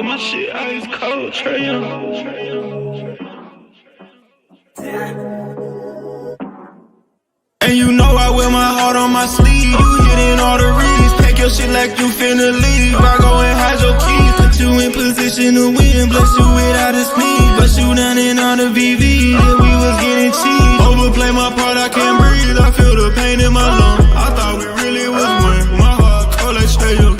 My shit ice cold, Trey Young. And you know I wear my heart on my sleeve. You hitting all the reads. Pack your shit like you finna leave. I go and hide your keys. Put you in position to win. Bless you without a sneeze. Bust you down in all the VV. That we was getting cheap. Overplay my part, I can't breathe. I feel the pain in my lungs. I thought we really was one. My heart cold like Trey Young.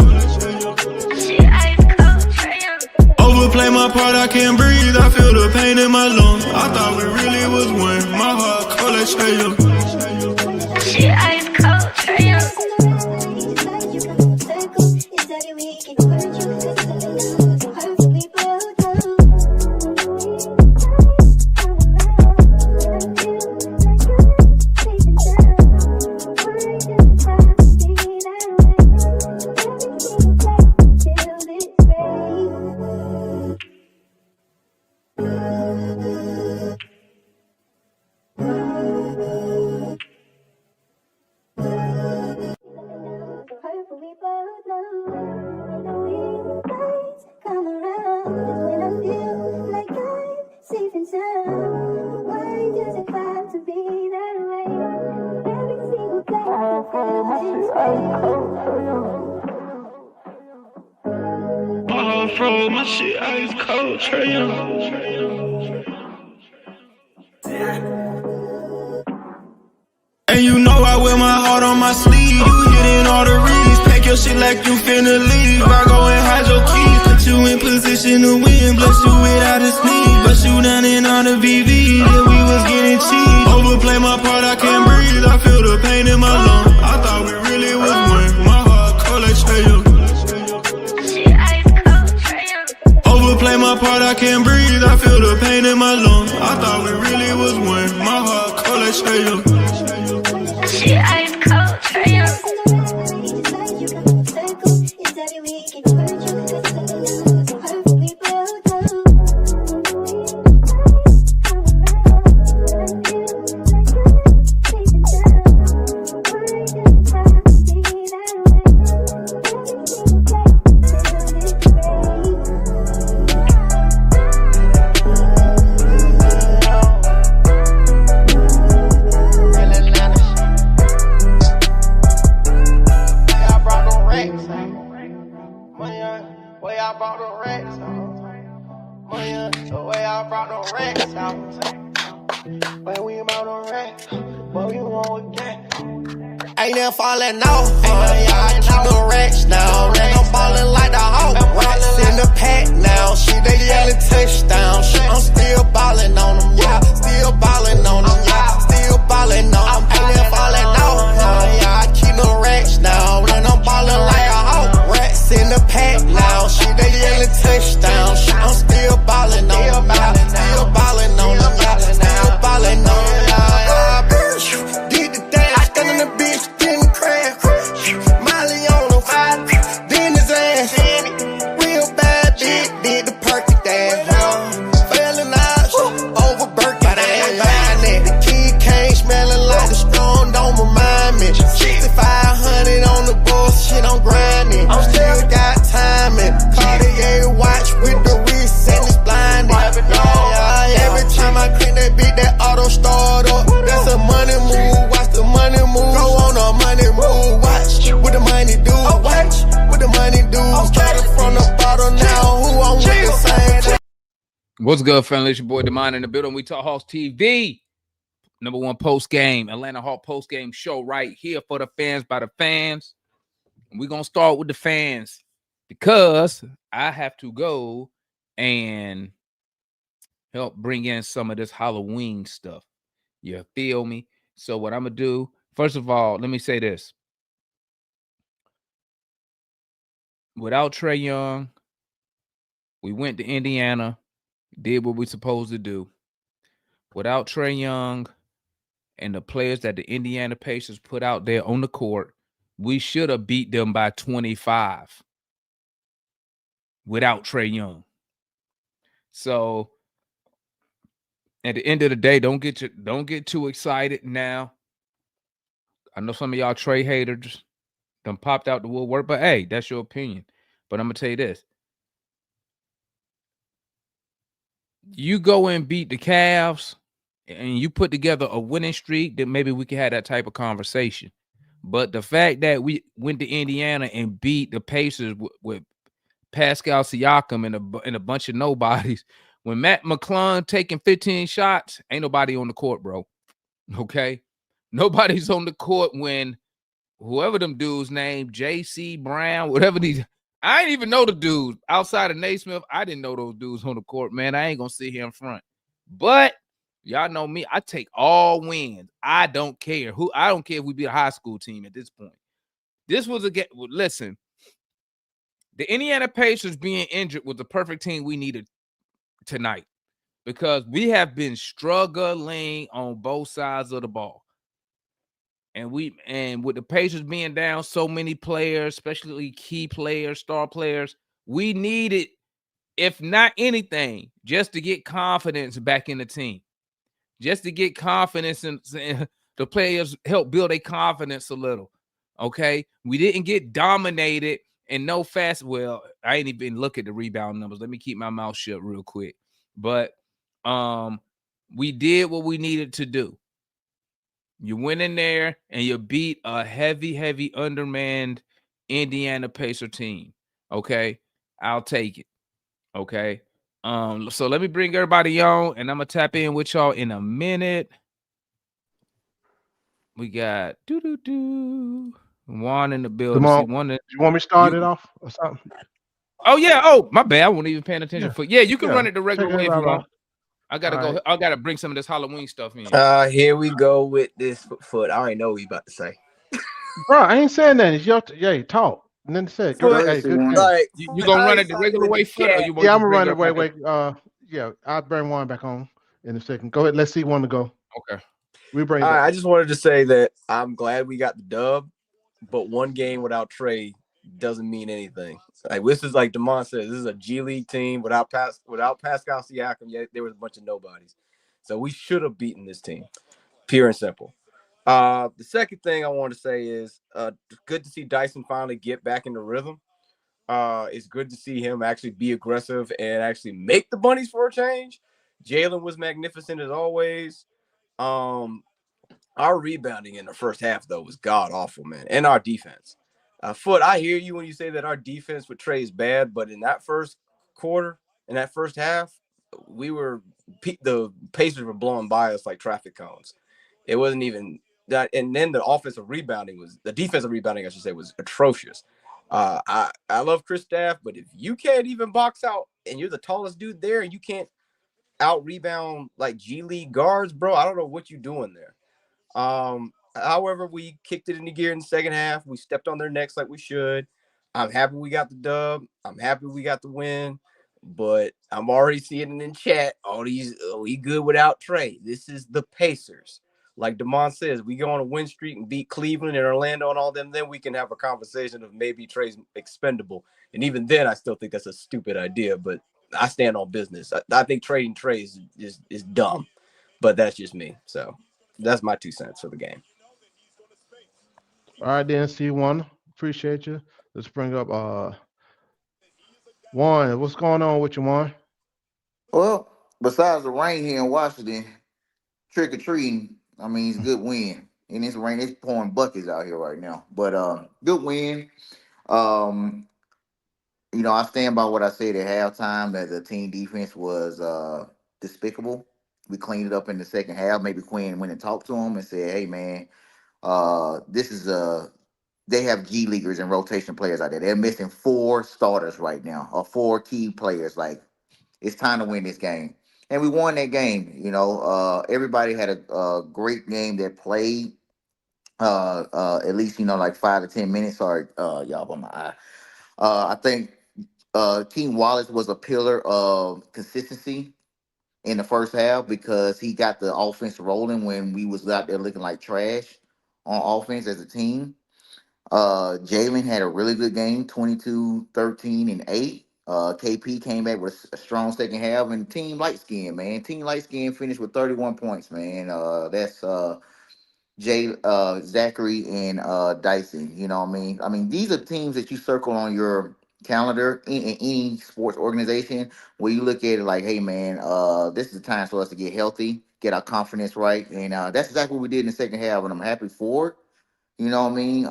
Overplay my part, I can't breathe. I feel the pain in my lungs. I thought we really was one. My heart cold like Trey Young. Shit ice cold, Trey Young. My shit ice cold, Trey Young. And you know I wear my heart on my sleeve. You hitting all the reads. Pack your shit like you finna leave. I go and hide your keys. Put you in position to win. Bless you without a sneeze. Bust you down in all the VV. That we was getting cheap. Overplay my part, I can't breathe. I feel the pain in my lungs. I thought we really was one. My heart cold like Trey Young. Overplay my part, I can't breathe. I feel the pain in my lungs. I thought we really was one. My heart cold like Trey Young. Shit ice cold, Trey Young. Ain't never falling off, I keep the racks now. I'm ballin' like the Hawk, racks in the pack now. Shit, they yellin' touchdown. Shit, I'm still ballin' on them, yeah. Still ballin' on them, yeah. Still ballin' on them. Ain't never falling off, I keep the racks now. I'm ballin' like a Hawk, racks in the pack now. Shit, they yellin' touchdown. Shit, I'm still ballin' on them, yeah. Still ballin' on them, yeah. Still ballin' on them, yeah. Did the dash, stand in the bitch. Molly on the fire, then his ass. Real bad bitch, did the perky dance. Fell in eyes over Birkin dance. The kid came smelling like the strong, don't remind me. 6,500 on the bullshit, I'm grinding. I'm still got timing. Cartier watch with the wrist and it's blinding. Every time I clean that bitch, that auto start up. That's a money move, watch the money move. Go on a money move, watch what the money do. Watch what the money do. Started from the bottom now, who on with the same. What's good, family? It's your boy Demond in the building. We Talk Hawks TV, #1 post game, Atlanta Hawk post game show right here for the fans by the fans. And we're gonna start with the fans because I have to go and help bring in some of this Halloween stuff. You feel me? So what I'm gonna do, first of all, let me say this. Without Trey Young, we went to Indiana, did what we supposed to do. Without Trey Young and the players that the Indiana Pacers put out there on the court, we should have beat them by 25 without Trey Young. So at the end of the day, don't get too excited now. I know some of y'all Trey haters done popped out the woodwork, but hey, that's your opinion. But I'm gonna tell you this. You go and beat the Cavs and you put together a winning streak, then maybe we can have that type of conversation. But the fact that we went to Indiana and beat the Pacers with Pascal Siakam and a bunch of nobodies, when Matt McClung taking 15 shots, ain't nobody on the court, bro. Okay, nobody's on the court when whoever them dudes named J.C. Brown, whatever these. I ain't even know the dudes outside of Naismith. I didn't know those dudes on the court, man. I ain't gonna sit here in front, but y'all know me. I take all wins. I don't care who. I don't care if we be a high school team at this point. This was a get. Listen, the Indiana Pacers being injured was the perfect team we needed tonight because we have been struggling on both sides of the ball. And with the Pacers being down so many players, especially key players, star players, we needed, if not anything, just to get confidence back in the team. Just to get confidence and the players help build their confidence a little. Okay. We didn't get dominated and no fast. Well, I ain't even look at the rebound numbers. Let me keep my mouth shut real quick. But we did what we needed to do. You went in there and you beat a heavy undermanned Indiana Pacer team. Okay. I'll take it. Okay. So let me bring everybody on and I'm gonna tap in with y'all in a minute. We got Juan in the building. You want me to start it off or something? Oh yeah. Oh, my bad. I wasn't even paying attention. You can run it the regular way if you want. I gotta go. Right. I gotta bring some of this Halloween stuff in. Here we go with this foot. I already know what you about to say. Bro, I ain't saying that. It's your talk. And then say, hey, good like, you gonna run it the regular way, foot? Or you want I'm gonna run it way. I'll bring one back on in a second. Go ahead. Let's see one to go. Okay. We bring. I just wanted to say that I'm glad we got the dub, but one game without Trey doesn't mean anything. Like this is like Damon said, this is a G League team without Pascal Siakam. Yet there was a bunch of nobodies, so we should have beaten this team, pure and simple. The second thing I want to say is good to see Dyson finally get back in the rhythm. It's good to see him actually be aggressive and actually make the bunnies for a change. Jalen was magnificent as always. Our rebounding in the first half, though, was god-awful, man, and our defense. Foot, I hear you when you say that our defense with Trey is bad, but in that first quarter, in that first half, the Pacers were blowing by us like traffic cones. It wasn't even that, and then the defensive rebounding, I should say, was atrocious. I love Chris Staff, but if you can't even box out and you're the tallest dude there and you can't out rebound like G League guards, bro, I don't know what you're doing there. However, we kicked it into gear in the second half. We stepped on their necks like we should. I'm happy we got the dub. I'm happy we got the win. But I'm already seeing it in chat. We good without Trey. This is the Pacers. Like Damon says, we go on a win streak and beat Cleveland and Orlando and all them, then we can have a conversation of maybe Trey's expendable. And even then, I still think that's a stupid idea. But I stand on business. I think trading Trey is dumb. But that's just me. So that's my 2 cents for the game. All right, then, C1. Appreciate you. Let's bring up Juan. What's going on with you, Juan? Well, besides the rain here in Washington, trick or treating, I mean, it's a good win. And it's rain, it's pouring buckets out here right now. But good win. I stand by what I said at halftime that the team defense was despicable. We cleaned it up in the second half. Maybe Quinn went and talked to him and said, "Hey, man, this is they have G leaguers and rotation players out there. They're missing 4 starters right now, or 4 key players. Like, it's time to win this game." And we won that game. Everybody had a great game that played. At least like 5 to 10 minutes. Sorry, y'all, on my eye. I think King Wallace was a pillar of consistency in the first half because he got the offense rolling when we was out there looking like trash on offense as a team. Jalen had a really good game, 22, 13, and 8. KP came back with a strong second half, and Team Light Skin, man. Team Light Skin finished with 31 points, man. That's Zachary and Dyson. You know what I mean? I mean, these are teams that you circle on your calendar in any sports organization where you look at it like, hey man, this is the time for us to get healthy, get our confidence right. And that's exactly what we did in the second half, and I'm happy for it. You know what I mean?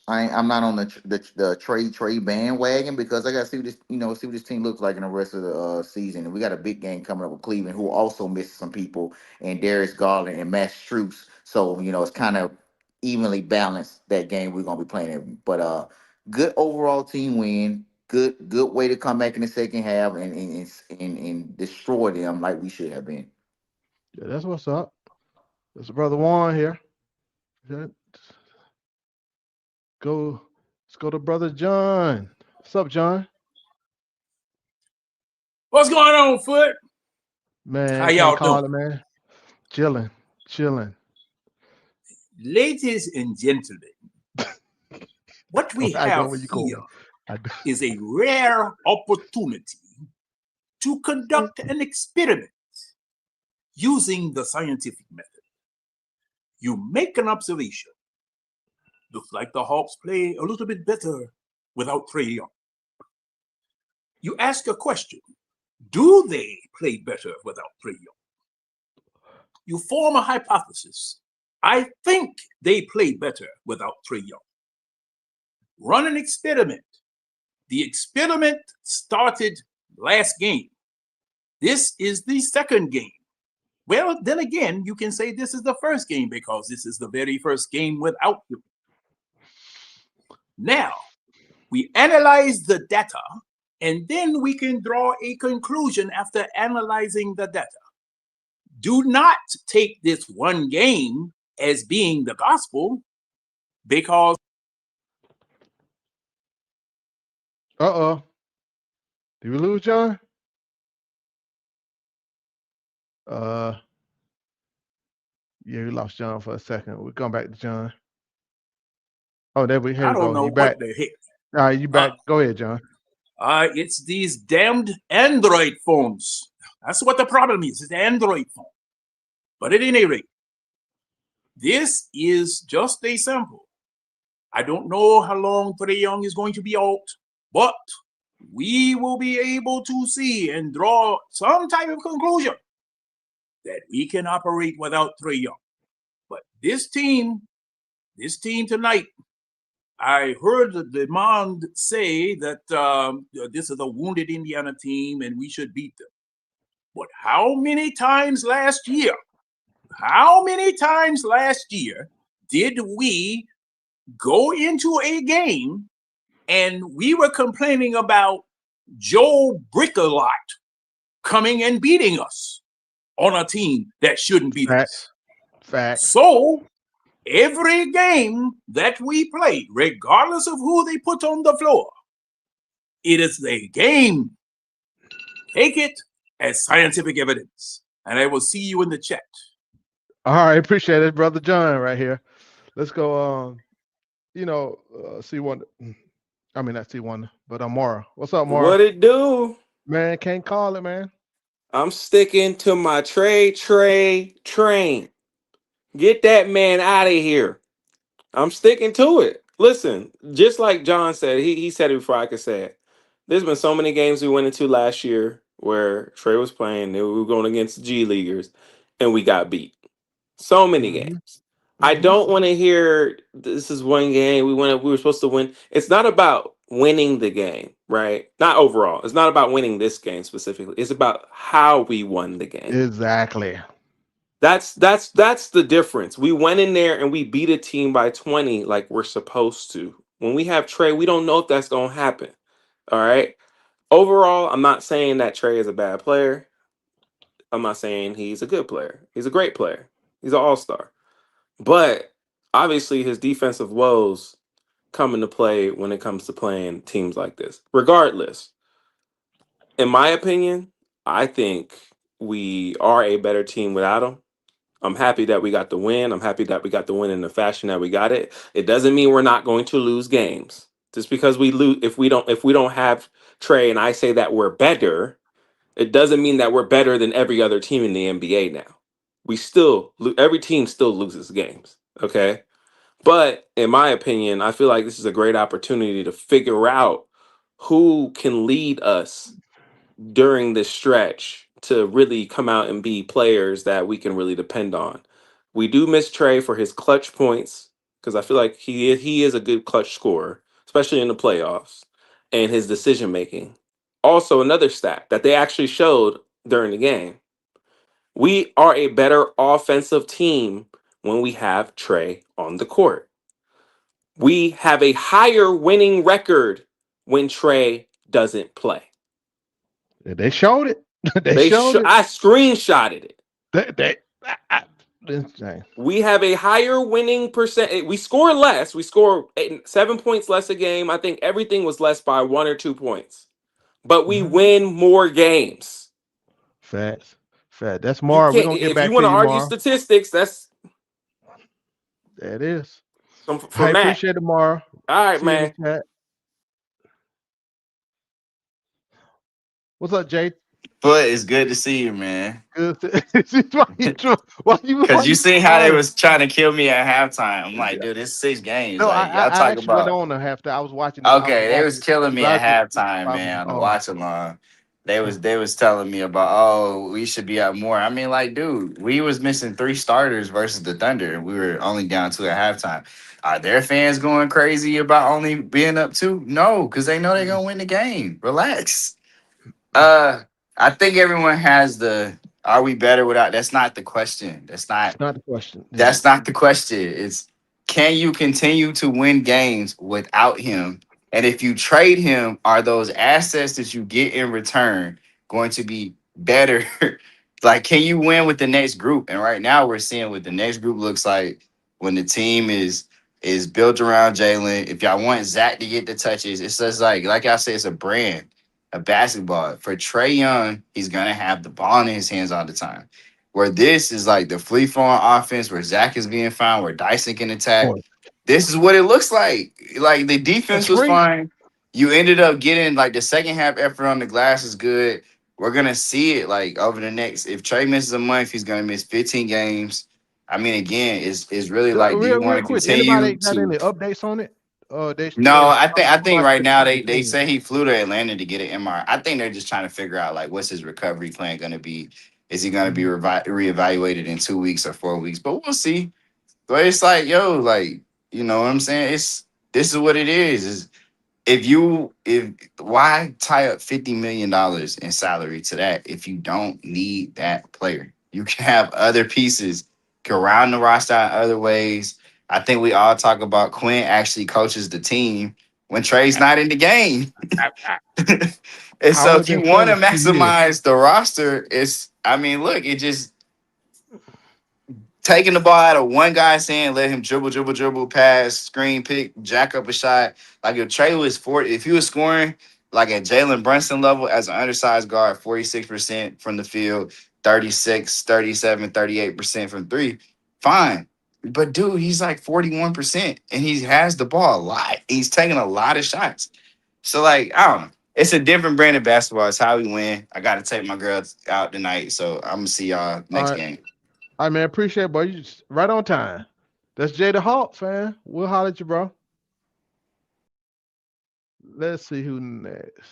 I'm not on the trade bandwagon because I got to see what this see what this team looks like in the rest of the season. And we got a big game coming up with Cleveland, who also misses some people, and Darius Garland and Max Strus. So it's kind of evenly balanced that game we're gonna be playing. But good overall team win. Good way to come back in the second half and destroy them like we should have been. Yeah, that's what's up. That's brother Juan here. Yeah, go. Let's go to brother John. What's up, John? What's going on, Foot? Man, How can't y'all call doing? it, man. Chilling. Ladies and gentlemen, what we I know have where you here going. I do. is a rare opportunity to conduct an experiment using the scientific method. You make an observation. Looks like the Hawks play a little bit better without Trey Young. You ask a question. Do they play better without Trey Young? You form a hypothesis. I think they play better without Trey Young. Run an experiment. The experiment started last game. This is the second game. Well, then again, you can say this is the first game because this is the very first game without him. Now, we analyze the data, and then we can draw a conclusion after analyzing the data. Do not take this one game as being the gospel because Uh-oh. Did we lose John? Yeah, we lost John for a second. We'll come back to John. Oh, here I we don't go. know You what back. the heck. All right, you back. Go ahead, John. It's these damned Android phones. That's what the problem is. It's the Android phone. But at any rate, this is just a sample. I don't know how long Trey Young is going to be out, but we will be able to see and draw some type of conclusion that we can operate without Trey Young. But this team tonight, I heard the demand say that this is a wounded Indiana team and we should beat them. But how many times last year did we go into a game and we were complaining about Joe Brickalot coming and beating us on a team that shouldn't beat us? Facts. So every game that we play, regardless of who they put on the floor, it is a game. Take it as scientific evidence. And I will see you in the chat. All right, appreciate it, brother John, right here. Let's go. C1. I mean not C1, but Mara. What's up, Mara? What it do? Man, can't call it, man. I'm sticking to my Trey train. Get that man out of here. I'm sticking to it. Listen, just like John said, he said it before I could say it. There's been so many games we went into last year where Trey was playing, and we were going against G Leaguers, and we got beat. So many games. I don't want to hear this is one game we were supposed to win. It's not about winning the game, right? Not overall. It's not about winning this game specifically. It's about how we won the game. Exactly. That's the difference. We went in there and we beat a team by 20 like we're supposed to. When we have Trey, we don't know if that's going to happen. All right? Overall, I'm not saying that Trey is a bad player. I'm not saying he's a good player. He's a great player. He's an all-star. But obviously his defensive woes come into play when it comes to playing teams like this. Regardless, in my opinion, I think we are a better team without him. I'm happy that we got the win. I'm happy that we got the win in the fashion that we got it. It doesn't mean we're not going to lose games. Just because we lose, if we don't have Trey, and I say that we're better, it doesn't mean that we're better than every other team in the NBA now. Every team still loses games. Okay. But in my opinion, I feel like this is a great opportunity to figure out who can lead us during this stretch to really come out and be players that we can really depend on. We do miss Trey for his clutch points because I feel like he is a good clutch scorer, especially in the playoffs, and his decision making. Also, another stat that they actually showed during the game: we are a better offensive team when we have Trey on the court. We have a higher winning record when Trey doesn't play. They showed it. They showed it. I screenshotted it. They insane. We have a higher winning percent. We score less. We score 7 points less a game. I think everything was less by 1 or 2 points, but we win more games. Facts. Fact. That's You Mara. We're can't. gonna get If you back to want to you, argue Mara. statistics, that's There it is. for I Matt. appreciate it, Mara. All right, See you in man. the chat. What's up, Jay? But it's good to see you, man. Good. Why Because you seen how they smiling? was trying to kill me at halftime. I'm like, dude, it's 6 games. No, Like, y'all I talk actually went about. on after I was watching it. I was Okay, they was watching killing me at halftime, man, on the Oh, watch along. They was telling me about, oh, we should be up more. I mean, like, dude, we was missing 3 starters versus the Thunder, and we were only down 2 at halftime. Are their fans going crazy about only being up 2? No, because they know they're gonna win the game. Relax. I think everyone has the are we better without that's not the question. it's not the question. That's not the question. It's can you continue to win games without him? And if you trade him, are those assets that you get in return going to be better? Like, can you win with the next group? And right now we're seeing what the next group looks like when the team is built around Jalen. If y'all want Zach to get the touches, it's just like I said, it's a brand, a basketball. For Trey Young, he's gonna have the ball in his hands all the time. Where this is like the free flowing offense, where Zach is being found, where Dyson can attack. point. This is what it looks like. Like the A defense was screen. fine. You ended up getting like the second half effort on the glass is good. We're gonna see it like over the next. If Trey misses a month, he's gonna miss 15 games. I mean, again, it's really like, do you want Real to quick. Anybody continue got to? any updates on it? No, I think Somebody right said now he they clean. say he flew to Atlanta to get an MRI. I think they're just trying to figure out like what's his recovery plan going to be. Is he going to be reevaluated in 2 weeks or 4 weeks? But we'll see. But it's like, yo, like, you know what I'm saying? This is what it is if why tie up $50 million in salary to that if you don't need that player? You can have other pieces go around the roster in other ways. I think we all talk about Quinn actually coaches the team when Trey's not in the game. And I so only if you been want to saying 2 years. maximize the roster, look, it just taking the ball out of one guy's hand, let him dribble, pass, screen, pick, jack up a shot. Like if Trey was if he was scoring like at Jalen Brunson level as an undersized guard, 46% from the field, 36, 37, 38% from 3, fine. But dude, he's like 41% and he has the ball a lot. He's taking a lot of shots. So like, I don't know. It's a different brand of basketball. It's how we win. I got to take my girls out tonight. So I'm going to see y'all All next right. game. All right, man. Appreciate it, boy. You just right on time. That's Jay the Hawk, fan. We'll holler at you, bro. Let's see who next.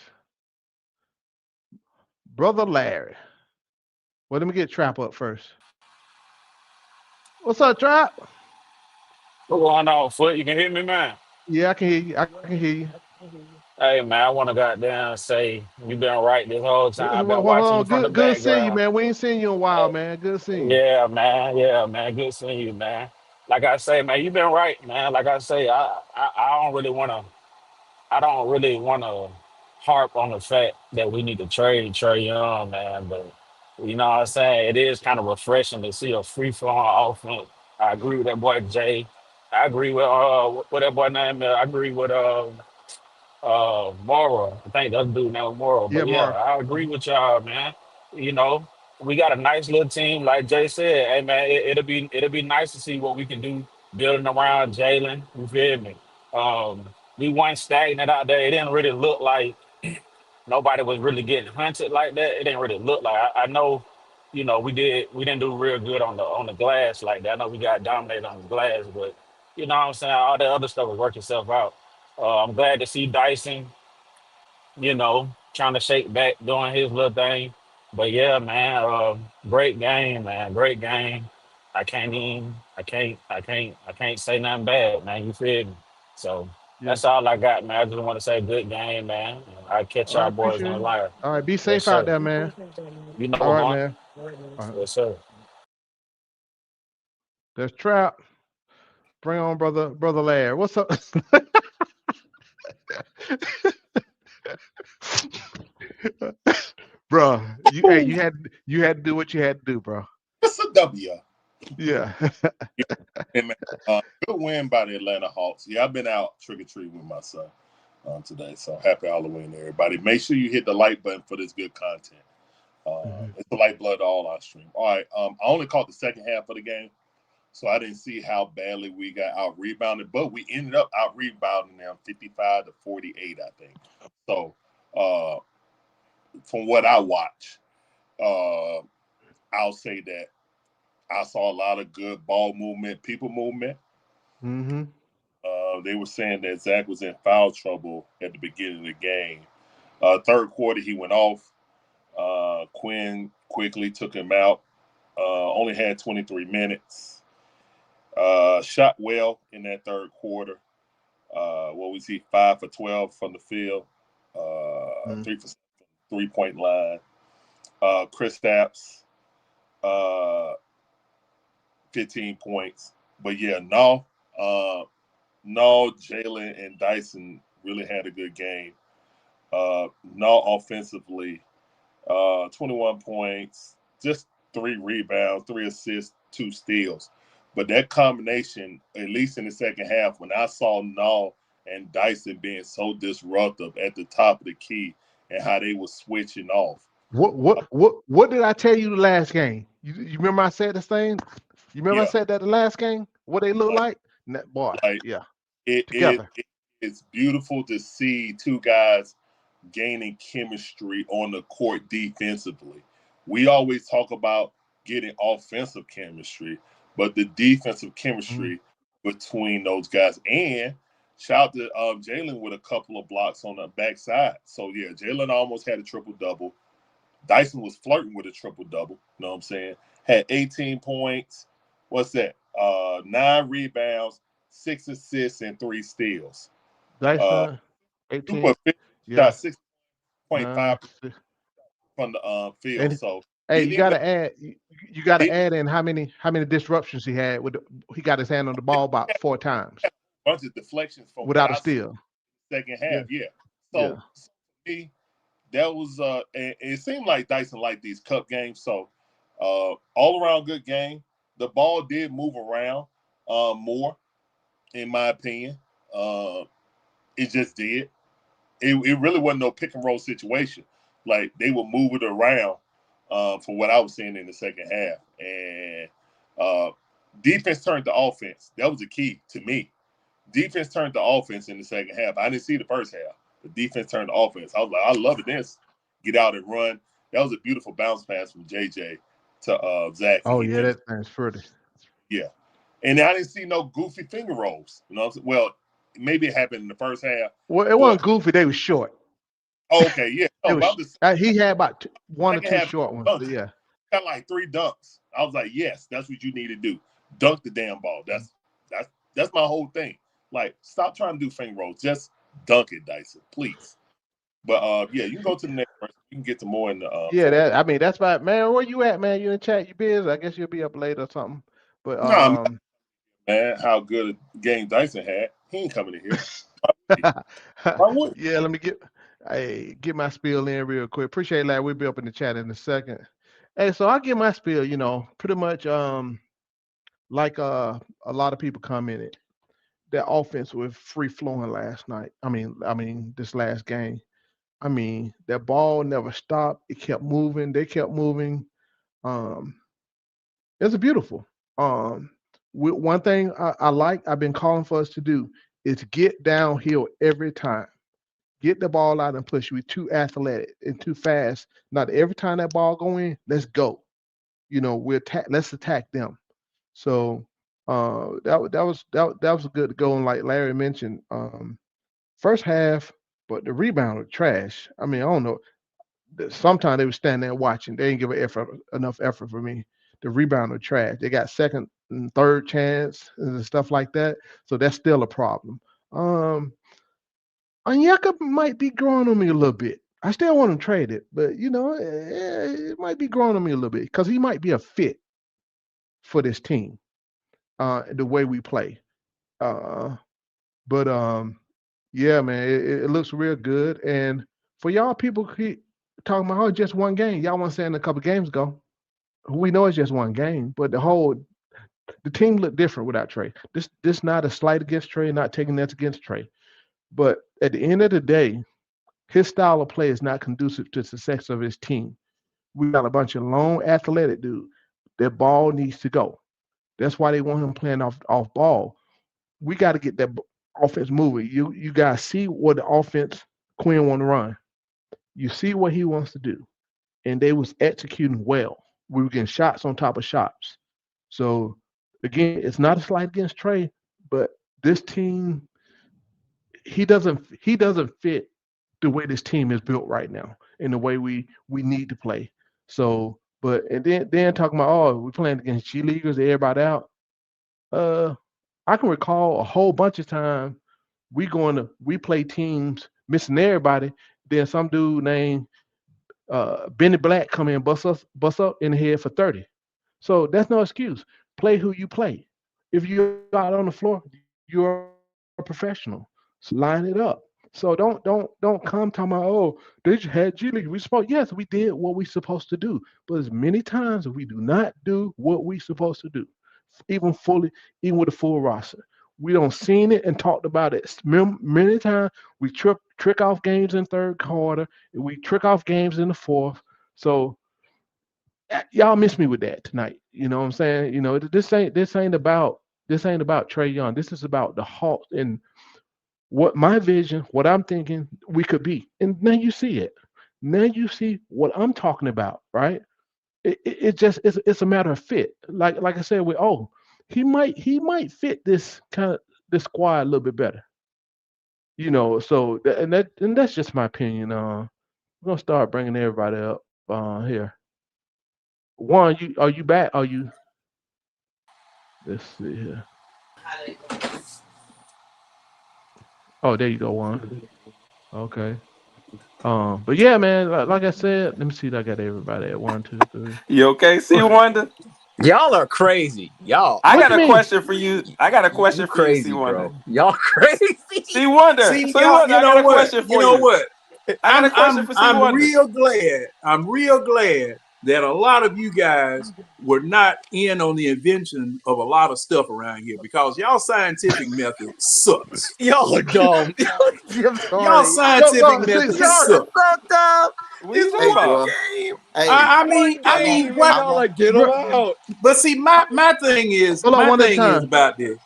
Brother Larry. Well, let me get Trap up first. What's up, Trap? What's going on, Foot? You can hear me, man? Yeah, I can hear you. I can hear you. Hey, man, I want to goddamn say you been right this whole time. I've been Hold watching you on. from the Good seeing you, background. man. We ain't seen you in a while, man. Good seeing you. Yeah, man. Yeah, man. Good seeing you, man. Like I say, man, you been right, man. Like I say, I don't really want to. I don't really want to harp on the fact that we need to trade Trey Young, man. But you know what I'm saying? It is kind of refreshing to see a free flowing offense. I agree with that boy Jay. I agree with what that boy name is. I agree with Mora. I think the other dude named Mora. Yeah, But yeah, Mar. I agree with y'all, man. You know. we got a nice little team, like Jay said. Hey man, it'll be nice to see what we can do building around Jalen. You feel me? We weren't stagnant out there. It didn't really look like nobody was really getting hunted like that. It didn't really look like. I know, we didn't do real good on the glass like that. I know we got dominated on the glass, but you know what I'm saying. All that other stuff will work itself out. I'm glad to see Dyson, trying to shake back, doing his little thing. But yeah, man, great game, man, great game. I can't say nothing bad, man. You feel me? So Yeah. that's all I got, man. I just want to say good game, man. I catch All right, y'all boys on appreciate the it. line. All right, be Yes, safe out sir. there, man. You know All what right, going? man. All right. Yes, sir. There's Trap. Bring on brother Laird. What's up? Bro, you had to do what you had to do, bro. It's a W. Yeah. Hey, man, good win by the Atlanta Hawks. Yeah, I've been out trick or treating with my son today, so happy Halloween, everybody. Make sure you hit the like button for this good content. Mhm. It's the lifeblood of all our stream. All right, I only caught the second half of the game, so I didn't see how badly we got out rebounded, but we ended up out rebounding them 55-48, I think. So, uh, from what I watch, uh, I'll say that I saw a lot of good ball movement, people movement. Mhm. They were saying that Zach was in foul trouble at the beginning of the game. Third quarter, he went off. Quinn quickly took him out. Only had 23 minutes. Shot well in that third quarter. What was he? 5 for 12 from the field. Mhm. 3 for 7 from the 3-point line. Chris Stapps, uh, 15 points. But yeah, no, Jalen and Dyson really had a good game. No, offensively, 21 points, just 3 rebounds, 3 assists, 2 steals. But that combination, at least in the second half, when I saw Null and Dyson being so disruptive at the top of the key and how they were switching off. What did I tell you the last game? You remember I said this thing? You remember I Yeah, said that the last game? What they look like, like? Boy, like yeah, it, it, together. it it's beautiful to see two guys gaining chemistry on the court defensively. We always talk about getting offensive chemistry, but the defensive Mhm. chemistry between those guys. And shout out to Jalen with a couple of blocks on the backside. So yeah, Jalen almost had a triple double. Dyson was flirting with a triple double. You know what I'm saying? Had 18 points. What's that? 9 rebounds, 6 assists, and 3 steals. Uh, Dyson, 18. super efficient Yeah, shot, 6.5 9. from the field. And So hey, he you didn't. gotta add you gotta He add in how many disruptions he had he got his hand on the ball about 4 times had a bunch of deflections from what without a I saw steal. second Yeah, half. Yeah. yeah. So for me, that was and it seemed like Dyson liked these cup games. So all around good game. The ball did move around more, in my opinion. Uh, it just did. It really wasn't no pick and roll situation. Like they would move it around for what I was seeing in the second half. And uh, defense turned to offense. That was the key to me. Defense turned to offense in the second half. I didn't see the first half. The defense turned to offense. I was like, I love this. Get out and run. That was a beautiful bounce pass from JJ to Zach, and Oh he yeah, finished. that thing's pretty. Yeah. And I didn't see no goofy finger rolls. You know what I'm saying? Well, maybe it happened in the first half, Well, it but wasn't goofy. They was short. okay, yeah. It No, but was. I'm just He had about one or second two half short ones, but dunks. yeah. Got like 3 dunks. I was like, yes, that's what you need to do. Dunk the damn ball. That's my whole thing. Like, stop trying to do finger rolls. Just dunk it, Dyson, please. But yeah, you can go to the next person. You can get to more in the Yeah, fourth. I mean, that's about, man. Where you at, man? You in chat? You busy? I guess you'll be up late or something. But Nah, man, how good a game Dyson had. He ain't coming in here. Why would yeah, let me get my spiel in real quick. Appreciate that. We'll be up in the chat in a second. Hey, so I'll get my spiel. Pretty much like a lot of people commented, that offense was free flowing last night. I mean this last game. I mean, that ball never stopped. It kept moving. They kept moving. Um, it's beautiful. Um, one thing I like, I've been calling for us to do is get downhill every time. Get the ball out and push. We're too athletic and too fast. Not every time that ball go in, let's go. We attack. Let's attack them. So that was a good goal. And like Larry mentioned, first half, but the rebound was trash. I mean, I don't know. Sometimes they were standing there watching. They didn't give enough effort for me. The rebound was trash. They got second and third chance and stuff like that. So that's still a problem. Um, Onyeka might be growing on me a little bit. I still want to trade it, but it might be growing on me a little bit because he might be a fit for this team. The way we play. Uh, but yeah, man, it looks real good. And for y'all people keep talking about just one game. Y'all want to say in a couple games ago. We know it's just one game, but the team looked different without Trey. This not a slight against Trey, not taking that against Trey. But at the end of the day, his style of play is not conducive to the success of his team. We got a bunch of long athletic dudes. Their ball needs to go. That's why they want him playing off ball. We got to get that offense moving. You guys see what the offense Quinn want to run. You see what he wants to do, and they was executing well. We were getting shots on top of shots. So again, it's not a slight against Trey, but this team he doesn't fit the way this team is built right now and the way we need to play. So, but and then talking about we're playing against G leaguers, everybody out. Uh, I can recall a whole bunch of times we play teams missing everybody. Then some dude named Benny Black come in bust up in the head for 30. So that's no excuse. Play who you play. If you're out on the floor, you're a professional. So line it up. So don't come talking about they just had G League. Yes, we did what we supposed to do, but as many times we do not do what we supposed to do, even fully, even with a full roster. We don't seen it and talked about it many times. We trick off games in third quarter. We trick off games in the fourth. So y'all miss me with that tonight. You know what I'm saying? This ain't about Trey Young. This is about the Hawks and what my vision, what I'm thinking we could be. And now you see it. Now you see what I'm talking about, right? It's a matter of fit. Like I said with he might fit this squad a little bit better. So and that's just my opinion. We're gonna start bringing everybody up here. Juan, are you back? Let's see here. Oh, there you go, Juan. Okay. But yeah, man, like I said, let me see if I got everybody at 1, 2, 3. You okay, C Wonder? Y'all are crazy. Y'all. I What got you a mean? question for you. I got a You question for you, C crazy, Wonder. bro. Y'all crazy. C Wonder. See, C y'all, Wonder, I got a question for you. I got a question for C I'm Wonder. real glad. I'm real glad that a lot of you guys were not in on the invention of a lot of stuff around here because y'all scientific method sucks. Y'all are dumb. I'm sorry. Y'all scientific see, method Y'all are sucks. so dumb. What are you It's talking one about? game. Hey, I One mean, game, what? and y'all like get them out. But see, my thing is hold on one at a time. about this.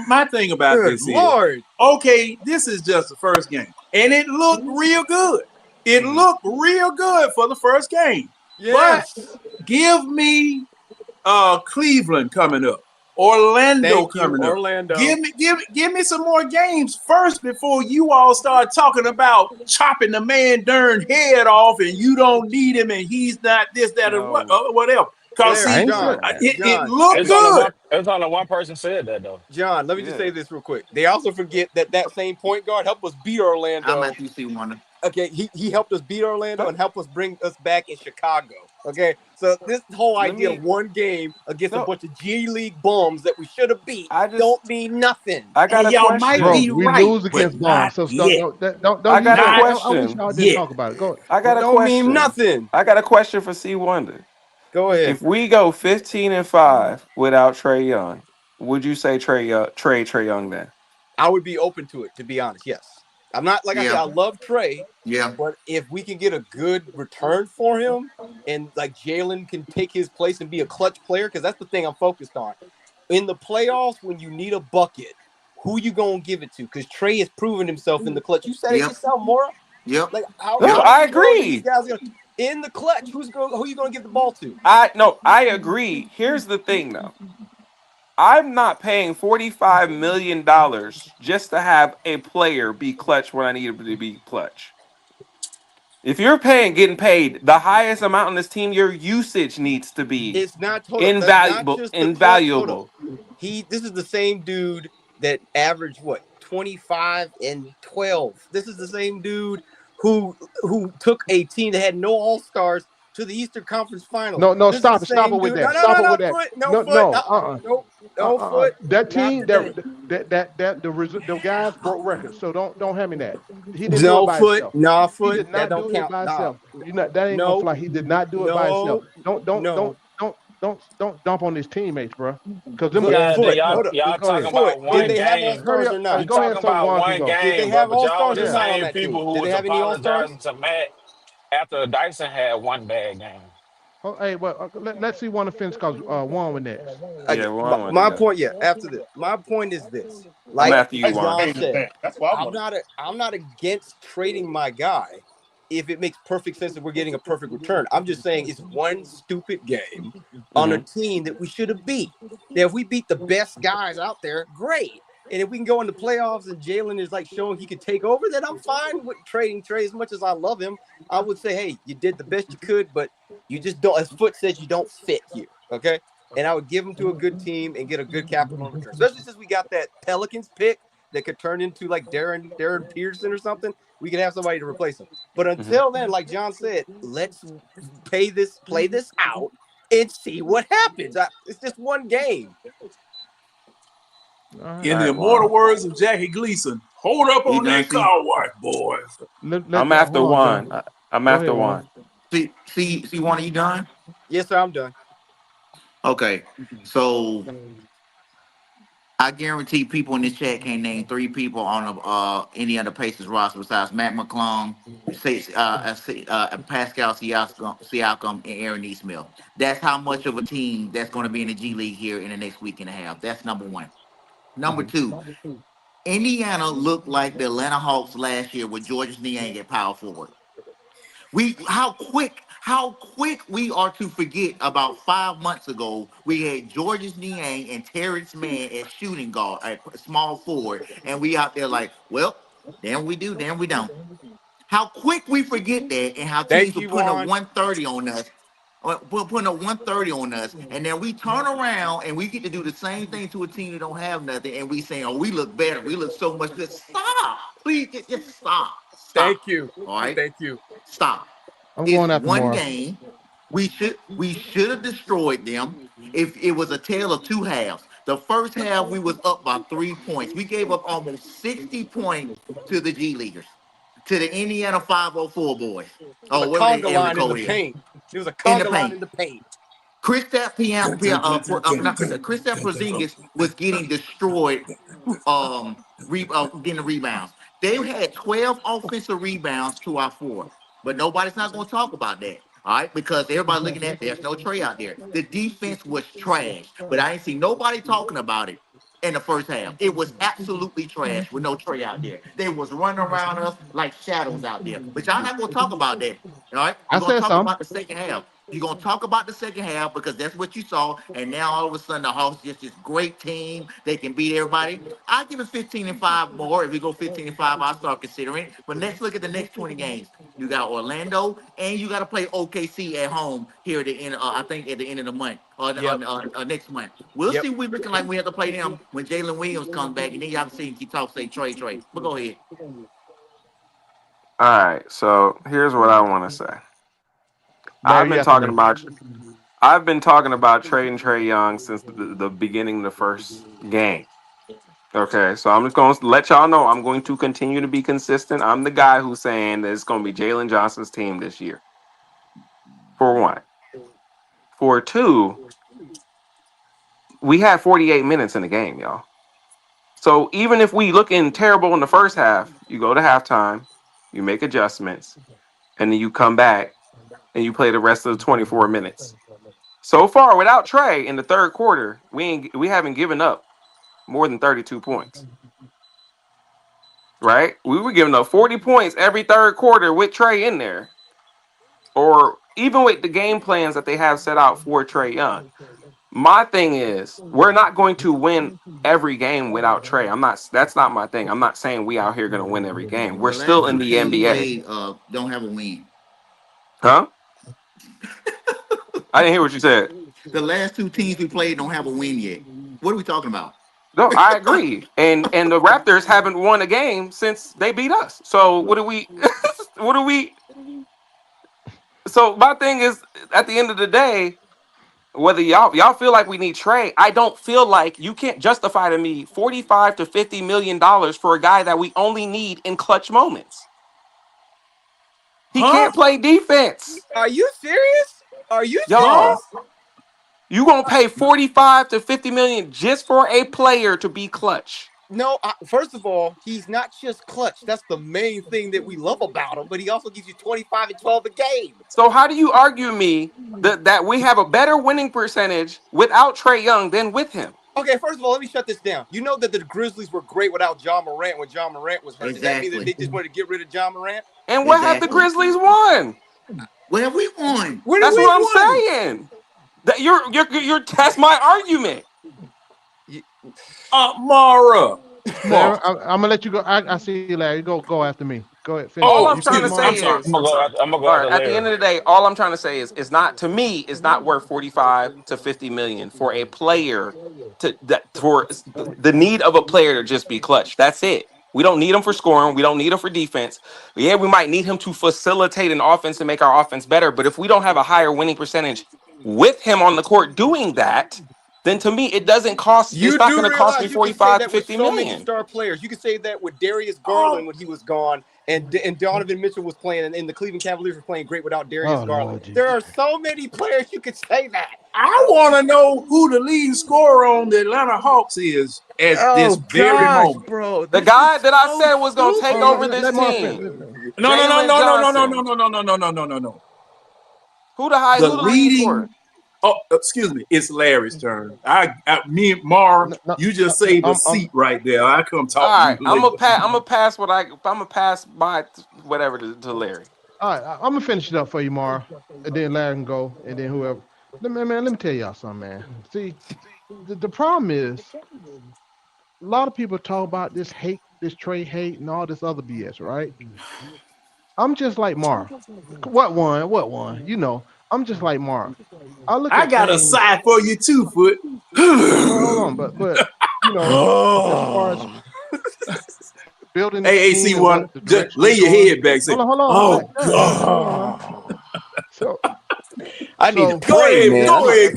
My thing about Good this is Lord. okay. This is just the first game, and it looked real good. It looked real good for the first game. Yes. But give me Cleveland coming up, Orlando Thank you, coming up. Orlando. Give me some more games first before you all start talking about chopping the man darn head off and you don't need him and he's not this, that, and whatever. Because There, see, John. it John. looked good. It's only one person said that though. John, let me just say this real quick. They also forget that same point guard helped us beat Orlando. I'm at UC Wonder. Okay, he helped us beat Orlando and helped us bring us back in Chicago. Okay, so this whole idea of one game against a bunch of G League bums that we should have beat don't mean nothing. I got a y'all might Bro, be question. we right, lose but against not bombs. So yet. don't I got a I wish question. y'all didn't talk about it. Go ahead. I got a Don't mean question. nothing. I got a question for C Wonder. Go ahead. If we go 15-5 without Trey Young, would you say trade Trey Young then? I would be open to it, to be honest. Yes. I'm not like I said, Yeah, I love Trey, yeah. but if we can get a good return for him, and like Jalen can take his place and be a clutch player, because that's the thing I'm focused on. In the playoffs, when you need a bucket, who you gonna give it to? Because Trey has proven himself in the clutch. You said it Yep. yourself, Mora. Yep. Like No, how Yep. do I we know that these agree. guys are gonna in the clutch? Who you gonna give the ball to? I no, I agree. Here's the thing though. I'm not paying $45 million just to have a player be clutch when I need him to be clutch. If you're getting paid the highest amount on this team, your usage needs to be It's not hold up. That's not invaluable. just the clutch. Hold up. Invaluable. This is the same dude that averaged what 25 and 12. This is the same dude who took a team that had no all-stars to the Eastern Conference Finals. No, no, This is the stop it same with dude. No, that. no, Stop no, it no with that. foot, no No, foot. no, Nope, no foot. That Not team, today. the guys broke records. So don't hand me that. He didn't do it No by foot, himself. nah He foot. did That not don't do it count. by Nah, himself. That ain't gonna no, fly. He did not do it by himself. no, Don't no. don't dump on his teammates, bro. Because them Look, Yeah, guys then foot. backed y'all up. Hold up. y'all Just go talking ahead. Foot. about Did one they have all game. Hurry stars up. or You not? Go ahead talking so about Juan can one go. Did they game, bro, have but all y'all stars the or Yeah. not on same that people team? who Did they was have any all stars? apologizing to Matt after Dyson had one bad game. Oh, hey, well, let's see one offense because Juan was next. Okay, Yeah, we're my, on one to my go. point, yeah, after this, my point is this. I'm Like after you, Tyson Juan. John Cain is said, back. That's what I want to see. I'm not against trading my guy if it makes perfect sense that we're getting a perfect return. I'm just saying it's one stupid game on a Hmm. team that we should have beat. Now, if we beat the best guys out there, great. And if we can go in the playoffs and Jalen is like showing he could take over, then I'm fine with trading Trey. As much as I love him, I would say, hey, you did the best you could, but you just don't, as Foot says, you don't fit here. Okay. And I would give him to a good team and get a good capital in return, especially since we got that Pelicans pick that could turn into like Darren Peterson or something. We could have somebody to replace him. But Hmm. until then, like John said, let's play this out and see what happens. It's just one game. All right. In All the right, immortal Juan. words of Jackie Gleason, hold up You on done, that see? car wash, boys. Let I'm after hold on, Juan. John. I'm Go after ahead, Juan. Juan. See, one of you done? Yes, sir, I'm done. Okay. So I guarantee people in this chat can't name three people on the Indiana Pacers roster besides Matt McClung, Pascal Siakam, and Aaron Neesmith. That's how much of a team that's going to be in the G League here in the next week and a half. That's number one. Number two, Indiana looked like the Atlanta Hawks last year with Georges Niang at power forward. How quick we are to forget about 5 months ago we had Georges Niang and Terrence Mann as shooting guard, at small forward, and we out there like, well, then we do, then we don't. How quick we forget that, and how teams Thank were you, putting a Juan. 130 on us, putting a 130 on us, and then we turn around and we get to do the same thing to a team that don't have nothing, and we saying, oh, we look better, we look so much good. Stop, please, just stop. Thank you. All right, Thank you. stop. I'm It's going after one Mora. game. We should have destroyed them if it was a tale of two halves. The first half we was up by 3 points. We gave up almost 60 points to the G Leaguers, to the Indiana 504 boys. It was Oh, a whatever the conga area line in the code is. paint. It was a In the conga line paint. in the paint. Kristaps Dun, dun, dun, dun, dun, Not dun, Kristaps dun, dun, Porzingis was getting destroyed getting the rebounds. They had 12 offensive rebounds to our 4. But nobody's not going to talk about that. All right, because everybody looking at there's no Trey out there. The defense was trash, but I ain't see nobody talking about it in the first half. It was absolutely trash with no Trey out there. They was running around us like shadows out there. But y'all not gonna talk about that. All right, I you're gonna said talk some. about the second half. You're gonna talk about the second half because that's what you saw. And now all of a sudden the Hawks just this great team. They can beat everybody. I give it 15-5 more. If we go 15-5, I'll start considering. But let's look at the next 20 games. You got Orlando, and you got to play OKC at home here at the end. I think at the end of the month or Yep. next month. We'll Yep. see. What we looking like we have to play them when Jalen Williams comes back, and then y'all can see keep talk say Trey. But go ahead. All right. So here's what I want to say. I've Barry, you been after talking me. about I've been talking about trading Trey Young since the beginning of the first game. Okay, so I'm just going to let y'all know I'm going to continue to be consistent. I'm the guy who's saying that it's going to be Jalen Johnson's team this year. For one. For two, we had 48 minutes in the game, y'all. So even if we looking terrible in the first half, you go to halftime, you make adjustments, and then you come back and you play the rest of the 24 minutes. So far, without Trey in the third quarter, we haven't given up more than 32 points. Right? We were giving up 40 points every third quarter with Trey in there. Or even with the game plans that they have set out for Trey Young. My thing is, we're not going to win every game without Trey. That's not my thing. I'm not saying we out here going to win every game. We're The last still in two the teams we NBA. played don't have a win. Huh? I didn't hear what you said. The last two teams we played don't have a win yet. What are we talking about? No, I agree. And the Raptors haven't won a game since they beat us. So what do we what do we so my thing is, at the end of the day, whether y'all feel like we need Trey, I don't feel like you can't justify to me $45 to $50 million for a guy that we only need in clutch moments. He can't play defense. Are you serious? Are you Y'all, serious? you gonna pay 45 to 50 million just for a player to be clutch? No, first of all, he's not just clutch. That's the main thing that we love about him. But he also gives you 25 and 12 a game. So how do you argue me that we have a better winning percentage without Trey Young than with him? Okay, first of all, let me shut this down. You know that the Grizzlies were great without John Morant when John Morant was hurt. Does that mean that they just wanted to get rid of John Morant? And what have the Grizzlies won? What have we won? That's what I'm saying. That that's my argument. Mara. Larry, I'm gonna let you go. I see you, Larry. Go after me. Go ahead. Finish. All I'm trying to say is, I'm gonna go all right, at the end of the day, all I'm trying to say is, it's not, to me, it's not worth 45 to 50 million for a player for the need of a player to just be clutch. That's it. We don't need him for scoring. We don't need him for defense. Yeah, we might need him to facilitate an offense and make our offense better. But if we don't have a higher winning percentage with him on the court doing that, then to me, it doesn't cost. It's not going to cost me 45 to 50 million. Many star players. You can say that with Darius Garland when he was gone, and Donovan Mitchell was playing, and the Cleveland Cavaliers were playing great without Darius Garland. There are so many players you could say that. I want to know who the lead scorer on the Atlanta Hawks is at this very moment. Bro, the guy that I said was going to take over this team. No. Who the highest? The leading. Oh, excuse me. It's Larry's turn. Me and Mar, you just saved a seat right there. I come talk. All right, to you later. I'm gonna pass my whatever to Larry. All right, I'm gonna finish it up for you, Mara, and then Larry can go, and then whoever. Let me tell y'all something, man. See, the problem is, a lot of people talk about this hate, this Trey hate, and all this other BS, right? I'm just like Mara. What one? You know, I'm just like Mara. I got a side for you too, Foot. Hold on, but you know, as far as building. AAC1, just lay your head back. Say, hold on. God. So I need to go ahead,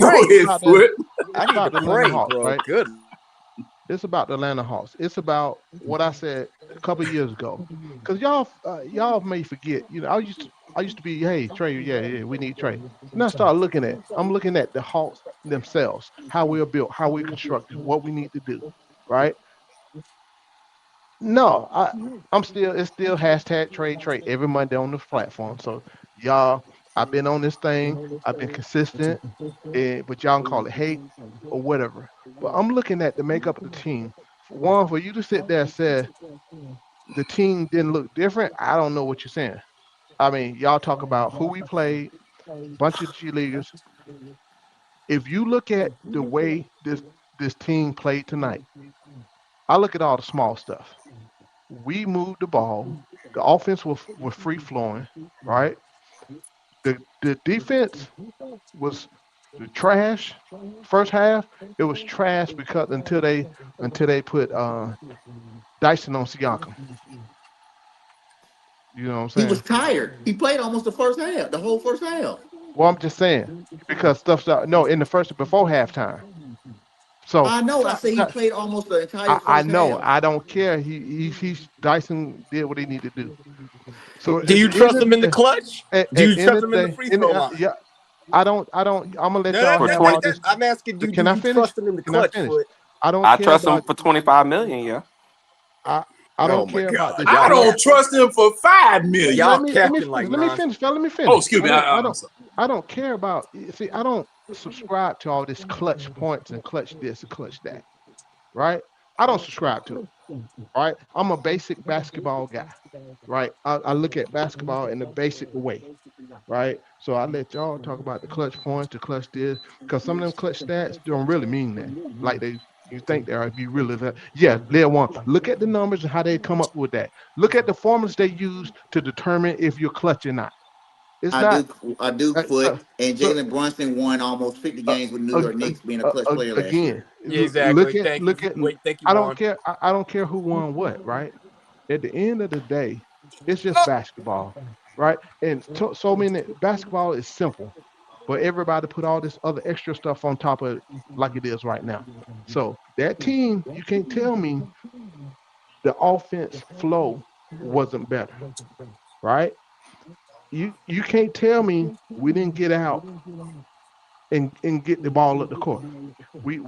Foot. I need to pray, bro. Right? Good. It's about the Atlanta Hawks. It's about what I said a couple of years ago. Because y'all may forget. You know, I used to be, hey, Trey, yeah, we need Trey. And I started I'm looking at the Hawks themselves, how we're built, how we're constructed, what we need to do, right? No, it's still hashtag Trey every Monday on the platform. So y'all, I've been on this thing, I've been consistent, but y'all can call it hate or whatever. But I'm looking at the makeup of the team. For you to sit there and say the team didn't look different, I don't know what you're saying. I mean, y'all talk about who we played, bunch of cheerleaders. If you look at the way this team played tonight, I look at all the small stuff. We moved the ball. The offense was free flowing, right? The defense was the trash. First half, it was trash because until they put Dyson on Siakam. You know what I'm saying? He was tired. He played almost the whole first half. Well, I'm just saying because before halftime. So I know. I say he played almost the entire first I know. half. I don't care. He's Dyson did what he needed to do. So do you trust him in the clutch? Do you trust him in the free throw line? Yeah. I don't. I'm gonna let y'all have all this. I'm asking you. Can I finish? Trust him in the clutch? I don't I care trust him about for 25 million. Yeah. I Oh don't my care about God, this. I y'all don't capping. trust him for $5 million. Y'all Let me capping finish. like Let me nonsense. finish, fella. Let me Oh, finish. excuse me. I'm sorry. I don't care about. See, I don't subscribe to all this clutch points and clutch this and clutch that. Right? I don't subscribe to it. Right? I'm a basic basketball guy. Right? I look at basketball in the basic way. Right? So I let y'all talk about the clutch points, the clutch this, because some of them clutch stats don't really mean that. Like you think they are. If you really yeah, layer one. Look at the numbers and how they come up with that. Look at the formulas they use to determine if you're clutch or not. It's not. I do Uh, foot, uh, and so Jalen Brunson won almost 50 uh, games with New uh, York Knicks being a clutch player last year. again, Yeah, look exactly. at Thank you. Thank you, I don't Juan. care. I don't care who won what. Right. At the end of the day, it's just basketball. Right. And so many basketball is simple, but everybody put all this other extra stuff on top of it like it is right now. So that team, you can't tell me the offense flow wasn't better. Right. You can't tell me we didn't get out and get the ball up the court.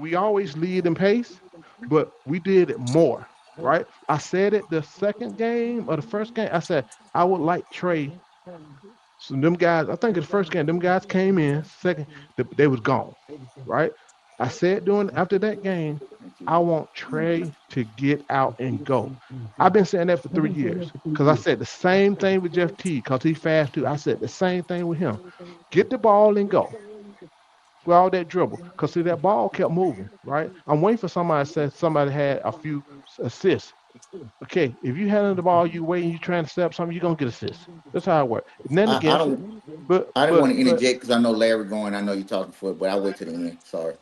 We always lead in pace, but we did it more, right? I said it the second game or the first game. I said I would like Trey. So them guys, I think the first game, them guys came in. Second, they was gone, right? I said during after that game, Thank you. I want Trey to get out and go. I've been saying that for 3 years because I said the same thing with Jeff T because he fast too. I said the same thing with him. Get the ball and go with all that dribble. Because see, that ball kept moving, right? I'm waiting for somebody to say somebody had a few assists. Okay, if you handle the ball, you waiting, you trying to set up something, you're gonna get assists. That's how it works. Nothing I against it. don't. But I didn't but want to but interject because I know Larry going. I know you're talking for it, but I'll wait to the end. Sorry.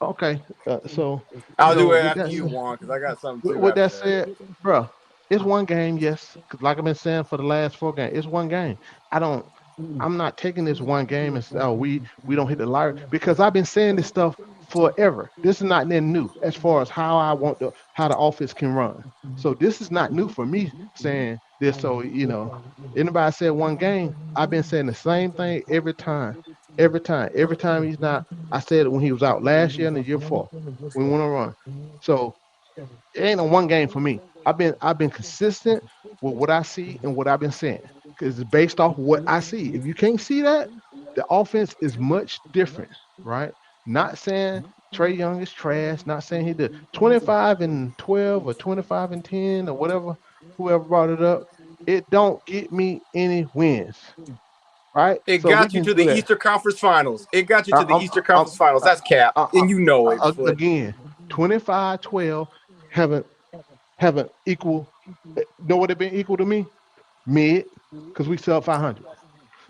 okay. So I'll do it after you, Juan, because I got something too with after that that. said, bro, it's one game, yes. Because like I've been saying for the last 4 games, it's one game. I don't. I'm not taking this one game and say, oh, we don't hit the lottery because I've been saying this stuff forever. This is not nothing new as far as how I want how the offense can run. So this is not new for me saying this. So anybody said one game, I've been saying the same thing every time he's not. I said it when he was out last year and the year before. We want to run. So it ain't a one game for me. I've been consistent with what I see and what I've been saying because it's based off what I see. If you can't see that, the offense is much different, right? Not saying Trey Young is trash. Not saying he did 25 and 12 or 25 and 10 or whatever. Whoever brought it up, it don't get me any wins, right? It So we got you can to do the that. Eastern Conference Finals. It got you I, to the I'm, Eastern I'm, Conference Finals. I, That's cap, and you know it, Foot. again, 25-12 haven't equal. Know what it been equal to me? Mid, because we sell 500.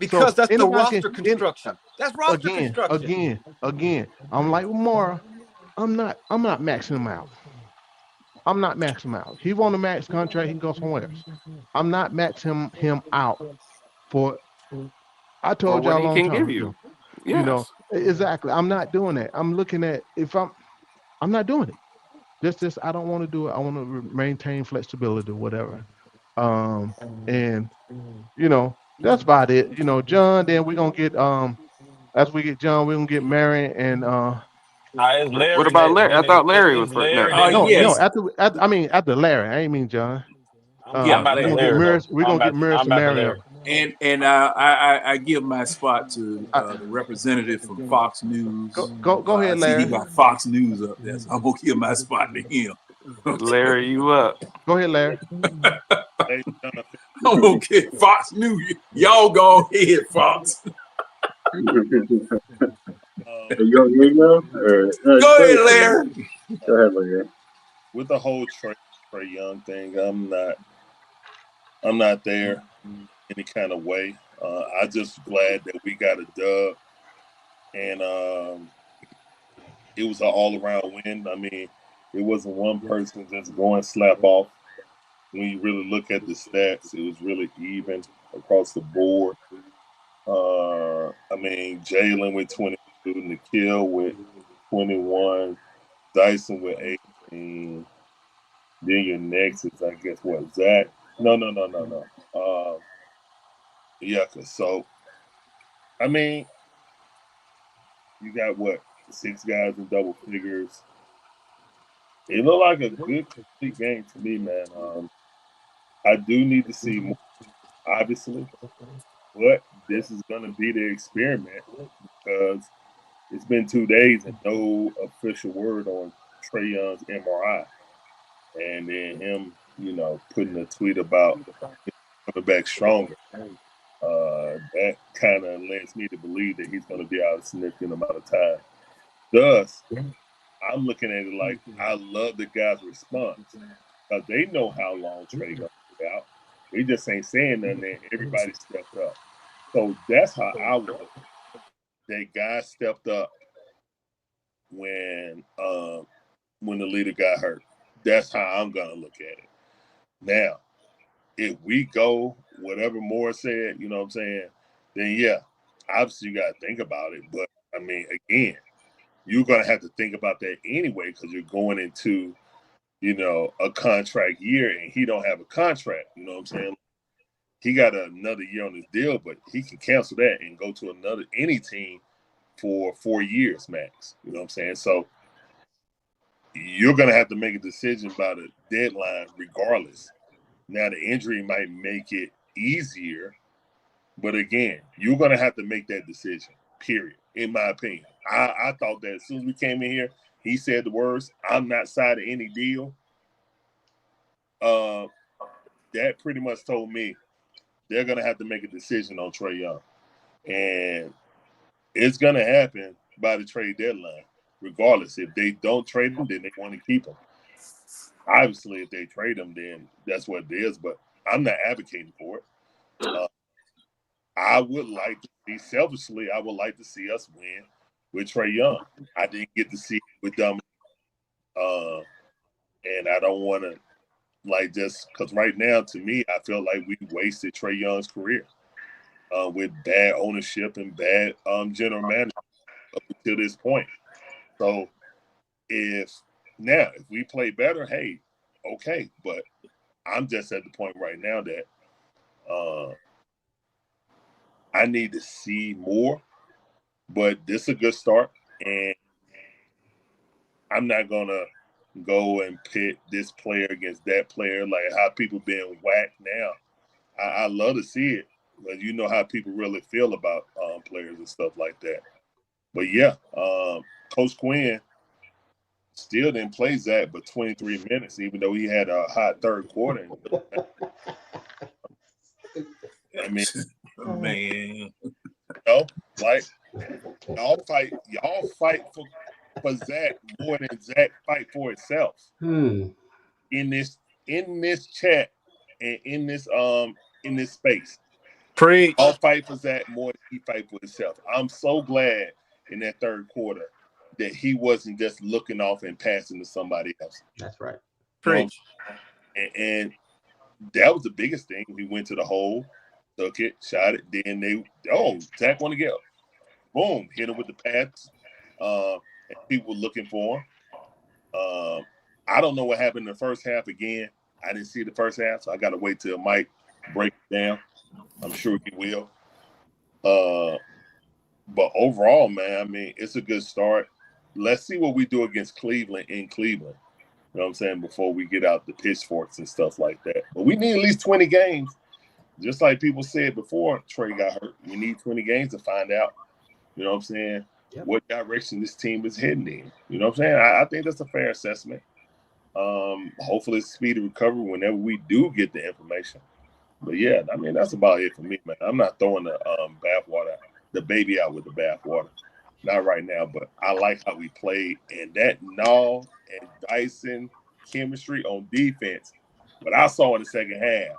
So Because that's the anybody can roster construction. That's roster construction. again. I'm like with Mara. I'm not maxing him out. I'm not maxing him out. He want a max contract, he can go somewhere else. I'm not maxing him out for. I For told what y'all a he long can time give ago. you. Yes. Exactly. I'm not doing that. I'm looking at if I'm not doing it. Just I don't want to do it. I want to maintain flexibility, whatever. And that's about it. John. Then we're gonna get as we get John, we're gonna get Mary and It's What Larry about that Larry? I then thought Larry was it's first Larry, next. then it's no Yes. me. I mean after Larry. I ain't mean John. Yeah, I'm after We're gonna get Larry Larry. though. Mirrors. We're gonna get Mirrors I'm and after Marion. Larry. And I give my spot to I, the representative from Fox go News. go go I ahead, see he Larry. got Fox News up there, so I'm gonna give my spot to him. Okay, Larry, you up? Go ahead, Larry. Hey, Jonathan. I'm gonna get Fox News. Y'all go ahead, Fox. Um, You know, Go ahead, Larry. go ahead, Larry. with the whole Trey Young thing, I'm not there any kind of way. I just glad that we got a dub, and it was an all around win. I mean, it wasn't one person just going slap off. When you really look at the stats, it was really even across the board. I mean, Jalen with 22, Nikhil with 21, Dyson with 18. Then your next is, I guess, what, Zach? No. Yeah, so, I mean, you got what, 6 guys in double figures. It looked like a good complete game to me, man. I do need to see more, obviously, but this is going to be the experiment because it's been 2 days and no official word on Trey Young's MRI, and then him, putting a tweet about coming back stronger. That kind of lends me to believe that he's going to be out a significant amount of time. Thus, I'm looking at it like I love the guy's response because they know how long Trey going to be out. They just ain't saying nothing, and everybody stepped up. So that's how I would look. That guy stepped up when the leader got hurt. That's how I'm gonna look at it. Now, if we go whatever Moore said, you know what I'm saying, then yeah, obviously you gotta think about it. But I mean, again, you're gonna have to think about that anyway because you're going into, a contract year and he don't have a contract. You know what I'm saying? He got another year on his deal, but he can cancel that and go to any team for 4 years max. You know what I'm saying? So you're going to have to make a decision about a deadline regardless. Now, the injury might make it easier, but again, you're going to have to make that decision, period, in my opinion. I thought that as soon as we came in here, he said the words, I'm not signing any deal. That pretty much told me they're going to have to make a decision on Trey Young. And it's going to happen by the trade deadline, regardless. If they don't trade him, then they want to keep him. Obviously, if they trade him, then that's what it is. But I'm not advocating for it. I would like to see, selfishly, I would like to see us win with Trey Young. I didn't get to see it with Dominic. And I don't want to, just because right now, to me, I feel like we wasted Trey Young's career with bad ownership and bad general management up until this point. So if we play better, hey, okay. But I'm just at the point right now that I need to see more. But this is a good start, and I'm not gonna go and pit this player against that player like how people being whacked now. I love to see it, but you know how people really feel about players and stuff like that. But yeah, Coach Quinn still didn't play Zach but 23 minutes, even though he had a hot third quarter. I mean, Man. like y'all fight for Zach more than Zach fight for itself. In this chat and in this space. Preach. I'll fight for Zach more than he fight for himself. I'm so glad in that third quarter that he wasn't just looking off and passing to somebody else. That's right. Preach. And that was the biggest thing. We went to the hole, took it, shot it. Then Zach want to get up. Boom, hit him with the pass. And people were looking for him. I don't know what happened in the first half again. I didn't see the first half, so I got to wait till Mike break it down. I'm sure he will. But overall, man, I mean, it's a good start. Let's see what we do against Cleveland in Cleveland. You know what I'm saying? Before we get out the pitchforks and stuff like that. But we need at least 20 games. Just like people said before Trey got hurt. We need 20 games to find out, you know what I'm saying, what direction this team is heading in. You know what I'm saying? I think that's a fair assessment. Hopefully it's speedy recovery whenever we do get the information. But yeah, I mean, that's about it for me, man. I'm not throwing the baby out with the bathwater. Not right now, but I like how we played. And that Nall and Dyson chemistry on defense, what I saw in the second half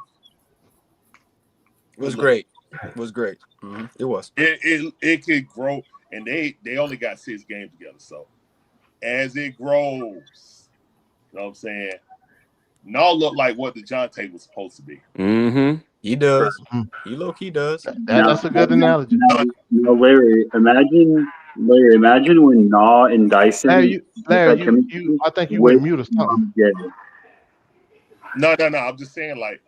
was great. It was great. Mm-hmm. It was. It could grow, and they only got 6 games together. So as it grows, you know what I'm saying, Nall looked like what DeJounte was supposed to be. Mm-hmm. He does. He low-key does. That's a good analogy. Larry, imagine when Naw and Dyson. Larry, I think you went mute or something. Yeah. No. I'm just saying, like.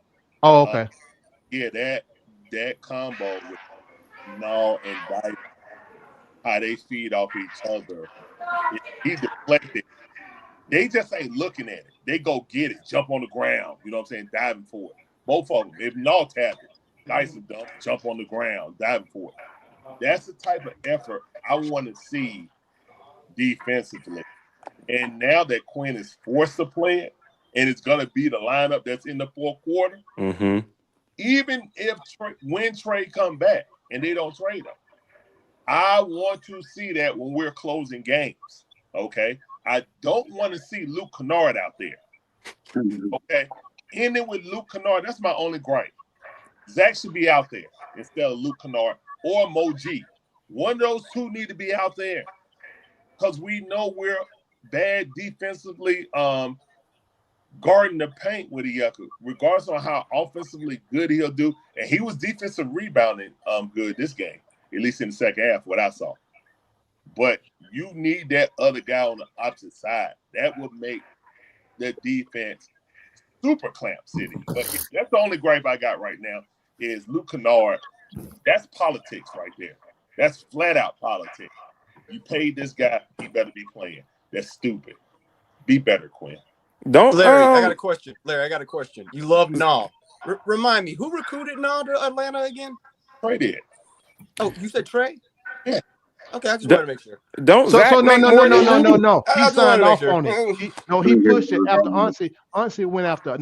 Oh, okay. That combo with Nall and Dyson, how they feed off each other. He deflected They just ain't looking at it. They go get it, jump on the ground. You know what I'm saying? Diving for it. Both of them. If not tap it, Dyson dump, jump on the ground, diving for it. That's the type of effort I want to see defensively. And now that Quinn is forced to play it, and it's going to be the lineup that's in the fourth quarter, even if when Trey come back and they don't trade him, I want to see that when we're closing games, okay? I don't want to see Luke Kennard out there, okay? Ending with Luke Kennard, that's my only gripe. Zach should be out there instead of Luke Kennard or Mo G. One of those two need to be out there because we know we're bad defensively guarding the paint with Iyaku, regardless of how offensively good he'll do. And he was defensive rebounding good this game, at least in the second half, what I saw. But you need that other guy on the opposite side. That would make the defense super clamp city. But that's the only gripe I got right now is Luke Kennard. That's politics right there. That's flat out politics. You paid this guy, he better be playing. That's stupid. Be better, Quinn. Don't Larry, I got a question. Larry, I got a question. You love Nah. Remind me, who recruited Nah to Atlanta again? Trey did. Oh, you said Trey? Yeah. Okay, I just want to make sure. Don't Zach So make more than you? no. I He just signed wanted to make off sure. on it. He pushed it after Ansi went after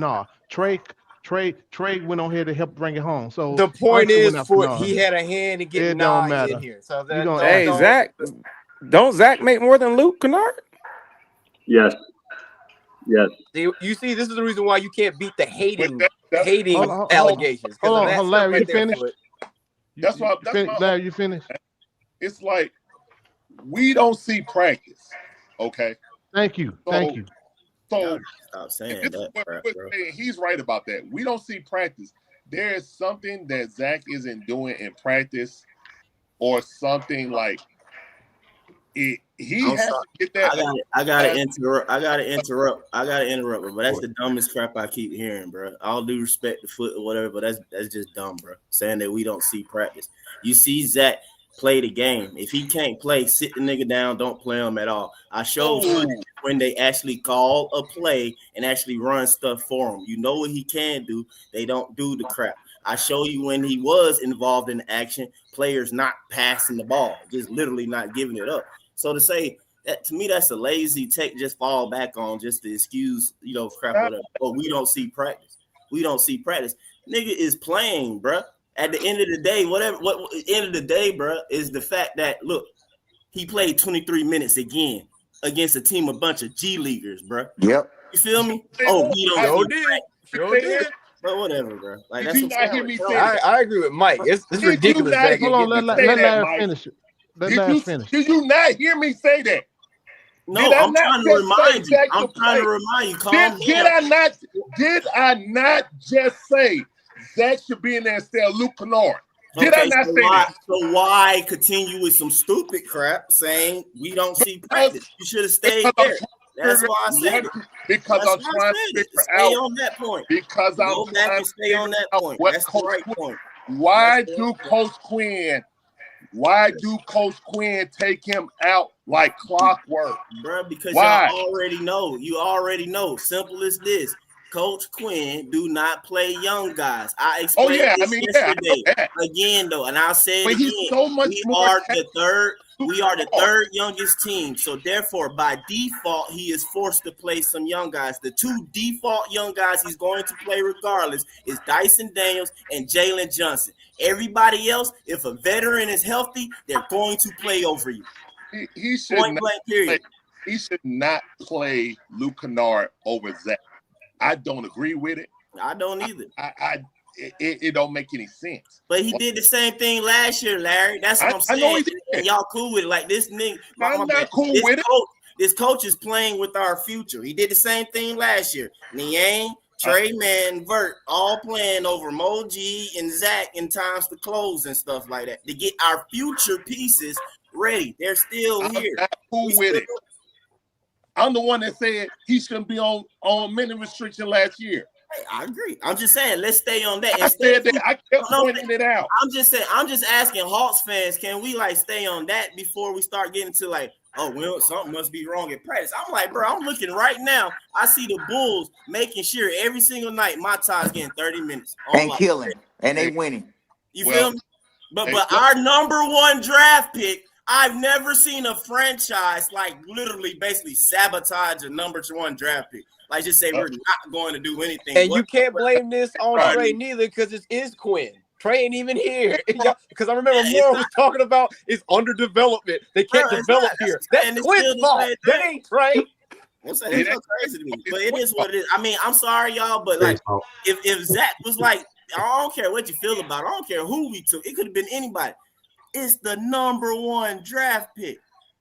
Trey went on here to help bring it home. So The point Ansi is, went after he had a hand in getting It don't Nah matter. in here. So that, You gonna Hey, Zach, don't Zach make more than Luke Kennard? Yes. Yes. You see, this is the reason why you can't beat the hating Hold on. allegations. Hold Because on, Larry, you right there, finished? Foot. That's why. Larry, you finished? It's like we don't see practice. Okay. Thank you. So stop saying this that is what crap, we're bro. saying. He's right about that. We don't see practice. There is something that Zach isn't doing in practice, or something like it. He I'm has sorry. to get that. I gotta interrupt, but that's the dumbest crap I keep hearing, bro. All due respect to Foot or whatever, but that's just dumb, bro. Saying that we don't see practice. You see Zach play the game. If he can't play, sit the nigga down, don't play him at all. I showed footage when they actually call a play and actually run stuff for him. You know what he can do. They don't do the crap. I show you when he was involved in action, players not passing the ball, just literally not giving it up. So to say that, to me, that's a lazy take, just fall back on just to excuse, crap, whatever. Oh, we don't see practice. We don't see practice. Nigga is playing, bruh. At the end of the day, end of the day, bruh, is the fact that, look, he played 23 minutes again against a team, a bunch of G leaguers, bruh. Yep. You feel me? Oh, we don't see practice. Sure did. But whatever, bro. Like, Did that's you not hear me say I, that? I agree with Mike. It's ridiculous. Zach Hold on, let Larry finish. Let Larry finish. Did you not hear me say that? No, I'm trying to remind you. I'm trying to remind you. Calm down. Did I not just say Zach should be in there instead of Luke Kennard? Did I not say that? So why continue with some stupid crap saying we don't see practice? You should have stayed there. That's why I said it. Because I'm trying to figure out. Stay on that point. Because I'm go back and stay on that point. That's the right point. Why do Coach Quinn take him out like clockwork? Bro, because why? You already know. Simple as this. Coach Quinn do not play young guys. I explained yesterday. Again, though, and I'll say it again. He's so much we are the third youngest team. So therefore, by default, he is forced to play some young guys. The two default young guys he's going to play regardless is Dyson Daniels and Jalen Johnson. Everybody else, if a veteran is healthy, they're going to play over you. He should not play Luke Kennard over Zach. I don't agree with it. I don't either. It don't make any sense. But he did the same thing last year, Larry. That's what I'm saying. I know he did. And y'all cool with it. Like this nigga. I'm not cool with it. This coach is playing with our future. He did the same thing last year. Niang, Trey Man, Vert, all playing over Mo G and Zach in times to close and stuff like that to get our future pieces ready. They're still here. I'm not cool with it. I'm the one that said he shouldn't be on minute restriction last year. Hey, I agree. I'm just saying, let's stay on that. I said that. I kept pointing it out. I'm just asking Hawks fans, can we stay on that before we start getting to oh, well, something must be wrong at practice. I'm like, bro, I'm looking right now. I see the Bulls making sure every single night my tie's getting 30 minutes. And killing. And they winning. You feel me? But our number one draft pick, I've never seen a franchise like literally basically sabotage a number one draft pick. Like just say we're not going to do anything. And you can't blame this on Trey neither because it is Quinn. Trey ain't even here. Because I remember Moore was talking about it's underdevelopment. They can't develop here. That's Quinn's fault. That ain't Trey. It's so crazy to me. But it is what it is. I mean, I'm sorry, y'all, but like if Zach was like, I don't care what you feel about it. I don't care who we took. It could have been anybody. It's the number one draft pick.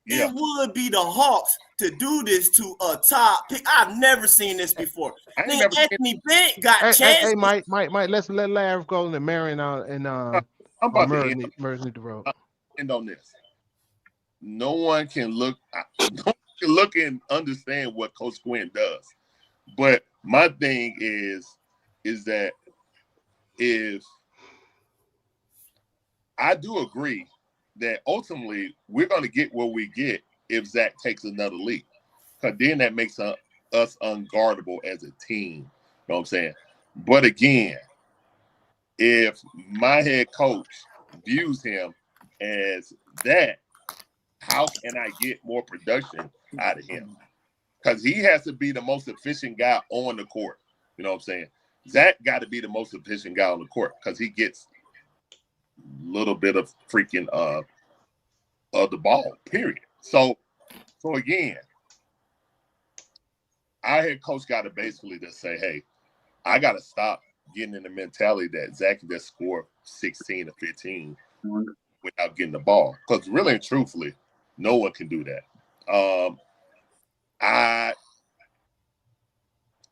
Yeah. It would be the Hawks to do this to a top pick. I've never seen this before. Anthony Bent got chances. Hey, Mike, let's let Larry go and Marion and I'm about to end the road. End on this. No one can look and understand what Coach Quinn does. But my thing is that if I do agree that ultimately we're going to get what we get if Zach takes another leap. Because then that makes us unguardable as a team. You know what I'm saying? But again, if my head coach views him as that, how can I get more production out of him? Because he has to be the most efficient guy on the court. You know what I'm saying? Zach got to be the most efficient guy on the court because he gets a little bit of freaking of the ball, period. So again, our head coach got to basically just say, hey, I got to stop getting in the mentality that Zach can just score 16 or 15 without getting the ball. Because really and truthfully, no one can do that.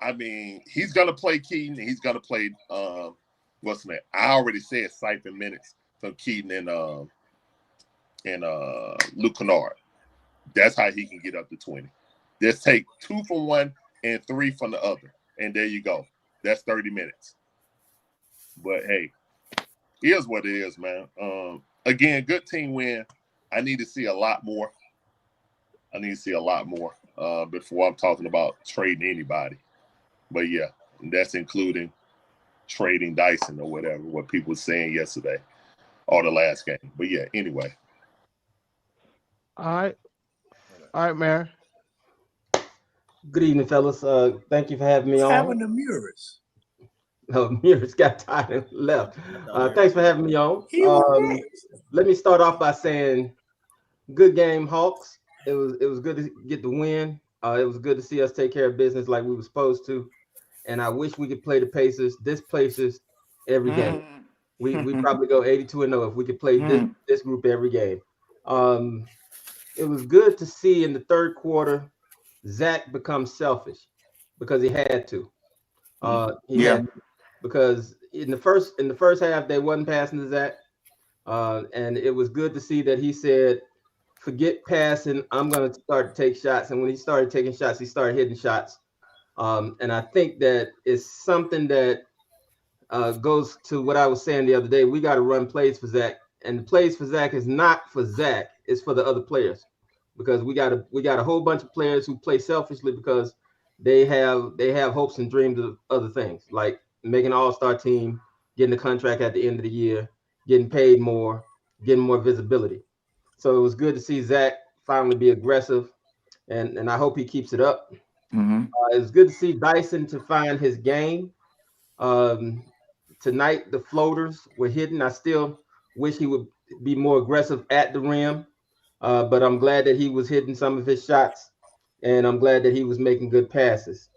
I mean, he's going to play Keaton. He's going to play, what's the name? I already said siphon minutes from Keaton and Luke Kennard. That's how he can get up to 20. Just take 2 from one and 3 from the other. And there you go. That's 30 minutes. But, hey, here's what it is, man. Again, good team win. I need to see a lot more. Before I'm talking about trading anybody. But, yeah, that's including trading Dyson or whatever, what people were saying yesterday or the last game. But, yeah, anyway. All right, Mayor. Good evening, fellas. Thank you for having me on. Having the mirrors. No, mirrors got tired and left. Thanks for having me on. Let me start off by saying, good game, Hawks. It was good to get the win. It was good to see us take care of business like we were supposed to. And I wish we could play the Pacers, every game. We probably go 82-0 if we could play this group every game. It was good to see in the third quarter Zach become selfish because he had to. Because in the first half they wasn't passing to Zach, and it was good to see that he said, "Forget passing. I'm going to start to take shots." And when he started taking shots, he started hitting shots. And I think that is something that goes to what I was saying the other day. We got to run plays for Zach, and the plays for Zach is not for Zach; it's for the other players, because we got a whole bunch of players who play selfishly because they have hopes and dreams of other things, like making an all-star team, getting a contract at the end of the year, getting paid more, getting more visibility. So it was good to see Zach finally be aggressive, and I hope he keeps it up. It was good to see Dyson to find his game. Tonight, the floaters were hidden. I still wish he would be more aggressive at the rim, but I'm glad that he was hitting some of his shots, and I'm glad that he was making good passes.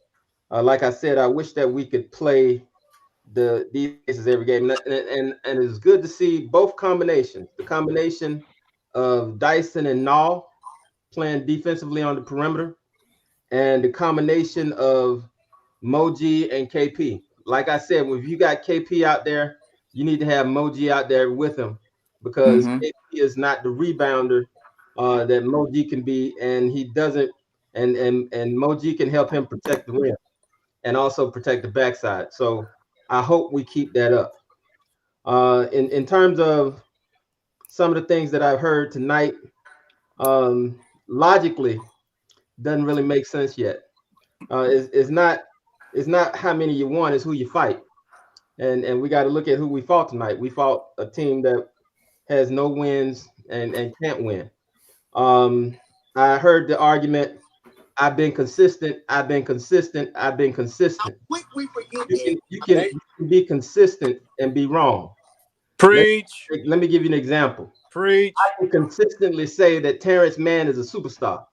Like I said, I wish that we could play these cases every game, and it was good to see both combinations. The combination of Dyson and Nall playing defensively on the perimeter, and the combination of Moji and KP. Like I said, if you got KP out there, you need to have Moji out there with him, because KP is not the rebounder that Moji can be, and he doesn't. And Moji can help him protect the rim and also protect the backside. So I hope we keep that up. In terms of some of the things that I've heard tonight, logically doesn't really make sense yet. It's not how many you want, it's who you fight. And we got to look at who we fought tonight. We fought a team that has no wins and can't win. I heard the argument, I've been consistent, I've been consistent, I've been consistent. We forget You can be consistent and be wrong. Preach. Let me give you an example. Preach. I can consistently say that Terrence Mann is a superstar.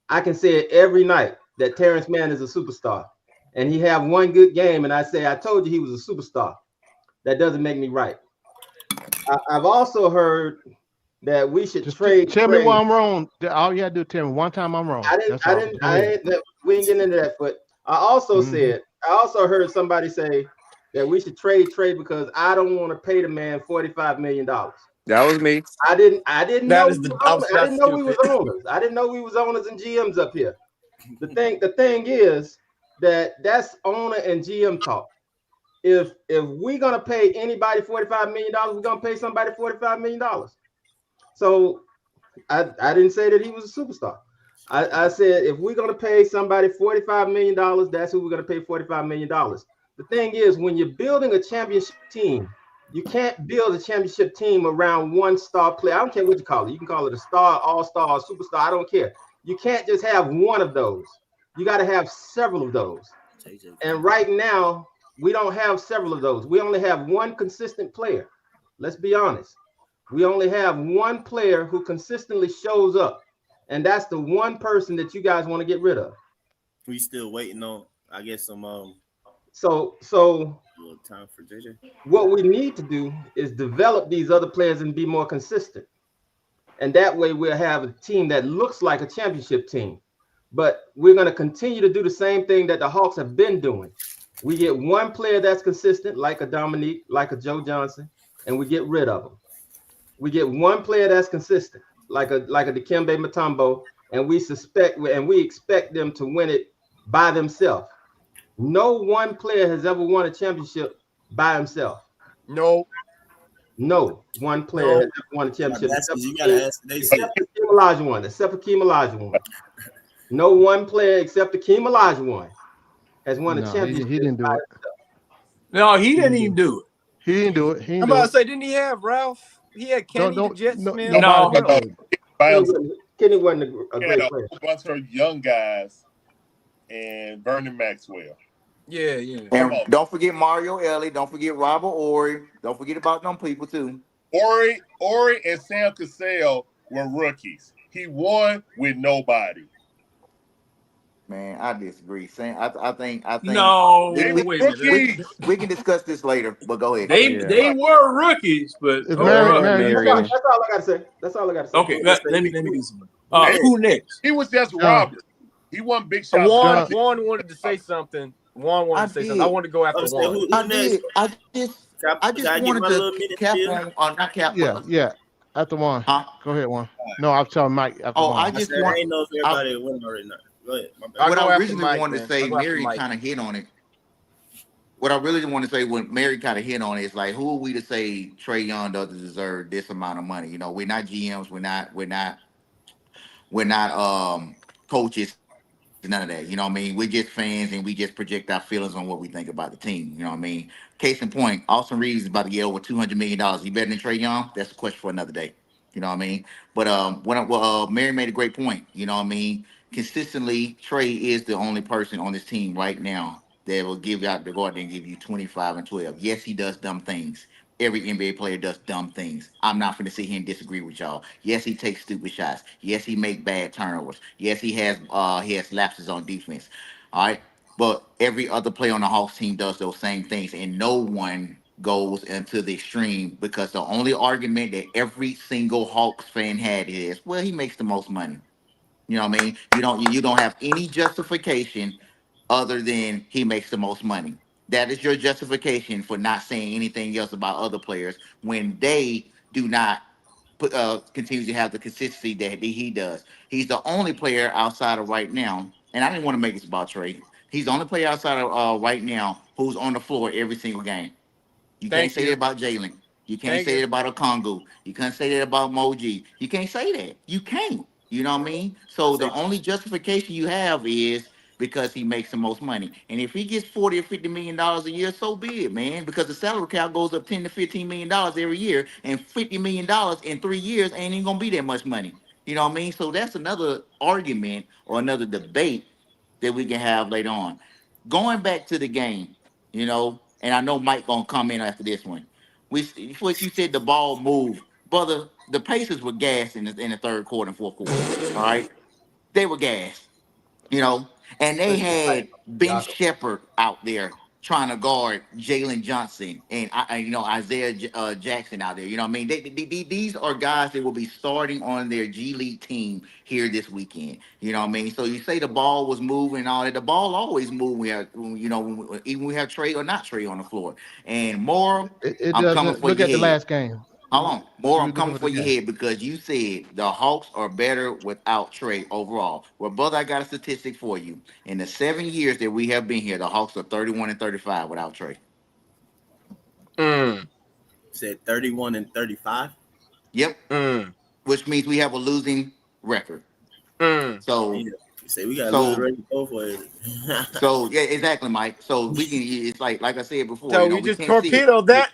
I can say it every night that Terrence Mann is a superstar. And he have one good game, and I say, I told you he was a superstar. That doesn't make me right. I've also heard that we should trade. Tell me why I'm wrong. All you gotta do is tell me one time I'm wrong. We ain't getting into that. But I also said, I also heard somebody say that we should trade Trey because I don't want to pay the man $45 million. That was me. I didn't know I didn't know we was owners. I didn't know we was owners and GMs up here. The thing is that's owner and GM talk. If we're gonna pay anybody $45 million, we're gonna pay somebody $45 million. So I didn't say that he was a superstar. I said if we're gonna pay somebody $45 million, that's who we're gonna pay $45 million. The thing is, when you're building a championship team, you can't build a championship team around one star player. I don't care what you call it. You can call it a star, all-star, or superstar. I don't care. You can't just have one of those. You got to have several of those. And right now, we don't have several of those. We only have one consistent player. Let's be honest. We only have one player who consistently shows up. And that's the one person that you guys want to get rid of. We still waiting on, I guess, some So time for JJ. What we need to do is develop these other players and be more consistent. And that way we'll have a team that looks like a championship team. But we're going to continue to do the same thing that the Hawks have been doing. We get one player that's consistent, like a Dominique, like a Joe Johnson, and we get rid of them. We get one player that's consistent, like a Dikembe Mutombo, and we expect them to win it by themselves. No one player has ever won a championship by himself. No one player has ever won a championship. You gotta ask. Except for Hakeem Olajuwon. No one player except Hakeem Olajuwon has won a championship. He didn't do it. No, he didn't even do it. He didn't do it. I'm about to say, didn't he have Ralph? He had Kenny, the Jets, man. No. Kenny wasn't a great player. A bunch of young guys and Vernon Maxwell. Yeah. And don't forget Mario Ellie. Don't forget Robert Ory. Don't forget about them people too. Ory and Sam Cassell were rookies. He won with nobody. Man, I disagree. I think. No, we can discuss this later. But go ahead. They were rookies, but that's all I gotta say. Okay, let me do some. Who next? He was just Robert. He won big shots. Juan wanted to say something. I wanted to go after Juan. I just wanted to cap on, not cap. Yeah. After Juan. Huh? Go ahead, Juan. No, I'm telling Mike. I ain't know if everybody went already. Go ahead. What I originally wanted to say, Mary kind of hit on it. What I really want to say, when Mary kind of hit on it, is like, who are we to say Trey Young doesn't deserve this amount of money? You know, we're not GMs, we're not coaches, none of that. You know what I mean? We're just fans, and we just project our feelings on what we think about the team. You know what I mean? Case in point, Austin Reeves is about to get over $200 million. He better than Trey Young? That's a question for another day. You know what I mean? But Mary made a great point. You know what I mean? Consistently, Trey is the only person on this team right now that will go out there and give you 25 and 12. Yes, he does dumb things. Every NBA player does dumb things. I'm not going to sit here and disagree with y'all. Yes, he takes stupid shots. Yes, he makes bad turnovers. Yes, he has lapses on defense. All right, but every other player on the Hawks team does those same things, and no one goes into the extreme, because the only argument that every single Hawks fan had is, well, he makes the most money. You know what I mean? You don't have any justification other than he makes the most money. That is your justification for not saying anything else about other players when they do not continue to have the consistency that he does. He's the only player outside of right now, and I didn't want to make this about Trey. He's the only player outside of right now who's on the floor every single game. You can't say that about Jalen. You can't say that about Okongu. You can't say that about Moji. You can't say that. You can't. You know what I mean? So Say the only justification you have is because he makes the most money. And if he gets 40 or $50 million a year, so be it, man. Because the salary cap goes up 10 to $15 million every year, and $50 million in 3 years ain't even gonna be that much money. You know what I mean? So that's another argument or another debate that we can have later on. Going back to the game, you know, and I know Mike gonna come in after this one. What you said, the ball moved, brother. The Pacers were gassed in the third quarter and fourth quarter. All right, they were gassed, you know, and they had Ben Shepherd out there trying to guard Jalen Johnson and you know, Isaiah Jackson out there. You know what I mean? These are guys that will be starting on their G League team here this weekend. You know what I mean? So you say the ball was moving and all that. The ball always moves. You know, even we have Trey or not Trey on the floor. And Moore, It I'm coming doesn't. for Look your at the head. last game. Hold on. More, You I'm looking coming for for the your game? head because you said the Hawks are better without Trey overall. Well, brother, I got a statistic for you. In the 7 years that we have been here, the Hawks are 31 and 35 without Trey. Said 31 and 35. Yep. Which means we have a losing record. So, Yeah. Say we got to lose the so, record both ways. so yeah, exactly, Mike. So we can. It's like I said before. So You know, we we just can't see it. torpedoed that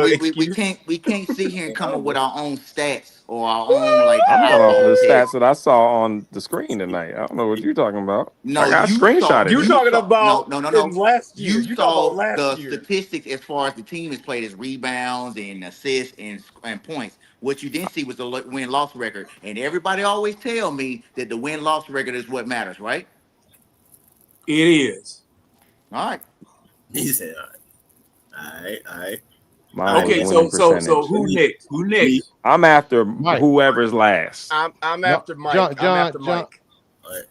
We excuse. can't sit here and come up with our own stats or our own like I'm going off of eyeball the test. stats that I saw on the screen tonight. I don't know what you're talking about. I No, got you saw. screenshotted You it. talking No, about in no. last year? You You talking about saw last the year? statistics as far as the team has played as rebounds and assists and points. What you didn't see was the win-loss record. And everybody always tell me that the win-loss record is what matters, right? It is. All right. He said, all right. Mine is Okay, winning so percentage. who next? Who Me. next? I'm after Mike. whoever's last. I'm No, after Mike. I'm after Mike. All right.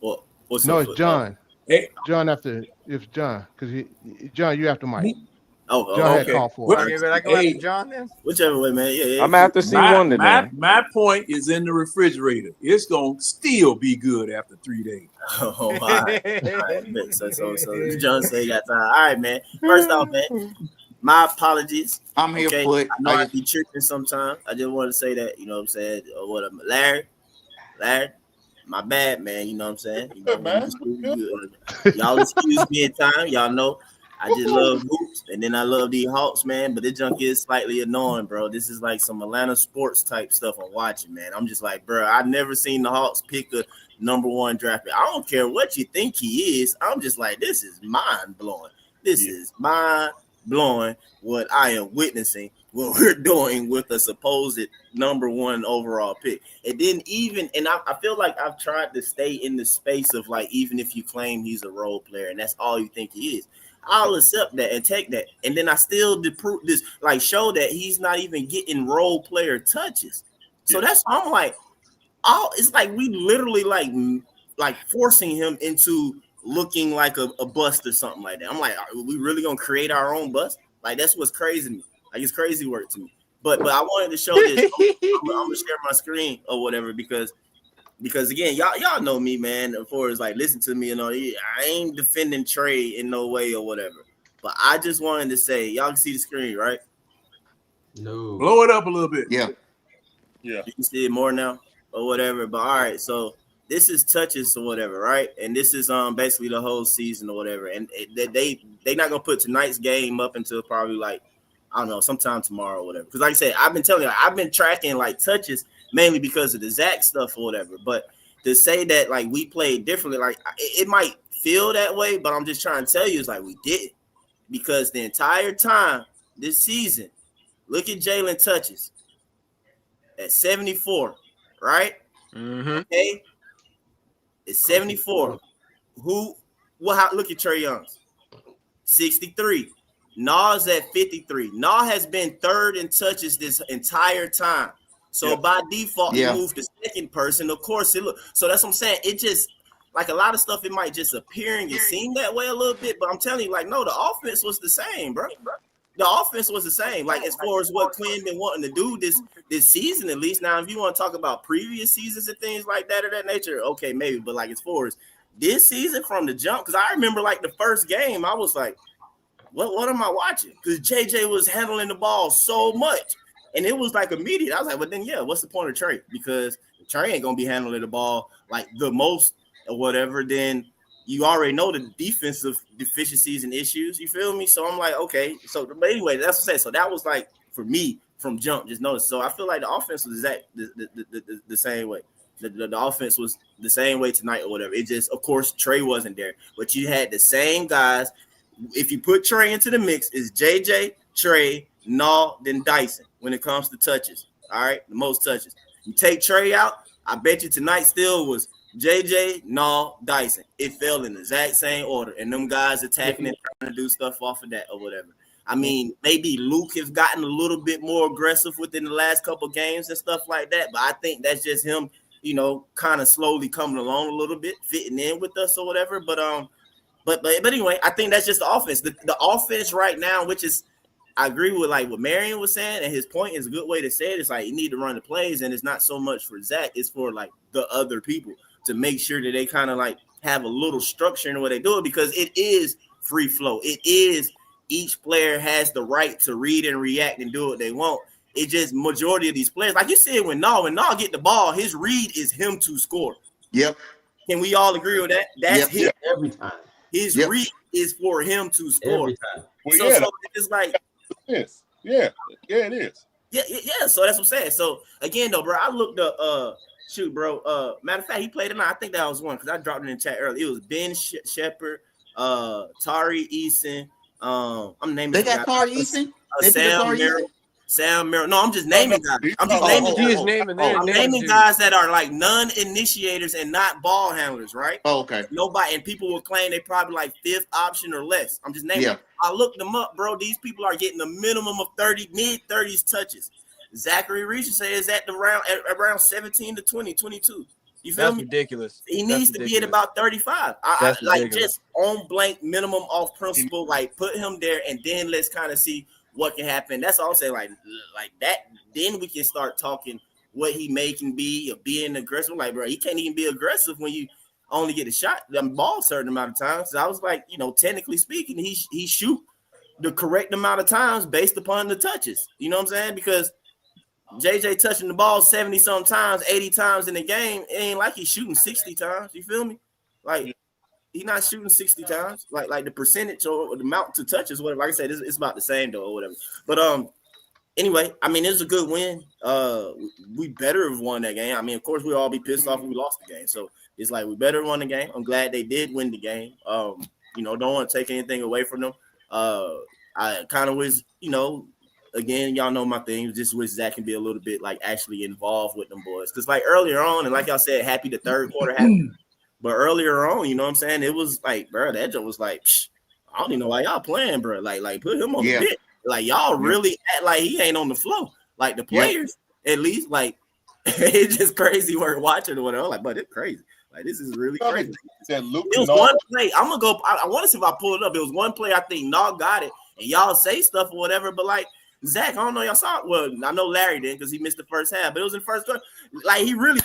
Well, what's No, up, it's football? John. Hey, John after it's John because John, you after Mike. Oh, John had okay. called for it. Okay, but I go after Hey, John then. whichever way, man. Yeah. I'm after C1 today. my point is in the refrigerator. It's gonna still be good after 3 days. Oh, all right. Bet. So John say he got time. All right, man. First off, man, my apologies. I'm here Okay, for it. I know I be tripping sometimes. I just want to say that, you know what I'm saying? Larry, my bad, man. You know what I'm saying? You know, y'all excuse me at time. Y'all know I just love hoops, and then I love these Hawks, man. But this junk is slightly annoying, bro. This is like some Atlanta sports type stuff I'm watching, man. I'm just like, bro, I've never seen the Hawks pick a number one draft pick. I don't care what you think he is. I'm just like, this is mind blowing. This is mind blowing what I am witnessing, what we're doing with a supposed number one overall pick. It didn't even, and I feel like I've tried to stay in the space of like, even if you claim he's a role player and that's all you think he is, I'll accept that and take that. And then I still show that he's not even getting role player touches. So that's, I'm like, it's like we literally like forcing him into looking like a bust or something like that. I'm like, are we really gonna create our own bust? Like, that's what's crazy to me. Like, it's crazy work to me. But I wanted to show this. I'm gonna share my screen or whatever because again, y'all know me, man. As far as like listen to me, you know, I ain't defending Trey in no way or whatever. But I just wanted to say, y'all can see the screen, right? No. Blow it up a little bit. Yeah. You can see it more now or whatever. But all right, so this is touches or whatever, right? And this is basically the whole season or whatever. And they not gonna put tonight's game up until probably like, I don't know, sometime tomorrow or whatever. Because like I said, I've been telling you, I've been tracking like touches mainly because of the Zach stuff or whatever. But to say that like we played differently, like it might feel that way, but I'm just trying to tell you, it's like we did. Because the entire time this season, look at Jalen touches at 74, right? Okay, it's 74. Look at Trey Young's 63. Nas at 53. Nas has been third in touches this entire time. So by default, he moved to second person. Of course, so that's what I'm saying. It just like a lot of stuff, it might just appear and seem that way a little bit, but I'm telling you, like, no, the offense was the same, bro. The offense was the same. Like, as far as what Quinn been wanting to do this season, at least. Now, if you want to talk about previous seasons and things like that of that nature, okay, maybe. But like as far as this season from the jump, because I remember like the first game, I was like, what am I watching? Because JJ was handling the ball so much. And it was like immediate. I was like, well, then yeah, what's the point of Trey? Because Trey ain't gonna be handling the ball like the most or whatever. Then you already know the defensive deficiencies and issues. You feel me? So I'm like, okay. So, but anyway, that's what I'm saying. So that was like for me from jump, just notice. So I feel like the offense was the same way. The offense was the same way tonight or whatever. It just, of course, Trey wasn't there, but you had the same guys. If you put Trey into the mix, it's JJ, Trey, Naw, then Dyson when it comes to touches. All right, the most touches. You take Trey out, I bet you tonight still was JJ, Naw, Dyson. It fell in the exact same order, and them guys attacking and trying to do stuff off of that or whatever. I mean, maybe Luke has gotten a little bit more aggressive within the last couple of games and stuff like that, but I think that's just him, you know, kind of slowly coming along a little bit, fitting in with us or whatever. But anyway, I think that's just the offense. The offense right now, which is, I agree with like what Marion was saying, and his point is a good way to say it. It's like you need to run the plays, and it's not so much for Zach, it's for like the other people to make sure that they kind of like have a little structure in the way they do it, because it is free flow. It is each player has the right to read and react and do what they want. It just majority of these players, like you said, when Naw get the ball, his read is him to score. Yep. Can we all agree with that? That's him every time. His read is for him to score. Every time. Well, So it's like yes, yeah, it is. Yeah. So that's what I'm saying. So again, though, bro, I looked up. Matter of fact, he played tonight. I think that was one because I dropped it in the chat earlier. It was Ben Shepard, Tari Eason. I'm naming. They got Tari Eason. Sam Merrill. No, I'm just naming guys. I'm naming guys that are like non-initiators and not ball handlers, right? Oh, okay. Nobody, and people will claim they probably like fifth option or less. I'm just naming. Yeah. I looked them up, bro. These people are getting a minimum of mid-30s touches. Zachary Risacher says at around 17 to 20, 22. You feel That's me? ridiculous. He needs to be at about 35. That's like ridiculous. just on blank minimum off principle, like put him there and then let's kind of see what can happen. That's all I'm saying. Like that, then we can start talking what he can be or being aggressive. Like, bro, he can't even be aggressive when you only get a shot, the ball a certain amount of times. So I was like, you know, technically speaking, he shoot the correct amount of times based upon the touches. You know what I'm saying? Because JJ touching the ball 70 some times, 80 times in the game, it ain't like he's shooting 60 times. You feel me? Like he's not shooting 60 times. Like the percentage or the amount to touches, whatever. Like I said, it's about the same though, or whatever. But anyway, I mean, it was a good win. We better have won that game. I mean, of course, we'll all be pissed off if we lost the game. So it's like we better won the game. I'm glad they did win the game. You know, don't want to take anything away from them. I kind of was, you know, again, y'all know my thing. Just wish Zach can be a little bit like actually involved with them boys. Because like earlier on, and like y'all said, happy the third quarter happened. But earlier on, you know what I'm saying? It was like, bro, that joke was like, I don't even know why y'all playing, bro. Like put him on the bench. Like y'all really act like he ain't on the floor. Like the players, at least, like it's just crazy work watching or whatever. I'm like, but it's crazy. Like this is really crazy. It was one play. I'm gonna go. I want to see if I pull it up. It was one play. I think Nog got it, and y'all say stuff or whatever. But like Zach, I don't know. Y'all saw it. Well, I know Larry did because he missed the first half. But it was in the first quarter. Like he really.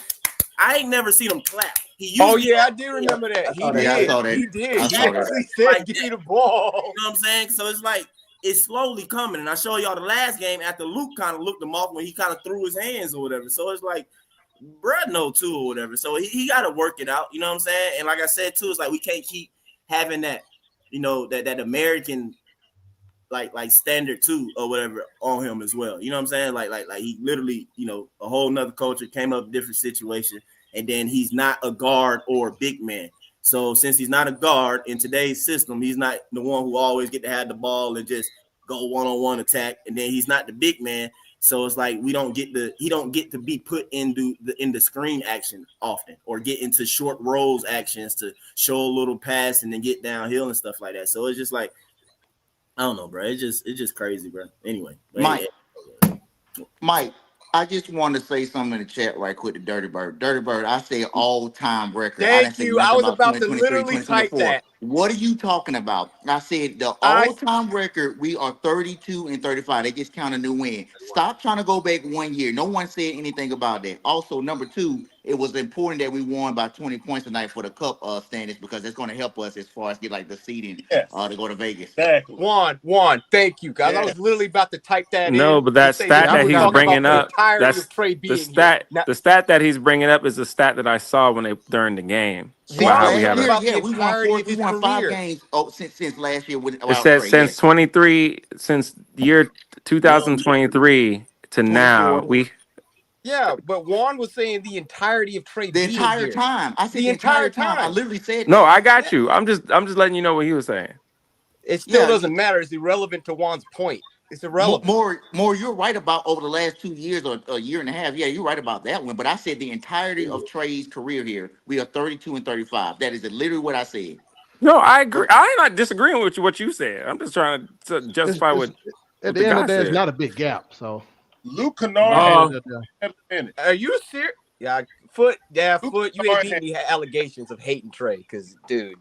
I ain't never seen him clap. I do remember that. He did. He actually said, "Give me the ball." You know what I'm saying? So it's like it's slowly coming. And I showed y'all the last game after Luke kind of looked him off when he kind of threw his hands or whatever. So it's like, bruh, no too or whatever. So he got to work it out. You know what I'm saying? And like I said too, it's like we can't keep having that, you know, that American like standard too or whatever on him as well. You know what I'm saying? Like he literally, you know, a whole nother culture came up different situation, and then he's not a guard or a big man. So since he's not a guard in today's system, he's not the one who always get to have the ball and just go one-on-one attack, and then he's not the big man. So it's like he don't get to be put into the screen action often or get into short rolls actions to show a little pass and then get downhill and stuff like that. So it's just like, I don't know, bro. It's just crazy, bro. Anyway, Mike, I just want to say something in the chat right quick to Dirty Bird. Dirty Bird, I say all-time record. Thank you. I was about to literally type that. What are you talking about? I said the all-time record, we are 32-35. They just count a new win. Stop trying to go back 1 year. No one said anything about that. Also, number two, it was important that we won by 20 points tonight for the cup standings because it's going to help us as far as get like the seeding to go to Vegas. Exactly. Juan, thank you, guys. I Yeah. was literally about to type that No, in. but that To say that stat that we're he's talking bringing about the up, entirety that's of Trey the being here. stat. Now, The stat that he's bringing up is the stat that I saw during the game. Since About how we last have year, a. about the yeah, we won entirety of we his won 5 career. games since last year It without says Trey. since Yes. 23, since year 2023 to now, 24. we. Yeah, but Juan was saying the entirety of Trey The being entire here. time. I said The the entire entire time. I time. literally said No, that. I got you. I'm just letting you know what he was saying. It still Yeah, doesn't matter. It's irrelevant to Juan's point. It's irrelevant. more. You're right about over the last 2 years or a year and a half. Yeah, you're right about that one. But I said the entirety of Trey's career here, we are 32-35. That is literally what I said. No, I agree. I'm not disagreeing with what you said. I'm just trying to justify It's, what at the the end guy of the day, it's said. not a big gap. So Luke you Kennard had had it at the 7 minutes. Are you serious? Yeah, Foot. Yeah, Luke Foot. You ain't Kennard beating the allegations of hating Trey, because, dude.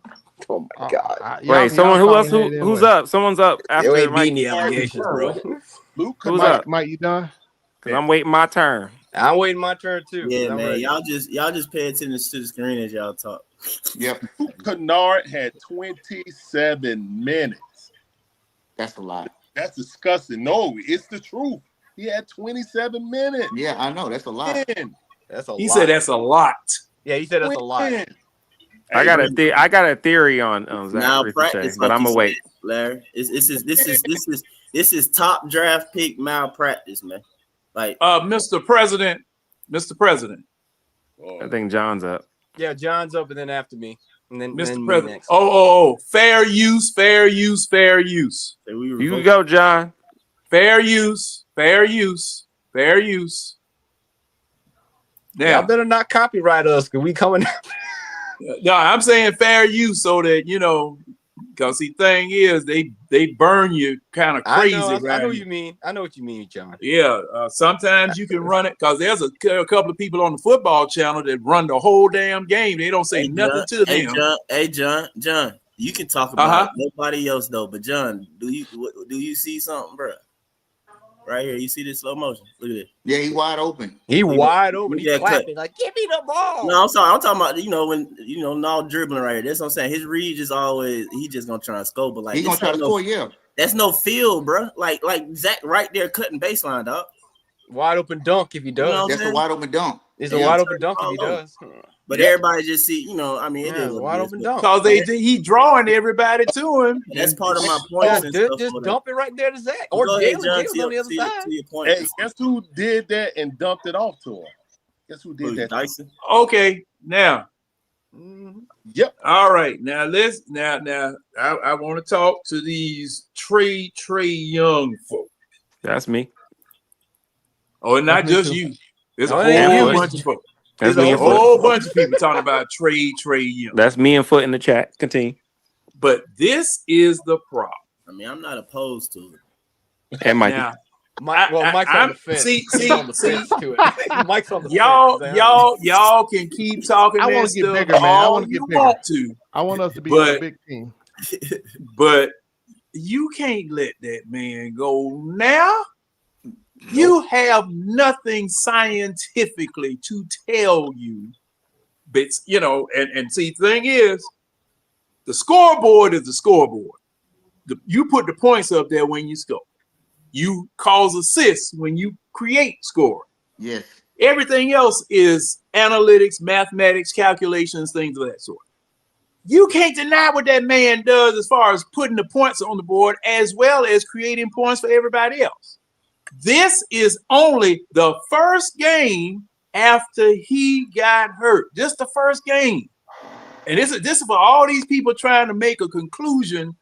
Oh my God. Wait, someone who else? Who's up? Someone's up You after ain't Mike. beating the allegations, bro. Luke Who's Kennard. up? Mike, you done? Because I'm waiting my turn. I'm waiting my turn too. Yeah, I'm man. ready. Y'all just pay attention to the screen as y'all talk. Yep. Luke Kennard had 27 minutes. That's a lot. That's disgusting. No, it's the truth. He had 27 minutes. Yeah, I know. That's a lot. Man, That's a lot. He said that's a lot. Yeah, he said that's a lot. man. I got a theory on Now Zachary practice, Risacher, but I'm gonna wait. Larry. This is top draft pick malpractice, man. Like, Mr. President, I think John's up. Yeah, John's up, and then after me, and then Mr. me President. next. Oh, fair use. You can go, John. Fair use. Now, Y'all better not copyright us, because we coming. no, I'm saying fair use so that because the thing is they burn you kind of crazy. I know right? what you mean. I know what you mean, John. Yeah, sometimes you can run it because there's a couple of people on the football channel that run the whole damn game. They don't say nothing to them. John, you can talk about nobody else though. But John, do you see something, bro? Right here, you see this slow motion? Look at it. Yeah, he wide open. He wide open. He's clapping like, "Give me the ball." No, I'm sorry. I'm talking about when now dribbling right here. That's what I'm saying. His read just always he just gonna try and score, but like He gonna try to score. Yeah, that's no field, bro. Like Zach right there cutting baseline, dog. Wide open dunk if he does. You know what I'm that's a saying? wide open dunk. It's a wide open dunk if he does. But everybody just see, it is wide open dunk. Because he drawing everybody to him. That's part of my point. Just dump it right there to Zach. Or Jalen's on the other side. To your point. Hey, guess who did that and dumped it off to him? Guess who did that? Dyson. Okay, now. Yep. All right. Now I want to talk to these Trey Young folks. That's me. Oh, not just you. There's a Oh, whole yeah. bunch of folks. That's There's me a and Foot. whole bunch of people talking about Trey Young. That's me and Foot in the chat. Continue. But this is the problem. I mean, I'm not opposed to it. And Mikey. Now, Mike's on the fence. See, He's on the fence to it. Mike's on the fence. Y'all can keep talking. I want want to get bigger, man. I want to get bigger. Want to. I want us to be a big team. But you can't let that man go now. You have nothing scientifically to tell you. But and see, the thing is, the scoreboard is the scoreboard. You put the points up there when you score. You cause assists when you create score. Yes. Everything else is analytics, mathematics, calculations, things of that sort. You can't deny what that man does as far as putting the points on the board as well as creating points for everybody else. This is only the first game after he got hurt. Just the first game. And this is for all these people trying to make a conclusion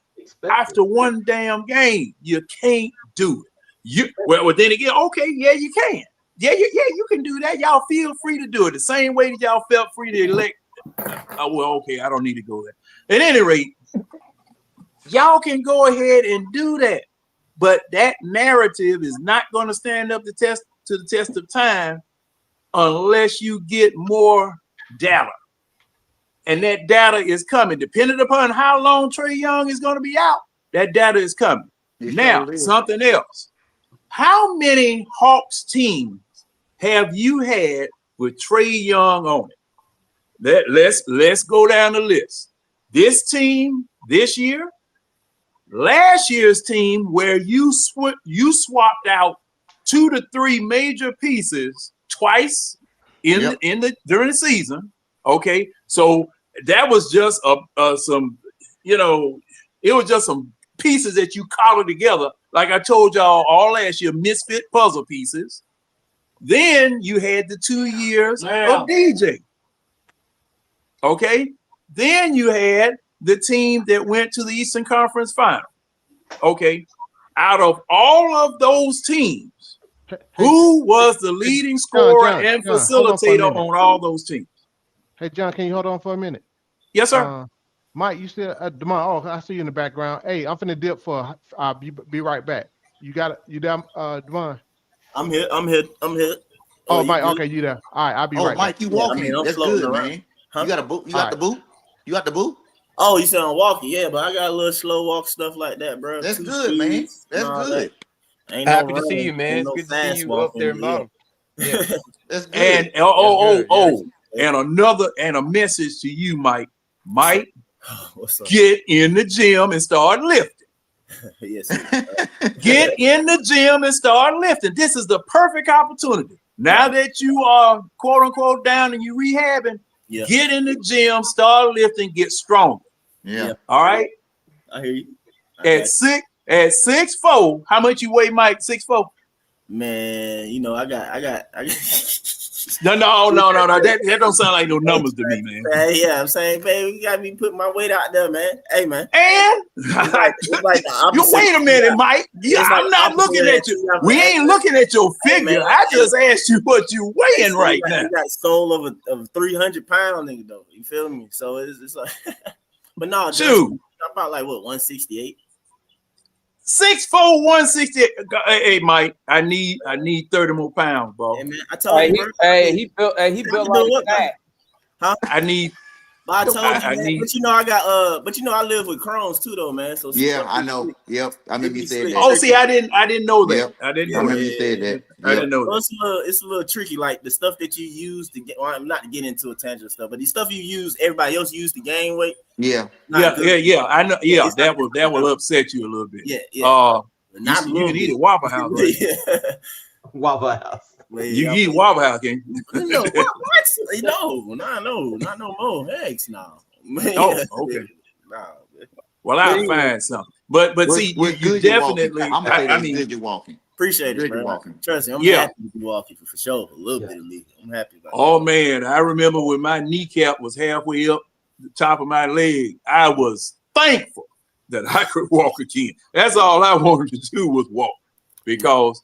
after one damn game. You can't do it. Well, then again, okay, yeah, you can. Yeah, you can do that. Y'all feel free to do it the same way that y'all felt free to elect. Okay, I don't need to go there. At any rate, y'all can go ahead and do that. But that narrative is not going to stand up to the test of time unless you get more data. and that data is coming. Depending upon how long Trey Young is going to be out, that data is coming. Now, something else. How many Hawks teams have you had with Trey Young on it? Let's go down the list. This team this year, last year's team, where you swapped out 2 to 3 major pieces twice during the season. Okay, so that was just some, it was just some pieces that you collared together. Like I told y'all all last year, misfit puzzle pieces. Then you had the 2 years of DJ. Okay. Then you had the team that went to the Eastern Conference Final. Okay. Out of all of those teams, who was the leading scorer and facilitator on all those teams? Hey, John, can you hold on for a minute? Yes, sir. Mike, you still Demond? Oh, I see you in the background. Hey, I'm finna dip for. I'll be right back. You got it? You down, Demond? I'm here. Oh, Mike. Okay, you there? All right, I'll be right Mike, back. you walking? I'm That's floating good, around. man. Huh? You got a boot? You got the boot? You got the boot? Oh, you said I'm walking? Yeah, but I got a little slow walk stuff like that, bro. That's 2 good, man. speeds, That's good. Ain't Happy no to see running, you, man. ain't It's no good to see fast you up there in walking. bottom. Yeah. That's good. And and a message to you, Mike. Mike, What's up? get in the gym and start lifting. Yes. Get in the gym and start lifting. This is the perfect opportunity. Now that you are quote unquote down and you rehabbing, get in the gym, start lifting, get stronger. Yeah. All right. I hear you. At 6'4", how much you weigh, Mike? 6'4"? Man, I got. No. That don't sound like no numbers to me, man. Yeah, I'm saying, baby, you got me putting my weight out there, man. Hey, man. And it's like you wait a minute, Mike. I'm not looking at you. We ain't looking at your figure. I just asked you what you weighing right now. You got soul of 300 pound nigga though. You feel me? So it's like, but no, I'm about like what 168. 6'4", 168. Hey, Mike, I need 30 more pounds, bro. Hey, man, I told you, bro. He built like that. Huh? I need. But I told you, man, but I got but I live with Crohn's too, though, man. So yeah, I know. Yep, I remember you said that. Oh, see, I didn't know that. Yep. I didn't know. I remember you said that. I didn't know that. It's a little tricky, like the stuff that you use to get. Well, I'm not to get into a tangent stuff, but the stuff you use, everybody else used to gain weight. Yeah. Yeah. I know. Yeah, that will upset you a little bit. Yeah. You can eat at Waffle House. Right? Waffle House. You can eat Waffle House, can you? No, not no more. Heck, no. Oh, okay. Nah. Well, I'll find something. But see, you definitely. I'm gonna say that's good you're walking. Appreciate it, bro. Walking. Trust me, I'm happy to be walking for sure. A little bit of me. I'm happy about that. Man, I remember when my kneecap was halfway up the top of my leg, I was thankful that I could walk again. That's all I wanted to do was walk, because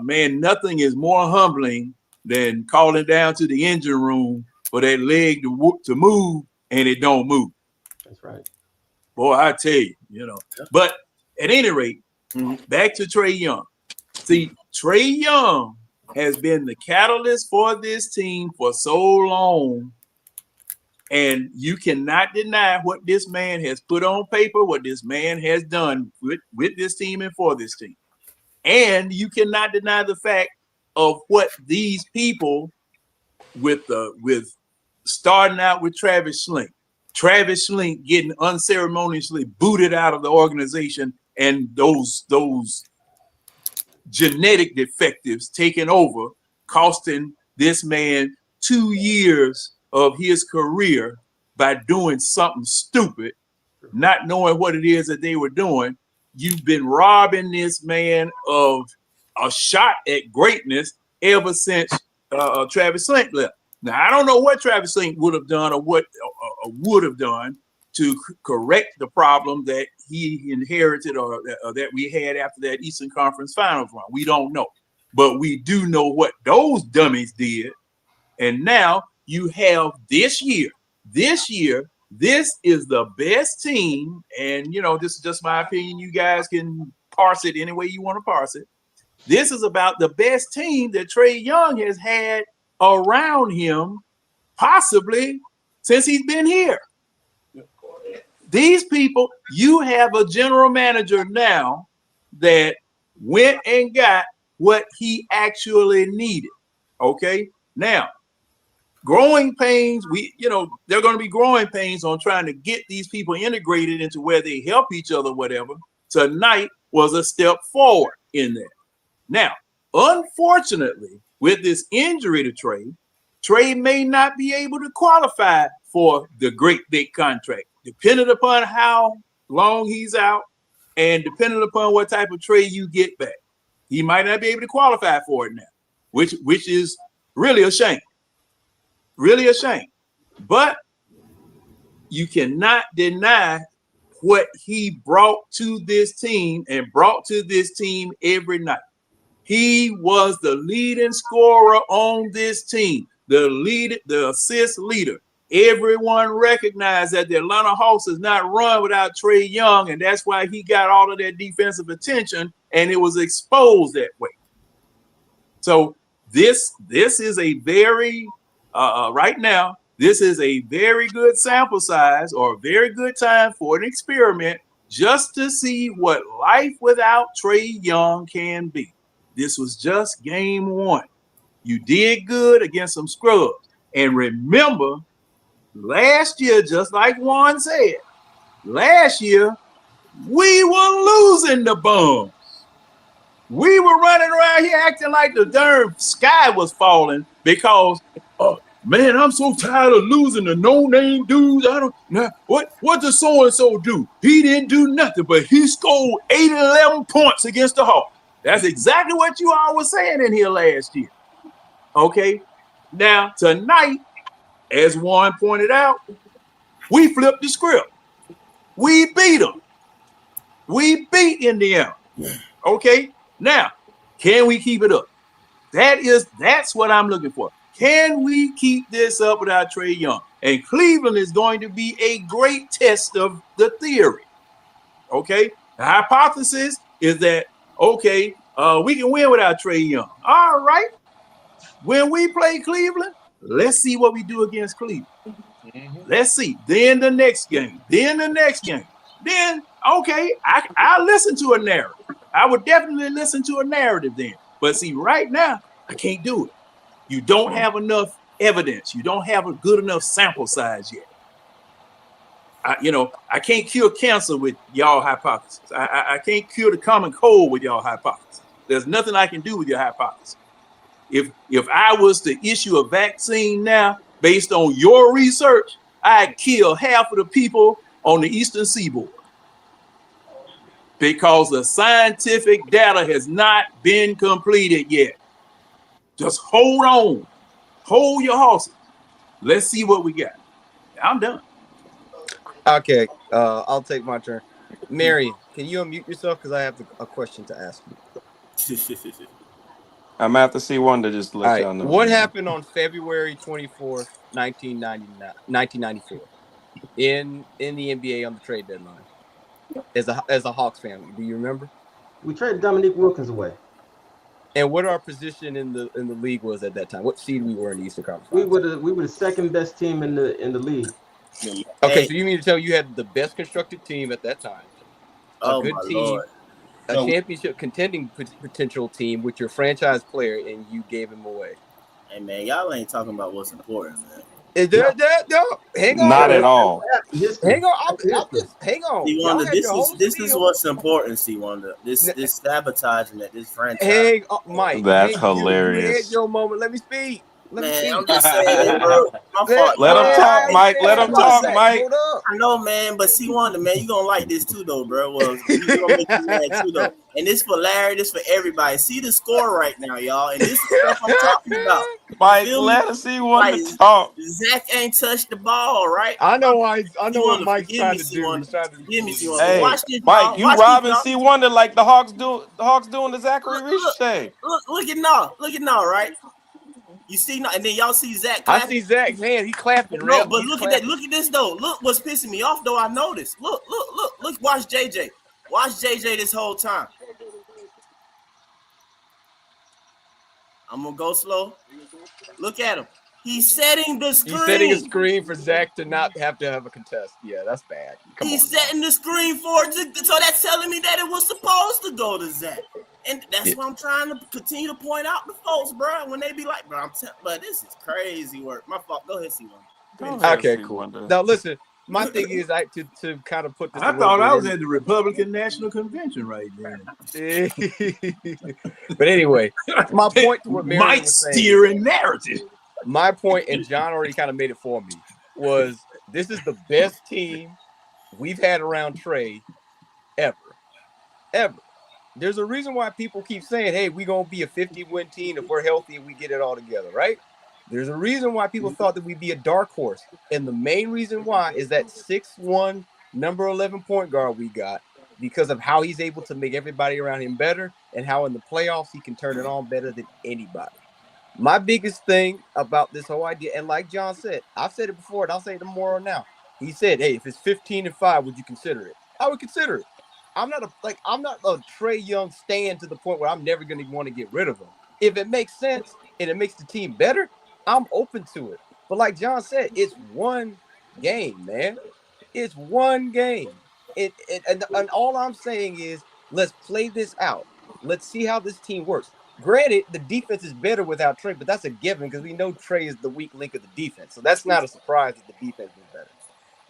man, nothing is more humbling than calling down to the engine room for that leg to move and it don't move. That's right. Boy, I tell you, But at any rate, back to Trey Young. See, Trey Young has been the catalyst for this team for so long, and you cannot deny what this man has put on paper, what this man has done with this team and for this team. And you cannot deny the fact of what these people with starting out with Travis Schlink getting unceremoniously booted out of the organization, and those genetic defectives taking over, costing this man 2 years of his career by doing something stupid, not knowing what it is that they were doing. You've been robbing this man of a shot at greatness ever since Travis Schlink left. Now, I don't know what Travis Schlink would have done or what would have done to correct the problem that he inherited or that we had after that Eastern Conference Finals run. We don't know. But we do know what those dummies did. And now you have this year. This is the best team. And, this is just my opinion. You guys can parse it any way you want to parse it. This is about the best team that Trey Young has had around him, possibly since he's been here. These people, you have a general manager now that went and got what he actually needed. Okay. Now, growing pains, there are going to be growing pains on trying to get these people integrated into where they help each other, whatever. Tonight was a step forward in that. Now, unfortunately, with this injury to Trey may not be able to qualify for the great big contract, depending upon how long he's out and depending upon what type of trade you get back. He might not be able to qualify for it now, which is really a shame. Really a shame. But you cannot deny what he brought to this team and brought to this team every night. He was the leading scorer on this team, the assist leader. Everyone recognized that the Atlanta Hawks is not run without Trey Young, and that's why he got all of that defensive attention, and it was exposed that way. So this is a very right now, this is a very good sample size or a very good time for an experiment just to see what life without Trey Young can be. This was just game one. You did good against some scrubs. And remember, last year, just like Juan said, last year, we were losing the bums. We were running around here acting like the darn sky was falling because, man, I'm so tired of losing to no-name dudes. I don't know. What does so-and-so do? He didn't do nothing, but he scored 11 points against the Hawks. That's exactly what you all were saying in here last year. Okay? Now, tonight, as Juan pointed out, we flipped the script. We beat them. We beat Indiana. Okay? Now, can we keep it up? That's what I'm looking for. Can we keep this up without Trey Young? And Cleveland is going to be a great test of the theory. Okay? The hypothesis is that, okay, we can win without Trey Young. All right. When we play Cleveland, let's see what we do against Cleveland. Let's see. Then the next game. Then, okay, I'll listen to a narrative. I would definitely listen to a narrative then. But see, right now, I can't do it. You don't have enough evidence. You don't have a good enough sample size yet. I can't cure cancer with y'all hypothesis. I can't cure the common cold with y'all hypothesis. There's nothing I can do with your hypothesis. If I was to issue a vaccine now based on your research, I'd kill half of the people on the Eastern Seaboard because the scientific data has not been completed yet. Just hold on. Hold your horses. Let's see what we got. I'm done. Okay, I'll take my turn. Mary, can you unmute yourself? Because I have a question to ask you. I'm going to have to see one to just let y'all know. What happened on February 24th, 1994 in the NBA on the trade deadline? As a Hawks family, do you remember? We traded Dominique Wilkins away. And what our position in the league was at that time? What seed we were in the Eastern Conference? We were the second best team in the league. Okay, so you mean to tell me you had the best constructed team at that time? A good team, Lord. A championship contending potential team with your franchise player, and you gave him away. Hey man, y'all ain't talking about what's important, man. Is there no? Hang on. Not at all. Hang on. I'm just hang on. C-Wonder, this is what's important, C-Wonder. This sabotaging that this franchise. Hang on, Mike. That's hilarious. You had your moment. Let me speak. I'm just saying, bro. My fault. Let him talk, Mike. Let him talk, Mike. I know, man, but C-Wonder, man, you gonna like this too, though, bro. Well, you gonna make you mad too, though. And this for Larry, this for everybody. See the score right now, y'all. And this is stuff I'm talking about. Mike, let us see one to talk. Zach ain't touched the ball, right? I know what Mike's trying to do. Give me C-Wonder. Hey, watch this, Mike, you watch robbing C-Wonder like the Hawks doing the Zachary Risacher. Look at now, right? You see, and then y'all see Zach clapping. I see Zach, man, he clapping. No, but look at that. Look at this, though. Look what's pissing me off, though. I noticed. Look. Watch JJ. Watch JJ this whole time. I'm going to go slow. Look at him. He's setting the screen. He's setting a screen for Zach to not have to have a contest. Yeah, that's bad. Come He's on. setting the screen for it, so that's telling me that it was supposed to go to Zach. And that's what I'm trying to continue to point out to folks, bro. When they be like, bro, but this is crazy work. My fault. Go ahead, C1. Okay, cool. Now listen, my thing is to kind of put this. I thought I was at the Republican National Convention right there. But anyway, my point to what Marion might was saying, steer a narrative. My point, and John already kind of made it for me, was this is the best team we've had around Trey ever. There's a reason why people keep saying, hey, we're going to be a 50-win team if we're healthy and we get it all together, right? There's a reason why people thought that we'd be a dark horse. And the main reason why is that 6'1", number 11 point guard we got, because of how he's able to make everybody around him better and how in the playoffs he can turn it on better than anybody. My biggest thing about this whole idea, and like John said, I've said it before and I'll say it tomorrow now. He said, hey, if it's 15-5, would you consider it? I would consider it. I'm not a Trey Young stand to the point where I'm never going to want to get rid of him. If it makes sense and it makes the team better, I'm open to it. But like John said, it's one game, man. It's one game. And all I'm saying is let's play this out. Let's see how this team works. Granted, the defense is better without Trey, but that's a given because we know Trey is the weak link of the defense. So that's not a surprise that the defense is better.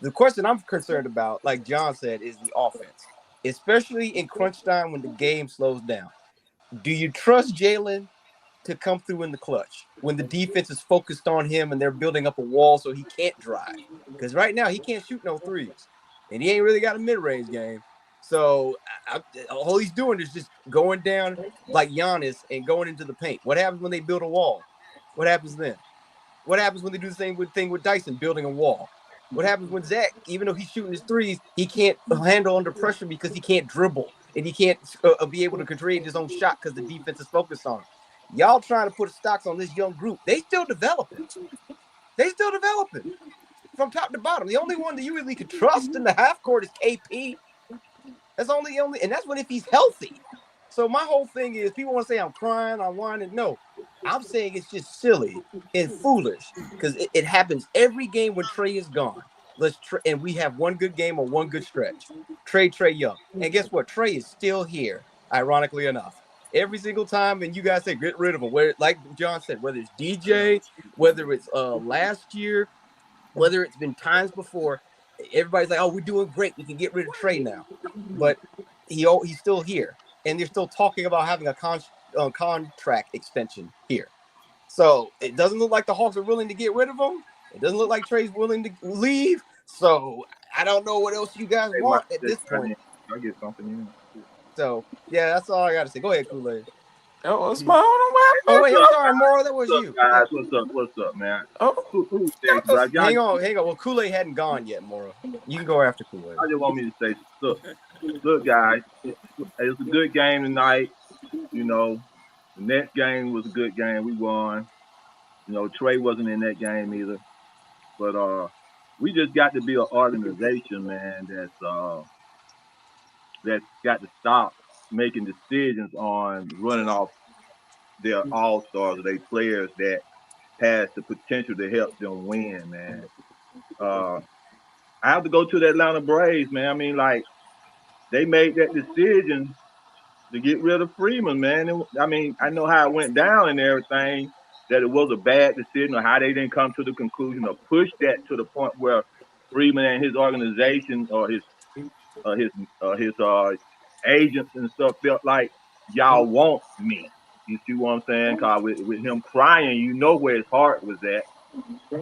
The question I'm concerned about, like John said, is the offense, especially in crunch time when the game slows down. Do you trust Jalen to come through in the clutch when the defense is focused on him and they're building up a wall so he can't drive? Because right now he can't shoot no threes, and he ain't really got a mid-range game. So all he's doing is just going down like Giannis and going into the paint. What happens when they build a wall? What happens then? What happens when they do the same thing with Dyson, building a wall? What happens when Zach, even though he's shooting his threes, he can't handle under pressure because he can't dribble and he can't be able to create his own shot because the defense is focused on him. Y'all trying to put stocks on this young group. They still developing. From top to bottom. The only one that you really could trust in the half court is KP. That's only, and that's when if he's healthy. So my whole thing is, people want to say I'm crying, I'm whining. No, I'm saying it's just silly and foolish because it happens every game when Trey is gone. And we have one good game or one good stretch. Trey Young. And guess what? Trey is still here, ironically enough. Every single time, and you guys say get rid of him. Where, like John said, whether it's DJ, whether it's last year, whether it's been times before, everybody's like, oh, we're doing great. We can get rid of Trey now. But he's still here. And they're still talking about having a contract extension here. So it doesn't look like the Hawks are willing to get rid of him. It doesn't look like Trey's willing to leave. So I don't know what else you guys want at this point. I'll get something in. So, yeah, that's all I got to say. Go ahead, Kool-Aid. Oh, it's my own. Oh, wait, I'm sorry, Moro. That was you. Guys, what's up, man? Oh, hang on. Well, Kool-Aid hadn't gone yet, Moro. You can go after Kool-Aid. I just want me to say, look, guys, it was a good game tonight. You know, the next game was a good game. We won. You know, Trey wasn't in that game either. But we just got to be an organization, man, that's got to stop making decisions on running off their all-stars or their players that has the potential to help them win, man. I have to go to the Atlanta Braves, man. I mean, like, they made that decision to get rid of Freeman, man. I mean, I know how it went down and everything, that it was a bad decision or how they didn't come to the conclusion or push that to the point where Freeman and his organization or his agents and stuff felt like y'all want me. You see what I'm saying? Cause with him crying, you know where his heart was at.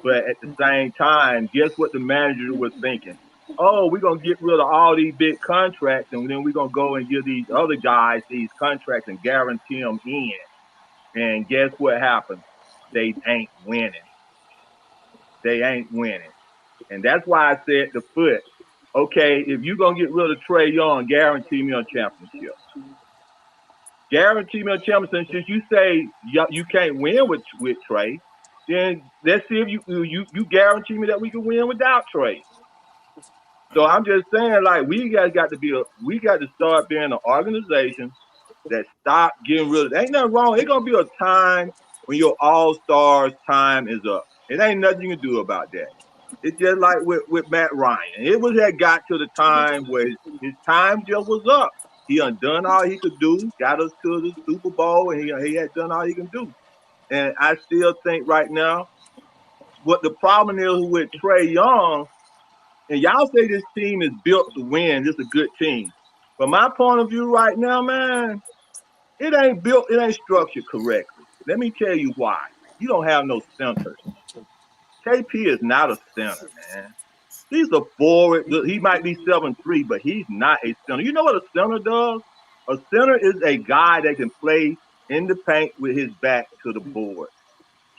But at the same time, guess what the manager was thinking? Oh, we're gonna get rid of all these big contracts, and then we're gonna go and give these other guys these contracts and guarantee them in. And guess what happened? They ain't winning. And that's why I said to Foot, okay, if you're going to get rid of Trey Young, guarantee me a championship. Since you say you can't win with Trey, then let's see if you guarantee me that we can win without Trey. So I'm just saying, like, we got to start being an organization that stop getting rid of. Ain't nothing wrong. It's going to be a time when your all-stars time is up. It ain't nothing you can do about that. It's just like with Matt Ryan. It was that got to the time where his time just was up. He undone all he could do, got us to the Super Bowl, and he had done all he can do. And I still think right now, what the problem is with Trey Young, and y'all say this team is built to win, this is a good team. From my point of view right now, man, it ain't built, it ain't structured correctly. Let me tell you why. You don't have no centers. KP is not a center, man. He's a forward. He might be 7'3", but he's not a center. You know what a center does? A center is a guy that can play in the paint with his back to the board,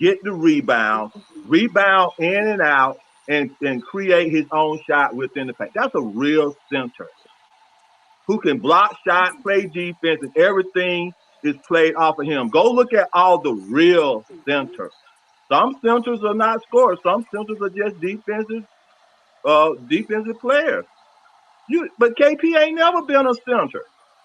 get the rebound in and out, and create his own shot within the paint. That's a real center who can block shot, play defense, and everything is played off of him. Go look at all the real centers. Some centers are not scorers. Some centers are just defensive players. But KP ain't never been a center.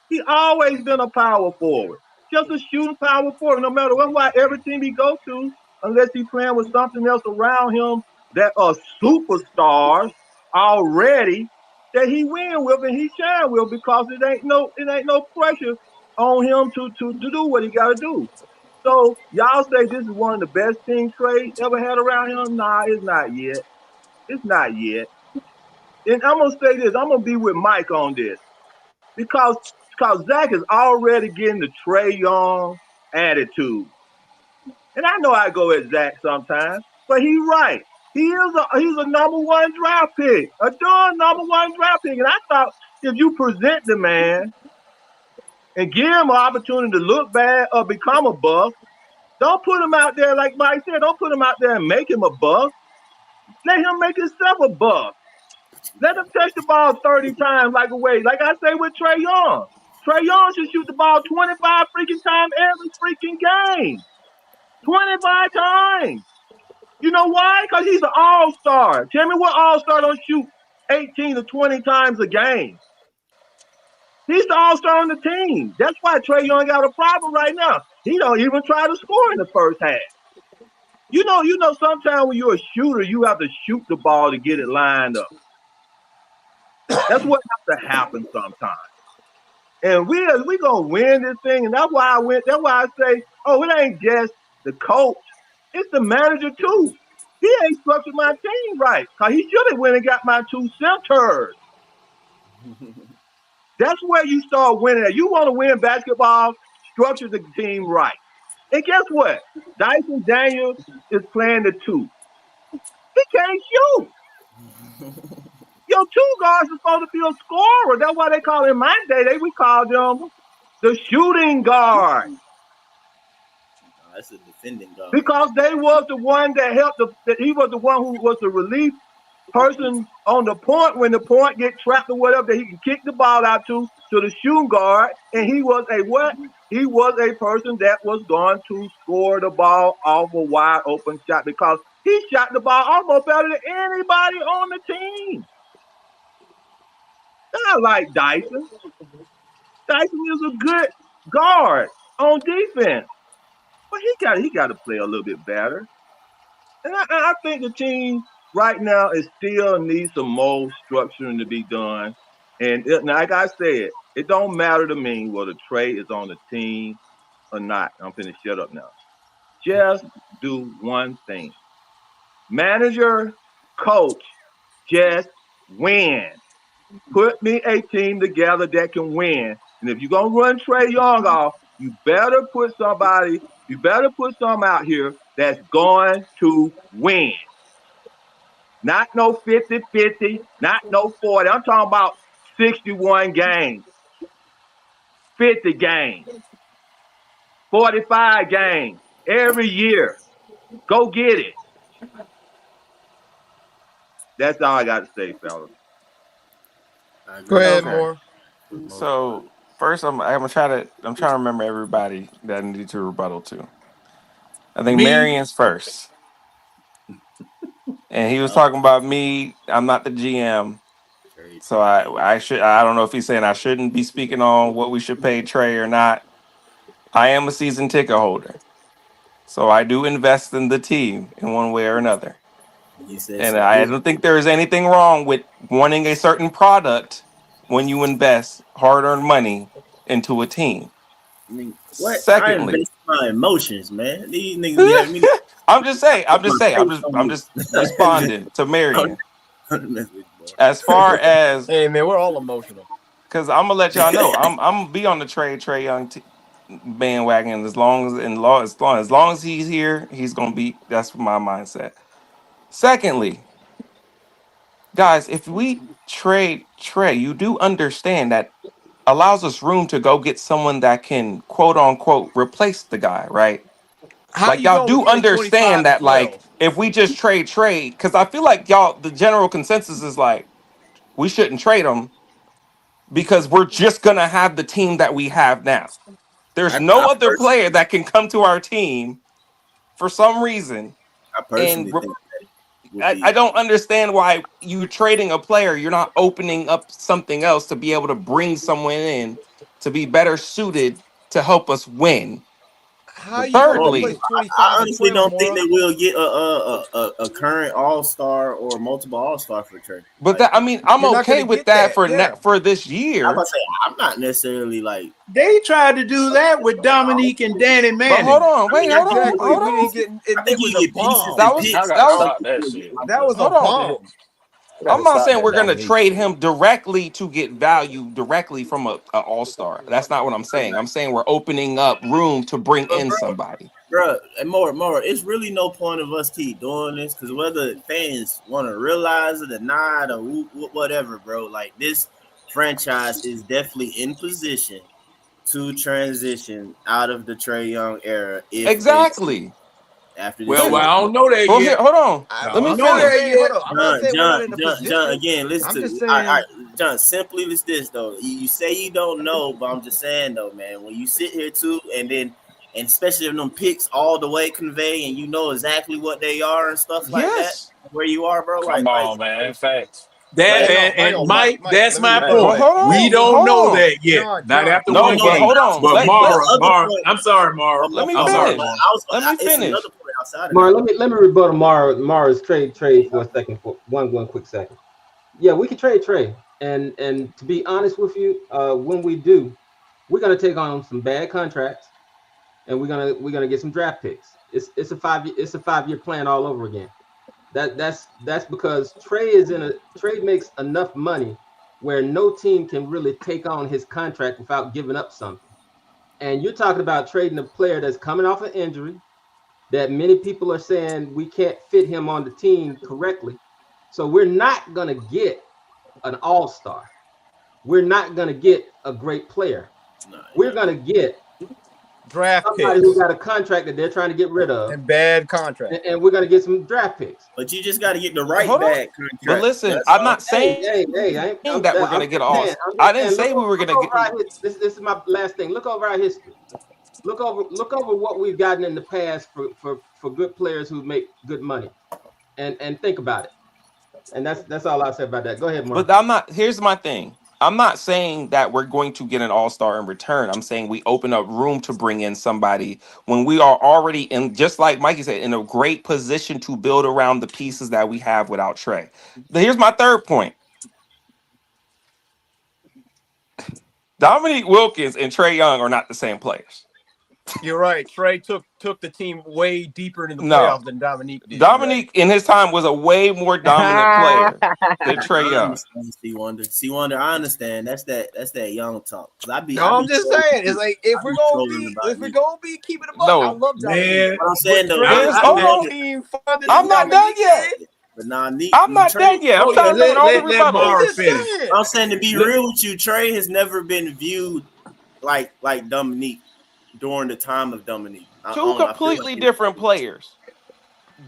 He always been a power forward, just a shooting power forward. No matter what, why every team he go to, unless he playing with something else around him that are superstars already that he win with and he shine with because it ain't no pressure on him to do what he got to do. So y'all say this is one of the best team trades ever had around him? Nah, it's not yet. It's not yet. And I'm gonna say this. I'm gonna be with Mike on this because Zach is already getting the Trey Young attitude. And I know I go at Zach sometimes, but he's right. He's a number one draft pick, a darn number one draft pick. And I thought if you present the man and give him an opportunity to look bad or become a buff, don't put him out there like Mike said. Don't put him out there and make him a buff. Let him make himself a buff. Let him touch the ball 30 times like a way. Like I say with Trey Young. Trey Young should shoot the ball 25 freaking times every freaking game. 25 times. You know why? Because he's an all-star. Tell me what all-star don't shoot 18 to 20 times a game. He's the all-star on the team. That's why Trey Young got a problem right now. He don't even try to score in the first half. You know, sometimes when you're a shooter, you have to shoot the ball to get it lined up. That's what has to happen sometimes. And we gonna win this thing, and that's why I say, oh, it ain't just the coach, it's the manager too. He ain't structured my team right. Cause he should have went and got my two centers. That's where you start winning. You want to win basketball, structure the team right. And guess what? Dyson Daniels is playing the two. He can't shoot. Your two guards are supposed to be a scorer. That's why they call him my day. We called them the shooting guard. That's a defending guard. Because they was the one that helped he was the one who was the relief person on the point when the point get trapped or whatever that he can kick the ball out to the shooting guard. And he was a what? He was a person that was going to score the ball off a wide open shot because he shot the ball almost better than anybody on the team. I like Dyson. Dyson is a good guard on defense. But he got to play a little bit better. And I think the team right now is still needs some more structuring to be done. And like I said, it don't matter to me whether Trey is on the team or not. I'm finna shut up now. Just do one thing. Manager, coach, just win. Put me a team together that can win. And if you're going to run Trey Young off, you better put some out here that's going to win. Not no 50-50, not no 40. I'm talking about 61 games, 50 games, 45 games every year. Go get it. That's all I got to say, fellas. Go ahead, Okay. Moore. So first, I'm trying to remember everybody that I need to rebuttal to. I think Me? Marion's first, and he was talking about me. I'm not the GM, so I don't know if he's saying I shouldn't be speaking on what we should pay Trey or not. I am a season ticket holder. So I do invest in the team in one way or another. You said And some I business. don't think there is anything wrong with wanting a certain product when you invest hard-earned money into a team. I mean, what? I Secondly, invest my emotions, man. These niggas be having me. I'm just saying, I'm My just saying, face on I'm me. just responding to I'm Marion. messing with you, bro. As far as, Hey man, we're all emotional. because I'm gonna let y'all know, I'm gonna be on the Trey Young bandwagon as long as he's here, he's gonna be. That's my mindset. Secondly, guys, if we trade Trey, you do understand that allows us room to go get someone that can quote unquote replace the guy, right? How Like you y'all going with do Trey 25 understand and that, like 12? if we just trade, because I feel like y'all, the general consensus is like we shouldn't trade him because we're just gonna have the team that we have now. There's no I other player that can come to our team for some reason, and personally think that would I be. don't understand why you trading a player, you're not opening up something else to be able to bring someone in to be better suited to help us win. How you gonna Well, Thirdly, replace I 25 and honestly 12, don't think Mara? that we'll get a current All Star or multiple All Star for Trey. but Like, that, I mean, I'm You're not okay gonna with get that that. for Yeah. for this I'm gonna year. say I'm not necessarily like. They tried to do that with Dominique and Danny But hold Manning. on, I mean, wait, I hold think you on, Exactly. get hold We on. didn't get I it think was you a get pieces bomb. and That was picks. Y'all But gotta that I don't was stop think that you'll get shit. like That was a hold on. bomb. I'm Gotta not stop saying that we're gonna Dominique trade shit. him directly to get value directly from a all star. That's not what I'm saying. I'm saying we're opening up room to bring But in somebody. bro, and more. It's really no point of us keep doing this because whether fans want to realize it or not or whatever, bro. Like this franchise is definitely in position to transition out of the Trey Young era if they Exactly. after this Well, season. I don't know that Well, here, yet. hold on. I Let I'm me don't not know finish. that saying hold yet. up. I'm not saying we're not in a John, position. again, listen I'm to just me. All saying right, John, simply is this though. You say you don't know, but I'm just saying though, man, when you sit here too, and especially when them picks all the way convey and you know exactly what they are and stuff like that, Yes. where you are, bro, Come like on, man. Facts. That like hang on, hang and on, Mike, Mike, Mike, that's let me my rebuttal Well, point. that. hold We on. don't Hold know on. that yet. Not John, after we No, don't one know but that game. hold now. on. But Let But the let's other Mara, point, I'm sorry, Mara. let me I'm I'm sorry, sorry, man. finish. Mara. Let me It's another finish. point outside of that Mara, though. let me rebuttal Mara's trade for a second for one quick second. Yeah, we can trade. And to be honest with you, when we do, we're gonna take on some bad contracts and we're gonna get some draft picks. It's a 5 year plan all over again. That's because Trey makes enough money where no team can really take on his contract without giving up something. And you're talking about trading a player that's coming off an injury that many people are saying we can't fit him on the team correctly. So we're not gonna get an all-star. We're not gonna get a great player. No, you're We're not gonna gonna. get draft somebody who picks got a contract that they're trying to get rid of, and bad contract. and we're gonna get some draft picks. But you just got to get the right Hold on. bad But contract. listen, That's I'm all. not saying that we're I'm gonna get just all. saying. I didn't Look, say we were look gonna get. over our this is my last thing. Look over our history. Look over what we've gotten in the past for good players who make good money, and think about it. And that's all I said about that. Go ahead, But Mark. I'm not. Here's my thing. I'm not saying that we're going to get an all-star in return. I'm saying we open up room to bring in somebody when we are already in, just like Mikey said, in a great position to build around the pieces that we have without Trey. Here's my third point. Dominique Wilkins and Trey Young are not the same players. You're right. Trey took the team way deeper into the No. playoffs than Dominique did. You're right. Dominique in his time was a way more dominant player than Trey I Young. understand, C Wonder. C Wonder, I understand. That's that young talk. Cause I No, I'm be just trolling saying. It's too. like I be trolling about niggas. keeping it up. I No. love Dominique, Man, What I'm but saying though, Trey Here's I took hold the on. team farther I'm than not done Dominique yet. did. but nah, I'm not Trey. done yet. I'm oh yeah, trying to make all the let I'm rebuttals. Mara just finish. saying. I'm saying to be Let, real with you, Trey has never been viewed like Dominique during the time of Dominique. I Two don't know. I feel like completely it's different players.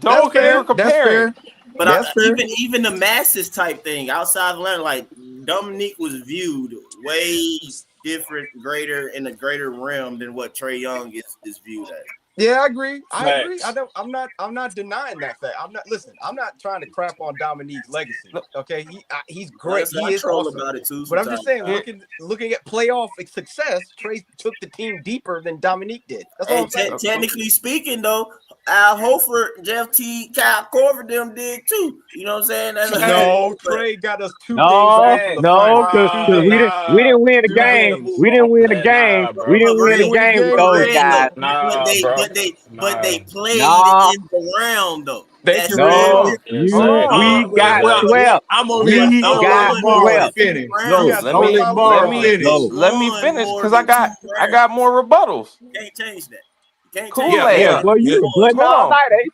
That's Don't fair. you're That's comparing. fair. but That's fair. even the masses type thing outside of Atlanta, like Dominique was viewed way different, greater in a greater realm than what Trey Young is viewed as. Yeah, I agree. I agree. Facts. I'm not denying that fact. I'm not trying to crap on Dominique's legacy. Okay, he's Like I great. said, He I is troll awesome. about it too But I'm just sometimes. saying, looking at playoff success, Trey took the team deeper than Dominique did. That's all Hey, I'm saying. technically speaking, though, Al Horford, Jeff T, Kyle Korver, them did too. You know what I'm saying? That's No, Trey got us 2 games No, away from the no, finals. because 2 we games. didn't win the 2 game. games. We didn't win the Man, game. nah, We bro. didn't win You the didn't win the game with game, those Red? guys. Nah, bro. but they Nah. played Nah, in the round though. Thank That's you, real Red. no, different. Yes, Hold sir. we on. Yes, got sir. Yeah, swept. I'm We only got We I'm got only Morris won to swept. two finish. We rounds. got Let Bro. me let me We let me won finish more because than two I got rounds. more rebuttals. Can't change that. You can't change Kool-Aid. Yeah, that. boy, you been butting Hold all on. night, eh?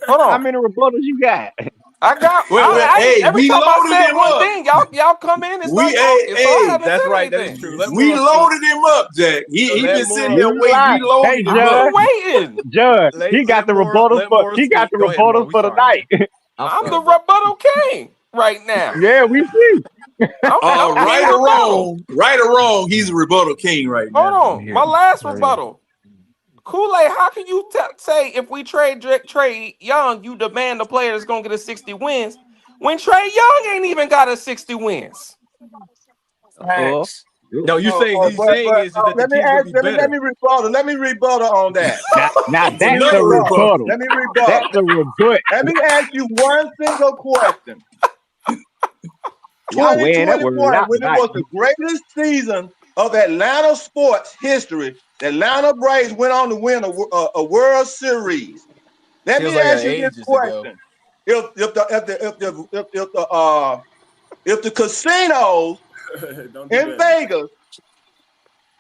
Hold How on. many rebuttals you got? Every time I said one thing, y'all come in and start talking. So I haven't That's said right. That is anything. true. Let Morris speak. Let Morris. You lie. Hey, I've Judge, been waiting. Judge, he got Let the rebuttals Morris for he got speak. the Go ahead, rebuttals Morris. We for the sorry, man. night. I'm the rebuttal king right now. Yeah, we see. I'm king rebuttal. Right or wrong, he's a rebuttal king right now. Hold on. My last rebuttal. Kool-Aid, how can you say if we trade Trey Young, you demand the player that's going to get us 60 wins when Trey Young ain't even got us 60 wins? Facts. No, he's But saying is that the let me team's gonna ask, be let better. me rebuttal. Let me rebuttal on that. Now Let me that's a rebuttal. rebuttal. Let me rebuttal. That's a rebut. Let me ask you one single question. Y'all wearing that word 2021, out when it tonight. was the greatest season of Atlanta sports history, the Atlanta Braves went on to win a World Series. Let Feels me like ask you this ages ago. question: If the casinos Don't do in that. Vegas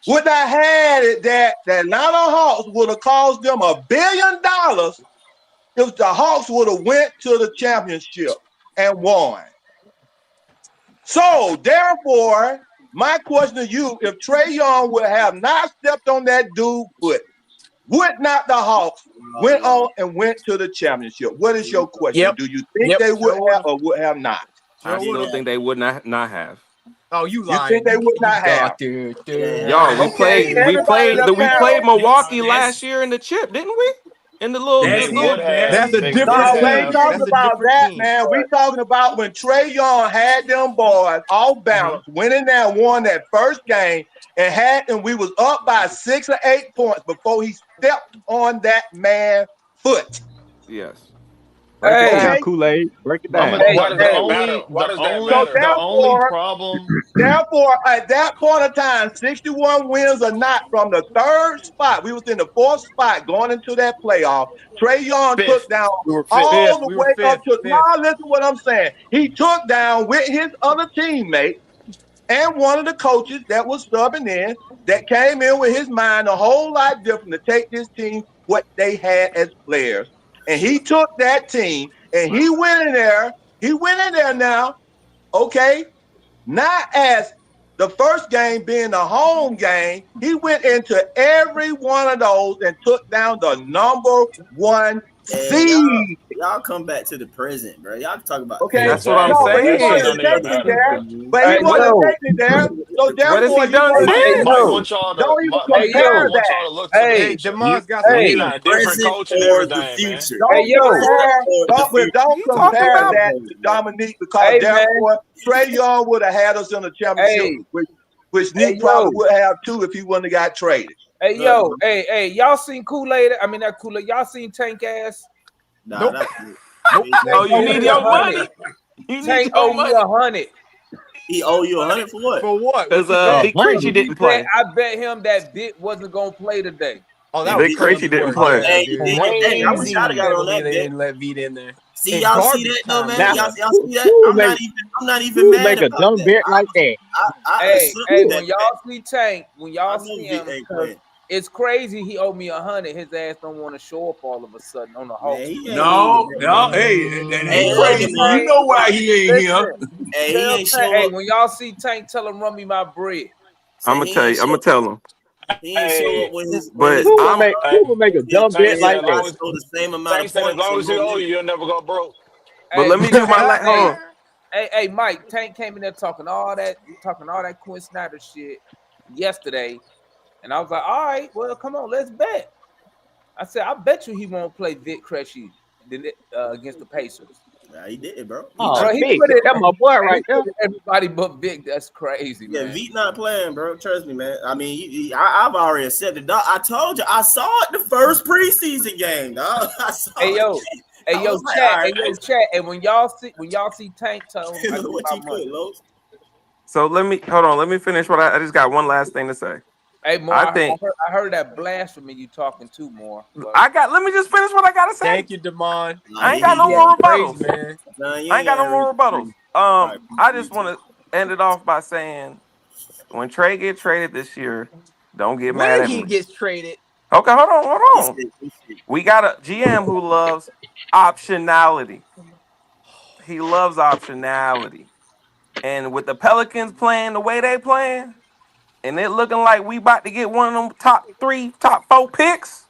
would not had it that the Atlanta Hawks would have cost them $1 billion if the Hawks would have went to the championship and won. So therefore, my question to you: if Trey Young would have not stepped on that dude's foot, would not the Hawks went on and went to the championship? What is your question? Yep. Do you think they would Sure have would have. or would have not? I Sure would still have. think they would not have. Oh, you You think lying? they would You not have? got dude. Y'all, we Okay, played everybody in the we panel. played Milwaukee last year in the chip, didn't we? In the little They would have. That's a They would different No, we ain't have. team. talking That's a about different that, team. man. We talking about when Trey Young had them boys off balance, went in there and won that first game, and we was up by 6 or 8 points before he stepped on that man's foot. Yes. Break it down, Okay. Kool-Aid. Break it I'm down. a, Okay. why does Hey. that matter? Why does that So matter? therefore, at that point of time, 61 wins or not, from the third spot, we was in the fourth spot going into that playoff. Trey Young took Fifth. down We were fifth. all the We were way up fifth. to. Fifth. Now listen to what I'm saying. He took down with his other teammate and one of the coaches that was subbing in, that came in with his mind a whole lot different to take this team what they had as players. And he took that team and he went in there. He went in there now, okay, not as the first game being the home game. He went into every one of those and took down the number one Hey, seed. y'all come back to the present, bro. Y'all can talk about the Okay. That's what I'm No, Exactly. but he That shit wanted saying. to don't even take me matter. there. But he Hey, wanted to yo. take me there. So What has therefore, he he done wanted to Mike, take me. Mike since? Yo. want y'all to Don't even Hey, compare Mike yo. want that. y'all to look to the Hey, Hey, future. Jamar's got We some need hey, sense. a different present coach and or the everything, man. future. hey, Don't yo. compare. Or the future. Don't He talking compare about that to Dominique, because Hey, man. therefore Trey Young would have had us in the championship, Hey, which hey, Nick probably yo. would have too if he wouldn't have got traded. Hey, Look, yo. bro. Hey, y'all seen Kool-Aid? I mean, not Kool-Aid. Y'all seen Tank ass? Nah, Nope. that's Nope. Oh, Tank you owe need me your 100. money. You need Tank your owe me money. 100. he owe you 100 for what? For what? Because What you bet? Big Creechy 100. didn't play. I bet him that Bit wasn't gonna play today. Oh, that And was Big Big crazy Creechy Creek, didn't work. play. Yeah, hey, dude. dang, I wish I'd have I got can't on believe that they bet. didn't let Veet in there. See, In y'all see garbage that though, time man. Now, too. Y'all who see that? who I'm make not even who mad make a about dumb that. bet like that? I Hey, accepted that when bet. y'all see Tank, when y'all I know see Vic him, ain't because playing. it's crazy he owed me 100. His ass don't want to show up all of a sudden on the Man, Hawks. he ain't need it, No, man. no, hey, that Hey, ain't hey, crazy. Demar. You know why he ain't Listen, here. Hey, he tell ain't Tank, show hey, up. when y'all see Tank, tell him run me my bread. I'm Say gonna tell you. I'm gonna tell him. he ain't show up Hey, when But his I'm Who would make a yeah, dumb Tank bet his said like as that? long boss as scored the same amount Tank of said as points long and as he no owe limit. you, you'll never go broke. but Hey, let me do my hey, hold on. hey, Mike, Tank came in there talking all that Quinn Snyder shit yesterday, and I was like, all right, well, come on, let's bet. I said, I bet you he won't play Vic Krejci against the Pacers. Nah, he did, bro. Oh, He Vic, put it. that's my boy right there. Everybody but Vic. That's crazy, Yeah, man. Veet not playing, bro. Trust me, man. I mean, I've already accepted. Dog. I told you, I saw it the first preseason game, dog. I saw Hey yo, it. hey I yo, was like, chat, all right, hey yo, chat. And when y'all see Tank, tell him I need what my you money. put, Los? So let me hold on. Let me finish what I just got one last thing to say. Hey, More, I I think heard that blasphemy you talking too, More. But let me just finish what I gotta say. Thank you, Damon. I ain't got no more Praise, rebuttals. man. Nah, you I ain't got no more rebuttals. Right, I just want to end it off by saying when Trey get traded this year, don't get mad When at he me. gets traded, Okay, hold on. We got a GM who loves optionality. He loves optionality. And with the Pelicans playing the way they playing, and it looking like we about to get one of them top 3, top 4 picks,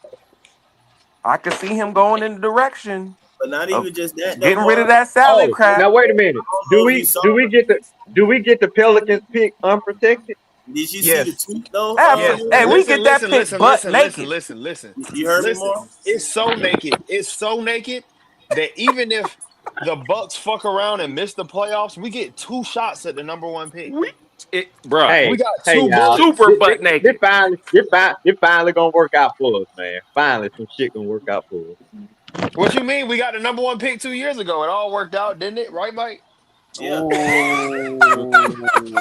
I could see him going in the direction but not of even just that, though, getting rid of Mark. that salary Oh, crap. now wait a minute. I don't Do know if you we saw do we get the Pelicans pick unprotected? Did you see the yes. tweet though? Yes. Hey, we Listen, get that listen, pick listen, butt listen, naked. listen. You heard me, Listen. Mark? It's so naked. It's so naked that even if the Bucks fuck around and miss the playoffs, we get 2 shots at the number 1 pick. Bruh, We got Hey 2 y'all, bullets. super butt naked. this finally gonna work out for us, man. Finally, some shit gonna work out for us. What you mean? We got the number 1 pick 2 years ago. It all worked out, didn't it? Right, Mike? Yeah. oh,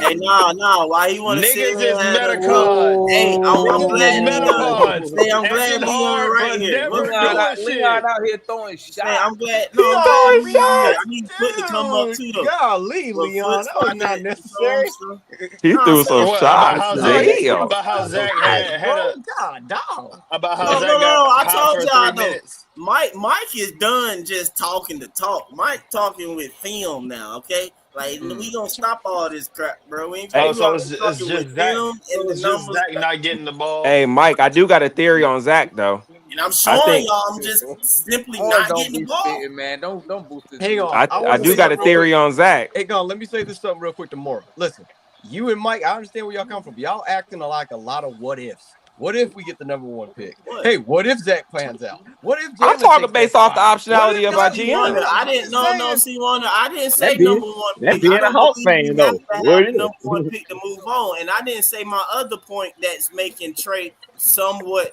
Hey, nah. Why you want to sit Niggas here is and Metacons. Hey, I'm Niggas is glad Leon. Metacons. Hey, I'm Acting glad Leon hard, right but here. never Leon doing out shit. here throwing Hey, I'm shots. glad. He No, I'm glad throwing Leon here. shots. I need Foot to come up too, though. Golly, But Leon, Foot's that was trying not to show him necessary. stuff. He Nah, threw say some it. What about shots. how No, Zach? listen. Damn. About how Zach Hey, had bro, a God, dog. about how No. Zach got I hot told for y'all 3 though. minutes. Mike is done just talking to talk. Mike talking with film now, okay? Like we gonna stop all this crap, bro. We ain't Oh, we so gonna it's talking with just Zach. film So and the it's just numbers. Zach not getting the ball. Hey, Mike, I do got a theory on Zach though. And I'm I showing think y'all, I'm just simply More not don't getting the be ball. spitting, man. Don't boost his Hang views. on. I I want to do say got a something real quick. theory on Zach. Hey, Gon, let me say this something real quick to Mora. Listen, you and Mike, I understand where y'all come from. Y'all acting like a lot of what ifs. What if we get the number 1 pick? What? Hey, what if Zach plans out? What if I'm Jalen talking takes that based off the spot? What optionality if of our this? See Wonder, GM. I I'm didn't just no. saying. See Wonder, I didn't say That being number 1 that pick. I being a don't Hawks believe fan you though. have to What have is the number 1 pick to move on. And I didn't say my other point that's making Trey somewhat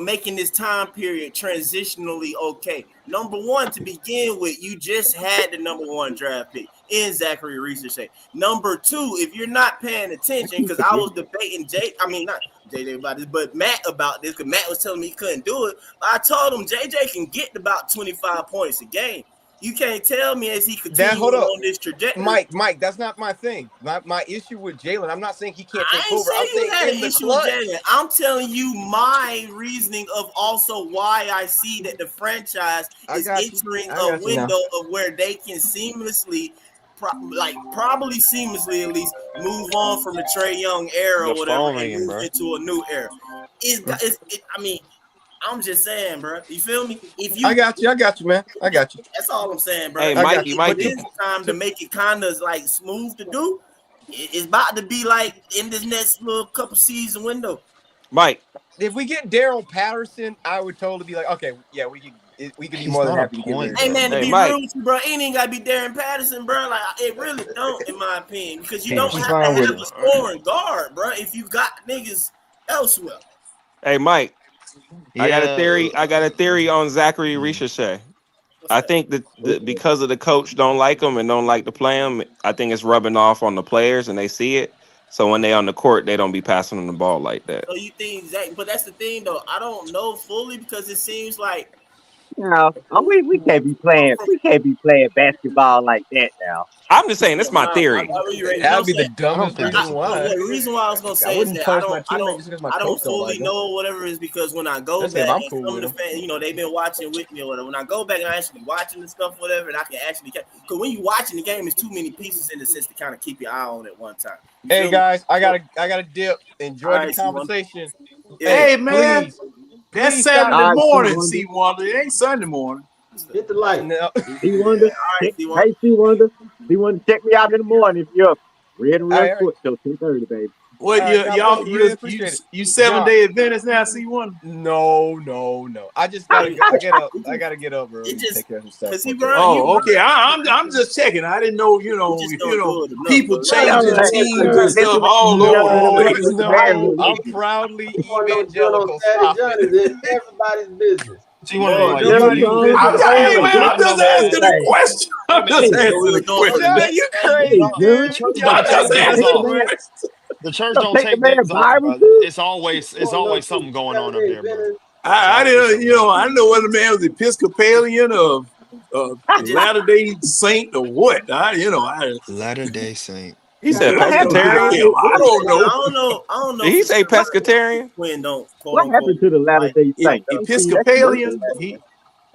making this time period transitionally okay. Number 1, to begin with, you just had the number 1 draft pick in Zachary Risacher. Number 2, if you're not paying attention, because I was debating not JJ about this, but Matt about this, because Matt was telling me he couldn't do it. I told him JJ can get about 25 points a game. You can't tell me as he continues Hold up. on this trajectory. Mike, that's not my thing. My issue with Jalen, I'm not saying he can't I take ain't over. I'm saying you saying had in an the issue with clutch. Jalen. I'm telling you my reasoning of also why I see that the franchise is entering a window of where they can seamlessly, probably seamlessly at least, move on from the Trey Young era Your or whatever phone and ringing, move bro. into a new era. I mean, I'm just saying, bro. You feel me? I got you, man. I got you. That's all I'm saying, bro. Hey, I got Mikey, you. It But Mikey. is time to make it kind of like smooth to do. It's about to be like in this next little couple season window. Mike. If we get Daryl Patterson, I would totally be like, okay, yeah, we could be more than happy to get rid of Hey Daryl. man, to Hey, be Mike. real with you, bro, it ain't gotta be Darren Patterson, bro. Like it really don't, in my opinion, because you Can't don't be have fine to with have it. a scoring guard, bro. If you got niggas elsewhere. Hey, Mike. I got a Yeah. theory. I got a theory on Zachary Risacher. I think that because of the coach don't like him and don't like to play him, I think it's rubbing off on the players and they see it. So when they on the court, they don't be passing them the ball like that. So you think exactly, but that's the thing though. I don't know fully because it seems like now? We can't be playing basketball like that now. I'm just saying, it's my I theory. really ready. That'd No, be the say, dumbest reason why. the reason why I was gonna I say is wouldn't that punish my teammate just because my I don't coach don't fully like him. know whatever is because when I go Let's say if back I'm and cool some of with the him. fans, they've been watching with me or whatever. When I go back and I actually watching the stuff, whatever, and I can actually because when you watching the game, there's too many pieces in the sense to kind of keep your eye on at one time. You Hey feel me? guys, I gotta dip. Enjoy All the right, C1. conversation. Yeah. Hey man, Please that's stop. Saturday morning, C1. C1. It ain't Sunday morning. Hit the light. No. C1. All right, C1. C1. C1. Check me out in the morning if you're up. Red and All Red right. Sports Show 10:30, baby. What All right, God bless you, Red. Appreciate it. you 7-day Adventist now? C1? No. I just gotta get up. I gotta get up early to take care of some stuff. Oh, okay. I'm just checking. I didn't know. People changing teams and stuff all over the place. No, I'm proudly evangelical. Stop it. Everybody's business. She wanted to like I'm just asking a question. I'm just asking a question. John, you crazy, man. The church don't take days off, brother. It's always something going on up there, bro. I didn't, I know whether the man was Episcopalian or Latter-day Saint or what. Latter-day Saint. He said I pescatarian. I don't know. Did he say pescatarian? Quinn don't. What happened to the Latter-day Saint? Episcopalian? I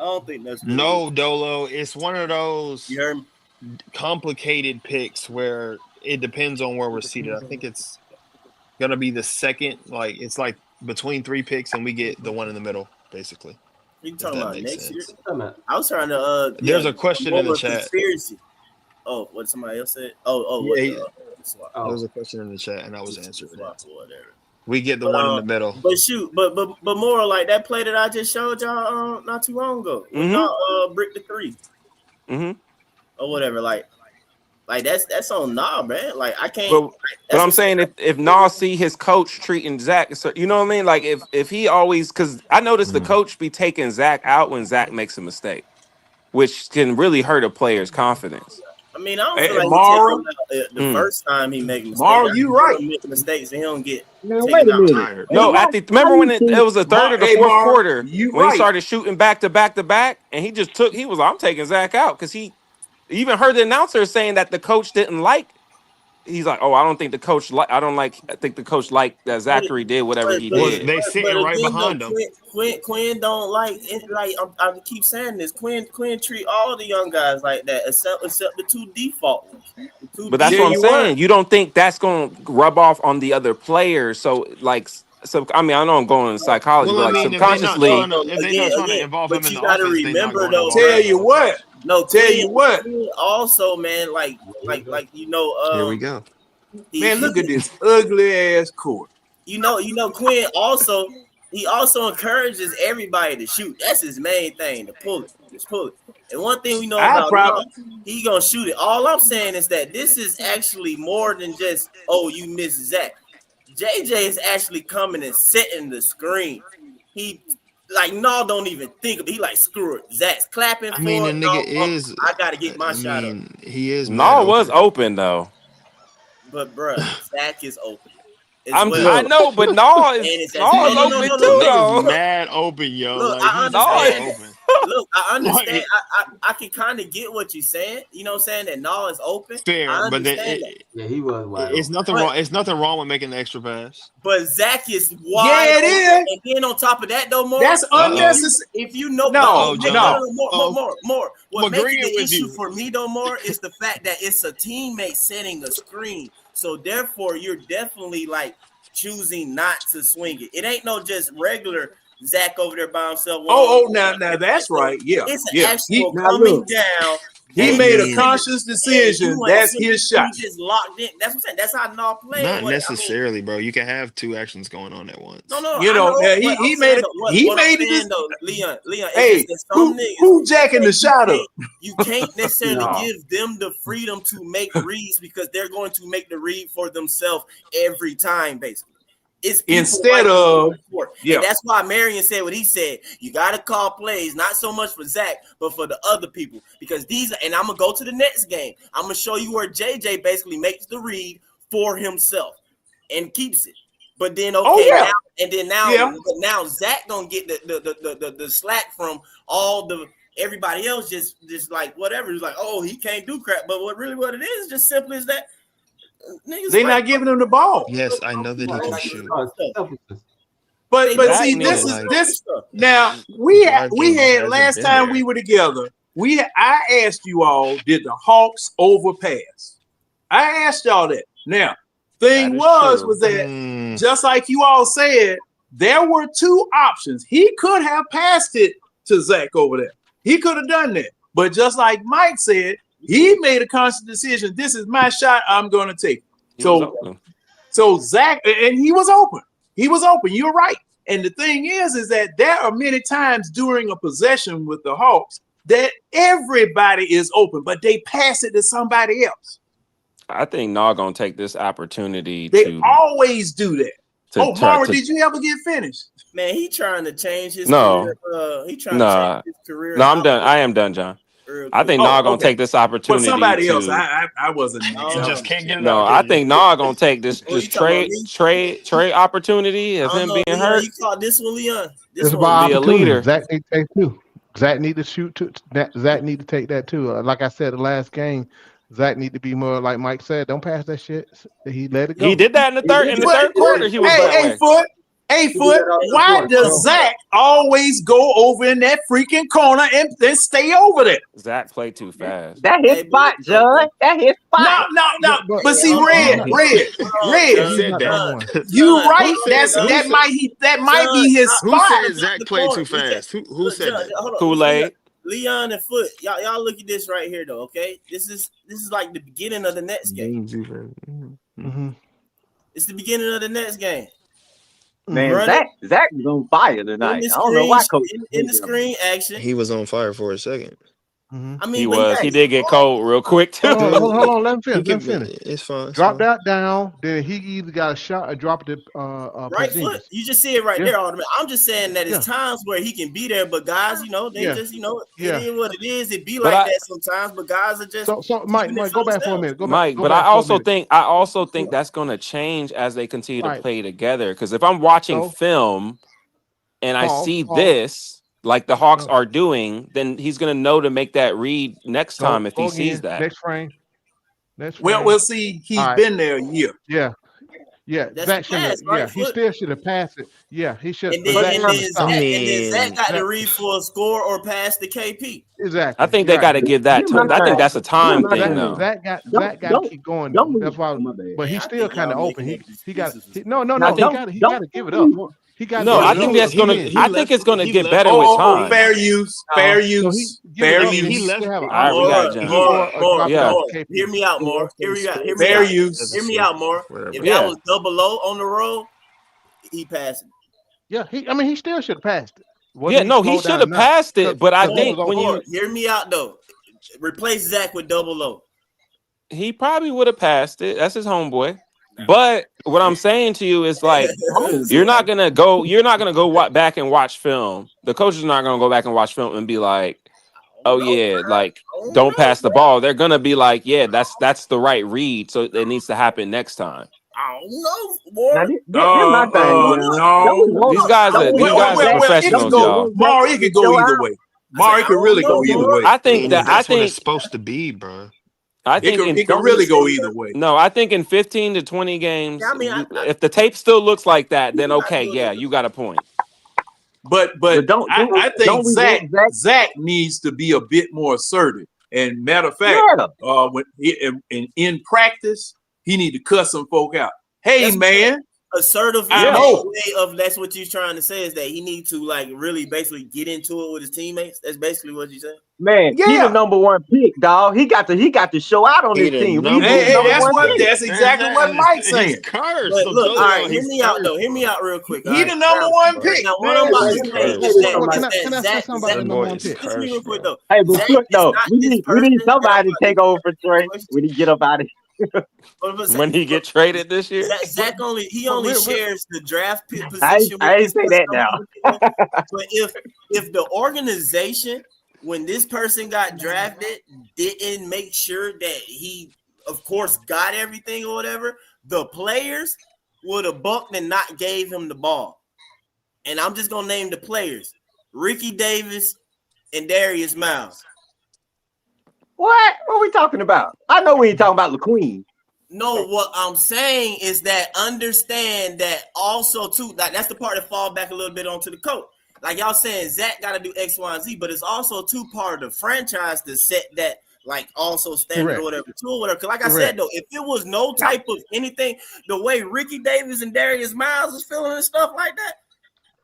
don't think that's No, Dolo. It's one of those complicated picks where it depends on where we're seated. I think it's gonna be the second. Like it's like between 3 picks, and we get the one in the middle, basically. You talking about next year? I was trying to. There's a question in the chat. Conspiracy. Oh, what somebody else said? There's a question in the chat, and I was answering it. We get the one in the middle. But shoot, but more like that play that I just showed y'all not too long ago. Brick the 3. Or whatever. Like that's on Nah, man. Like I can't. But I'm saying if Nah see his coach treating Zach, so you know what I mean? Like if he always, because I noticed the coach be taking Zach out when Zach makes a mistake, which can really hurt a player's confidence. I mean, I don't feel like Mara, the first time he make mistakes. Mara, you right. Make mistakes and he don't get. Wait a minute. No, remember when it was the third or the fourth quarter when he right. started shooting back to back to back, and he was I'm taking Zach out because he even heard the announcer saying that the coach didn't like. He's like, oh, I don't think the coach I think the coach liked that Zachary did whatever he did. They sitting right behind him. Quinn don't like it. Like I keep saying this. Quinn treat all the young guys like that, except the 2 default ones. But that's what I'm saying. You don't think that's going to rub off on the other players? So I mean, I know I'm going into psychology, but like subconsciously, if they're not trying to involve him in the offense, remember though. Tell you what. Also, man, like here we go. Man, look at this ugly ass court. Quinn also encourages everybody to shoot. That's his main thing, to pull it. Just pull it. And one thing we know about he gonna shoot it. All I'm saying is that this is actually more than just, oh, you missed Zach. JJ is actually coming and setting the screen. He don't even think of it. He like, screw it. Zach's clapping for it. Nigga I gotta get my shot up. He is. No, was open though. But bruh, Zach is open. I know, but no, it's open too, though. Mad open, yo. Look, like, I understand. Look, I understand. Like, I can kind of get what you're saying. You know what I'm saying? That Nah is open. Fair, but he was wide it's nothing wrong. It's nothing wrong with making the extra pass. But Zach is wide. Yeah, it is. And then on top of that, though, more. That's unnecessary. If you know, more. What makes it the issue for me, though, more is the fact that it's a teammate setting a screen. So therefore, you're definitely like choosing not to swing it. It ain't no just regular Zach over there by himself. Now that's right. Yeah, it's an actual coming down. He made a conscious decision. That's his shot. He just locked in. That's what I'm saying. That's how Nah plays. Not necessarily, bro. You can have 2 actions going on at once. No. He made it. He made it. Leon. Hey, who jacking the shot up? You can't necessarily give them the freedom to make reads because they're going to make the read for themselves every time, basically. It's instead of and that's why Marion said what he said. You got to call plays, not so much for Zach, but for the other people. Because and I'm gonna go to the next game. I'm gonna show you where JJ basically makes the read for himself and keeps it. But then now Zach gonna get the slack from all the everybody else just like whatever. He's like, oh, he can't do crap. But what it is just simply is that. They're not giving him the ball. Yes, I know that he can shoot. But see, this now we had last time we were together. I asked you all, did the Hawks overpass? I asked y'all that. Now, thing was that just like you all said, there were 2 options. He could have passed it to Zach over there. He could have done that. But just like Mike said, he made a conscious decision. This is my shot. I'm going to take it. So So Zach, and he was open. He was open. You're right. And the thing is that there are many times during a possession with the Hawks that everybody is open, but they pass it to somebody else. I think Nog gonna take this opportunity They to always do that. to try Mara, to did you ever get finished? Man, he trying to change his no. career. He trying to change his career. No, I'm done. I am done, John. I think Nog gonna take this opportunity. But somebody else. to, I wasn't. You just can't get it No, out, I can you? think Nog gonna take this trade opportunity of him being Leon, hurt. you caught this one, Leon. It's This about one. Be a opportunity. leader. Zach need to take two. Zach need to shoot too. Zach need to take that too. Like I said, the last game, Zach need to be more like Mike said. Don't pass that shit. He let it go. He did that in the third quarter. He was that way. Foot. Why does Zach always go over in that freaking corner and then stay over there? Zach played too fast. That his spot, John. That his spot. No. But see, red. Said that. You right? That might be his Who spot. said Zach played too fast? Who said that? Kool-Aid. Leon and Foot. Y'all look at this right here though. Okay, this is like the beginning of the next game. Mm-hmm. It's the beginning of the next game. Man, Zach was on fire tonight. I don't know why Coach in the screen action. He was on fire for a second. I mean, He was. He did get cold real quick too. Hold on. Let him finish. It's fine. Drop that down. Then he either got a shot or drop it. Right foot. You just see it right there. I'm just saying that it's times where he can be there, but guys, they just, it is what it is. It be like that sometimes, but guys are just. So Mike, go back for a minute. I also think that's going to change as they continue to play together. Because if I'm watching film and I see this, like the Hawks are doing, then he's going to know to make that read next time if he sees that. Next frame. Well, we'll see. He's been there a year. Yeah. Zach he still should have passed it. Yeah, he should. And then Zach got to read for a score or pass the KP. Exactly. I think they got to give that time. I think that's a time thing, though. Zach got to keep going. That's why. But he's still kind of open. He got no. He got to give it up. I think that's gonna. I think it's gonna get better with time. Fair use. He left. All right, we got John. Yeah. Hear me out, more. Hear me out, more. If that was double low on the road, he passed it. Yeah, he still should have passed it. He should have passed it. But I think when you hear me out though, replace Zach with double low. He probably would have passed it. That's his homeboy. But what I'm saying to you is like you're not gonna go back and watch film. The coach is not gonna go back and watch film and be like, oh yeah, like don't pass the ball. They're gonna be like, yeah, that's the right read. So it needs to happen next time. I don't know, no. These guys are professionals, y'all. Mari could go either way. Mari could really go either way. I think what it's supposed to be, bro. I think it can really go either way. No, I think in 15 to 20 games, if the tape still looks like that, then okay, yeah, you got a point. But I think Zach needs to be a bit more assertive. And matter of fact, when in practice, he need to cuss some folk out. Hey, man. Assertive way of that's what you're trying to say is that he need to like really basically get into it with his teammates. That's basically what you said. Man, he the number one pick, dog. He got to show out on this team. That's exactly what Mike's saying. Look, all right, hear me out though. Hear me out real quick. He the number one pick. Now, what I'm about to say is that Zach. Listen to me real quick though. Hey, but look though, we need somebody to take over for Trey when he get up out of here. When he get traded this year, Zach only shares the draft pick position. I ain't say that now. But if the organization, when this person got drafted, didn't make sure that he, of course, got everything or whatever, the players would have bucked and not gave him the ball. And I'm just gonna name the players: Ricky Davis and Darius Miles. What are we talking about? I know we ain't talking about LaQueen. No, what I'm saying is that understand that also too. That's the part that fall back a little bit onto the coach. Like y'all saying, Zach got to do X, Y, and Z, but it's also too part of the franchise to set that like also standard or whatever too, or whatever. Because like I said though, if it was no type of anything, the way Ricky Davis and Darius Miles was feeling and stuff like that,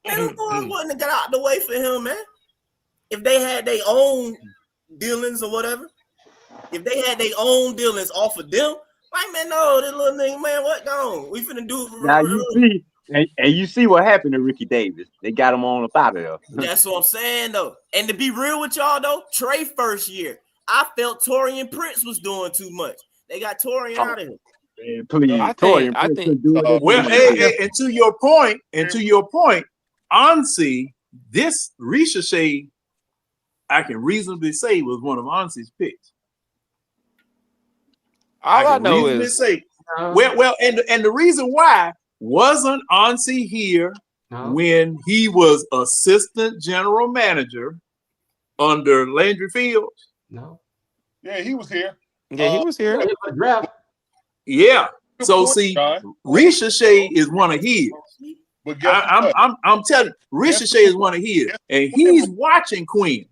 man, wouldn't have got out the way for him, man. If they had their own dealings or whatever. If they had their own dealings off of them, Like, man, no, this little nigga, man, what gone? We finna do. Now you see, and you see what happened to Ricky Davis. They got him on up out of there. That's what I'm saying, though. And to be real with y'all, though, Trey first year, I felt Torian Prince was doing too much. They got Torian out of here. Man, please, I Torian think Prince could do it. Well, and to your point, Ansi, this Risacher, I can reasonably say was one of Ansi's picks. all I can know reasonably is say, and the reason why wasn't Ansi here when he was assistant general manager under Landry Fields? No. Yeah, he was here. Yeah, he was here. Draft. Yeah. So point, see, John. Risacher is one of his. But guess what? I'm telling you, Risacher is one of his, and he's watching Quinn.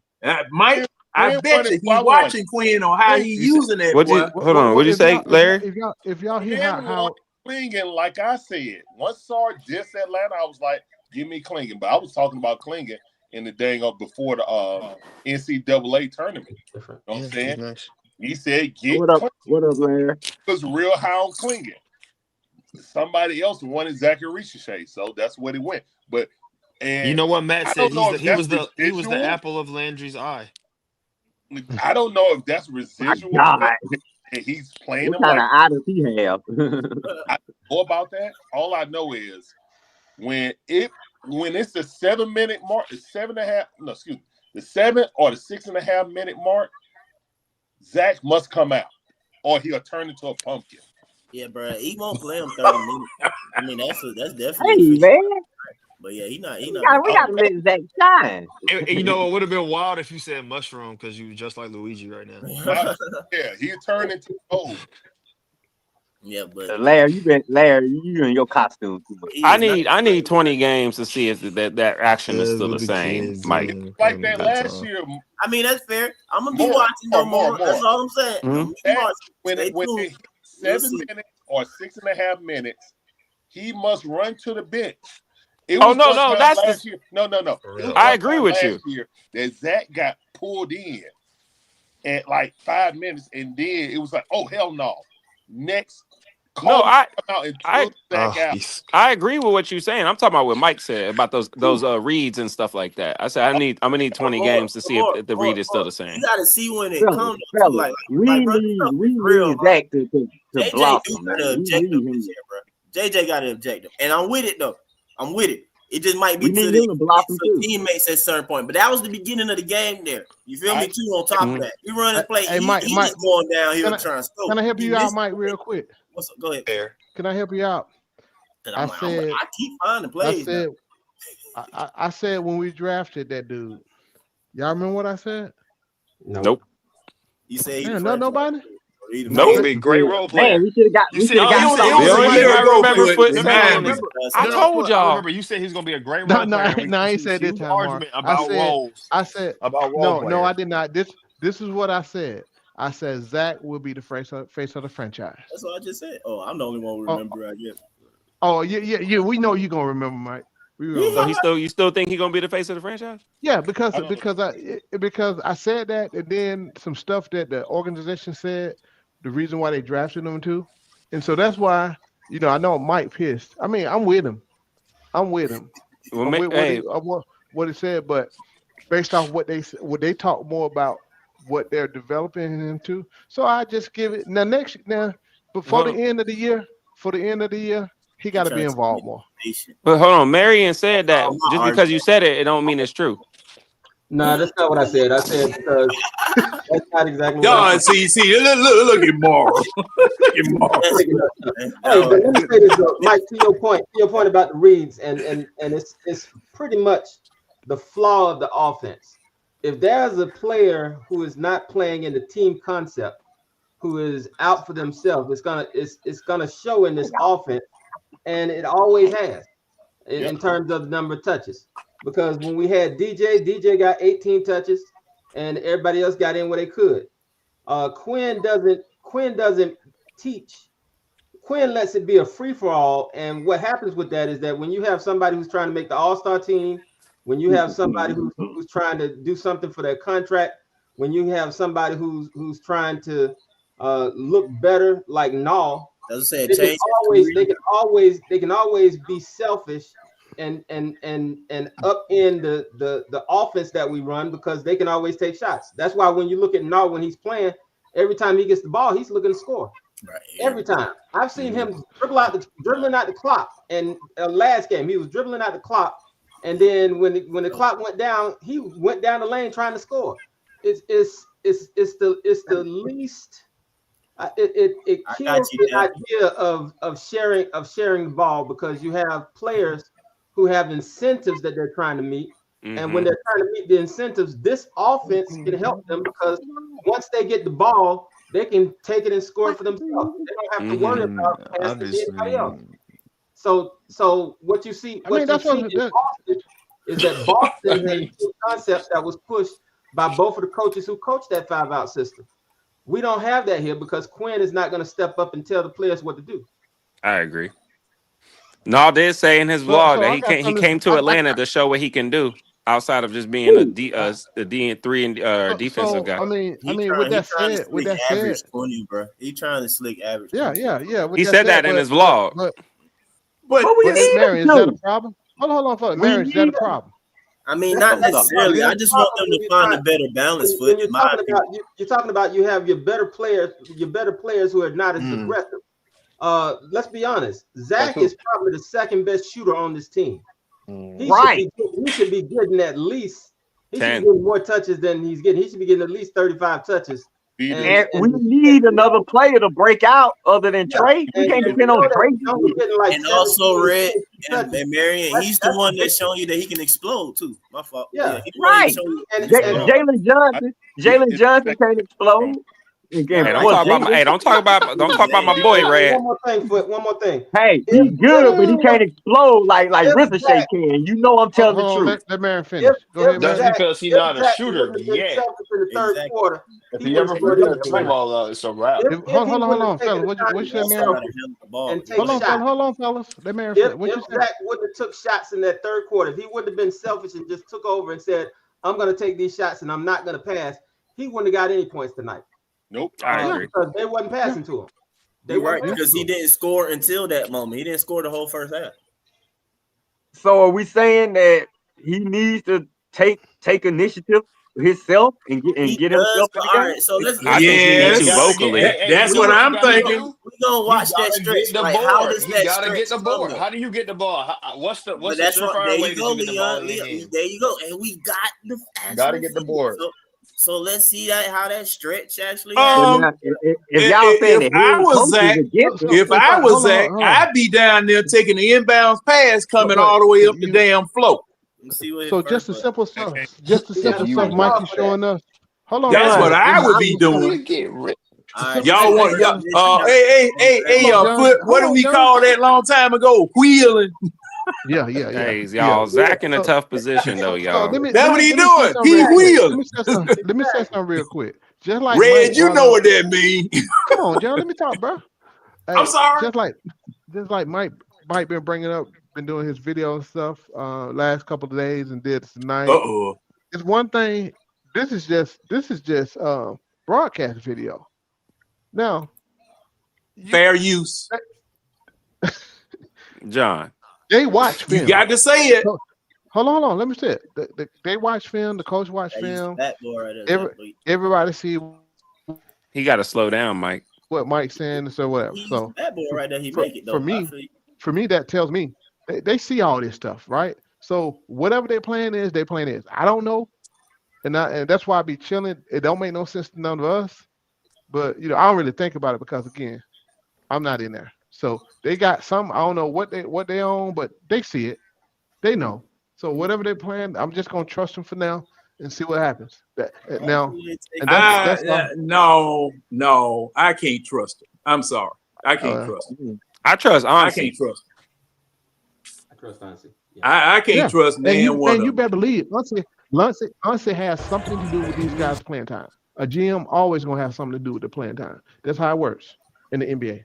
Mike, I bet you he's watching Quinn on how he's using that. Hold on. What'd you say, Larry? If y'all hear how Klingen, like I said, once Sarge dissed Atlanta, I was like, give me Klingen. But I was talking about Klingen in the dang up before the NCAA tournament. You know what I'm saying? Nice. He said, get What up, Larry? It was real hound Klingen. Somebody else wanted Zachary Risacher, so that's what it went. But You know what Matt said? He was the residual. apple of Landry's eye. I don't know if that's residual. God. And he's playing What him kind like of eye does he have? I don't know about that. All I know is when it's the 7 minute mark, the 7 or the 6.5 minute mark, Zach must come out, or he'll turn into a pumpkin. Yeah, bro, he won't play him 30 minutes. I mean, that's definitely. Hey, man. But yeah, he not. We gotta let Zach shine. And you know, it would have been wild if you said mushroom because you just like Luigi right now. Yeah, he turned into gold. Yeah, but Larry, you in your costume too much. I need 20 games to see if that action is still the same, Mike. Like that last year. I mean, that's fair. I'm gonna be watching no more. That's all I'm saying. When it hit 7 minutes or 6.5 minutes, he must run to the bench. It was last year. No. I agree with you. Year that Zach got pulled in at like 5 minutes, and then it was like, oh hell no. Next, I I agree with what you're saying. I'm talking about what Mike said about those reads and stuff like that. I said I'm gonna need 20 games to see if the read is still the same. You gotta see when it Fellas, comes. fellas, we need Zach to JJ blossom, gotta man. object him this year, bro. JJ gotta object him, and I'm with it though. I'm with it. It just might be We to need him to blossom the too. teammates at a certain point, but that was the beginning of the game there. You feel me? Too on top of that, we run his play. Hey, He Mike, just going downhill trying to score. Can I help you out, Mike, real quick? What's up? Go ahead. Can I help you out? I keep finding plays. I said when we drafted that dude. Y'all remember what I said? Nope. You say nobody? No, be great role player. Man, we should have got. I told y'all. I remember you said he's gonna be a great role player. No, I ain't said this time. Argument about roles. I said about role no, I did not. This is what I said. I said Zach will be the face of the franchise. That's what I just said. Oh, I'm the only one who remember. I guess. Oh yeah. We know you're gonna remember, Mike. So you still think he's gonna be the face of the franchise? Yeah, because I said that, and then some stuff that the organization said, the reason why they drafted him too, and so that's why I know Mike pissed. I mean, I'm with him. What he said, but based off what they talk more about what they're developing him to. So I just give it before the end of the year. He got to be involved more. But hold on, Marion said that just because you said it, it don't mean it's true. No, that's not what I said. I said because that's not exactly. God, see, look at Morrow. Look at Morrow. Hey, but let me say this, though, Mike. To your point about the reads, and it's pretty much the flaw of the offense. If there's a player who is not playing in the team concept, who is out for themselves, it's gonna show in this offense. And it always has in terms of the number of touches. Because when we had DJ got 18 touches and everybody else got in where they could. Quinn doesn't teach. Quinn lets it be a free-for-all. And what happens with that is that when you have somebody who's trying to make the all-star team, when you have somebody who's trying to do something for their contract, when you have somebody who's trying to look better like Null, they can always be selfish and up in the offense that we run because they can always take shots. That's why when you look at Null when he's playing, every time he gets the ball, he's looking to score. Right. Every time. I've seen him dribbling out the clock. And last game, he was dribbling out the clock. And then when the clock went down, he went down the lane trying to score. It's the least. It kills the idea of sharing the ball because you have players who have incentives that they're trying to meet. And when they're trying to meet the incentives, this offense can help them because once they get the ball, they can take it and score for themselves. They don't have to worry about passing to anybody else. So what you see, in Boston is that Boston had a concept that was pushed by both of the coaches who coached that 5-out system. We don't have that here because Quinn is not going to step up and tell the players what to do. I agree. Null did say in his vlog that he came to Atlanta to show what he can do outside of just being a D3 and defensive guy. I mean, with that said, average 20, bro. He trying to slick average. Yeah. He said that in his vlog. But Marion, is that a problem? Hold on, Marion, is that a problem? I mean, not necessarily. I just want them to find a better balance for it. You're talking about you have your better players who are not as aggressive. Let's be honest. Zach is probably the second best shooter on this team. He should be getting at least. He should be getting more touches than he's getting. He should be getting at least 35 touches. And we need another player to break out other than Trey. We can't depend on Trey. And also, Red and Marion, he's the one that's showing you that he can explode too. My fault. Yeah, right. And Jalen Johnson can't explode. Don't talk about my boy Red. One more thing. Hey, he's good, but he can't explode like Risacher can. You know I'm telling the truth. Let Marion finish. Go ahead, That's because he's not a shooter yet. In the third quarter, if he ever forgets the ball out, it's a wrap. Hold on, fellas. What you say, Marion? Hold on, fellas. Let Marion finish. If Zach wouldn't have took shots in that third quarter, if he wouldn't have been selfish and just took over and said, "I'm going to take these shots and I'm not going to pass," he wouldn't have got any points tonight. Nope. I agree. Because they wasn't passing to him. They weren't because he didn't score until that moment. He didn't score the whole first half. So are we saying that he needs to take initiative himself and get himself in the game? Right, so let's vocally. That's what I'm thinking. We're gonna watch that stretch. Like, how does that gotta get the ball? How do you get the ball? What's the surefire way to get the ball? There you go. And we got the gotta get the board. So let's see how that stretch actually. If I was Zach, I'd be down there taking the inbounds pass coming all the way up the damn floor. So just the simple stuff. Mike is showing us. Hold on. That's what I would be doing. Y'all want foot? What do we call that long time ago? Wheeling. Yeah. Hey, y'all, Zach in a tough position though, y'all. That's what he doing. He wheeling. Let me say something real quick. Just like Red, Mike, you know what that means. Come on, John. Let me talk, bro. Hey, I'm sorry. Just like Mike been bringing up, been doing his video and stuff last couple of days and did tonight. It's one thing. This is just broadcast video. Now, fair use. John. They watch film. You got to say it. Hold on. Let me say it. They watch film. The coach watch film. Everybody see. He got to slow down, Mike. What Mike's saying, so whatever. So that boy right there, he make it though. For me, that tells me they see all this stuff, right? So whatever their plan is, I don't know, and that's why I be chilling. It don't make no sense to none of us, but I don't really think about it because again, I'm not in there. So they got some. I don't know what they own, but they see it. They know. So whatever they plan, I'm just gonna trust them for now and see what happens. No, I can't trust him. I'm sorry, I can't trust him. I trust honesty. I can't trust him. I trust honesty. I can't trust man one. And you better believe Luncey has something to do with these guys' playing time. A GM always gonna have something to do with the playing time. That's how it works in the NBA.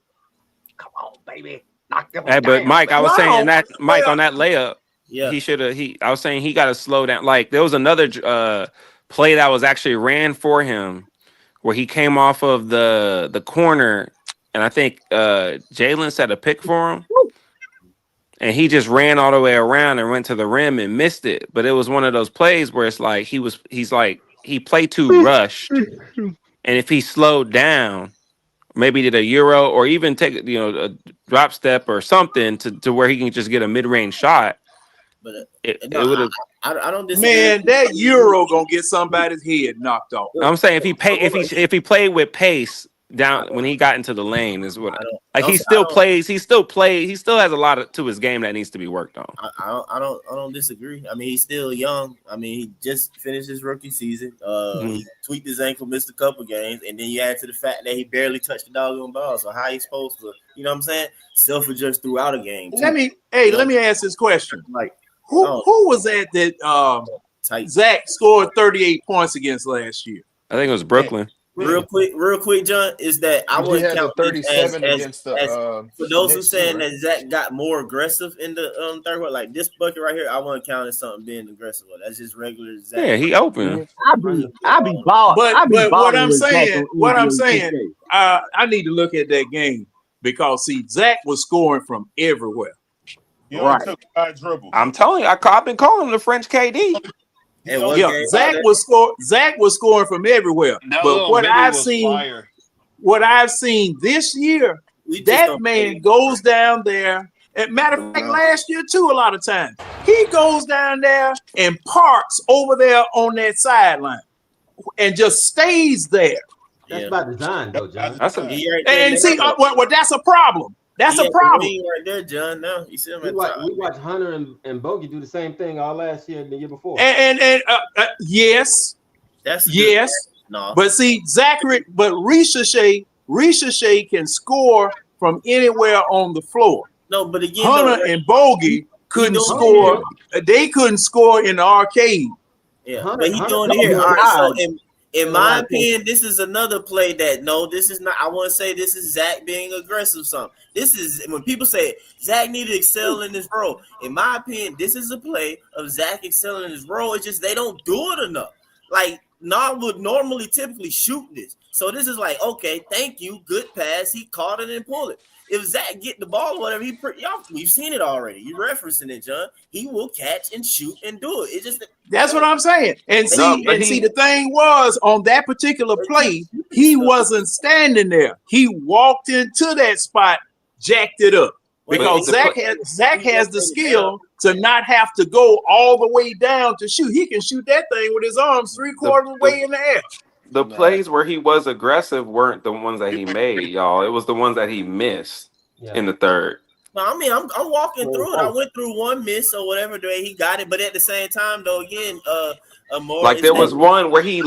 Come on, baby. Knock them but down. Mike, I was saying that Mike on that layup. Yeah, I was saying he got to slow down. Like there was another play that was actually ran for him where he came off of the corner, and I think Jalen set a pick for him, and he just ran all the way around and went to the rim and missed it. But it was one of those plays where it's like he played too rushed, and if he slowed down, maybe did a euro or even take a drop step or something to where he can just get a mid-range shot. But It would have. I don't disagree. Man, that Euro gonna get somebody's head knocked off. I'm saying if he played with pace down when he got into the lane is what he still plays. He still has a lot to his game that needs to be worked on. I don't disagree. I mean, he's still young. I mean, he just finished his rookie season. He tweaked his ankle, missed a couple games, and then you add to the fact that he barely touched the doggone ball. So how he supposed to, you know what I'm saying, self-adjust throughout a game? Let me ask this question. Like, who was that Zach scored 38 points against last year? I think it was Brooklyn. Real quick, John, is that I wouldn't count 37 as against the for those who Knicks, saying right? that Zach got more aggressive in the third quarter, like this bucket right here, I wouldn't count as something being aggressive. That's just regular Zach. Yeah, he open. I be ball. But what I'm saying, I need to look at that game because see, Zach was scoring from everywhere. He only took 5 dribbles. I'm telling you, I've been calling him the French KD. Zach was scoring from everywhere. But what I've seen this year, that man goes down there. And matter of fact, last year too, a lot of times he goes down there and parks over there on that sideline and just stays there. That's by design, though, John. That's a problem. That's a problem. Right there, John. Now you see him. We watched Hunter and Bogey do the same thing all last year and the year before. Yes, yes. No, but see, Risacher can score from anywhere on the floor. No, but again, Hunter and Bogey couldn't score. They couldn't score in the arcade. Yeah, but he's doing it here. All right, so in my opinion, this is another play that this is not. I want to say this is Zach being aggressive. Something. This is when people say Zach need to excel in this role. In my opinion, this is a play of Zach excelling in his role. It's just they don't do it enough. Like Nam would normally typically shoot this. So this is like, okay, thank you, good pass. He caught it and pulled it. If Zach get the ball or whatever, we've seen it already. You referencing it, John. He will catch and shoot and do it. It's just that's what I'm saying. And see, the thing was on that particular play, he wasn't standing there. He walked into that spot, jacked it up. Because Zach has the skill to not have to go all the way down to shoot. He can shoot that thing with his arms 3/4 of the way in the air. The plays where he was aggressive weren't the ones that he made, y'all. It was the ones that he missed in the third. No, I mean, I'm walking through it. I went through one miss or whatever the way he got it, but at the same time, though, again, there was one where he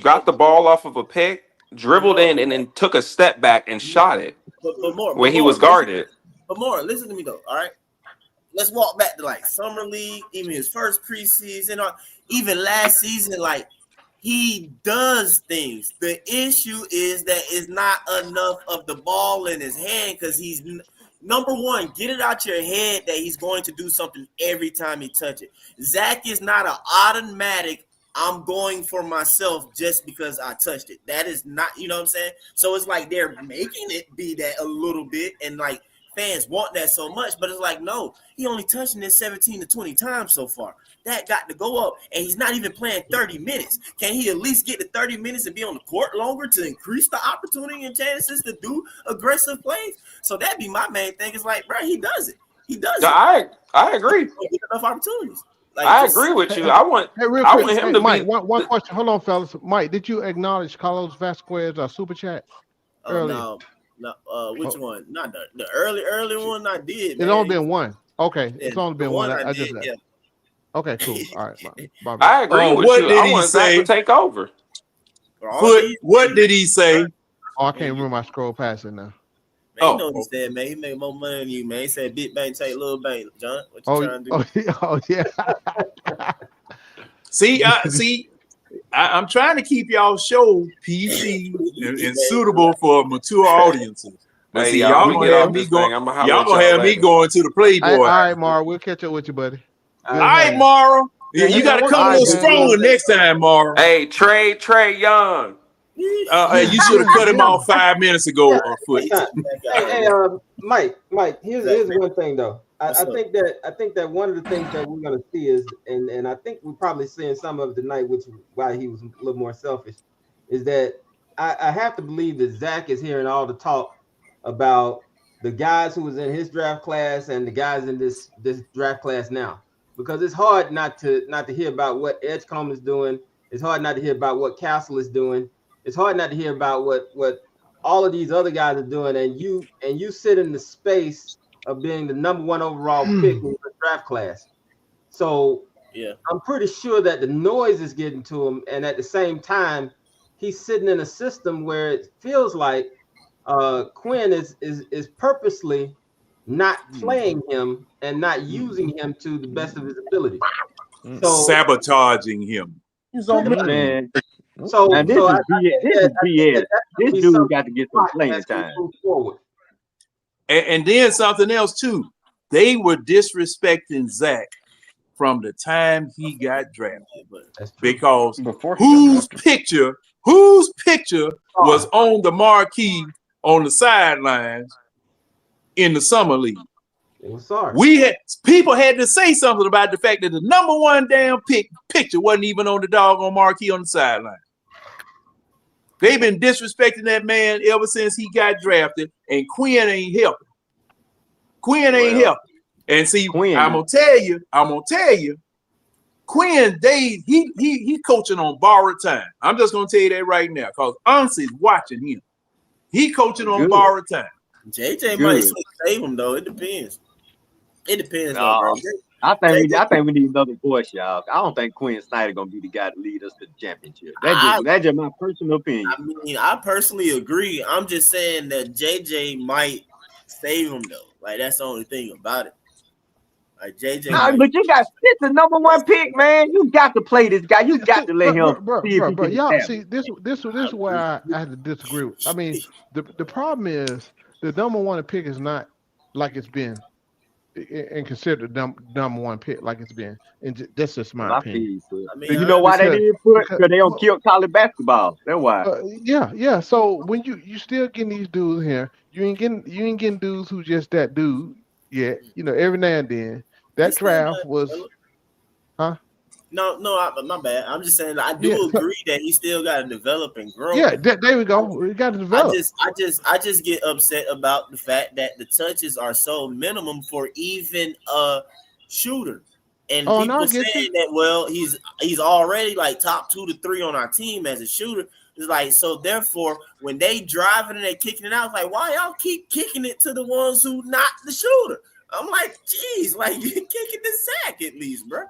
got the ball off of a pick, dribbled in, and then took a step back and shot it. When he was guarded. But more, listen to me though. All right, let's walk back to like summer league, even his first preseason, or even last season. Like he does things. The issue is that it's not enough of the ball in his hand because he's number one. Get it out your head that he's going to do something every time he touch it. Zach is not an automatic. I'm going for myself just because I touched it. That is not, you know what I'm saying? So it's like they're making it be that a little bit, and like fans want that so much, but it's like, no, he only touching it 17 to 20 times so far. That got to go up, and he's not even playing 30 minutes. Can he at least get to 30 minutes and be on the court longer to increase the opportunity and chances to do aggressive plays? So that'd be my main thing. Is like, bro, he does it. He does it. I agree. Enough opportunities. Like, I agree with you. I want him to Mike, be. one question. Hold on, fellas. Mike, did you acknowledge Carlos Vasquez super chat earlier? No, which one? Not the early one. I did. It's only been one. Okay, it's only been one. I just yeah. Okay, cool. All right, bye. I agree with you. I want Zach to take over. What did he say? Oh, I can't remember my scroll past it now. Man, you know what he said, man. He made more money than you, man. He said, "Big bank take little bank." John, what you trying to do? Oh yeah. See, I'm trying to keep y'all show PG and suitable for mature audiences. Hey, see, y'all gonna have me going. Y'all gonna have me going to the Playboy. All right, Mara, we'll catch up with you, buddy. All right, Mara. You got to come a little stronger next time, Mara. Hey, Trey Young. You should have cut him off 5 minutes ago, Foot. Hey, Mike, here's one thing though. I think that one of the things that we're gonna see is, and I think we're probably seeing some of it tonight, which is why he was a little more selfish, is that I have to believe that Zach is hearing all the talk about the guys who was in his draft class and the guys in this draft class now, because it's hard not to hear about what Edgecombe is doing. It's hard not to hear about what Castle is doing. It's hard not to hear about what all of these other guys are doing, and you sit in the space of being the number 1 overall pick in the draft class. So yeah, I'm pretty sure that the noise is getting to him, and at the same time, he's sitting in a system where it feels like Quinn is purposely not playing him and not using him to the best of his ability. So sabotaging him. Man. So this is BS. This dude got to get some playing time. And then something else too. They were disrespecting Zach from the time he got drafted, because whose picture was on the marquee on the sidelines in the summer league? It was sorry. People had to say something about the fact that the number 1 damn picture wasn't even on the doggone marquee on the sideline. They've been disrespecting that man ever since he got drafted, and Quinn ain't helping. Helping. And see, I'm gonna tell you, Quinn, he coaching on borrowed time. I'm just gonna tell you that right now, because Unsie's watching him. He coaching on borrowed time. JJ might save him though. It depends. It depends. Though, I think we need another voice, y'all. I don't think Quinn Snyder gonna be the guy to lead us to the championship. That's just my personal opinion. I mean, I personally agree. I'm just saying that JJ might save him though. Like, that's the only thing about it. Like JJ, but you got the number 1 pick, man. You got to play this guy. You got to let him. Bro, y'all see this is where I have to disagree with. I mean, the problem is the number 1 pick is not like it's been and considered the number 1 pick like it's been. And that's just my opinion. I mean, you know why they didn't put? Because they don't kill college basketball. That's why. Yeah. So when you still getting these dudes here, you ain't getting dudes who just that dude yet. You know, every now and then that draft was, huh? No, my bad. I'm just saying I do agree that he still got to develop and grow. Yeah, there we go. We got to develop. I just get upset about the fact that the touches are so minimum for even a shooter, and people saying that he's already like top 2 to 3 on our team as a shooter. It's like, so therefore when they driving and they kicking it out, it's like, why y'all keep kicking it to the ones who not the shooter? I'm like, geez, like you're kicking the sack at least, bro.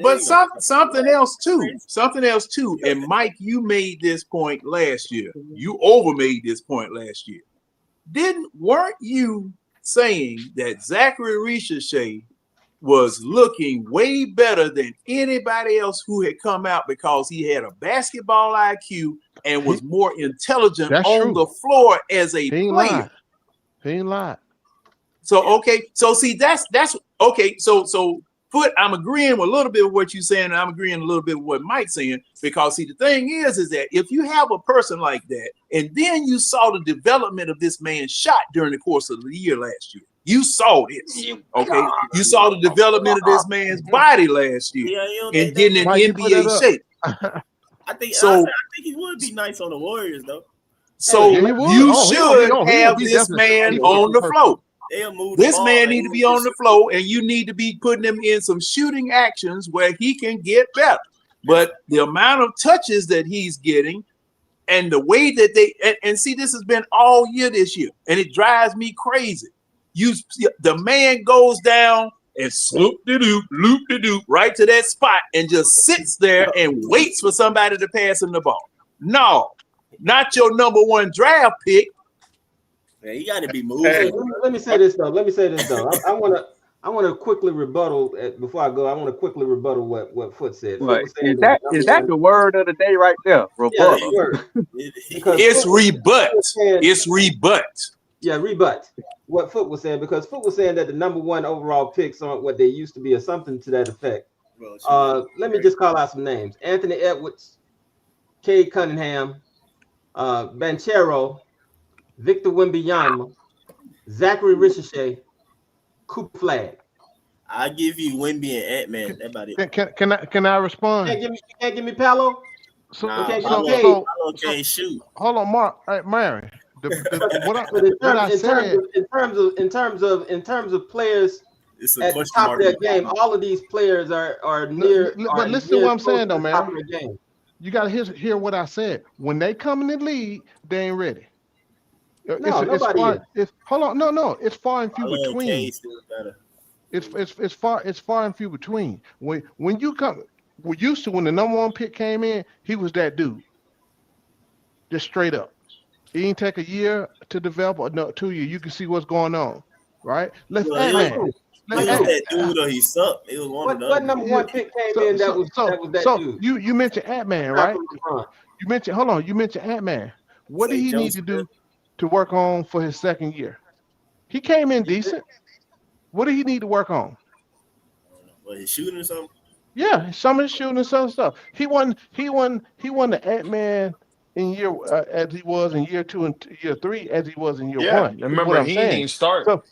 But something else too. And Mike, you made this point last year. You overmade this point last year. Weren't you saying that Zachary Risacher was looking way better than anybody else who had come out because he had a basketball IQ and was more intelligent on the floor as a player? He ain't lied. So okay, so see that's okay. So Foot, I'm agreeing with a little bit of what you're saying, and I'm agreeing a little bit with what Mike's saying, because see the thing is that if you have a person like that, and then you saw the development of this man's shot during the course of the year last year, you saw this, okay? You saw the development of this man's body last year and getting in NBA shape. I think he would be nice on the Warriors though. So you should have this man on the floor. This man need to be on the floor, and you need to be putting him in some shooting actions where he can get better. But the amount of touches that he's getting, and the way that they and see, this has been all year this year, and it drives me crazy. The man goes down and loop-de-doop right to that spot and just sits there and waits for somebody to pass him the ball. No, not your number 1 draft pick. Yeah, you got to be moving. Let me say this though. I want to quickly rebuttal before I go. I want to quickly rebuttal what Foot said. What, is that the word of the day right there? Rebuttal. Yeah, it's rebut. It's rebut. Yeah, rebut. What Foot was saying, because Foot was saying that the number 1 overall picks aren't what they used to be, or something to that effect. Let me just call out some names: Anthony Edwards, Cade Cunningham, Banchero, Victor Wembanyama, Zachary Risacher, Cooper Flag. I give you Wemby and Ant-Man. That about it. Can I respond? You can't give me Palo. So Nah, Okay, Paolo, okay. Paolo can't shoot. hold on, Mark. Mary. But in terms of players It's a at the question top mark. of their game, all of these players are near. But listen to what I'm saying, though, man. man. You got to hear what I said. When they come in the league, they ain't ready. Nobody is. Hold on, no. It's far and few Paolo and between. Kane still better. It's far and few between. When you come, we used to when the number 1 pick came in, he was that dude. Just straight up. He didn't take a year to develop, or no, 2 years. You can see what's going on, right? Let's Well, he was that dude, or he sucked. It was one of the What other. number 1 pick came in that was that dude? You mentioned Ant-Man, right? You mentioned Ant-Man. What did he need to do to work on for his second year? He came in decent. What did he need to work on? What, his shooting or something? Yeah, some of his shooting and some stuff. He won the Ant-Man in year as he was in year 2 and year 3 as he was in year 1. Remember, what I'm he saying. didn't start. So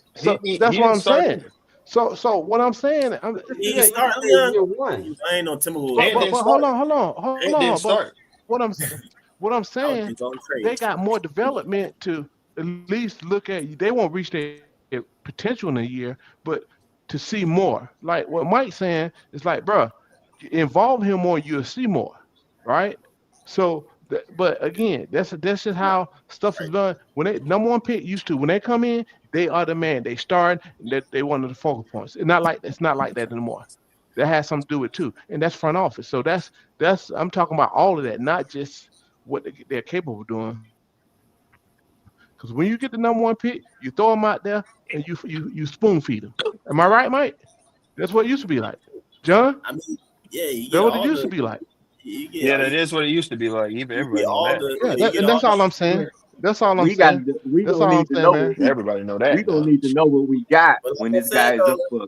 that's what I'm saying. So what I'm saying, He didn't start year 1. I ain't no Timberwolves. But hold on. Didn't start. What I'm saying, they got more development to at least look at. They won't reach their potential in a year, but to see more. Like what Mike's saying, it's like, bro, involve him more, you'll see more, right? So, but again, that's just how stuff is done. When they number 1 pick used to, when they come in, they are the man. They start. They one of the focal points. It's not like that anymore. That has something to do with it too, and that's front office. So that's I'm talking about all of that, not just what they're capable of doing. Because when you get the number 1 pick, you throw them out there and you spoon feed them. Am I right, Mike? That's what it used to be like, John. I mean, yeah, you that's what it used to be like. That is what it used to be like. Even everybody know that. And that's all I'm saying. That's all I'm saying. We that's gonna all need I'm to know. saying, Everybody know that. We gonna need to know what we got when this guy is up for.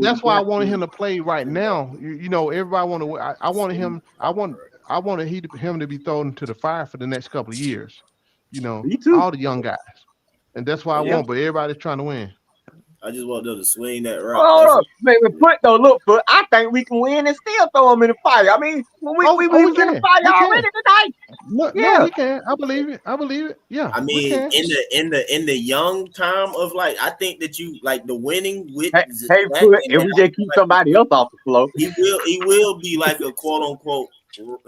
That's why I wanted him to play right now. You know, everybody want to. I wanted him. I wanted him to be thrown into the fire for the next couple of years. You know, all the young guys, and that's why I want. But everybody's trying to win. I just want them to swing that rock. Oh, look, I think we can win and still throw them in the fire. I mean, we was in the fire already tonight. No, we can. I believe it. Yeah. I mean, in the young time of like, I think that you like the winning with. If we just keep somebody else off the floor, he will be like a quote unquote.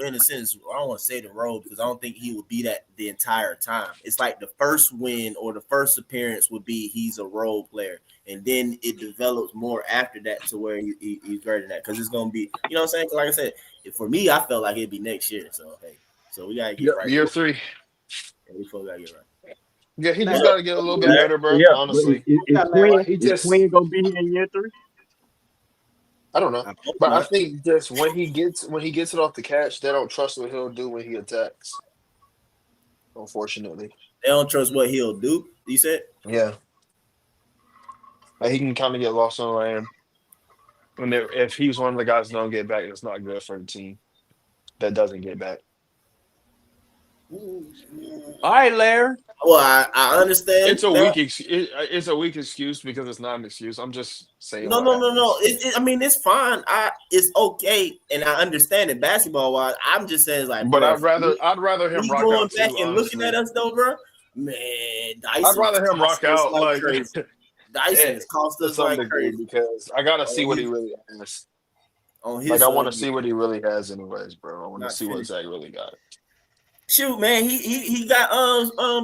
In a sense, I don't want to say the role because I don't think he would be that the entire time. It's like the first win or the first appearance would be he's a role player, and then it develops more after that to where he's greater than that because it's gonna be, you know what I'm saying? Like I said, for me, I felt like it'd be next year. So hey, so we gotta get right. Year 3. Yeah, we gotta get right. Yeah, he just gotta get a little bit better, bro. Yeah, honestly, is Quinn gonna be here in year 3? I don't know, but I think just when he gets it off the catch, they don't trust what he'll do when he attacks. Unfortunately, they don't trust what he'll do. You said, yeah, like he can kind of get lost on land. When if he's one of the guys that don't get back, it's not good for the team that doesn't get back. All right, Larry. Well, I understand. It's a weak excuse because it's not an excuse. I'm just saying. No. I mean, it's fine. It's okay, and I understand it basketball wise. I'm just saying, like, but bro, I'd rather him rock going out back too, and honestly. looking at us though, bro. Man, Dyson I'd rather him rock out like crazy. Dyson has cost us like crazy because I gotta see what he really has. On his like, I want to see what he really has, anyways, bro. I want to see what Zach really got. Shoot, man, he got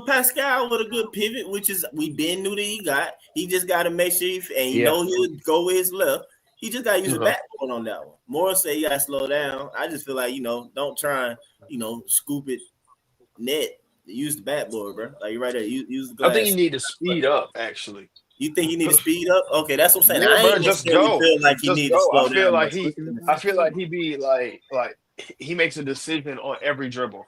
Pascal with a good pivot, which is we been knew that he got. He just got to make sure he'll go with his left. He just got to use the backbone on that one. Morris say you got to slow down. I just feel like don't try and scoop it net. Use the backboard, bro. Like you're right there. Use the glass. I think you need to speed up. Actually, you think you need to speed up? Okay, that's what I'm saying. Yeah, I ain't just go. feel like he need to slow down. I feel like he be like he makes a decision on every dribble.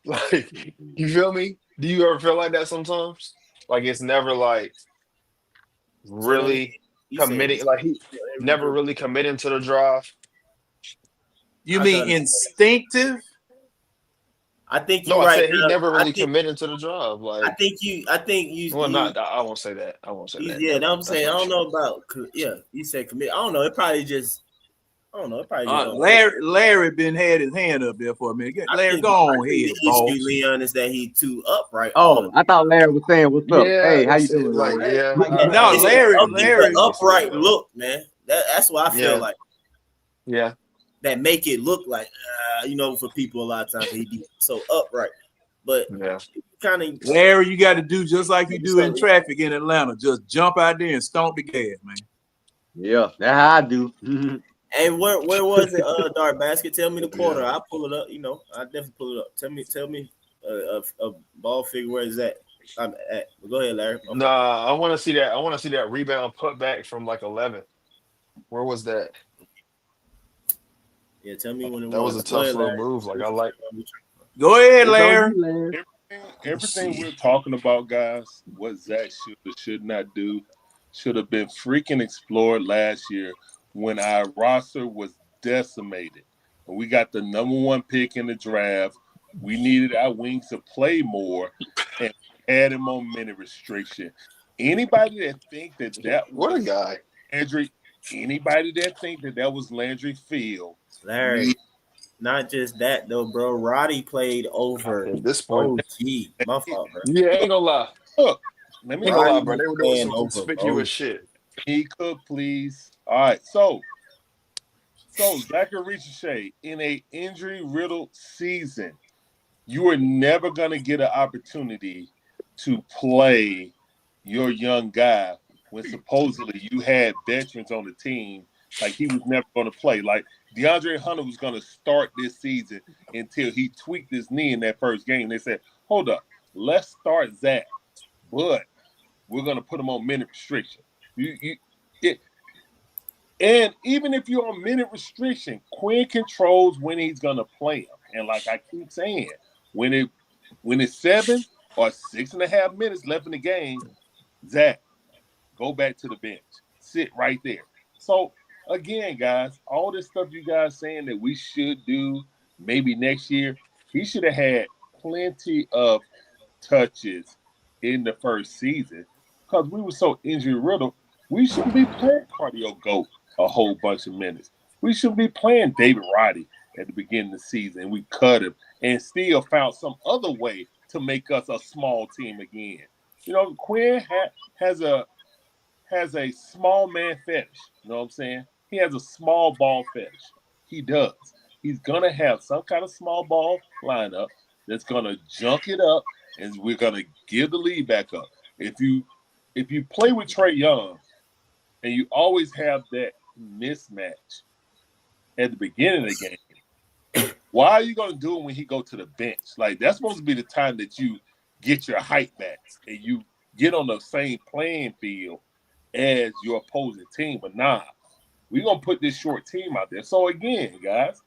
Like, you feel me? Do you ever feel like that sometimes? Like it's never like really committing. Like he never really committing to the drive. You mean instinctive? I think No, you're I right. said he never I really think committed to the job. Like, I think you. well, not. I won't say that. I won't say that. Yeah, I'm That's saying I not don't true. know about. Yeah, you said commit. I don't know. It probably just. I don't know. It probably just don't. Larry been had his hand up there for a minute. I Larry, think, go on the ahead, issue, boss. Leon, is that he too upright all Oh, the I thought Larry was saying, "What's up? Yeah, Hey, how you it's doing, like Larry?" No, It's Larry. the upright look, man. That's why I feel Yeah. like Yeah. that make it look like for people a lot of times he be so upright, but Yeah. kind of Larry, you got to do just like you do in traffic in Atlanta. Just jump out there and stomp the gas, man. Yeah, that's how I do. Hey, where was it? Dark Basket. Tell me the quarter. I'll pull it up. I definitely pull it up. Tell me a ball figure. Where is that? I'm at. Go ahead, Larry. Okay. Nah, I want to see that. I want to see that rebound put back from like 11. Where was that? Yeah, tell me when it That was was. a tough little move. Like I like. Go ahead, It's on Larry. you, Larry. Everything we're talking about, guys, what Zach should or should not do, should have been freaking explored last year when our roster was decimated. And we got the number 1 pick in the draft. We needed our wings to play more and add him on minute restriction. Anybody that think that What a was guy. Landry, anybody that think that was Landry Field, Larry. Not just that though, bro. Roddy played over At this point, OG. My fault, bro. yeah, ain't gonna lie. look, let me Ain't gonna lie, Roddy bro. was They were doing playing some over conspicuous OG. shit. he could please. All right, so Zachary Risacher, in a injury-riddled season, you are never going to get an opportunity to play your young guy when supposedly you had veterans on the team. Like he was never going to play. Like DeAndre Hunter was going to start this season until he tweaked his knee in that first game. They said, hold up, let's start Zach, but we're going to put him on minute restriction. And even if you're on minute restriction, Quinn controls when he's gonna play him. And like I keep saying, when it's 7 or 6.5 minutes left in the game, Zach, go back to the bench. Sit right there. So again, guys, all this stuff you guys saying that we should do maybe next year, he should have had plenty of touches in the first season because we were so injury riddled. We shouldn't be playing Cardio Goat a whole bunch of minutes. We should be playing David Roddy at the beginning of the season. We cut him and still found some other way to make us a small team again. Quinn has a small man fetish. You know what I'm saying? He has a small ball fetish. He does. He's gonna have some kind of small ball lineup that's gonna junk it up, and we're gonna give the lead back up. If you play with Trey Young, and you always have that mismatch at the beginning of the game, why are you gonna do it when he go to the bench? Like that's supposed to be the time that you get your height back and you get on the same playing field as your opposing team. But nah, we're gonna put this short team out there. So again, guys,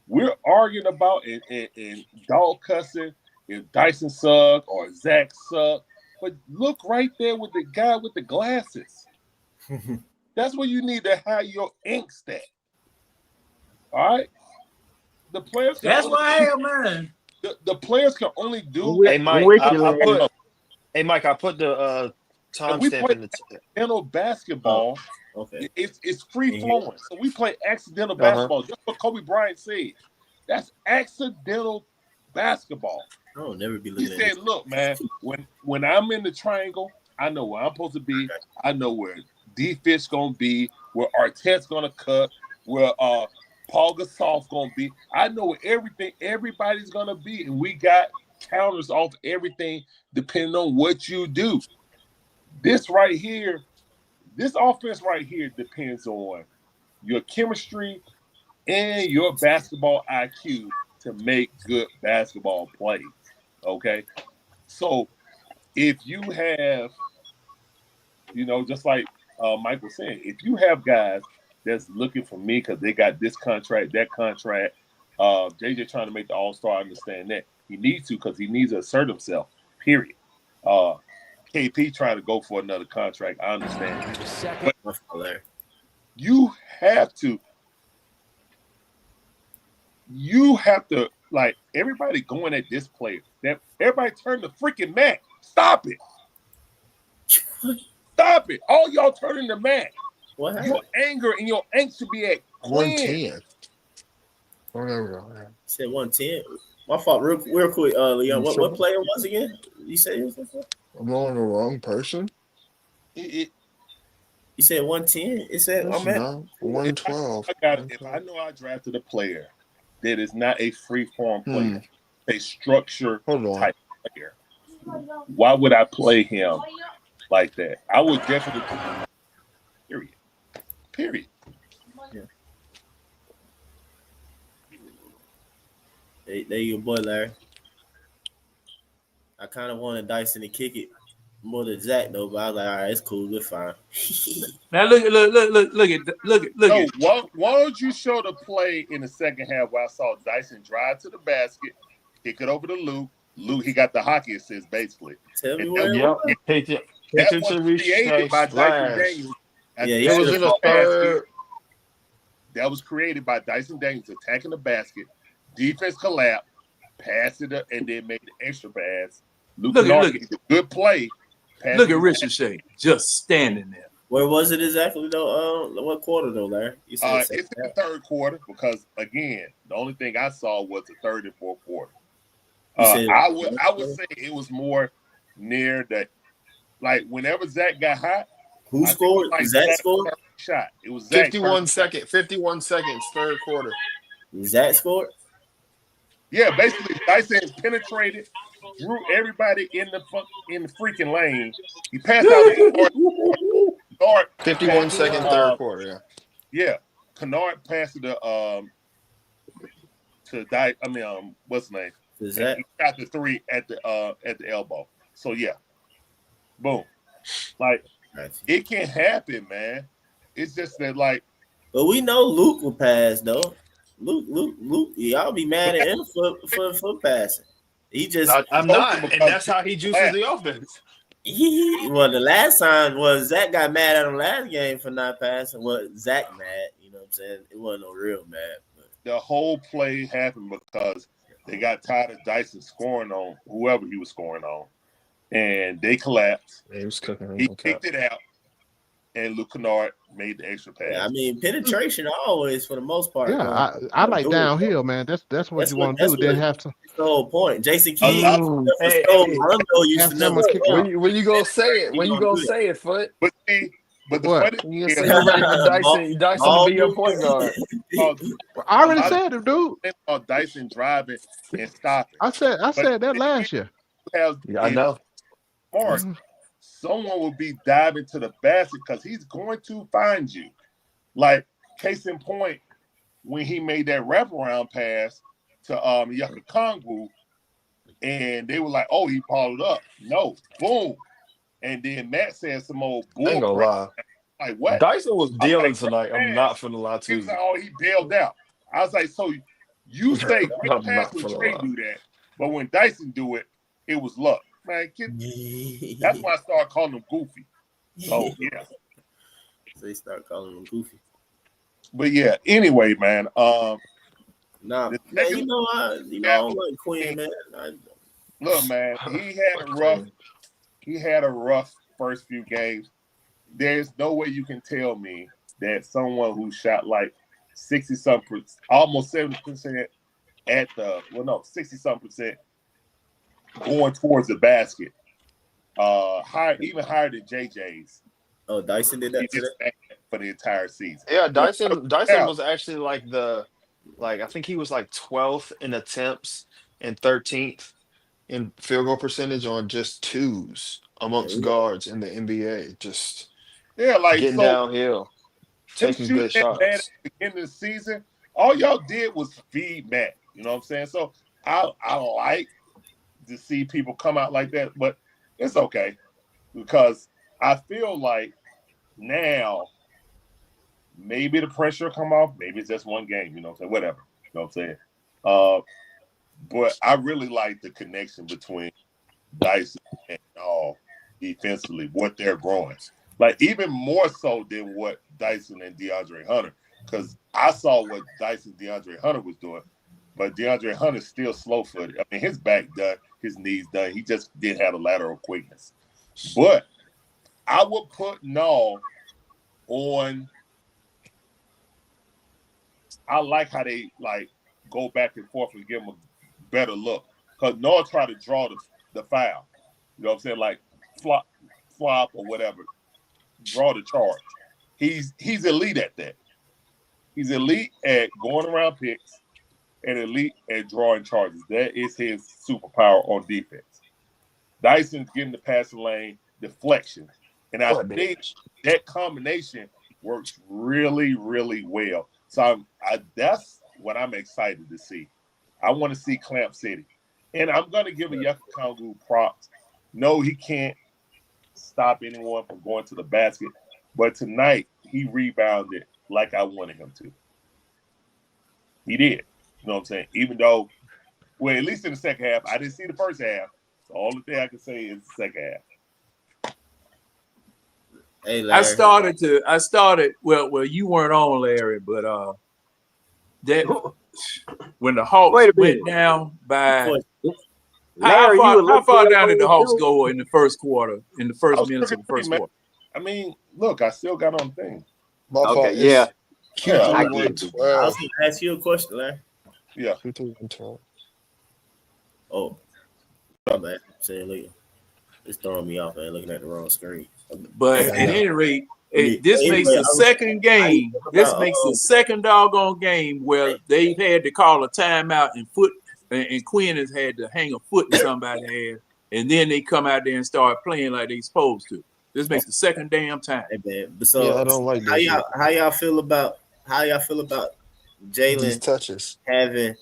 we're arguing about and dog cussing if Dyson suck or Zach suck. But look right there with the guy with the glasses. That's where you need to have your angst at. All right? The players can That's only, why I am, man. the players can only do. Hey Mike, I put the if we timestamp play in the accidental basketball, okay, it's free flowing. So we play accidental Uh-huh. basketball. Just what Kobe Bryant said. That's accidental basketball. I don't never be He looking at said, this. "Look, man, when I'm in the triangle, I know where I'm supposed to be. I know where D-Fish gonna be, where Artette's gonna cut, where Paul Gasol's gonna be. I know where everybody's gonna be, and we got counters off everything depending on what you do. This right here, this offense right here depends on your chemistry and your basketball IQ to make good basketball plays. Okay, so if you have, just like Mike was saying, if you have guys that's looking for me because they got this contract, that contract, JJ trying to make the All-Star, I understand that. He needs to because he needs to assert himself, period. KP trying to go for another contract, I understand. But you have to like everybody going at this player. That everybody turn the freaking Matt. Stop it. Stop it. All y'all turning the Matt. What Your happened? anger and your angst should be at Quinn. 110. Oh, there we go. Yeah. You said 110. My fault. Real quick, Leon. What player was again? You said it was I'm on the wrong person. You said 110. It said I'm at 112. If I know I drafted a player that is not a free form player, a structure type player, why would I play him like that? I would definitely. Period. Yeah. There you go, boy, Larry. I kind of wanted Dyson to kick it more than Zach though, but I was like, all right, it's cool, we're fine. Now look at. Why don't you show the play in the second half where I saw Dyson drive to the basket, kick it over to Luke. Luke, he got the hockey assist basically. Tell me And where. that was created by Dyson Daniels. It was in the third. That was created by Dyson Daniels attacking the basket. Defense collapsed, passed it up, and then made the extra pass. Look at good play. Look at Risacher just standing there. Where was it exactly though? What quarter though, Larry? You said it's in the third quarter because again, the only thing I saw was the third and fourth quarter. I would say it was more near that, like whenever Zach got hot. Who scored? Zach scored. Shot. It was Zach 51 seconds, third quarter. Zach scored. Yeah, basically Dyson penetrated, drew everybody in the freaking lane. He passed out Kennard. 51 second third quarter. Yeah. Yeah, Kennard passed it to what's his name? Zach. He got the three at the elbow. So yeah, boom. Like it can happen, man. It's just that like. But we know Luke will pass though. Luke, y'all be mad at him for passing. He just I'm not, and that's how he juices the offense. Well, the last time was Zach got mad at him last game for not passing. Well, Zach mad, you know what I'm saying? It wasn't no real mad. But. The whole play happened because they got tired of Dyson scoring on whoever he was scoring on, and they collapsed. He was cooking. He kicked it out, and Luke Kennard made the extra pass. Yeah, I mean, penetration always, for the most part. Yeah, I like downhill, man. That's what you want to do. Then have to. That's the whole point. Jason King, used to never. When you gonna say it? When you gonna say it, Foot? But the what? funny You say you're ready for Dyson to be your point guard. I already said it, dude. Dyson driving and stopping. I said that last year. Yeah, I know. Someone will be diving to the basket because he's going to find you. Like, case in point, when he made that wraparound pass to Yucca Kongwu, and they were like, oh, he followed up. No, boom. And then Matt said some old bull. I ain't gonna lie. Like, what? Dyson was dealing tonight. I'm not finna lie to you. He was like, oh, he bailed out. I was like, so you say quick pass when Trey do that, but when Dyson do it, it was luck. Man, that's why I started calling him Goofy. So yeah. So they start calling him Goofy. But yeah, anyway, man. Man, you know I don't like Quinn, man. Look, man, he had a rough first few games. There's no way you can tell me that someone who shot like 60-something, almost 70% 60-something% going towards the basket, even higher than JJ's. Oh, Dyson did that for the entire season. Yeah, Dyson was actually I think he was like 12th in attempts and 13th in field goal percentage on just twos amongst guards in the NBA. Just getting downhill, taking good shots. At the beginning of the season, all y'all did was feed Matt. You know what I'm saying? So I like to see people come out like that, but it's okay because I feel like now maybe the pressure will come off. Maybe it's just one game, you know what I'm saying? Whatever. You know what I'm saying? But I really like the connection between Dyson and defensively, what they're growing. Like even more so than what Dyson and DeAndre Hunter, because I saw what Dyson DeAndre Hunter was doing. But DeAndre Hunter's still slow-footed. I mean, his back done, his knees done. He just didn't have a lateral quickness. But I would put Null on. I like how they go back and forth and give him a better look. Because Null try to draw the foul. You know what I'm saying? Like flop or whatever. Draw the charge. He's elite at that. He's elite at going around picks and elite at drawing charges. That is his superpower on defense. Dyson's getting the passing lane, deflection. And I think that combination works really, really well. So that's what I'm excited to see. I want to see Clamp City. And I'm going to give a Yucca Kongu props. No, he can't stop anyone from going to the basket. But tonight, he rebounded like I wanted him to. He did. You know what I'm saying? Even though, well, at least in the second half, I didn't see the first half. So the only thing I can say is the second half. Hey, Larry. I started. Well, you weren't on, Larry, but that when the Hawks went down by Larry, how far down did the Hawks go in the first quarter? In the first minutes of the first quarter? I mean, look, I still got on thing. Okay, yeah. I was going to ask you a question, Larry. Yeah. Oh, my bad. Saying later. It's throwing me off, man. Looking at the wrong screen. But at any rate, this makes the second game. This makes the second doggone game where they've had to call a timeout and Quinn has had to hang a foot in somebody's head, and then they come out there and start playing like they supposed to. This makes the second damn time. Hey, man. So I don't like how y'all feel about Jalen these touches having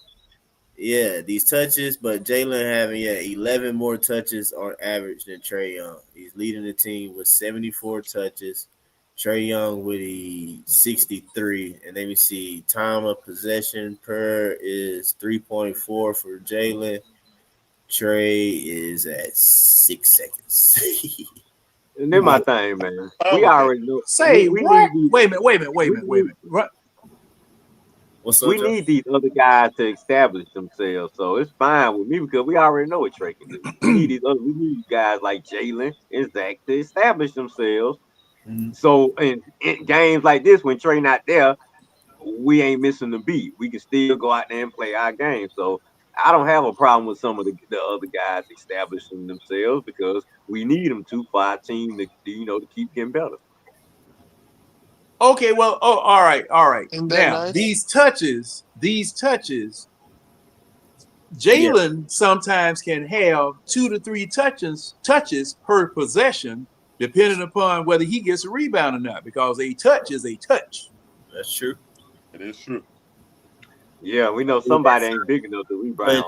these touches, but Jalen having 11 more touches on average than Trey Young. He's leading the team with 74 touches. Trey Young with 63, and let me see, time of possession per is 3.4 for Jalen. Trey is at 6 seconds. And then my thing, man. We already know. Say what? Wait a minute. What? We need these other guys to establish themselves, so it's fine with me because we already know what Trey can do. We need guys like Jalen and Zach to establish themselves. Mm-hmm. So in games like this, when Trey not there, we ain't missing the beat. We can still go out there and play our game. So I don't have a problem with some of the other guys establishing themselves because we need them to for our team to keep getting better. Okay, well, all right. Now nice? these touches, Jalen sometimes can have 2 to 3 touches per possession, depending upon whether he gets a rebound or not, because a touch is a touch. That's true. It is true. Yeah, we know somebody ain't big enough to rebound. But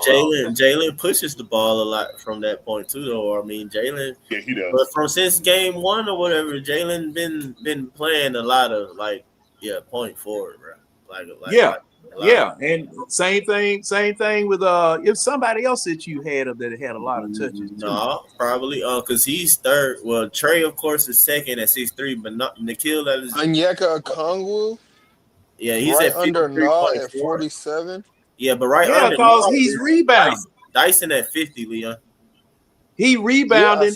Jalen pushes the ball a lot from that point too, though. I mean, Jalen. Yeah, he does. But since game 1 or whatever, Jalen been playing a lot of point forward, bro. And same thing with if somebody else that you had that had a lot of touches. No, probably because he's third. Well, Trey of course is second at 6'3", but not Nikhil. That is Onyeka Okongwu. Yeah, he's right at under Null at 47. Yeah, but under because he's rebounding. Dyson at 50, Leon. He rebounding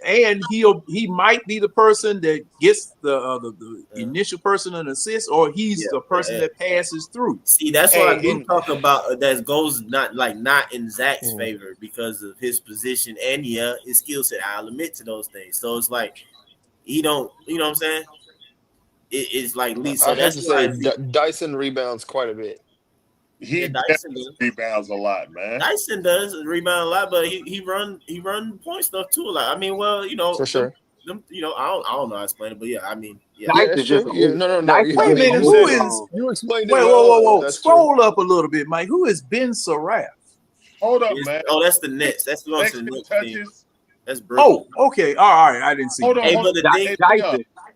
and he might be the person that gets the initial person an assist, or he's the person that passes through. See, that's what I do talk about. That goes not in Zach's favor because of his position and his skill set. I'll admit to those things. So it's like he don't, you know what I'm saying? It's like Lisa. I have to say Dyson rebounds quite a bit. He rebounds a lot, man. Dyson does rebound a lot, but he run point stuff too a lot. I mean, well, for sure. I don't know how to explain it, but I mean, that's true. No. Wait a minute, who is? You explained it. Whoa! Scroll up a little bit, Mike. Who is Ben Saraf? Hold up, man. Oh, that's the Nets. That's going to the Nets team. That's Brooklyn. Oh, okay. All right. I didn't see. Hold on. But the thing,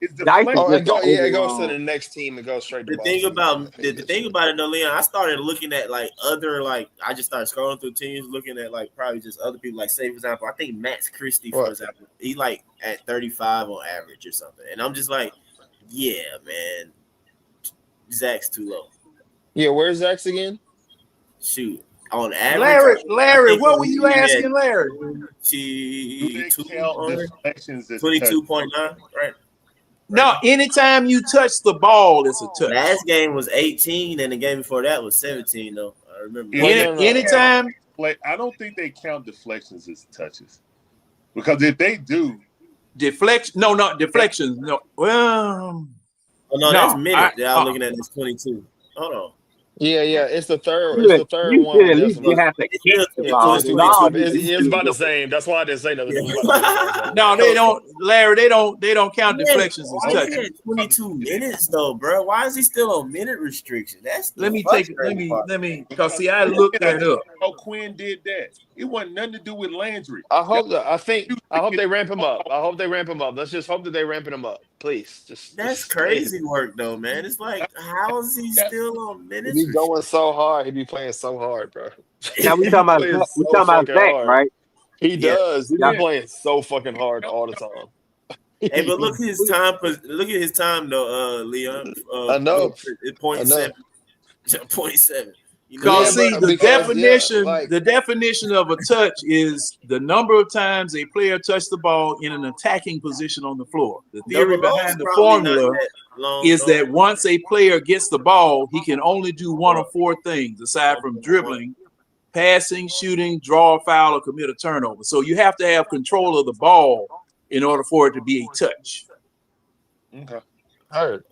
it goes to the next team. It goes straight to the thing about it, though, Leon, I started looking at other I just started scrolling through teams, looking at probably just other people. Say for example, I think Max Christie, for example, he at 35 on average or something, and I'm just yeah, man, Zach's too low. Yeah, where's Zach's again? shoot. On average, Larry, what were you asking, Larry? Do they count deflections as 22.9, right? No, anytime you touch the ball, it's a touch. Last game was 18, and the game before that was 17. Though I remember. Anytime. I don't think they count deflections as touches, because if they do, deflections. No, well, that's minutes. I was looking at this 22. Hold on. Yeah, it's the third. It's the third one. At least you have to catch the ball. It's about the same. That's why I didn't say nothing. No, they don't, Larry. They don't count deflections as touches. 22 minutes though, bro. Why is he still on minute restriction? Let me because see, I looked that up. Oh, Quinn did that. It wasn't nothing to do with Landry. I hope they ramp him up. Let's just hope that they ramping him up, please. That's crazy work though, man. It's like, how is he still on minutes? He be going so hard. He be playing so hard, bro. Now we talking about Zach, right? He does. He be playing so fucking hard all the time. Hey, but look at his time. Look at his time though, Leon. I know. 0.7. 0.7. Because the definition of a touch is the number of times a player touched the ball in an attacking position on the floor. The theory behind the formula is that once a player gets the ball, he can only do one of four things aside from dribbling: passing, shooting, draw a foul, or commit a turnover. So you have to have control of the ball in order for it to be a touch. Okay. Heard.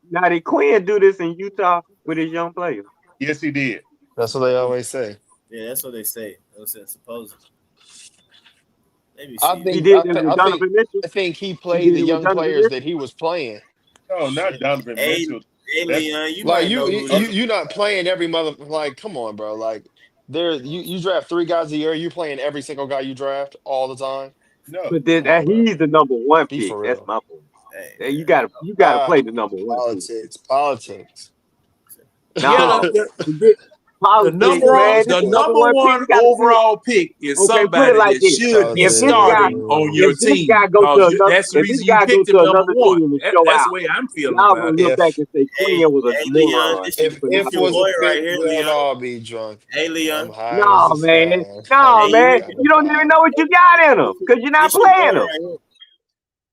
Now did Quinn do this in Utah with his young players? Yes, he did. That's what they always say. Yeah, that's what they say. That's supposedly. I think he played the young players that he was playing. No, not Donovan Mitchell. You're not playing every like, come on, bro. Like, you draft 3 guys a year. You playing every single guy you draft all the time. No, but then he's the number one pick. That's my point. Hey, you gotta play the number one. Politics. No. The number one overall pick is somebody that should be starting on your team. That's the reason you picked him number one. That's the way I'm feeling about it. Look back and say Quinn was a moron. If it was a pick, we'd all be drunk. Hey, Leon. No, man. You don't even know what you got in him because you're not playing him.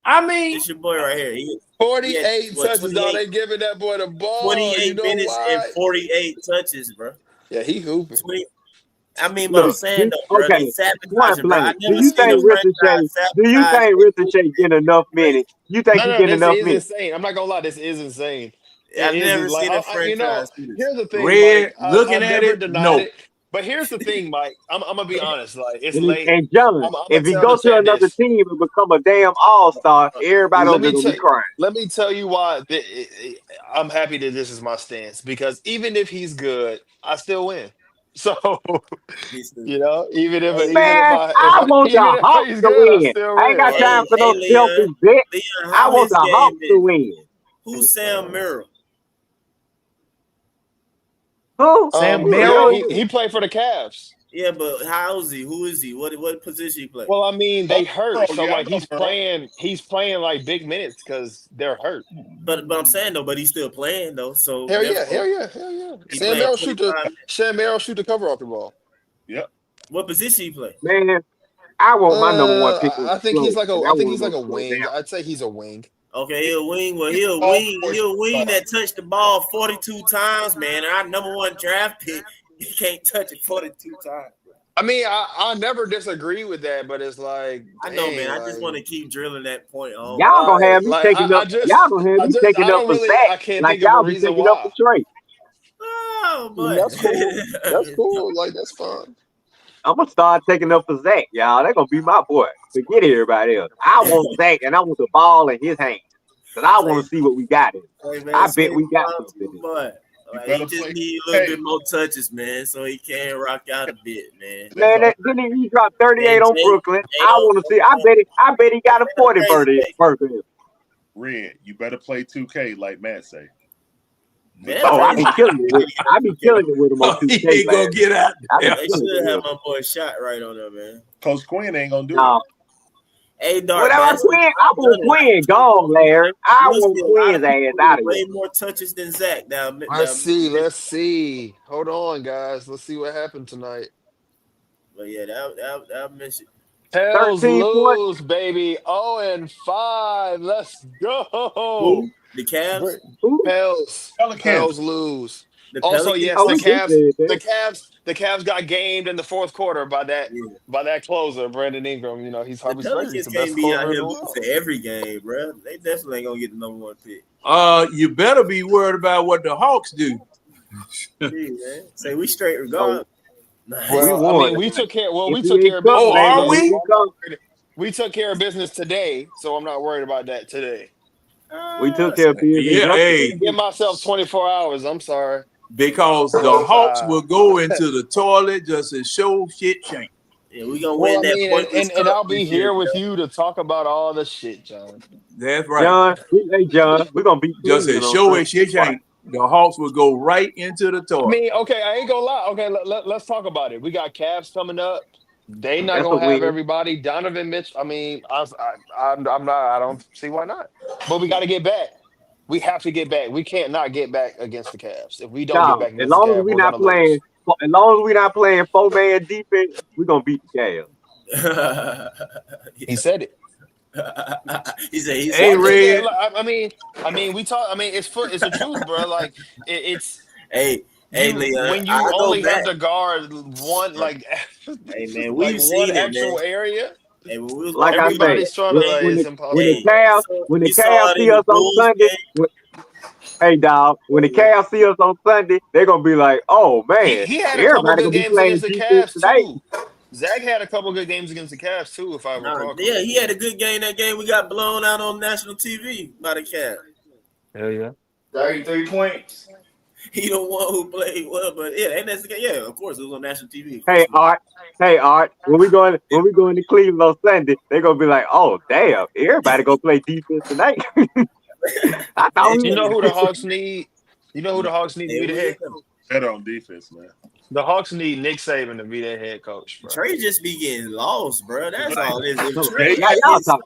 I mean, it's your boy right here. 48 touches, dog. They giving that boy the ball. 28 minutes and 48 touches, bro. Yeah, he hooping. I mean, but I'm saying though, bro, okay. Do you think Risacher get enough minutes? You think he get enough minutes? Insane. I'm not gonna lie, this is insane. I've never seen a franchise. Here's the thing, Red, Mike, looking at it, no. But here's the thing, Mike. I'm gonna be honest. Like, it's late. And John, if he goes to another team and become a damn all-star, everybody will be crying. Let me tell you why. I'm happy that this is my stance, because even if he's good, I still win. So, even if I want the Hawks to win. I ain't got time for no selfish bet. I want the Hawks to win. Who's Sam Merrill? Who? Sam Merrill? He played for the Cavs. Yeah, but how is he? Who is he? What position he play? Well, I mean, they hurt, so like he's playing like big minutes because they're hurt. But I'm saying though, but he's still playing though. So hell yeah. Sam Merrill shoot the cover off the ball. Yep. What position he play? Man, I want my number one pick. I think he's like a wing. I'd say he's a wing. Okay, he'll wing. Well, he'll wing that touched the ball 42 times, man. Our number one draft pick, he can't touch it 42 times. I mean, I never disagree with that, but it's like, I know, man. I just want to keep drilling that point on. Y'all gonna have me taking up. Y'all gonna have me taking up for Zach, like y'all be taking up for Trey. Oh, but that's cool. That's cool. Like, that's fun. I'm gonna start taking up for Zach, y'all. They're gonna be my boy. Forget everybody else. I want Zach, and I want the ball in his hand, because I want to see what we got in. I bet we got something. He just need a little bit more touches, man, so he can rock out a bit, man. Man, didn't he drop 38 on Brooklyn? I want to see. I bet he got a 40 birthday. Red, you better play 2K like Matt say. I be killing it with him on 2K. He ain't gonna get out. They should have my boy shot right on there, man. Coach Quinn ain't gonna do it. Hey, Dark, Whatever man. I want Quinn gone, Larry. I You'll want see a lot Quinn's of ass people out of with here. way more touches than Zach down. Let's see. Hold on, guys. Let's see what happened tonight. But yeah, that mention. Pels 13 points. lose, baby. 0-5. Let's go. Who? The Cavs? Pels. Pelicans. Pels lose. The Also, Pelicans? yes, Oh, the we just Cavs. said that. The Cavs got gamed in the fourth quarter by that closer, Brandon Ingram. You know, he's The Harvey Specter. He's Pelicans the can't best be out corner in here the world. losing every game, bro. They definitely ain't gonna get the number 1 pick. You better be worried about what the Hawks do. Gee, man. Say we straight regardless. Well, I mean, we took care. Well, we took care of business. Oh, are today, we? so I'm not worried. We took care of business today, so I'm not worried about that today. We took care of business. Yeah, hey, Give myself 24 hours. I'm sorry. because the Hawks will go into the toilet just as show shit shank. Yeah, we gonna Well, win I that mean, pointless and cup I'll be this year, here with bro. you to talk about all the shit, John. That's right. John, we're gonna beat Just as Cleveland on show Sunday. as shit shank. The Hawks will go right into the I toilet. mean, okay, I ain't gonna lie. Okay, let's talk about it. We got Cavs coming up. They not That's a gonna have win. everybody. Donovan Mitchell. I mean, I'm not. I don't see why not. But we got to get back. We have to get back. We can't not get back against the Cavs. If we don't get Dog, back as against the long as Cavs, we we're not gonna lose. playing 4-man defense, we're gonna beat the Cavs. He said it. He said he's Hey, Red. I mean, we talk. I mean, it's the truth, bro. Like it's. Hey, Leon, when you I go only have back. to guard one, like, Hey man, like we've one seen it, actual man. area. Hey, when we was Like I say, Everybody's trying to like when it's the impossible. Cavs see us on Sunday, hey dog, when the Cavs see us on Sunday, they're gonna be like, oh man, He had a couple everybody good gonna be games playing against the defense Cavs today. too. Zach had a couple good games against the Cavs too, if I recall. Yeah, he had a good game. That game we got blown out on national TV by the Cavs. Hell yeah. 33 points. He the one who played well, but yeah, and that's the game. Yeah, of course it was on national TV. Hey Art, when we going to Cleveland on Sunday, they're gonna be like, oh damn, everybody gonna play defense tonight. I thought You know who the Hawks need? You know who the Hawks need to be the head coach? Better on defense, man. The Hawks need Nick Saban to be their head coach, bro. Trey just be getting lost, bro. That's all it is. If Trey, Trey y'all talking.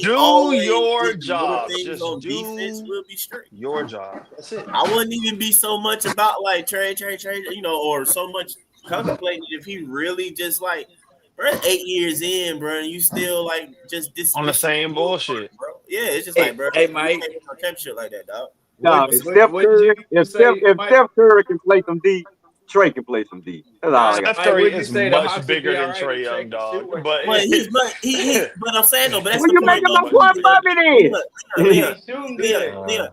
Do your job. Things Just on do defense will be straight. your job. That's it. I wouldn't even be so much about like Trey, you know, or so much contemplating if he really just like, bro, 8 years in, bro, and you still like just on the same bullshit, bro. Yeah, it's just like, bro, Hey, Mike. shit like that, dog. No, if Steph Curry can play some D, Trey can play some D. That's all I got. Steph Curry is much bigger than Trey Young, dog. But but I'm saying though, but that's Well, you making my point for me then. Leon,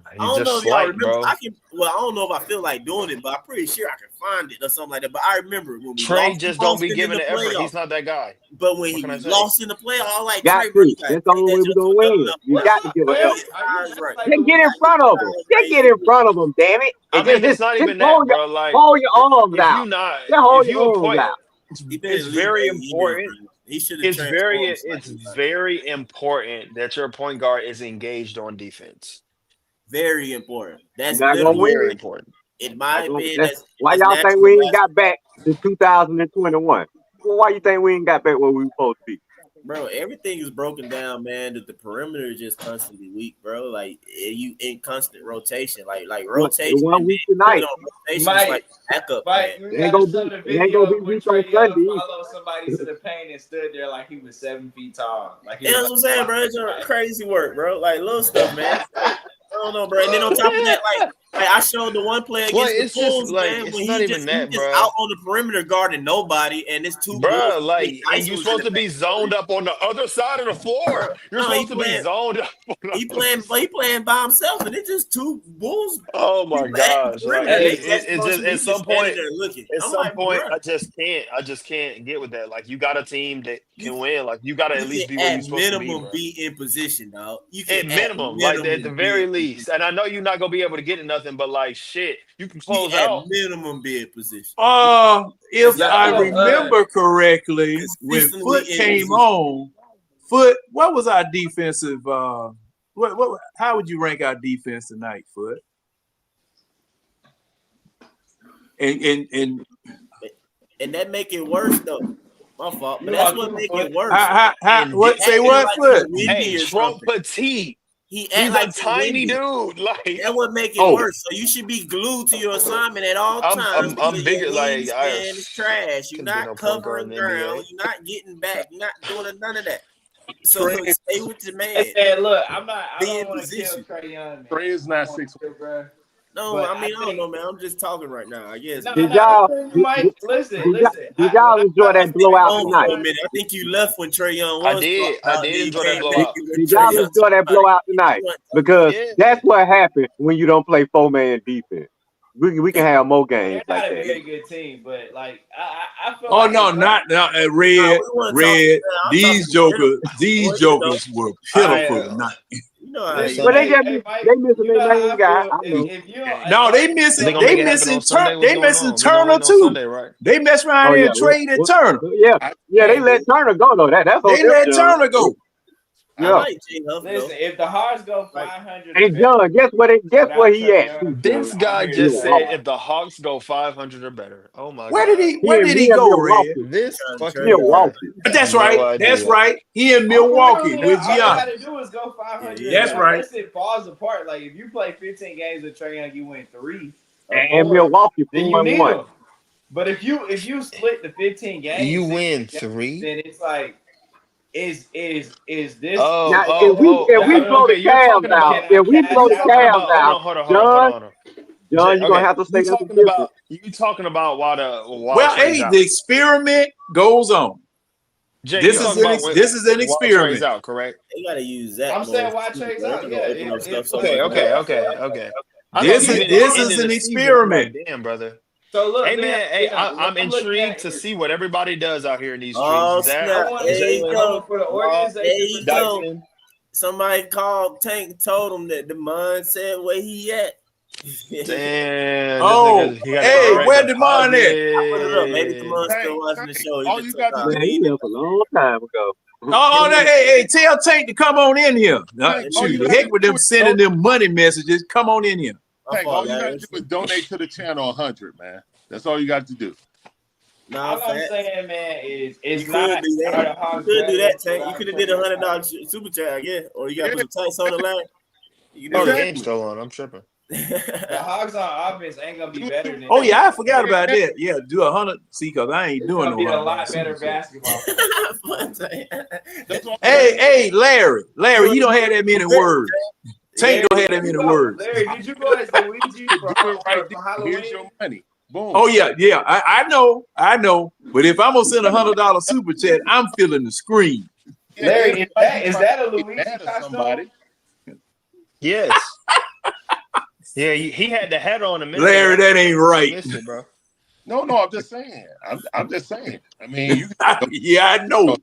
I don't know if y'all remember. I don't know if I feel like doing it, but I'm pretty sure I can find it or something like that. But I remember when we Trey lost just to don't be Boston giving in it the effort. playoffs. He's not that guy. But when he lost in the playoffs, I like Got Trey, to. bro. That's the only way we're gonna win. You got to give it effort. Just get in front of them. Just get in front of them, damn it. I mean, it's not even that, bro. Like, hold your arms out. If you appoint, it's very important. It's very important that your point guard is engaged on defense. Very important. That's very important. In my opinion, why y'all think we ain't got back to 2021? Well, why you think we ain't got back where we were supposed to be? Bro, everything is broken down, man. That the perimeter is just constantly weak, bro. Like you in constant rotation, like rotation. One week tonight, rotation is like backup. They ain't gonna be weak on Sunday. Follow somebody to the paint and stood there like he was 7 feet tall. Like that's what I'm saying, bro. It's crazy work, bro. Like little stuff, man. I don't know, bro. And then on top of that, like I showed the one play against the Bulls, man. When he just out on the perimeter guarding nobody, and it's two. Bro, like, and you supposed to be zoned up on the other side of the floor. You're supposed to be zoned up. He playing by himself, and it's just two Bulls. Oh my gosh! Like, it's just at some point. At some point, I just can't get with that. Like, you got a team that can win. Like, you got to at least be where you're supposed to be. Minimum, be in position, dog. At minimum, like at the very least. And I know you're not gonna be able to get it nothing, but like shit, you can close out. Minimum, be in position. If I remember correctly, when Foot came on, Foot, what was our defensive? What? How would you rank our defense tonight, Foot? And that make it worse though. My fault. But that's what make it worse. What? Say what? Foot? Hey, Trump Petit. He's a tiny dude. Like that would make it worse. So you should be glued to your assignment at all times. I'm bigger. Like it's trash. You're not covering ground. You're not getting back. You're not doing none of that. So stay with your man. Hey, look, I don't want to kill Trey Young. Man. Trey is not 6'1". No, But I mean, I don't know, man. I'm just talking right now. I guess. Did y'all listen? Did y'all enjoy that blowout tonight? I think you left when Trey Young I was. did enjoy that blowout. Did y'all enjoy that blowout tonight? Because that's what happened when you don't play 4-man defense. We can have more games They're like not a that. very good team, but like I feel. Oh like no, not Red. These jokers were pitiful tonight. But they missing their main guy. They missing Turner too. Right? They mess around here and traded Turner. They let Turner go though. That's they let Turner go. Yeah. Listen, if the Hawks go 500, Hey John, guess where he at? This guy just said if the Hawks go 500 or better. Oh my God. Where did he go, Red? This fucking Milwaukee. That's right. That's right. He in Milwaukee with all you Giannis. gotta do is go 500. That's right. Unless it falls apart. Like if you play 15 games with Trey Young, you win 3. And Milwaukee Then you need 1. him. But if you split the 15 games, you win 3. Then it's like. Is this? If we blow the Cavs out, hold on. John, you're gonna have to say you talking about why the experiment goes on. Jay, this is an experiment. Out, correct? You gotta use that. I'm saying why Trey's out. Yeah. Okay. This is an experiment. Like, damn, brother. So look, hey man, I'm intrigued to see what everybody does out here in these streets. There you go. Somebody called Tank, told him that the man said where he at. Damn. Where Demond at? I put it up. Maybe Demon's still watching the show. All you got to do he left a long time ago. Tell Tank to come on in here. Heck with them sending them money messages. Come on in here. Hey, all you got to do is donate to the channel 100, man. That's all you got to do. All I'm saying, man, is it's you not. You could do that, Tank. You could have did $100 super chat, I guess, or you got to put some tights on the line. The game's still on. I'm tripping. The Hawks on offense ain't gonna be better than. I forgot about that. Yeah, do 100. See, because I ain't doing no. Be a lot better basketball. Hey, Larry, you don't have that many words. Tank don't have that many words. Larry, did you go as Luigi for Halloween? Here's your money. Boom. Oh yeah. I know. But if I'm gonna send $100 super chat, I'm feeling the scream. Larry, is that a Luigi costume? Yes. Yeah, he had the hat on a minute. Larry, that ain't right. Listen, bro. No, I'm just saying. I'm just saying. I mean, you. Yeah, I know.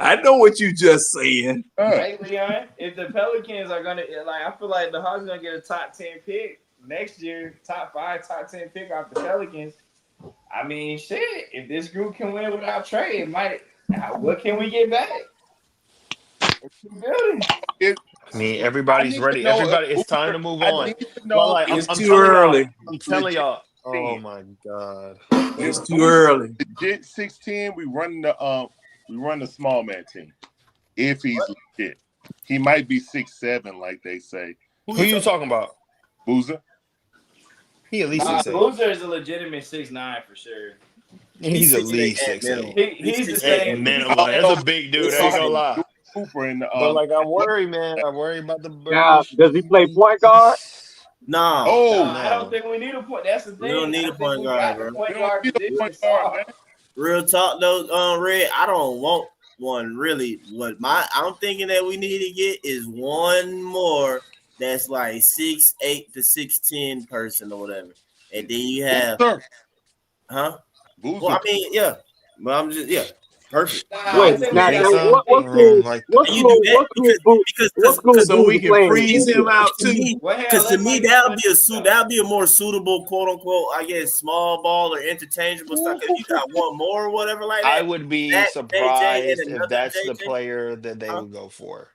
I know what you just saying. Hey, Leon, if the Pelicans are gonna I feel like the Hawks are gonna get a top 10 pick next year, top 5, top 10 pick off the Pelicans. I mean, shit. If this group can win without Trey, it might. What can we get back? I mean, everybody's ready. It's time to move on. It's too early. I'm telling y'all. Oh my God, it's too early. Legit 16. We run the small man team. If he's legit, he might be 6'7", like they say. Who you talking about? Boozer. He at least 6'8". Boozer is a legitimate 6'9" for sure. He's at least 6'8". He's the same minimum. That's a big dude. I ain't gonna lie. But I'm worried, man. I'm worried about the birds. Does he play point guard? Nah. I don't think we need a point. That's the thing. We don't need a point guard, bro. Man. Real talk though, Red. I don't want one really. I'm thinking that we need to get is one more that's like 6'8" to 6'10" person or whatever, and then you have, Boozer. Well, I mean, yeah, but I'm just perfect. Wait, so we can freeze him out too? Because to me, that'll be a more suitable, quote unquote, I guess, small ball or interchangeable stuff. If you got one more or whatever like that, I would be surprised if that's the player that they would go for.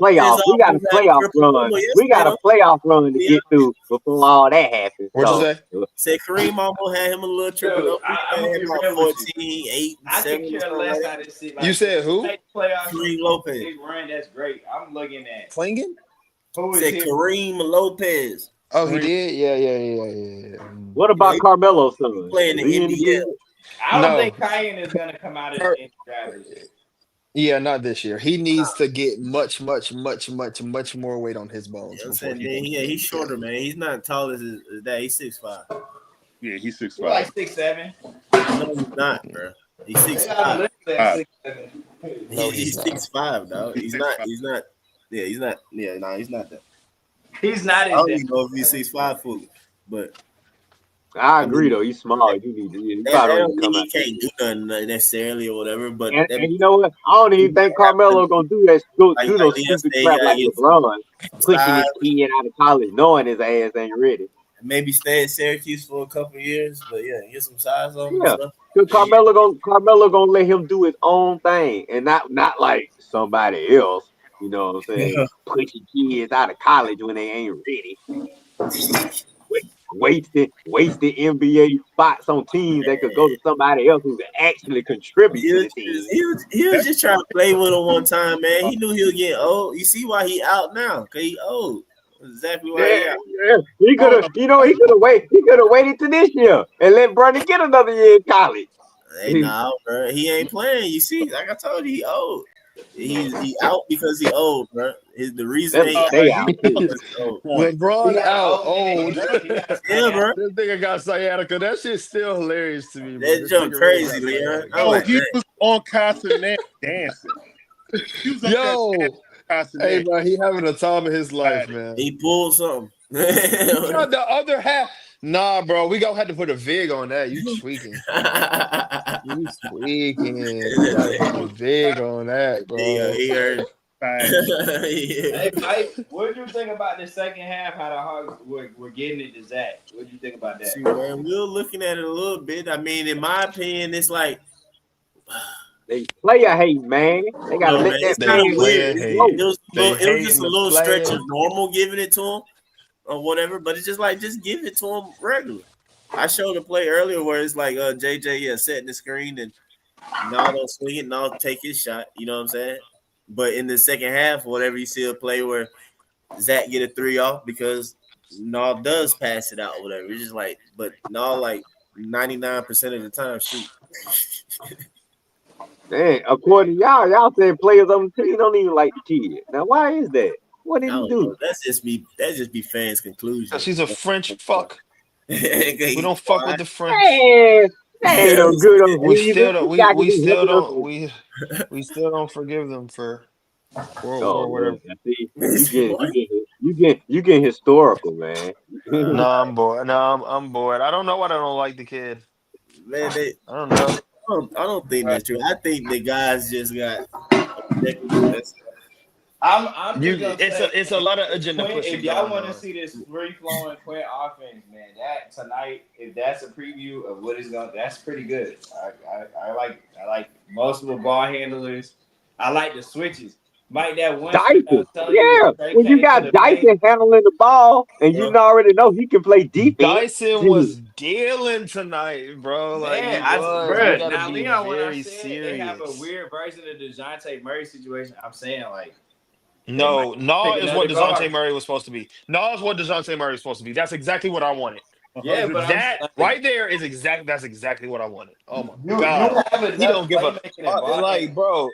playoff. We got a playoff run. We got a playoff run to get through before all that happens. What'd you So, say? Say Kareem almost had him a little triple Dude, double. I'm gonna be About real 14, with you. 8, I 7, could care something less like how that. this shit. You said who? Make playoffs. Kareem Lopez. Big run, that's great. I'm looking at Klingen? who is Said here. Kareem Lopez. Oh, he did? Yeah. what about Carmelo's son? Playing Is in he the any NBL. good? I don't No. think Cayenne is gonna come out in the draft this year. Yeah, not this year. He needs to get much more weight on his bones. You know what I'm before saying? he Then, he's shorter, man. He's not tall as that. He's 6'5". Yeah, he's 6'5". Like 6'7". No, he's not, bro. He's They got 6'5". listed at 6'7". No, He's not. 6'5", dog. He's not. He's not. Yeah, he's not. Yeah, no, he's not that. He's not I as don't that. even know if he's 6'5" fully, but I I agree mean, though. He's small. You that probably don't need to mean come he out. can't do nothing necessarily or whatever. But And you know what? I don't even think Carmelo gonna do that. Do no Leah stupid said, crap yeah, like he's LeBron, pushing size. his kid out of college, knowing his ass ain't ready. Maybe stay at Syracuse for a couple of years, but yeah, get some size on him and Yeah, stuff. because Carmelo gonna let him do his own thing, and not like somebody else. You know what I'm saying? Yeah. Pushing kids out of college when they ain't ready. Wasting NBA spots on teams that could go to somebody else who could actually contribute He to was, the team. he was just trying to play with him one time, man. He knew he was getting old. You see why he out now? Cause he old. That's exactly why he out. Yeah. He could have, he could have waited to this year and let Bronny get another year in college. Hey, nah, bro. He ain't playing. You see, like I told you, he old. He out because he old, bro. The reason Let him stay out too. LeBron He got out old. old. Yeah, bro. This nigga got sciatica. That shit's still hilarious to me, bro. That This jump nigga really crazy, got Leon. sciatica. I'm like, he dang. was on Castanet dancing. He was Yo, hey, bro, he having a time of his life, man. He pulled something. On the other half, nah, bro, we gonna have to put a vig on that. You tweaking. You tweaking. We gotta put a vig on that, bro. He heard. Hey, Mike, what did you think about the second half? How the Hawks were getting it to Zach? What did you think about that? See, man, we were looking at it a little bit. I mean, in my opinion, it's like They player hate, man. They gotta let that it's kind of man weird. go. It was just a little stretch of normal giving it to him or whatever, but it's just like just give it to him regular. I showed a play earlier where it's like JJ setting the screen and now don't swing it, now take his shot. You know what I'm saying? But in the second half, whatever, you see a play where Zach get a 3 off because Nall does pass it out or whatever. It's just like, but Nall like 99% of the time shoot. Man, according to y'all said players on the team don't even like the kid. Now, why is that? What did he do? That's just be fans' conclusion. She's a French fuck. We don't fuck with the French. Man, that ain't no good on We still don't forgive them for World War whatever. You get historical, man. Nah, I'm bored. Nah, I'm bored. I don't know why I don't like the kid. Man, I don't know. I don't think that's true. I think the guys just got. It's a lot of agenda pushing. If y'all want to see this free flowing Quinn offense, man, that tonight, if that's a preview of what is going, that's pretty good. I like multiple ball handlers. I like the switches. Mike, that one switch I was telling you, when you got Dyson handling the ball and you already know he can play defense. Dyson was dealing tonight, bro. Like, man, we gotta now be Leon, when I very said serious. they have a weird version of the DeJounte Murray situation, I'm saying like. No, is what DeJounte Murray was supposed to be. No is what DeJounte Murray was supposed to be. That's exactly what I wanted. Yeah, but that right there is exactly what I wanted. Oh my god, he don't give a like, bro.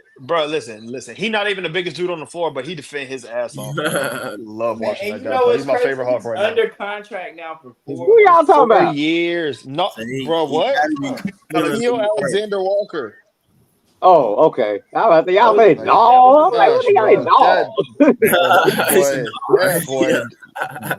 Listen. He's not even the biggest dude on the floor, but he defend his ass off. I love watching that guy play. He's my favorite Hawk right now. Under contract now for 4 Who y'all talking about? years. No, bro, what? Alexander Walker. Oh, okay. Y'all say no. I'm like, what do y'all no? Boy.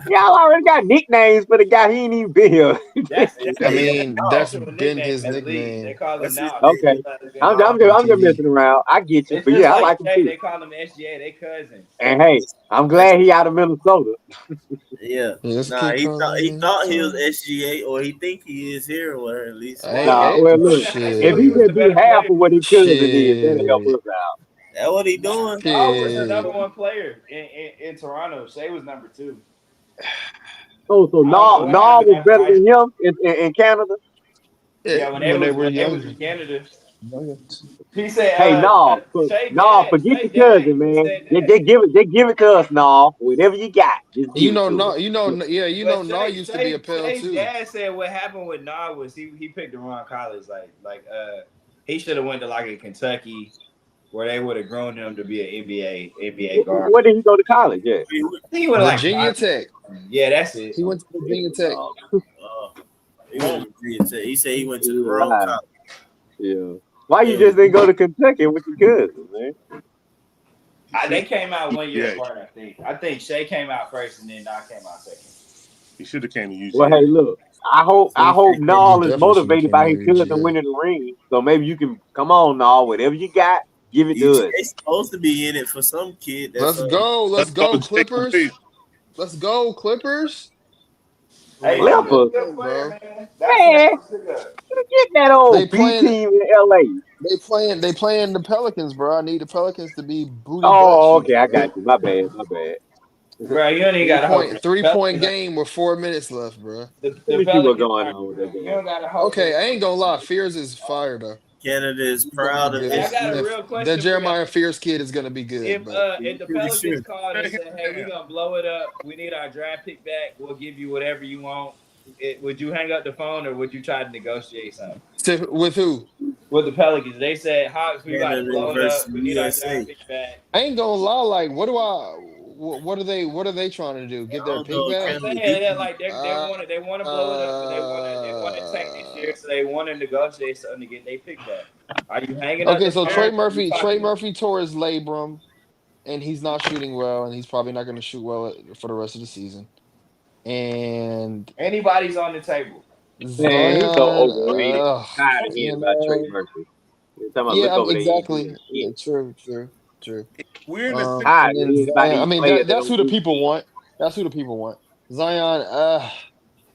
Y'all already got nicknames for the guy. He ain't even been here. That's been his nickname. They call him now. Okay. I'm just messing around. I get you, but yeah, I like him too. They call him SGA. They cousins. And hey, I'm glad he out of Minnesota. Yeah. He thought he was SGA, or he think he is here, or at least. Well, look, if he could be half of what he could have been, that'll help us out. That's what he doing. Shai was the number 1 player in Toronto. Shai was number 2. Oh, so Nall was better than him in Canada? Yeah, when they were in Canada. He said, "Hey, Nall, forget your cousin, man. They give it to us, Nall. Whatever you got, just give Nall used to be a pill too." Dad said what happened with Nall was he picked the wrong college. Like he should have went to like a Kentucky where they would have grown him to be an NBA guard. Where did he go to college? Yeah, he went Virginia Tech. Yeah, that's it. He went to Virginia Tech. He said he went to the wrong college. Yeah. Why you just didn't go to Kentucky with your cousin, man? They came out 1 year Yeah. apart, I think. I think Shea came out first and then I came out second. He should have came to UGA. Well, hey, look. I hope Nall is motivated by his cousin UGA. winning the ring. So maybe you can come on, Nall. Whatever you got, give it to us. They supposed to be in it for some kid. Let's go. Let's go, Clippers. Let's go, Clippers. Hey, Clippers, good player, man. man. Get that old B team in LA. They playing the Pelicans, bro. I need the Pelicans to be booty Oh, butt okay. I cheeks, bro. got you. My bad. Bro, you don't even got to hope. 3-point game with 4 minutes left, bro. Let me see what's going on with that You game. don't got to hope. Okay, I ain't gonna lie. Fears is fire though. Canada is proud of Hey, I got a real question. That Jeremiah Fears kid is gonna be good. If the Pelicans called and said, "Hey, we're gonna blow it up. We need our draft pick back. We'll give you whatever you want," would you hang up the phone or would you try to negotiate something? With who? With the Pelicans. They said, "Hawks, we about to blow it up. We need our draft pick back." I ain't gonna lie. Like, what are they trying to do? Get their pick back? I'm saying they want to blow it up, but they want to tank this year, so they want to negotiate something to get their pick back. Are you hanging up? Okay, so the Trey phone? Murphy tore his labrum, and he's not shooting well, and he's probably not going to shoot well for the rest of the season. And anybody's on the table. Man, he's so overrated. Zion, Tired of hearing about Trey Murphy. Exactly. Yeah, true. We're in the That's who the people want. That's who the people want. Zion,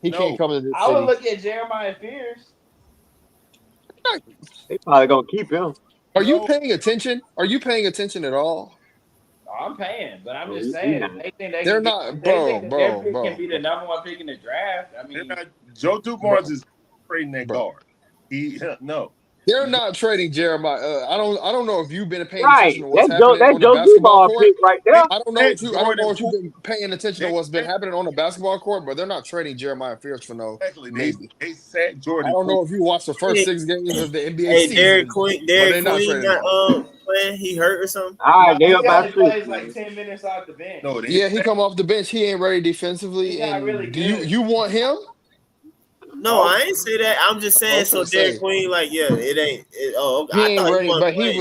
he can't come to this I would city. look at Jeremiah Fears. They probably gonna keep him. Are you paying attention? Are you paying attention at all? I'm paying, but I'm just saying if they think They're can not, their bro. pick can be the number one pick in the draft. I mean, Joe Dumars is trading that guard. No. They're not trading Jeremiah. I don't know if you've been paying Right. attention to what's That's happening on the Joe basketball Dumars court. pick right there. I don't know if you've been paying attention to what's been happening on the basketball court, but they're not trading Jeremiah Fears for no maybe. They sat Jordan. I don't know if you watched the first 6 games of the NBA Hey, season. Derek Queen got playing. He hurt or something. All right, they about plays like 10 minutes off the bench. No, he come off the bench. He ain't ready defensively. He's not really do you want him? No, I ain't say that. I'm just saying. So Derek Queen, it ain't. He ain't ready, but he's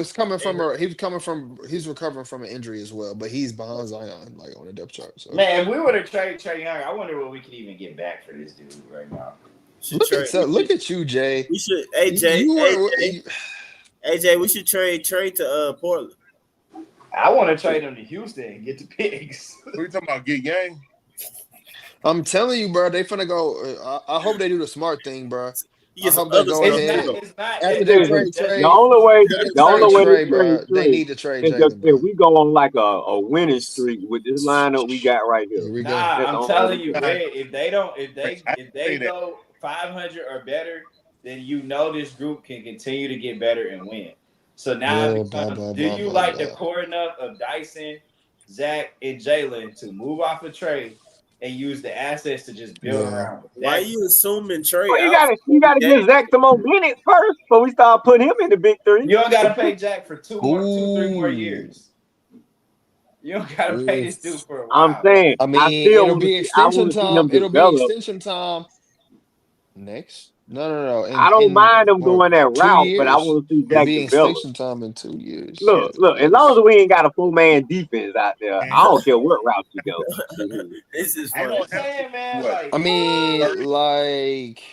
recovering from an injury as well. But he's behind Zion, like on the depth chart. So. Man, if we were to trade Trey Young, I wonder what we could even get back for this dude right now. Look at you, Jay. We should, AJ, we should trade Trey to Portland. I want to trade him to Houston and get the picks. What are you talking about? Get Yang? I'm telling you, bro. They finna go. I hope they do the smart thing, bro. Yes, I hope they go ahead. The only way to trade they need to trade is Jalen. if we go on like a winning streak with this lineup we got right here. I'm telling you, Red, if they go 500 or better, then you know this group can continue to get better and win. So now it becomes, do you like the core enough of Dyson, Zach, and Jalen to move off of Trey and use the assets to just build around it? Why are you assuming Trey? Well, you gotta give Zach some more minutes first before we start putting him in the big three. You don't gotta pay Jack for 3 more years. You don't gotta pay this dude for a while. I'm saying, I mean, it'll be extension time. It'll be extension time next. No. I don't mind them going that route, but I want to see Jack develop. Extension time in 2 years. Look, as long as we ain't got a 4-man defense out there, I don't care what route you go. This is I'm just saying, man. Like, I mean, like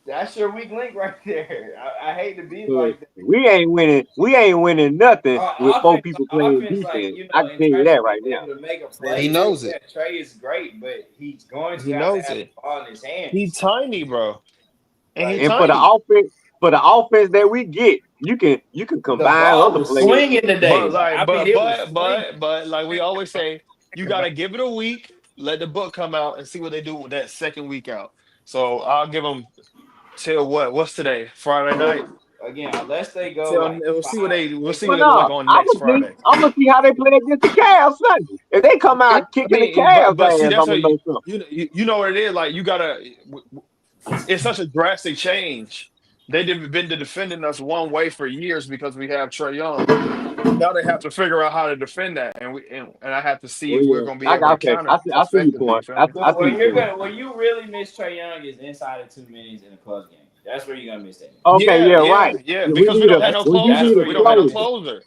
that's your weak link right there. I hate to be like that. We ain't winning nothing with 4 people playing defense. Like, I can tell you that right now. To make a play, he knows it. Trey is great, but he's going to He knows have it. the ball in his hands. He's tiny, bro. And for the offense that we get, you can combine other players. Swinging today, but like we always say, you gotta give it a week, let the book come out, and see what they do with that second week out. So I'll give them till what's today? Friday night. Again, unless they go, we'll see what they look like on next Friday. I'm gonna see how they play against the Cavs Sunday. If they come out kicking the Cavs, you know what it is. Like you gotta. It's such a drastic change. They've been defending us one way for years because we have Trey Young. Now they have to figure out how to defend that, and I have to see Well, if we're yeah. going to be able to Okay. counter I see your effectively. point. Feel me? I see your point. Where you really miss Trey Young is inside of 2 minutes in a close game. That's where you're gonna miss that. Okay, yeah, right. Yeah, Yeah, because we don't have no when you closer. need a We don't have no closer. closer.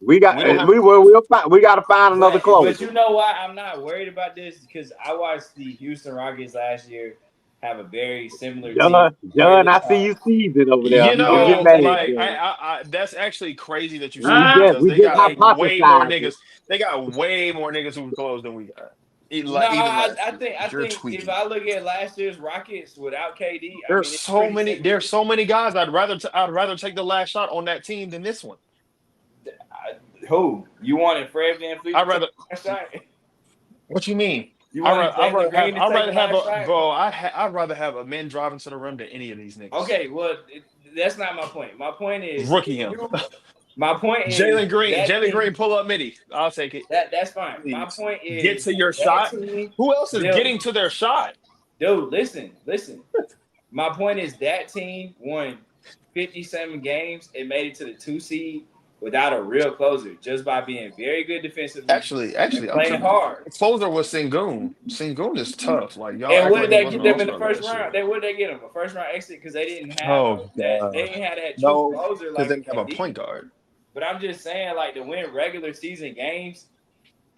We got We don't have. we got to find another closer. But you know why I'm not worried about this? Because I watched the Houston Rockets last year have a very similar team. John, I see you seasoned over there. You Don't get know, mad. like John. that's actually crazy that you say that because We they just got way more hypothesized. niggas. They got way more niggas who can close than we got. I think You're if tweaking. I look at last year's Rockets without KD, There's it's so pretty many. similar. There's so many guys. I'd rather take the last shot on that team than this one. Who you wanted Fred VanVleet? I'd rather. Shot? What you mean? You I'd wanted rather have a bro. I'd rather have a man driving to the rim than any of these niggas. Okay, well, that's not my point. My point is rookie him. My point is Jalen Green, pull up midi. I'll take it. That's fine. Please. My point is Get to your shot. Who else is getting to their shot? Dude, listen. My point is that team won 57 games and made it to the 2 seed without a real closer, just by being very good defensively. Actually, playing hard. Closer was Sengun. Sengun is tough. Like y'all. And what did like they get them in the first round? What did they get them? A first round exit because they didn't have that. They didn't have that true closer. Because they didn't have a point guard. But I'm just saying, like, to win regular season games,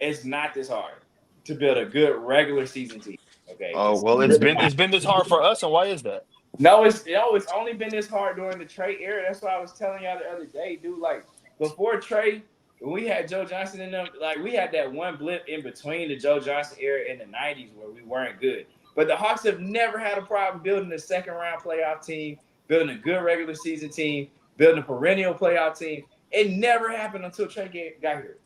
it's not this hard to build a good regular season team. Okay. Oh well, it's been this hard for us, and why is that? No, it's only been this hard during the Trey era. That's why I was telling y'all the other day, dude. Like before Trey, when we had Joe Johnson in them, like we had that one blip in between the Joe Johnson era in the '90s where we weren't good. But the Hawks have never had a problem building a second round playoff team, building a good regular season team, building a perennial playoff team. It never happened until Trey got here.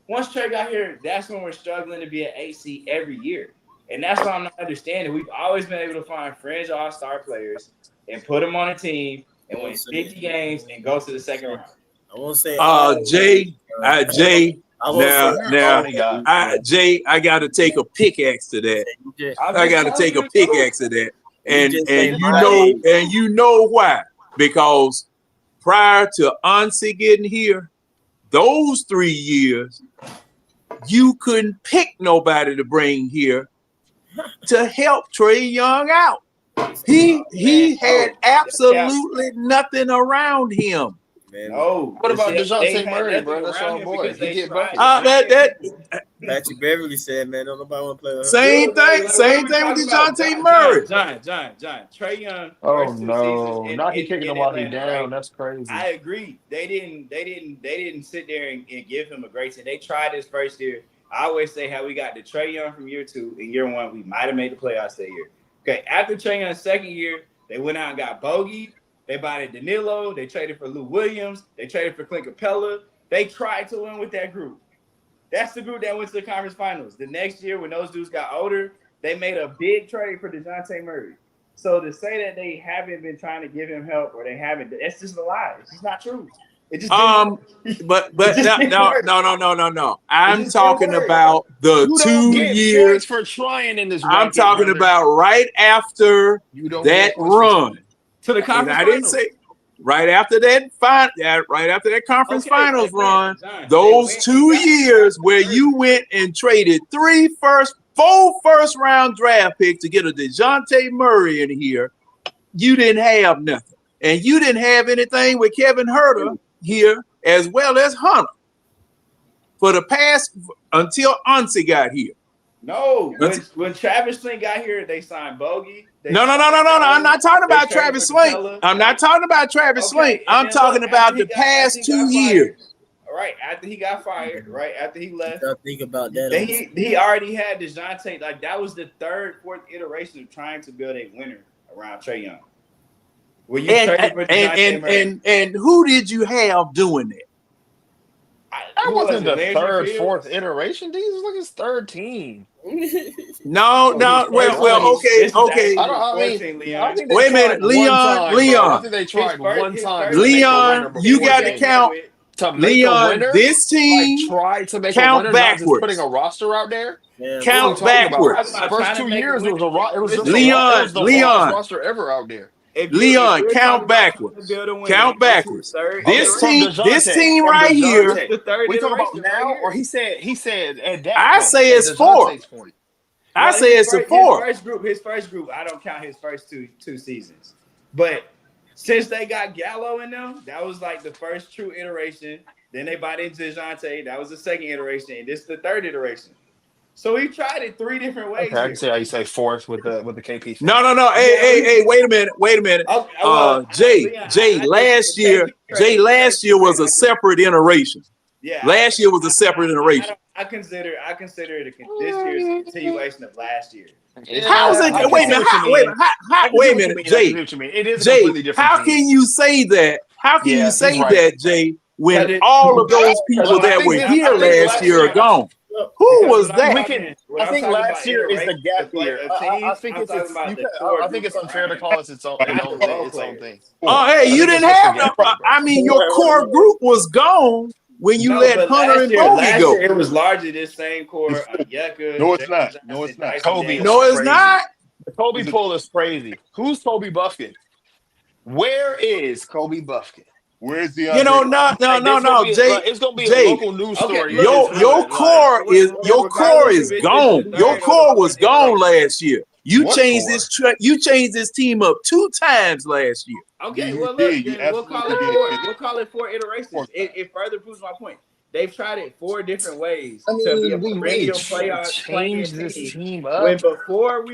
Once Trey got here, that's when we're struggling to be an 8 seed every year. And that's why I'm not understanding. We've always been able to find fringe all-star players and put them on a team and win 50 games and go to the second round. I want to say, Jay. Jay, I got to take a pickaxe to that. I got to take a pickaxe to that, and you know why? Because prior to Ansi getting here, those 3 years, you couldn't pick nobody to bring here to help Trey Young out. He had absolutely nothing around him. What about DeJounte Murray, bro? That's our boy. He get buckets. Patrick Beverly said, man, don't nobody want to play with him. Same thing with DeJounte Murray. John. Trey Young. Oh no! Not he kicking nobody down. Right? That's crazy. I agree. They didn't sit there and give him a great. They tried his first year. I always say how we got the Trey Young from year 2. In year 1, we might have made the playoffs that year. Okay, after Trey Young's second year, they went out and got Bogey. They bought in Danilo. They traded for Lou Williams. They traded for Clint Capella. They tried to win with that group. That's the group that went to the conference finals. The next year, when those dudes got older, they made a big trade for DeJounte Murray. So to say that they haven't been trying to give him help or they haven't, that's just a lie. It's just not true. It just but no. I'm talking about the 2 years for trying in this. I'm talking about right after that run to the conference. I didn't say right after that conference finals run. Those 2 years where you went and traded 4 first-round draft picks to get a DeJounte Murray in here, you didn't have nothing, and you didn't have anything with Kevin Huerter here as well as Hunter for the past until Ansi got here. No, when Travis Sling got here, they signed Bogey. No. I'm not talking about Travis Sling. I'm not talking about Travis Sling. I'm talking about the past 2 years. Right after he got fired, right after he left. Think about that. He already had DeJounte. Like that was the 3rd, 4th iteration of trying to build a winner around Trey Young. Were you and who did you have doing that? That wasn't the 3rd, 4th iteration. These was like his 3rd team. No. Well, okay. Wait a minute, Leon. I think they tried one time. Leon, you got to count. Leon, this team tried to make count a winner, backwards. Putting a roster out there. Count backwards. First 2 years, it was the Leon roster ever out there. Leon, count backwards. Count backwards. This team right here. The third We talking about iteration now, right or here. he said at that I point, say at it's 4. DeJounte's point. I say it's a 4. His first group. I don't count his first two seasons, but since they got Gallo in them, that was like the first true iteration. Then they bought into DeJounte. That was the second iteration, and this is the third iteration. So he tried it 3 different ways. Okay, I can see how you say 4th with the KP thing. No. Hey, wait a minute. Jay, last year was a separate iteration. Yeah. Last year was a separate iteration. I consider it this year's continuation of last year. How is it? Wait a minute, Jay. It is a completely different how team. can you say that? How can you say that, Jay, when all of those people that were here last year are gone? Who was that? I think last year is the gap year. I think it's unfair to call it its own thing. Oh, hey, you didn't have no. I mean, your core group was gone when you let Hunter and Bogey go. It was largely this same core. No, it's not. No, it's not. Kobe. No, it's not. The Kobe poll is crazy. Who's Kobe Buffkin? Where is Kobe Buffkin? Where's the? No, Jay. It's gonna be a local news story. Your core is gone. Your core was gone last year. You changed this team up 2 times last year. Okay, well look, we'll call it 4 iterations. It further proves my point. They've tried it 4 different ways to be a perennial playoff change this team up. When before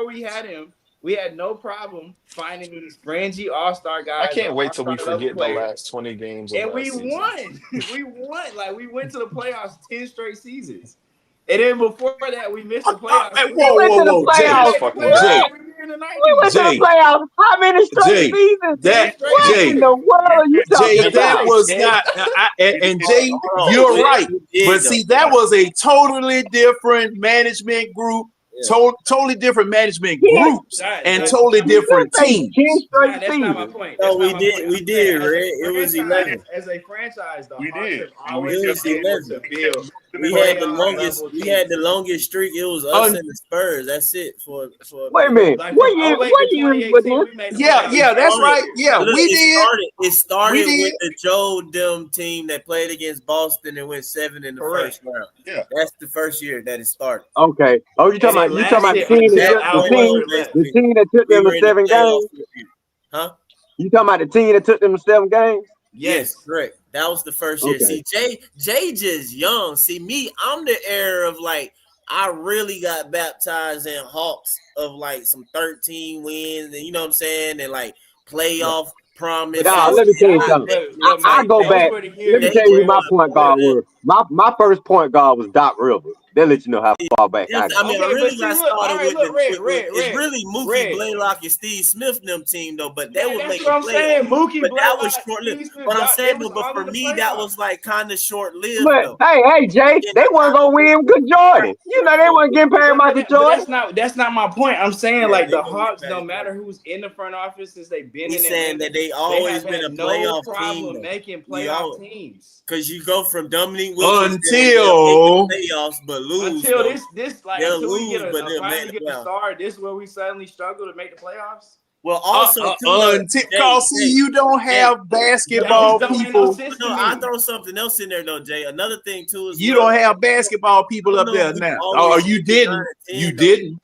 we had him, we had no problem finding these fringy all-star guys. I can't wait till we forget the last 20 games. And we won. We won. Like, we went to the playoffs 10 straight seasons. And then before that, we missed the playoffs. Whoa, Jay. We went to the playoffs. How many straight seasons? What in the world are you talking about? That was not. And Jay, you're right. But see, that was a totally different management group. Totally different management groups and totally different teams. That's not my point. No, we did, Red. It was 11. As a franchise, though, we did. It was 11. We had the longest streak. It was us and the Spurs. That's it. Wait a minute. What year was it? Yeah, that's right. Yeah, Look, we did. It started with the Joe Dem team that played against Boston and went 7 in the first round. Yeah, that's the first year that it started. Okay. Oh, you talking about the team that took them to 7 games? Huh? You talking about the team that took them to 7 games? Yes, correct. That was the first year. See, Jay just young. See, me, I'm the era of like, I really got baptized in Hawks of like some 13 wins, and you know what I'm saying, and like playoff promise. Let me tell you something. I go back. Let me tell you who my point guard was. My first point guard was Doc Rivers. They'll let you know how far back I go. I mean, I really got started it's really Mookie Blaylock and Steve Smith and them team though, but they were making playoffs. But that was short-lived. But I'm saying, but for me, that was like kind of short-lived. But hey, Jay, they weren't gonna win good Jordan. You know, they weren't getting paid Michael Jordan. That's not my point. I'm saying like the Hawks, no matter who's in the front office since they've been in it. Saying that they always been a playoff team. Making playoff teams. Because you go from Dominique Wilkins until playoffs, but lose until this like until we get a star. This is where we suddenly struggle to make the playoffs. Well, also you don't have basketball people. No, I throw something else in there though, Jay. Another thing too is you don't have basketball people up there now. Oh, you didn't. You didn't.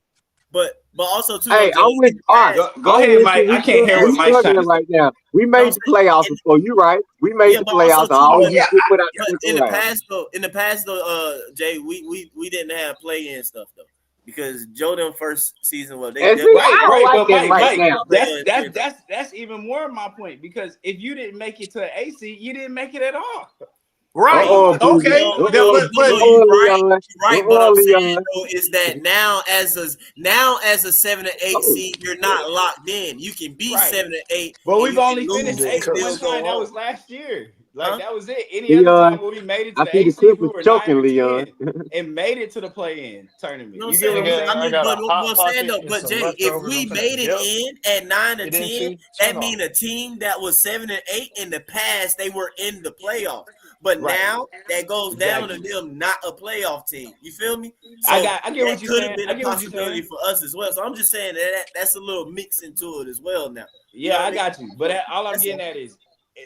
But also too. Hey, I'm with Go ahead, Mike. I can't hear what Mike's saying right now. We made the playoffs before. You right? We made the playoffs. In the past though, Jay, we didn't have play-in stuff though. Because Jordan first season was Mike, that's even more of my point. Because if you didn't make it to the AC, you didn't make it at all. Right. Okay. Right. But I'm saying though is that now as a 7 or 8 seed, you're not locked in. You can be 7 or 8. But we've only finished 8 one time. That was last year. Like that was it. Any other time when we made it to the AC, we were choking Leon and made it to the play-in tournament. You get what I'm saying? I mean, but Jay, if we made it in at 9 or 10, that means a team that was 7 and 8 in the past, they were in the playoffs. But Right. now that goes down to Exactly. them not a playoff team. You feel me? So I get what you're that could have saying. been I a get what you're possibility saying. for us as well. So I'm just saying that's a little mix into it as well now. You Yeah, know what I I mean? got you. But all I'm That's getting all. at is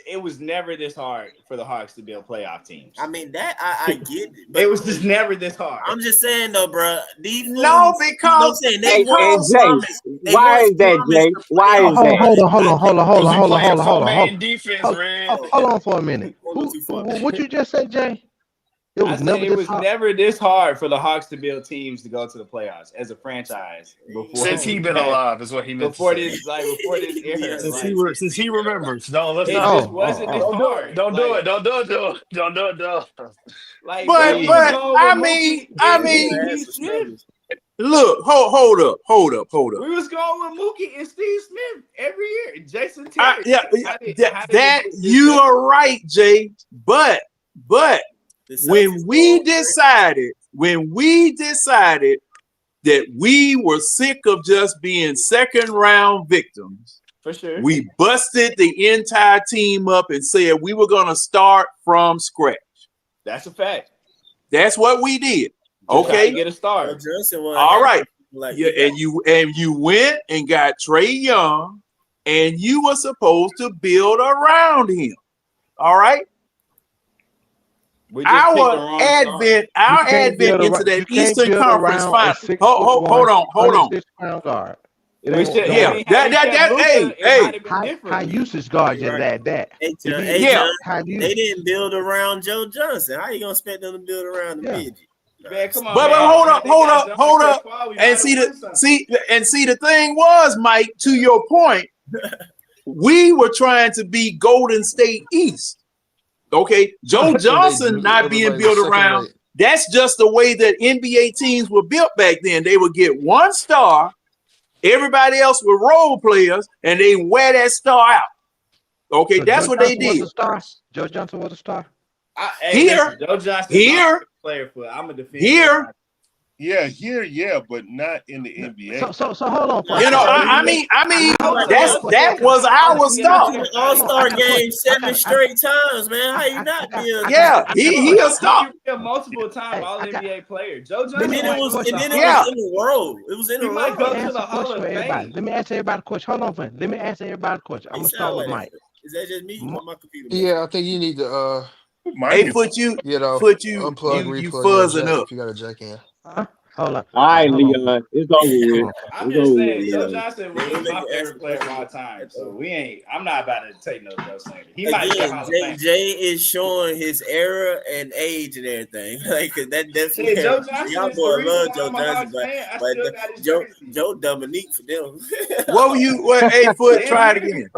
it was never this hard for the Hawks to build playoff teams. I mean that I get it, but It was just never this hard. I'm just saying though, bro. These No, fools, because saying they Hey, want Jay, Thomas. They why want is that, Thomas Jay? to play Why on is that? Hold on. Main defense, Red. Hold on for a minute. Go too far. What you just said, Jay? It I was said never it this was hard. never this hard for the Hawks to build teams to go to the playoffs as a franchise before Since he been alive is what he meant to before say. this era. Since he remembers. No, let's It not. just wasn't this Don't do hard. it. Don't do it. Don't do it. Don't do it. Don't. Like, but we was going I with mean, Mookie and Steve Smith. look, hold up. We was going with Mookie and Steve Smith every year. Jason Terry. That you are right, Jay. But when we decided that we were sick of just being second round victims, for sure, we busted the entire team up and said we were going to start from scratch. That's a fact. That's what we did. Just trying Okay, to get a start. all right. And you went and got Trey Young, and you were supposed to build around him. All right. Our advent into that Eastern Conference final. Hold on. Guard. High usage guard just at that. They didn't build around Joe Johnson. How you gonna expect them to build around the midget? Man, come on, But hold up. And see the thing was, Mike, to your point, we were trying to be Golden State East. Okay, Joe Johnson not being built around. That's just the way that NBA teams were built back then. They would get one star, everybody else were role players, and they wear that star out. Okay, so that's what they did. Joe Johnson was a star. Joe Johnson player for. I'm a defender. Here, but not in the NBA. So hold on. I mean, that was our star. All-Star game 7 straight times, man. How you not being? Yeah, he a star. Multiple time All NBA player. Joe Johnson. And then it was in a row. It was in a row. Might go to the Hall of Fame. Let me ask everybody a question. Hold on, friend. Let me ask everybody a question. I'm gonna start with Mike. Is that just me? My computer. Yeah, I think you need to you fuzzing up. If you got a jack in. Hold on. All right, Leon. It's over with. I'm just saying, Joe Johnson was my favorite player of all time. So I'm not about to take no Joe Slander. He might be Hall of Fame. Jay is showing his era and age and everything. Like that's Joe Johnson. Y'all boy love Joe Johnson, but Joe Dominique for them. What were you? Hey, Foot, try it again.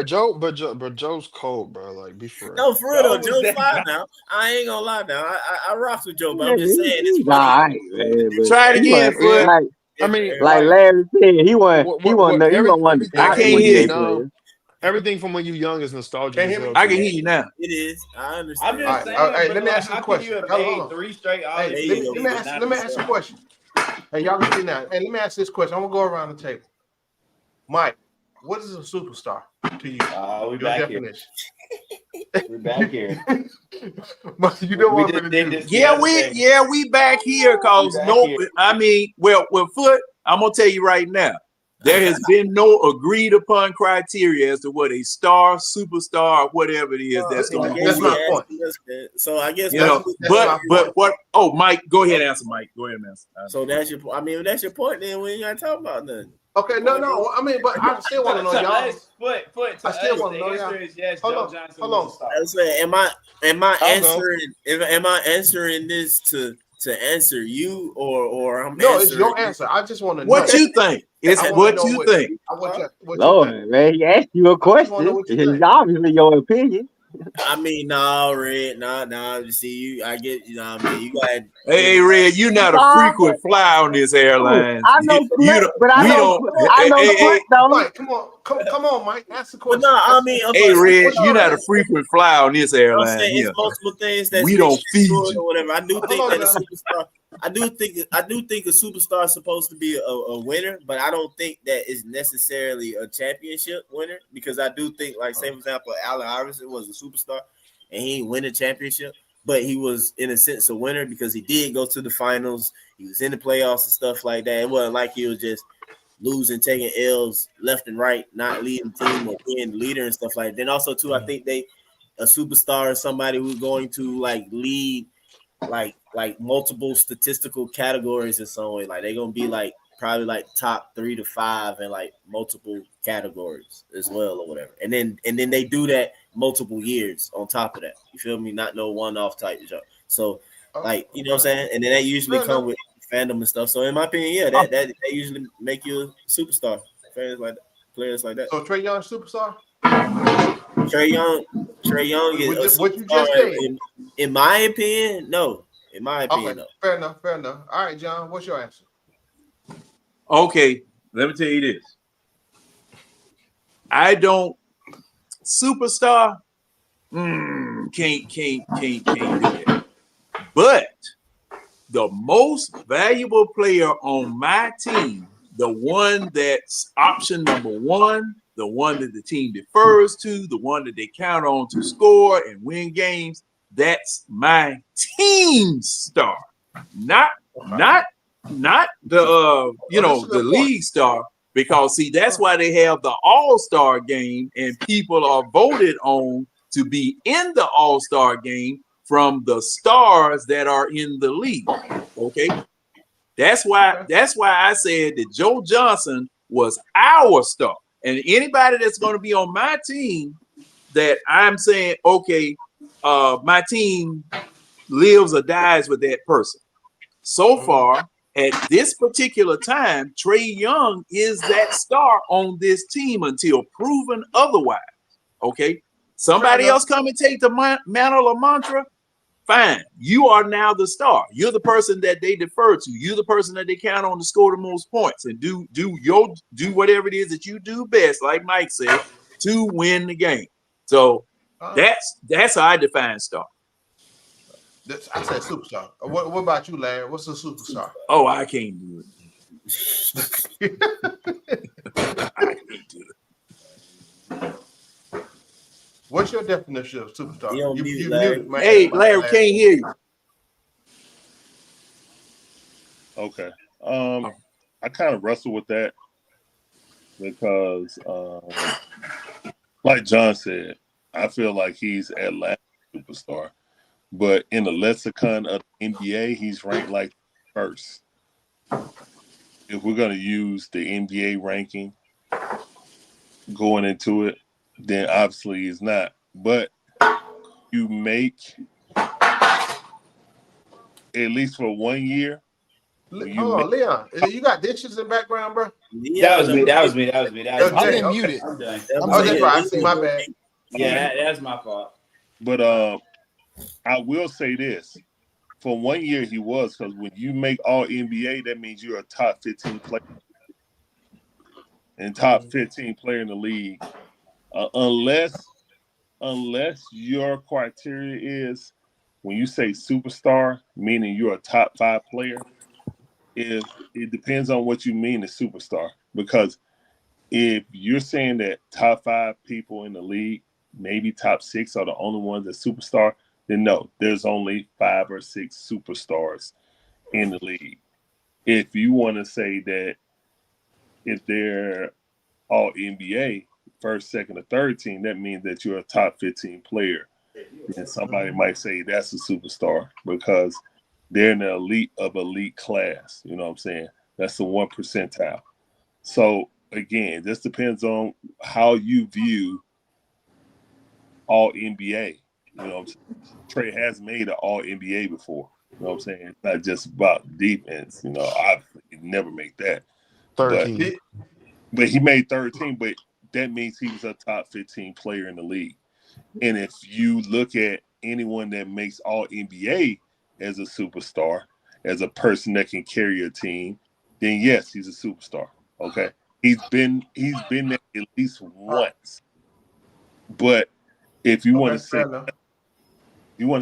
Joe, but Joe's cold, bro. Like, be for real. No, for real though. Joe's fine now. I ain't gonna lie now. I rock with Joe, but I'm just saying it's funny. Try it again, Foot. I mean, like Larry said, he won. I can't hear you. Everything from when you young is nostalgic. I can hear you now. It is. I understand. I'm just saying. All right, let me ask you a question. Let me ask you a question. Hey, y'all can see now. Hey, let me ask this question. I'm gonna go around the table. Mike, what is a superstar to you? We back here. We're back here. You know what I'm gonna do? We back here because Foot, I'm gonna tell you right now, there has been no agreed upon criteria as to what a star, superstar, whatever it is that's going to be. That's my point. So I guess but what? Oh, Mike, go ahead and answer. Mike, go ahead and answer. So that's your. I mean, if that's your point, then we ain't gotta talk about nothing. Okay, no. I mean, but I still want to know, y'all. I still want to know, y'all. Yes, hold on. I say, am I answering this to answer you or I'm no? It's your answer. I just want to know what you think. It's what you think. Lord, man, he asked you a question. It's obviously your opinion. I mean, Red, nah. See, you, I get, you know what I mean? You got. Hey, Red, you're not a frequent flyer on this airline. I know, I know. Mike, come on, Mike. Ask the question. But no, I mean, hey, Red, you're not a frequent flyer on this airline. It's multiple things that we don't feed you or whatever. I do think that a superstar. I do think a superstar is supposed to be a winner, but I don't think that is necessarily a championship winner because I do think, like, say for example, Allen Iverson was a superstar, and he ain't win a championship, but he was in a sense a winner because he did go to the finals. He was in the playoffs and stuff like that. It wasn't like he was just losing, taking L's left and right, not leading the team or being the leader and stuff like that. Then also too, I think a superstar is somebody who's going to like lead like multiple statistical categories in some way. Like they're gonna be like probably like top 3 to 5 in like multiple categories as well or whatever. And then they do that multiple years on top of that. You feel me? Not no one-off type job. So like, you know what I'm saying? And then that usually come with fandom and stuff. So in my opinion, yeah, that usually make you a superstar. Players like that. So Trey Young superstar? Trey Young is what you just said. In my opinion, no. In my opinion, no. Fair enough. All right, John, what's your answer? Okay, let me tell you this. I don't superstar. Can't do that. But the most valuable player on my team, the one that's option number one, the one that the team defers to, the one that they count on to score and win games, that's my team star. Not the the league star, because see, that's why they have the all-star game and people are voted on to be in the all-star game from the stars that are in the league. Okay. That's why I said that Joe Johnson was our star. And anybody that's going to be on my team that I'm saying, okay, my team lives or dies with that person. So far, at this particular time, Trey Young is that star on this team until proven otherwise. Okay. Somebody else come and take the mantle or mantra. Fine. You are now the star. You're the person that they defer to. You're the person that they count on to score the most points and do whatever it is that you do best, like Mike said, to win the game. So that's how I define star. I said superstar. What about you, Larry? What's a superstar? Oh, I can't do it. I can't do it. What's your definition of superstar? You Larry. Hey, Larry, can't hear you. Okay. I kind of wrestle with that because, like John said, I feel like he's Atlantic superstar, but in the lexicon of the NBA, he's ranked like first. If we're going to use the NBA ranking going into it, then obviously he's not. But you make, at least for 1 year. Hold on, Leon. You got dishes in the background, bro? That was me. I've been muted. I'm done. That's right. I see. My bad. Yeah, that's my fault. But I will say this. For 1 year, he was, because when you make all NBA, that means you're a top 15 player. And top 15 player in the league. Unless your criteria is when you say superstar, meaning you're a top 5 player, it depends on what you mean as superstar. Because if you're saying that top 5 people in the league, maybe top 6 are the only ones that superstar, then no, there's only 5 or 6 superstars in the league. If you want to say that if they're all NBA, first, second, or third team, that means that you're a top 15 player. And somebody might say that's a superstar because they're in the elite of elite class. You know what I'm saying? That's the 1 percentile. So again, this depends on how you view all NBA. You know what I'm saying? Trey has made an all NBA before. You know what I'm saying? It's not just about defense. You know, obviously he never make that. 13. But he made 13, but that means he was a top 15 player in the league. And if you look at anyone that makes all NBA as a superstar, as a person that can carry a team, then yes, he's a superstar. Okay. He's been there at least once. But if you want to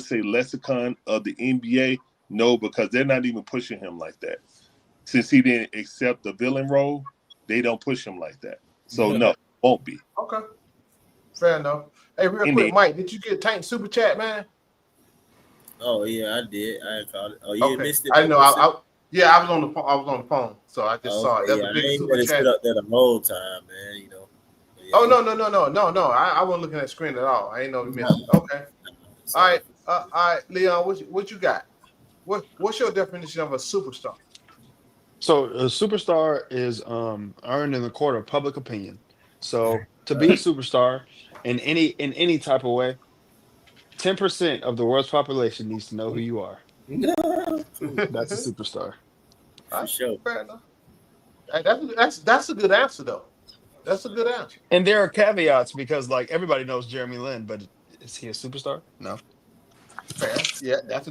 say lexicon of the NBA, no, because they're not even pushing him like that. Since he didn't accept the villain role, they don't push him like that. So no, won't be. Okay. Fair enough. Hey, real quick, Mike, did you get Tank Super Chat, man? Oh yeah, I did. I called it. Oh, you missed it. I know. I was on the phone. I was on the phone, so I just saw it. That's a big I ain't super been chat. sit up there the whole time, man. You know. Yeah, Oh no! I wasn't looking at the screen at all. I ain't know you missed it. Okay. All right, Leon, what you got? What's your definition of a superstar? So a superstar is earned in the court of public opinion. So to be a superstar in any type of way, 10% of the world's population needs to know who you are. That's a superstar. For sure. Fair enough. That's a good answer though. That's a good answer. And there are caveats because like everybody knows Jeremy Lin, but is he a superstar? No. Fair. Yeah, that's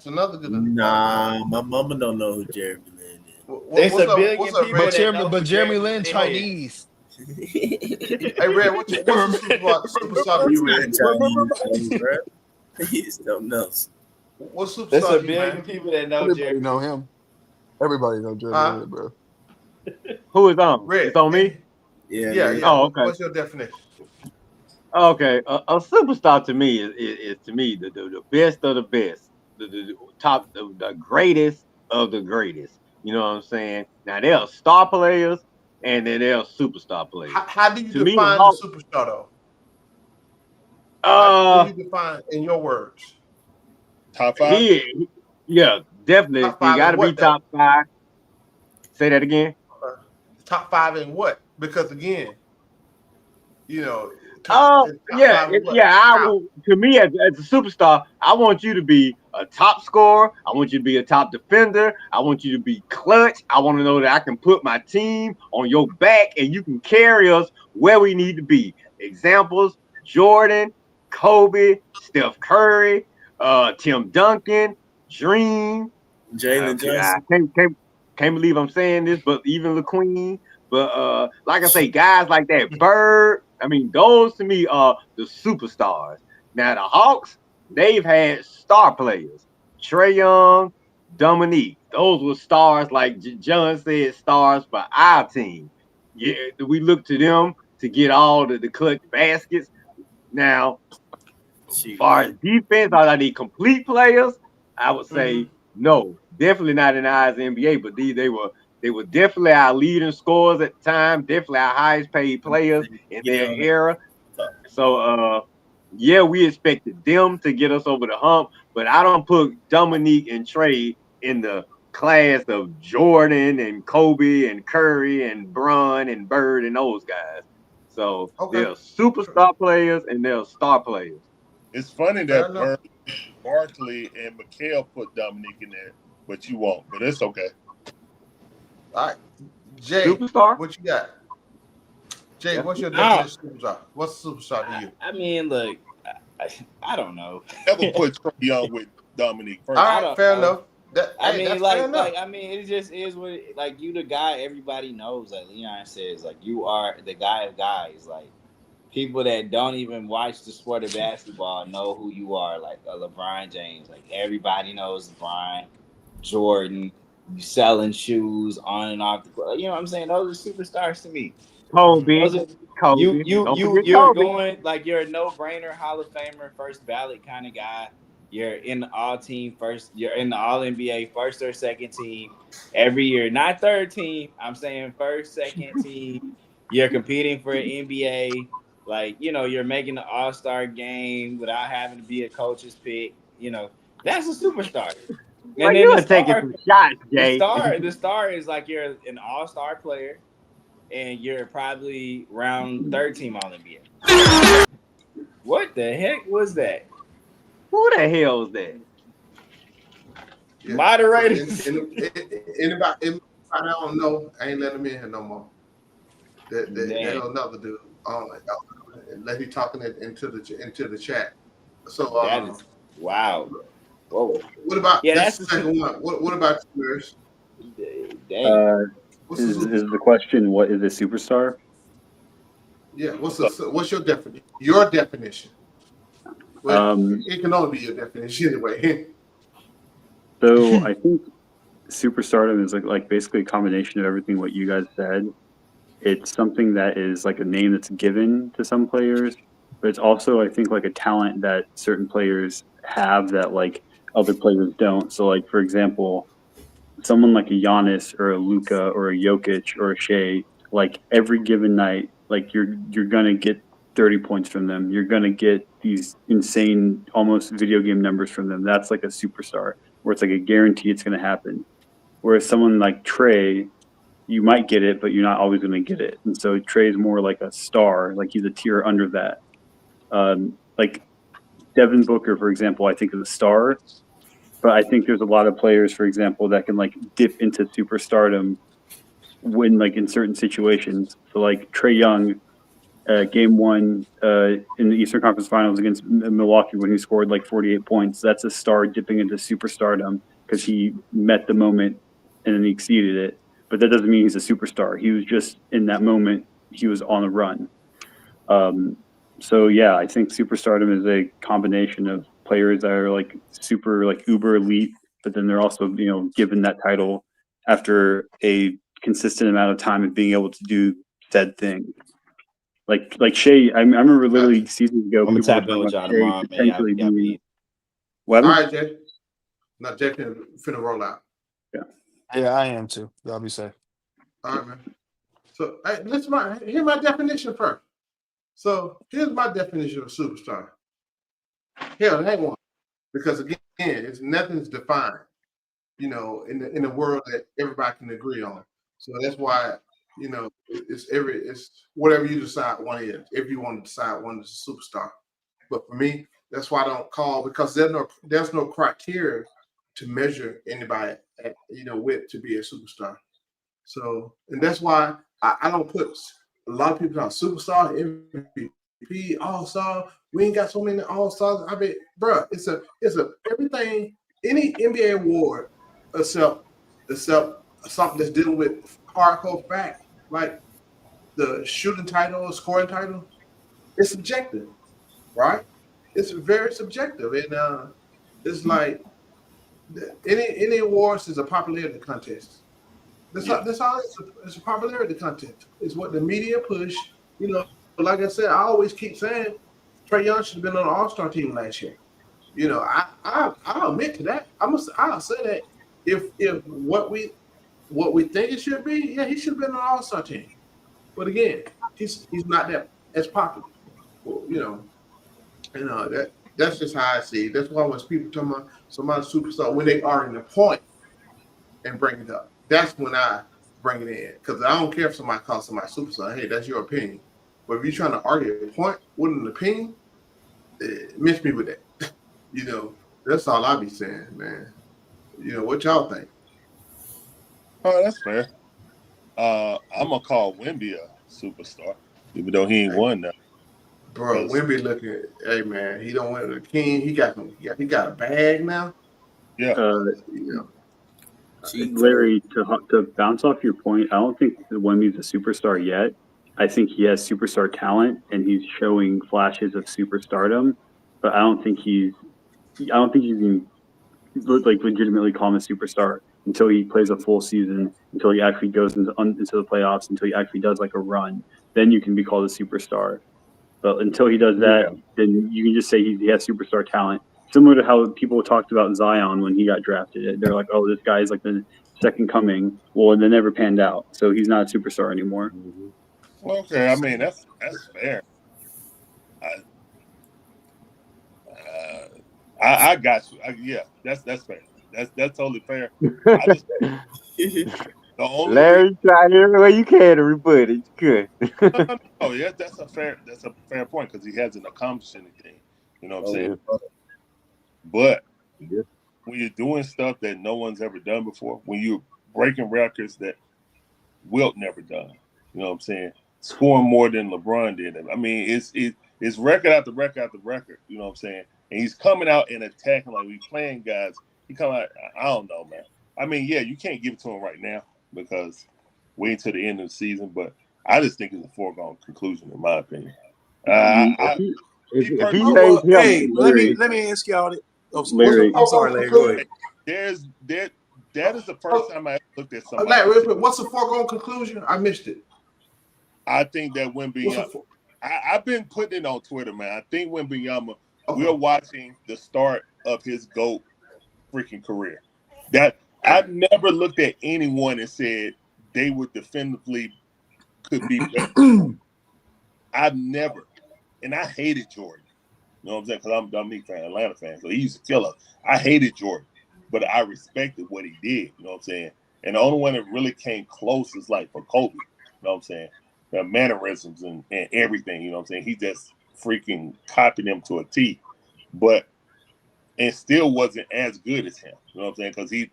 another good. Nah, my mama don't know who Jeremy Lin is. There's a billion people that know But who Jeremy Lin Lin is. Chinese. Hey, Red, what's the superstar to you, Red? Chinese, bro. He's something else. What's superstar There's a to you, billion man? people that know Everybody Jeremy. know him. Everybody know Jeremy Lin, bro. Who is on? Red. It's on me? Yeah. Oh, okay. What's your definition? Okay. A superstar to me is to me the best of the best. The top, the greatest of the greatest. You know what I'm saying? Now there are star players and then there are superstar players. How do you To me, define the superstar though? How do you define in your words? Top five? Yeah, definitely. Top He five got in to be what, though? top 5. Say that again. Top 5 in what? Because again, you know, Oh, top yeah, 5 in what? to me as a superstar, I want you to be a top scorer. I want you to be a top defender. I want you to be clutch. I want to know that I can put my team on your back and you can carry us where we need to be. Examples: Jordan, Kobe, Steph Curry, Tim Duncan, Dream. Jalen Johnson. I can't believe I'm saying this, but even LaQueen. But like I say, guys like that, Bird, I mean, those to me are the superstars. Now the Hawks, they've had star players. Trey Young, Dominique. Those were stars, like John said, stars for our team. Yeah, we look to them to get all the clutch baskets. Now, as far as defense, are they complete players? I would say no, definitely not in the eyes of the NBA. But they were definitely our leading scorers at the time, definitely our highest paid players in their era. So yeah, we expected them to get us over the hump, but I don't put Dominique and Trey in the class of Jordan and Kobe and Curry and Bron and Bird and those guys. So they're superstar players and they're star players. It's funny that Barkley and McHale put Dominique in there, but you won't. But it's okay. All right, Jay, superstar. What you got? Jay, what's your definition of superstar? What's a superstar to you? I mean, look, I don't know. Never put Trey Young with Dominique. All right, fair enough. I mean, it just is what you the guy everybody knows. Like Leon says, like you are the guy of guys. Like people that don't even watch the sport of basketball know who you are. Like LeBron James. Like everybody knows LeBron, Jordan. You selling shoes on and off the court. You know what I'm saying? Those are superstars to me. Kobe. You're going like you're a no-brainer Hall of Famer, first ballot kind of guy. You're in the all-team first. You're in the All-NBA first or second team every year, not third team. I'm saying first, second team. You're competing for an NBA. Like you're making the All-Star game without having to be a coach's pick. That's a superstar. And then you're taking some shots, Jay. The star is like you're an all-star player, and you're probably round 13 All-NBA. What the heck was that? Who the hell was that? Yeah. Moderators. Anybody I don't know, I ain't letting them in here no more. That another dude. Let him talking into the chat. So that is wow. Whoa. What about that's the second one? What about yours? Is the question what is a superstar? Yeah. What's your definition? Your definition. Well, it can only be your definition anyway. So I think superstardom is like basically a combination of everything what you guys said. It's something that is like a name that's given to some players, but it's also, I think, like a talent that certain players have that like other players don't. So, like for example, someone like a Giannis or a Luka or a Jokic or a Shea, like every given night, like you're gonna get 30 points from them. You're gonna get these insane, almost video game numbers from them. That's like a superstar, where it's like a guarantee it's gonna happen. Whereas someone like Trey, you might get it, but you're not always gonna get it. And so Trey's more like a star, like he's a tier under that. Like Devin Booker, for example, I think is a star, but I think there's a lot of players, for example, that can like dip into superstardom when like in certain situations. So like Trey Young, game one in the Eastern Conference Finals against Milwaukee when he scored like 48 points. That's a star dipping into superstardom because he met the moment and then he exceeded it. But that doesn't mean he's a superstar. He was just in that moment. He was on a run. So yeah, I think superstardom is a combination of players that are like super like uber elite, but then they're also, you know, given that title after a consistent amount of time of being able to do said thing. Like Shea, I remember literally seasons ago, I'm gonna people were tap in talking with about y'all Shea tomorrow, man. potentially Y'all being be what? All right, Jay. Now Jay finna roll out. Yeah. Yeah, I am too. Y'all be safe. All right, man. So here's my definition first. So here's my definition of a superstar. Hell, there ain't one. Because again, it's nothing's defined, you know, in the world that everybody can agree on. So that's why, you know, it's whatever you decide one is. If you want to decide one is a superstar. But for me, that's why I don't call, because there's no criteria to measure anybody at, you know, with to be a superstar. So, and that's why I don't put a lot of people on superstar, MVP, all-star. We ain't got so many all-stars. I mean, bro, it's a everything, any NBA award except something that's dealing with hardcore fact, like the shooting title or scoring title, it's subjective, right? It's very subjective. And it's like any awards is a popularity contest. That's all. It's a popularity contest. It's what the media push. You know, like I said, I always keep saying Trey Young should have been on the All-Star team last year. You know, I'll admit to that. I'll say that if what we think it should be, yeah, he should have been on the All-Star team. But again, he's not that as popular. Well, you know that's just how I see it. That's why when people talk about somebody superstar, when they are in the point and bring it up, that's when I bring it in. Because I don't care if somebody calls somebody superstar. Hey, that's your opinion. But if you're trying to argue a point with an opinion, miss me with that. You know, that's all I be saying, man. You know, what y'all think? Oh, that's fair. I'm gonna call Wemby a superstar, even though he ain't won that. Bro, Wemby looking, hey man, he don't win the king. He got a bag now. Yeah. You know. Larry, to bounce off your point, I don't think Wemby's a superstar yet. I think he has superstar talent and he's showing flashes of superstardom, but I don't think you can like legitimately call him a superstar until he plays a full season, until he actually goes into the playoffs, until he actually does like a run. Then you can be called a superstar. But until he does that, then you can just say he has superstar talent. Similar to how people talked about Zion when he got drafted. They're like, oh, this guy is like the second coming. Well, and they never panned out. So he's not a superstar anymore. Okay, I mean, that's fair. I got you. Yeah, that's fair. That's totally fair. I just, the only Larry, try every way you can to rebut it. You could. Oh yeah, that's a fair point because he hasn't accomplished anything. You know what I'm saying? But when you're doing stuff that no one's ever done before, when you're breaking records that Wilt never done, you know what I'm saying? Scoring more than LeBron did. I mean, it's record after record after record. You know what I'm saying? And he's coming out and attacking like we playing guys. He come out. I don't know, man. I mean, yeah, you can't give it to him right now because wait until the end of the season. But I just think it's a foregone conclusion, in my opinion. Hey, let me ask y'all. Larry, I'm sorry, Larry. Go ahead. That is the first time I ever looked at somebody. Larry, what's the foregone conclusion? I missed it. I think that Wemby I've been putting it on Twitter, man. I think Wembanyama, we're watching the start of his GOAT freaking career. That I've never looked at anyone and said they would definitively could be better. I've never, and I hated Jordan. You know what I'm saying? Because I'm a Dominique fan, Atlanta fan, so he used to kill us. I hated Jordan, but I respected what he did. You know what I'm saying? And the only one that really came close is like for Kobe. You know what I'm saying? The mannerisms and everything. You know what I'm saying? He just freaking copied him to a T, but and still wasn't as good as him. You know what I'm saying? Because he.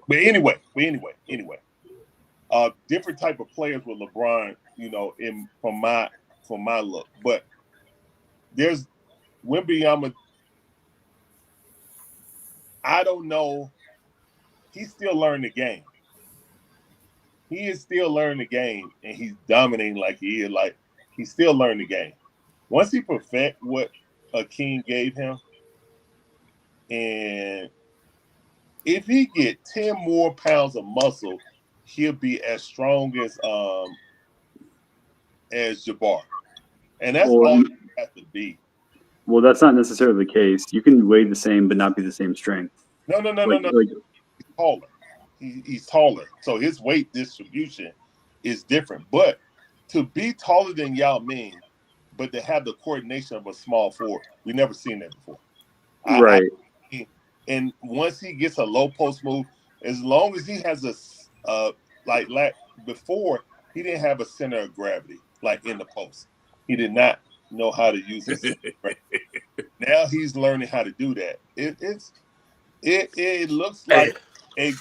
But anyway. Different type of players with LeBron. You know, from my look, but there's Wembanyama. I don't know. He's still learning the game. He is still learning the game, and he's dominating like he is. Like he's still learning the game. Once he perfect what Akeem gave him, and if he get 10 more pounds of muscle, he'll be as strong as Jabbar, and that's all he has to be. Well, that's not necessarily the case. You can weigh the same, but not be the same strength. No. He's taller. He's taller, so his weight distribution is different. But to be taller than Yao Ming, but to have the coordination of a small forward, we never seen that before. Right. And once he gets a low post move, as long as he has like before, he didn't have a center of gravity like in the post. He did not know how to use his center of gravity. Now he's learning how to do that. It looks like a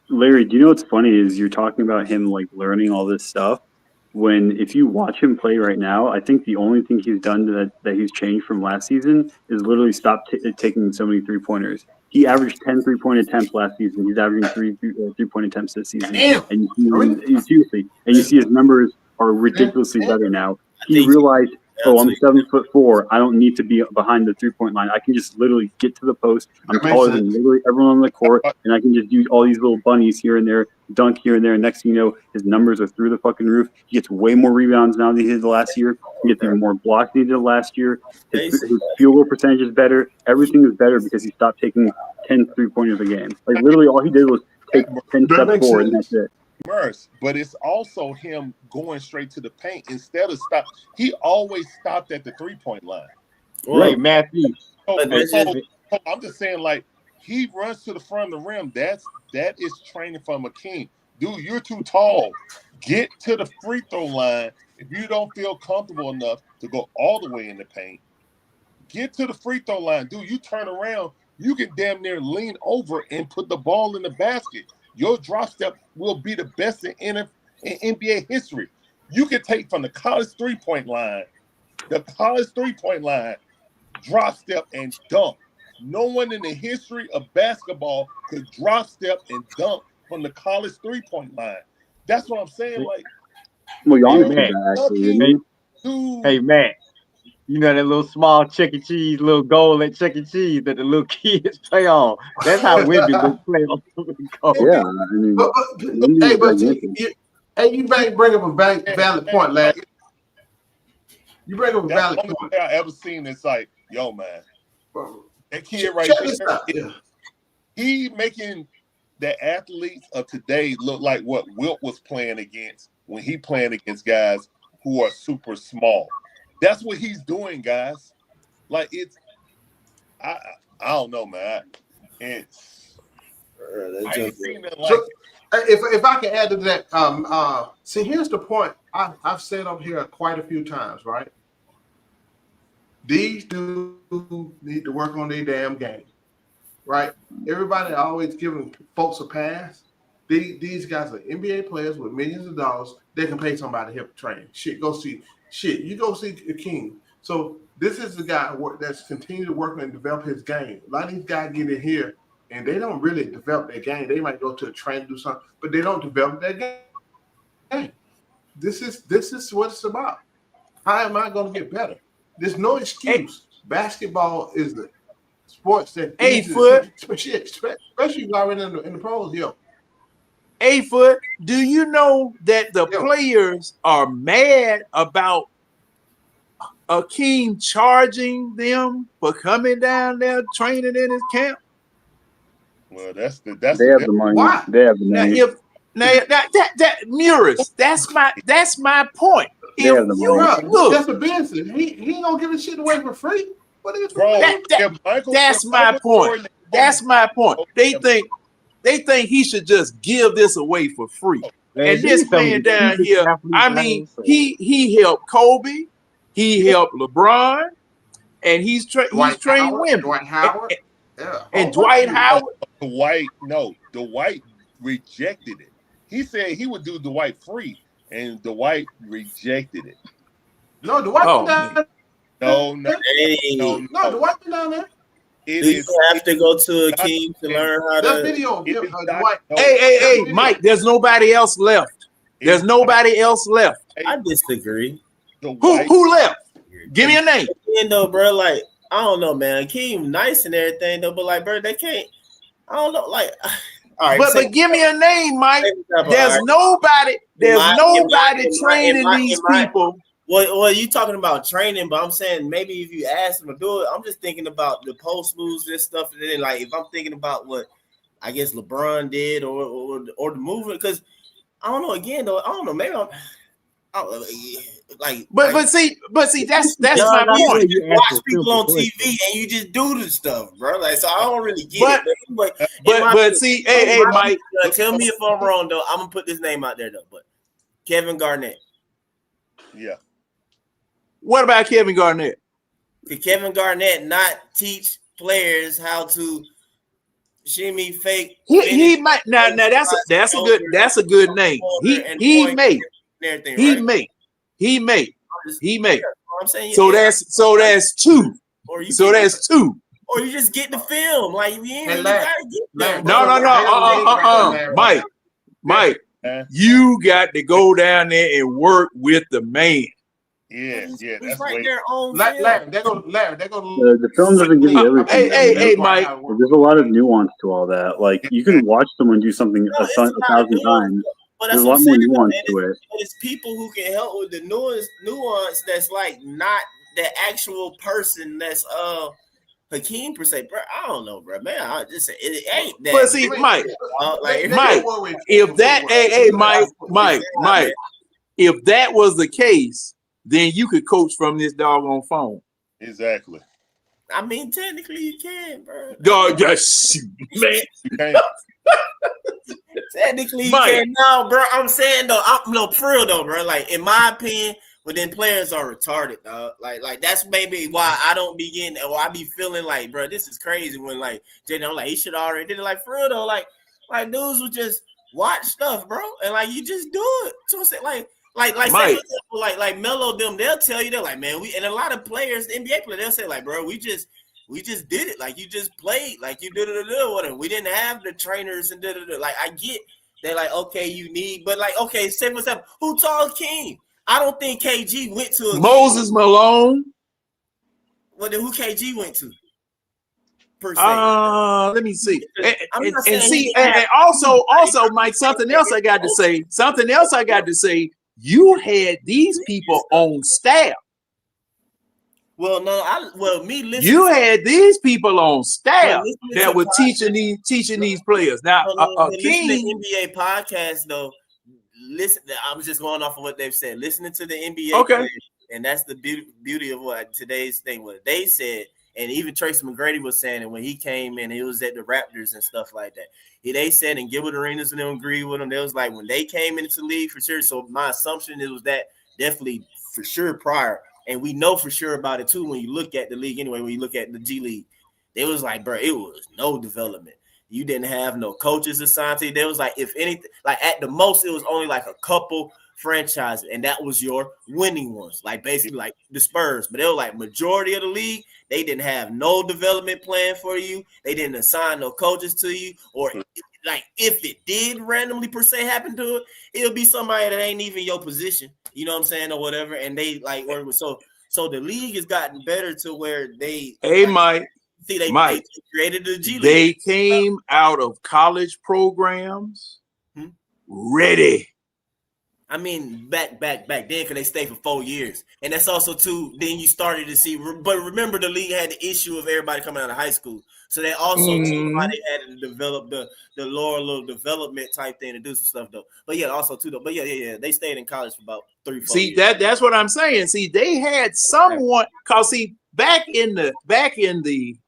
Larry, do you know what's funny is you're talking about him like learning all this stuff. When if you watch him play right now, I think the only thing he's done that he's changed from last season is literally stop taking so many 3-pointers. He averaged 10 3-point attempts last season. He's averaging 3-point attempts this season. Damn. And you see his numbers are ridiculously better now. He realized, I'm 7'4". I don't need to be behind the 3-point line. I can just literally get to the post. I'm taller than literally everyone on the court, and I can just do all these little bunnies here and there, dunk here and there. And next thing you know, his numbers are through the fucking roof. He gets way more rebounds now than he did last year. He gets even more blocks than he did last year. His field goal percentage is better. Everything is better because he stopped taking 10 3-pointers a game. Like literally, all he did was take 10 steps forward, and that's it. But it's also him going straight to the paint instead of stop. He always stopped at the 3-point line. Right, Matthew. So I'm just saying, like he runs to the front of the rim. That is training from Akeem. Dude, you're too tall. Get to the free throw line. If you don't feel comfortable enough to go all the way in the paint, get to the free throw line. Dude, you turn around, you can damn near lean over and put the ball in the basket. Your drop step will be the best in NBA history. You can take from the college 3-point line, drop step and dunk. No one in the history of basketball could drop step and dunk from the college 3-point line. That's what I'm saying. Like, well, Giannis did that actually. Hey, Matt. You know that little small Chuck E. Cheese, little goal at Chuck E. Cheese that the little kids play on. That's how Wemby was playing on the goal. Yeah, you bring up a valid point, lad. You bring up a valid point. That's the only thing I ever seen. It's like, yo, man, that kid right there, he making the athletes of today look like what Wilt was playing against when he playing against guys who are super small. That's what he's doing, guys. Like I don't know, man. It's I ain't seen nothing like it. If I can add to that, see, here's the point. I've said up here quite a few times, right? These dudes need to work on their damn game, right? Everybody always giving folks a pass. These guys are NBA players with millions of dollars. They can pay somebody to help train. You go see Akeem. So this is the guy that's continuing to work and develop his game. A lot of these guys get in here and they don't really develop their game. They might go to a train to do something, but they don't develop their game. This is what it's about. How am I going to get better? There's no excuse. Basketball is the sports that especially already in the pros, yo. A-Foot, do you know that the players are mad about Akeem charging them for coming down there training in his camp? Well, that's They have the money. Why? They have the Now, money. if that Muris, that's my point. They If have the you money. Bro, look, that's a business. He ain't gonna give his shit away for free. What is Bro, that's my point. That's my point. They think he should just give this away for free. Man, And this these some of man the down cheapest here, athletes I I mean, ever saw. he helped Kobe, he helped LeBron, and he's trained women. Dwight Howard. Yeah. And Dwight Howard. Dwight rejected it. He said he would do Dwight free, and Dwight rejected it. No, Dwight down. No, Dwight down there. Do you have to go to Akeem to learn how to? That video of him, Dwight. Hey, Mike, there's nobody else left. There's nobody else left. I disagree. Who left? Give me a name. You know, bro, like, I don't know, man. Akeem nice and everything, though, but, like, bro, they can't. I don't know, like. All right, but give me a name, Mike. There's nobody training these people. Well, you talking about training, but I'm saying maybe if you ask them to do it, I'm just thinking about the post moves and stuff. And then, like, if I'm thinking about what I guess LeBron did or the movement, because I don't know. Again, though, I don't know. Maybe But see, that's my point. You watch people on TV and you just do the stuff, bro. Like, so I don't really get it. But see, hey, Mike, tell me if I'm wrong though. I'm gonna put this name out there though. But Kevin Garnett. Yeah. What about Kevin Garnett? Could Kevin Garnett not teach players how to shimmy fake? He might now. That's a good name. He may. I'm saying, so that's two. So that's two. Or you just get the film, like you ain't really gotta get them. No. Mike, you got to go down there and work with the man. Yeah, that's right there on Larry, they go. The film doesn't give you everything. Hey, Mike. There's a lot of nuance to all that. Like you can watch someone do something a thousand times. But There's that's a lot what more I'm saying. nuance to it. It's people who can help with the nuance that's like not the actual person that's Hakeem per se, bro. I don't know, bro. Man, I just say it ain't that. But see, Mike, if that, Mike, if that was the case, then you could coach from this doggone phone. Exactly. I mean, technically you can, bro. Dog, just man. You can't. Technically you can now, bro. I'm saying though, for real though, bro. Like in my opinion, but then players are retarded, dog. Like that's maybe why I don't be getting, or I be feeling like, bro, this is crazy when like I'm like he should already did it. Like for real though, like dudes would just watch stuff, bro, and like you just do it. So it's like say for example, like Melo them, they'll tell you they're like, man, and a lot of players, the NBA players, they'll say like, bro, we just did it. Like you just played, like you did it whatever. We didn't have the trainers and like I get they're like, okay, you need, but like, okay, say for example, who taught King? I don't think KG went to Moses Malone. Well, then who KG went to? Per se. Let me see. And also, Mike, something else I got to say. You had these people on staff. Well, no, me listening. You had these people on staff that were teaching these players. Now, King, the NBA podcast though. Listen, I'm just going off of what they've said. Listening to the NBA, players, and that's the beauty of what today's thing was. They said, and even Tracy McGrady was saying it when he came in. He was at the Raptors and stuff like that. They said, and Gilbert Arenas and them agree with him. They was like when they came into the league for sure. So my assumption it was that definitely for sure prior, and we know for sure about it too when you look at the league anyway. When you look at the G League, they was like, bro, it was no development. You didn't have no coaches assigned to you. There was like, if anything, like at the most, it was only like a couple franchises, and that was your winning ones, like basically like the Spurs. But they were like majority of the league, they didn't have no development plan for you. They didn't assign no coaches to you, or like if it did randomly per se happen to it, it'll be somebody that ain't even your position. You know what I'm saying, or whatever. And they like work with so the league has gotten better to where they. Hey, Mike. See, they created the G League. They came out of college programs ready. I mean, back then, because they stayed for 4 years. And that's also, too, then you started to see. But remember, the league had the issue of everybody coming out of high school. So they also, too, why they had to develop the lower little development type thing to do some stuff, though. But, yeah, also, too, though. But, yeah, they stayed in college for about 3-4 years. See, that's what I'm saying. See, they had someone, because, see, back in the 70s,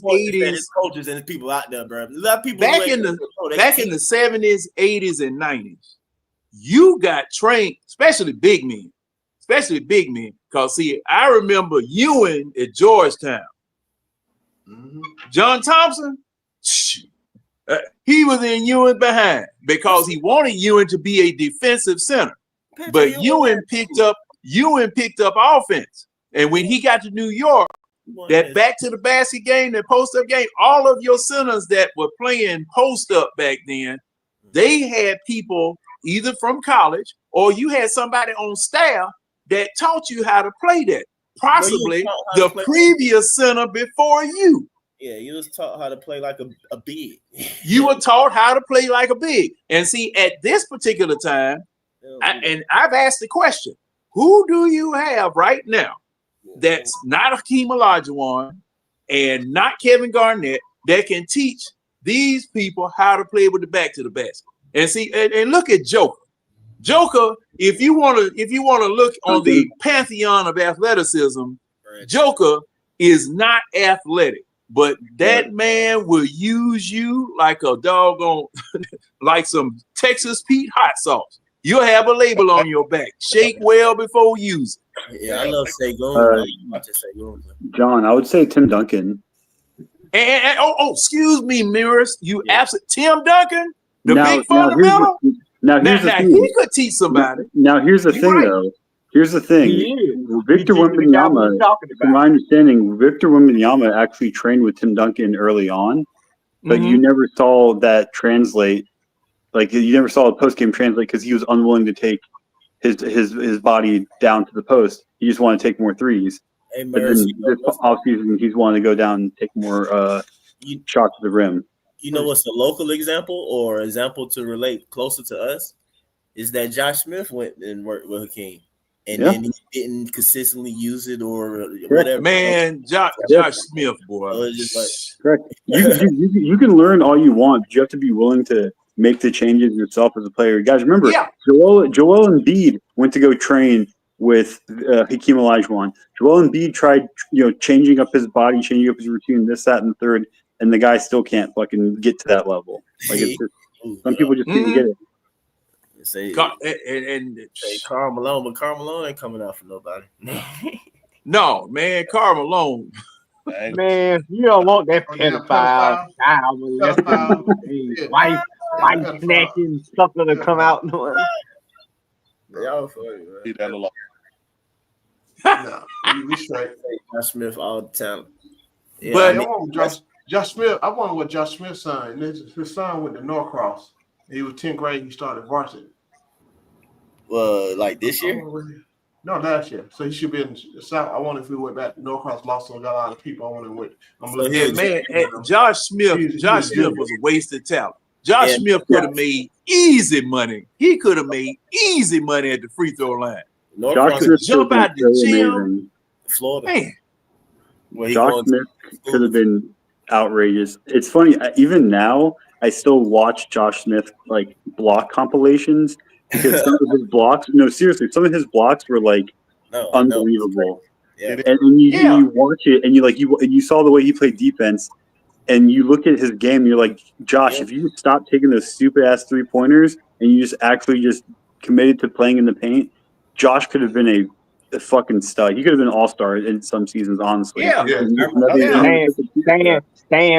80s, coaches and people out there, bro. A lot of people back in the 70s, 80s, and 90s, you got trained, especially big men. Because see, I remember Ewing at Georgetown. John Thompson, he was in Ewing behind because he wanted Ewing to be a defensive center. But Ewing picked up offense. And when he got to New York, that back to the basket game, that post-up game, all of your centers that were playing post-up back then, they had people either from college or you had somebody on staff that taught you how to play that. Possibly the previous center before you. Yeah, you was taught how to play like a big. You were taught how to play like a big. And see, at this particular time, I've asked the question, who do you have right now that's not Hakeem Olajuwon and not Kevin Garnett that can teach these people how to play with the back to the basket? And see, and look at Joker. Joker, if you want to look on the pantheon of athleticism, Joker is not athletic, but that man will use you like a doggone, like some Texas Pete hot sauce. You'll have a label on your back. Shake well before use it. Yeah, I love Segun. John, I would say Tim Duncan. And excuse me, Mirrors. You absent Tim Duncan, the big fundamental. Here's the thing. He could teach somebody. Now here's the thing, though. Here's the thing. Victor Wembanyama, from my understanding, Victor Wembanyama actually trained with Tim Duncan early on, but you never saw that translate. Like you never saw a post-game translate because he was unwilling to take his body down to the post. He just wanted to take more threes. Hey, but then this offseason, he's wanting to go down and take more shots to the rim. You know what's a local example or example to relate closer to us is that Josh Smith went and worked with Hakeem, and then he didn't consistently use it or whatever. Man, Josh Smith, boy. So it's just like, correct. You can learn all you want, but you have to be willing to make the changes yourself as a player. Guys, remember, Joel Embiid went to go train with Hakeem Olajuwon. Joel Embiid tried, changing up his body, changing up his routine, this, that, and the third, and the guy still can't fucking get to that level. Like it's just, some people just didn't get it. Say Karl Malone, but Karl Malone ain't coming out for nobody. No, man, Karl Malone. Man, you don't want that pedophile, child molesting, wife snatching something to come out. Y'all funny, man. Leave that alone. No, we straight. Josh Smith all the time. Yeah, but Josh Smith, I wonder what Josh Smith's son. His son went to Norcross. He was 10th grade. He started varsity. Well, like this year? No, last year. So he should be in the South. I wonder if we went back to Norcross, lost a lot of people. I wonder what. Josh Smith was a wasted talent. Josh Smith could have made easy money. He could have made easy money at the free throw line. Josh Smith jump out the gym. Florida. Man. Josh Smith could have been outrageous. It's funny, even now, I still watch Josh Smith like block compilations because some of his blocks, some of his blocks were like unbelievable. Yeah. And you watch it and you saw the way he played defense and you look at his game and you're like, Josh, if you stop taking those stupid ass 3-pointers and you just actually just committed to playing in the paint, Josh could have been a fucking stud. He could have been an all-star in some seasons, honestly. Stan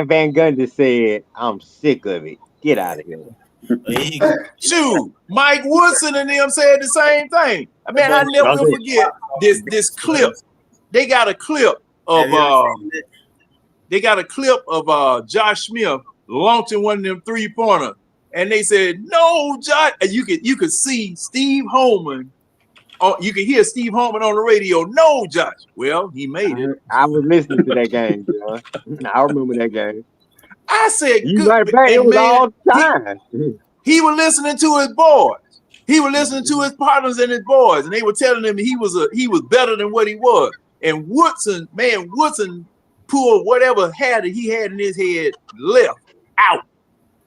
Van Gundy said, I'm sick of it. Get out of here. Shoot, Mike Woodson and them said the same thing. I mean, I never will forget this clip. They got a clip of Josh Smith launching one of them 3-pointers, and they said, "No, Josh." And you could see Steve Holman. You can hear Steve Holman on the radio. No, Josh. Well, he made it. I was listening to that game, John. I remember that game. I said, "You right back." It was all time. He was listening to his boys. He was listening to his partners and his boys, and they were telling him he was better than what he was. And Woodson pulled whatever hair that he had in his head left out,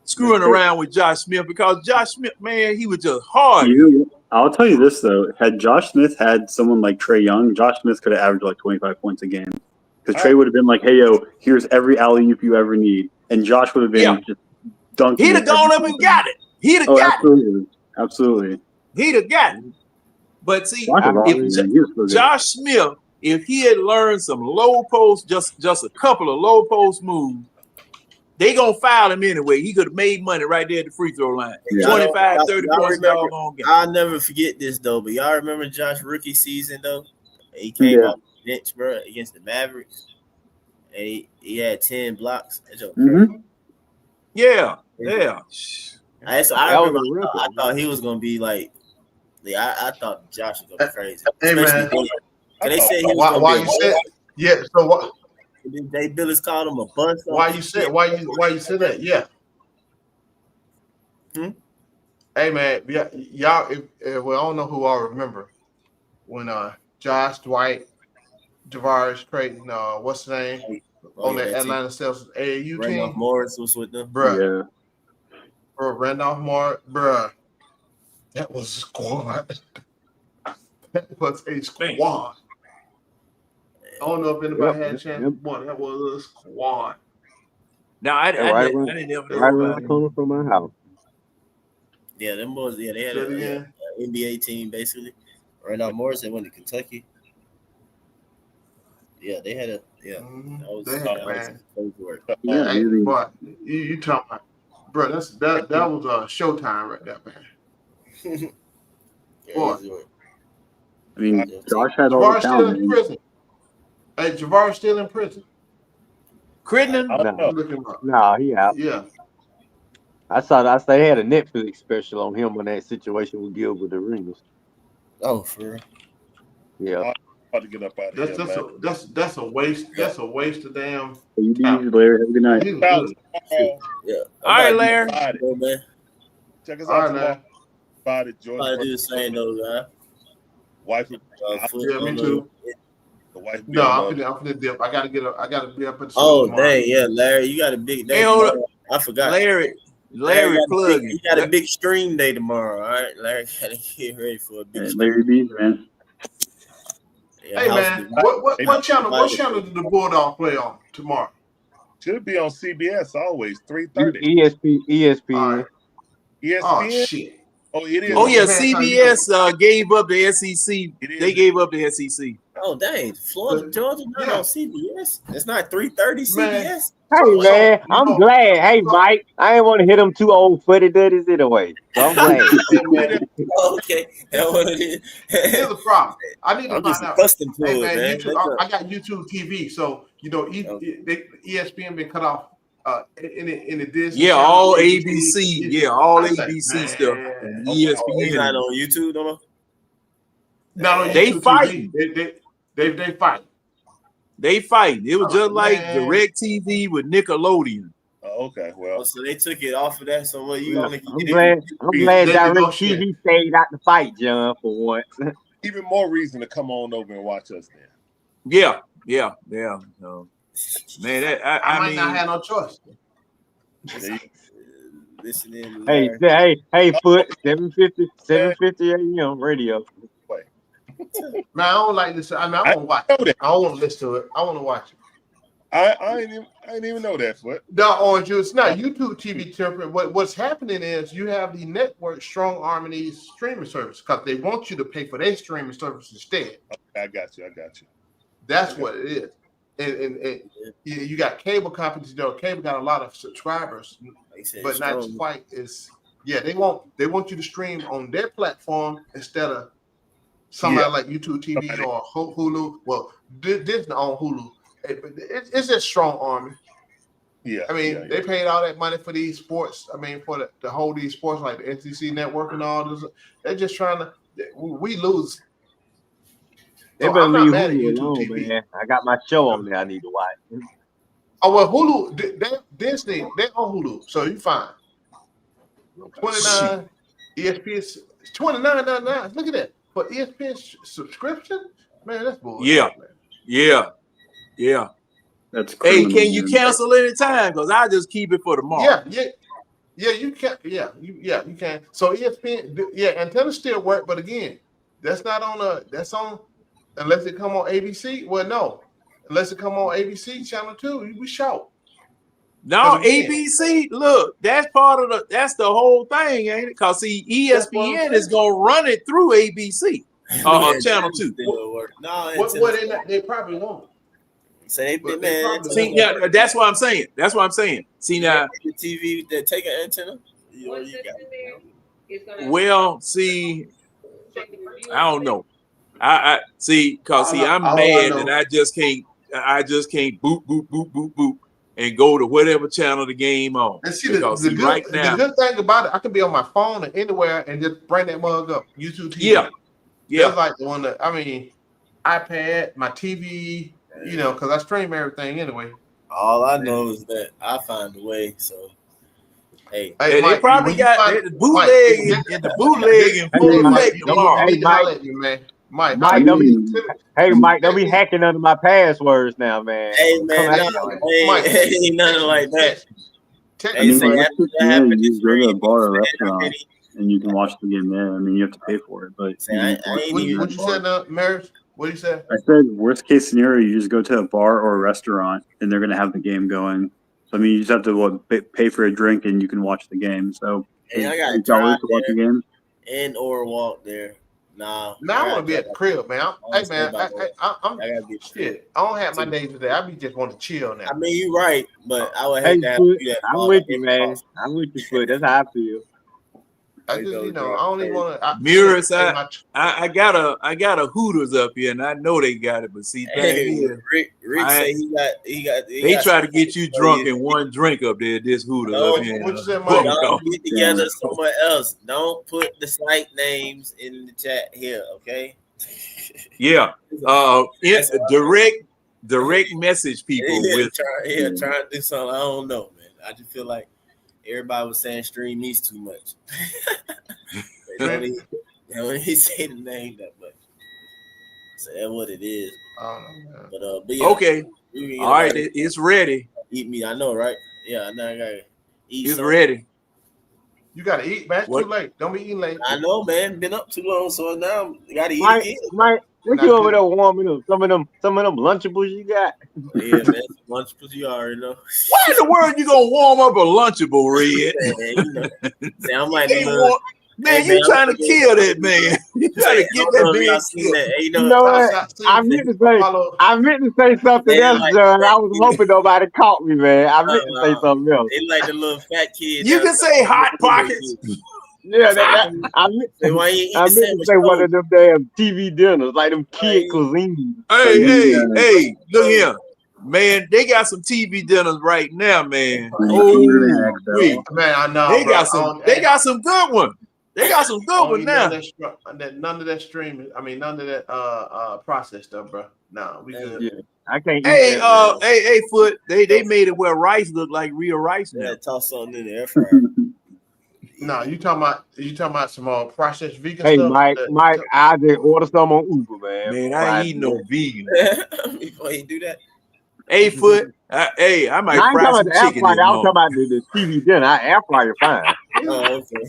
screwing around with Josh Smith, because Josh Smith, man, he was just hard. I'll tell you this though: had Josh Smith had someone like Trey Young, Josh Smith could have averaged like 25 points a game, because Trey would have been like, "Hey, yo, here's every alley-oop you ever need," and Josh would have been just dunking. He'd have gone up and got it. He'd have got it. Absolutely. He'd have got it. But see, if Josh Smith, if he had learned some low post, just a couple of low post moves, they gonna foul him anyway. He could have made money right there at the free throw line. 25, 30 points doggone game. I'll never forget this though, but y'all remember Josh rookie season though? He came off the bench, bro, against the Mavericks. And he had 10 blocks. Yeah. I thought he was gonna be like, I thought Josh was gonna be crazy. Hey man, they said he was why you said so what? Dave Billis called him a bust. Why you said that? Yeah. Hey man, y'all. Well, I don't know who all remember when Josh, Dwight, Javaris, Creighton, what's the name on the Atlanta Celtics AAU team? Randolph Morris was with them, bro. Yeah. Bro, Randolph Morris, bro. That was a squad. That was a squad. I don't know if anybody had a chance. Boy, that was a squad. Now I didn't ever know around the corner from my house. Yeah, them boys. Yeah, they had an NBA team basically. Randolph Morris, they went to Kentucky. Yeah, they had a That was crazy work. Hey, boy, you talking about, bro? That was a Showtime right there, man. Boy, I mean, Josh had all the Javar's still in prison. Hey, Javar's still in prison. Crittenden? No, he out. Yeah. I saw they had a Netflix special on him on that situation with Gilbert Arenas. Oh, for real? Yeah. About to get up out of here, man. That's a waste. That's a waste of damn. You Larry. Have a good night. Yeah. All right, Larry. Check us All out right, tomorrow. Friday, I do the same though, guy. Wife, yeah, me too. The wife. No, I'm finna dip. I gotta be up at the Oh, dang, yeah, Larry, you got a big day. Hey, hold up. I forgot. Larry plugging. You got a big stream day tomorrow. All right, Larry, gotta get ready for a big stream. Larry B, man. Yeah, hey man, what channel did the Bulldogs play on tomorrow? Should be on CBS always, 3:30. ESPN. ESPN. Oh shit. Oh, it is. Oh yeah, CBS gave up the SEC. They gave up the SEC. Oh dang, Florida, Georgia, not on CBS. It's not 3:30 CBS. Hey man, I'm glad. Hey Mike, I didn't want to hit them two old footy duddies anyway. So I'm glad. Okay, that's what it is. Here's the problem. I need to find out. Hey man, YouTube, I got YouTube TV, so ESPN been cut off. In the Disney. Yeah, all ABC. Yeah, all ABC stuff. ESPN. It's not on YouTube, no. Not on YouTube. They fighting. They fight. They fight. It was just like DirecTV with Nickelodeon. Oh, okay, well, so they took it off of that. So what you gonna I'm glad DirecTV stayed out the fight, John, for once. Even more reason to come on over and watch us then. Yeah. Man, I might not have no choice. Listen in. Hey, Foot, 750 AM radio. Man, I don't like this. I want to watch it. I don't want to listen to it. I want to watch it. I didn't even know that, Foot. No, Orange, it's not YouTube TV temperate. What's happening is you have the network strong arming these streaming services because they want you to pay for their streaming service instead. Okay, I got you. That's what it is. And you got cable companies. Cable got a lot of subscribers, but not quite as. Yeah, they want you to stream on their platform instead of somebody like YouTube TV or Hulu. Well, Disney on Hulu. It's just strong arming. Yeah, I mean, they paid all that money for these sports. I mean, for the hold these sports like the SEC network and all this. They're just trying to. We lose. They better leave Hulu alone, man. I got my show on there I need to watch. Oh, well, Hulu, Disney, they're on Hulu, so you fine. $29. ESPN $29.99. Look at that for ESPN subscription. Man, that's bullshit. Yeah. That's Hey, criminal. can you Man. cancel anytime? Because I just keep it for tomorrow. Yeah, you can. You can. So ESPN, antenna still work, but again, that's not on that's on unless it come on ABC. Well, no, unless it come on ABC channel 2, we shout. No, ABC, look, that's the whole thing, ain't it? Because see, ESPN is gonna run it through ABC channel 2. They probably won't. Say that's what I'm saying. See now, the TV that take an antenna. Well, see, I don't know. I see, cause see, I'm mad that I just can't boop and go to whatever channel the game on. And see, the good thing about it, I can be on my phone and anywhere and just bring that mug up. YouTube TV. Yeah. That's like the one that iPad, my TV, because I stream everything anyway. All I know is that I find a way. So, hey Mike, they probably got the bootleg and full effect tomorrow. Mike, don't be hacking under my passwords now, man. Hey, man, ain't nothing like that. You go to a bar or restaurant and you can watch the game there. I mean, you have to pay for it, but what you said, Marriage? What did you say? I said worst case scenario, you just go to a bar or a restaurant and they're gonna have the game going. So I mean, you just have to pay for a drink and you can watch the game. So hey, I got $8 to watch the game and or walk there. Nah, I want to be at the crib, man. I'm shit. I don't have my days today. I be just want to chill now. I mean, you're right, but I would hate to have you that. I'm with you, man. I'm with you, Foot. That's how I feel. I just, I don't even want to. Mirrors, I got a Hooters up here, and I know they got it. But see, Rick say he got. They try to get you drunk in one drink up there. This Hooters up here. What you said, Mike? Don't get together somewhere else. Don't put the site names in the chat here, okay? Yeah, direct message people trying to do something. I don't know, man. I just feel like everybody was saying stream these too much. They don't even say the name that much. So that's what it is. But yeah, okay. All right, it's ready. Eat me, I know, right? Yeah, now I gotta eat. It's ready. You gotta eat, man. It's too late. Don't be eating late. I know, man. Been up too long, so now I gotta eat again. Mike, what you over there warming up? Some of them Lunchables you got? Yeah, man. Lunchables you already know. Why in the world you gonna warm up a Lunchable, Red? I'm like, man, you trying to kill that man. You trying to get that man killed. You know what? I meant to say something else, John. I was hoping nobody caught me, man. I meant to say something else. They like the little fat kids. You can say Hot Pockets. Yeah, I meant to say one of them damn TV dinners, like them kid cuisine. Hey, look here. Man, they got some TV dinners right now, man. Oh, man, I know. They got some good ones. They got some good ones now. None of that streaming. I mean, none of that processed stuff, bro. No, we good. Yeah, I can't. Hey, Foot. They made it where rice look like real rice now. Yeah, toss something in the air fryer. No, you talking about some processed vegan stuff? Hey, Mike, I just order some on Uber, man. Man, I ain't eating no vegan. Before you do that. Hey, Foot. I might fry some chicken. I'm talking about the TV dinner. I air fryer fine. Oh, okay.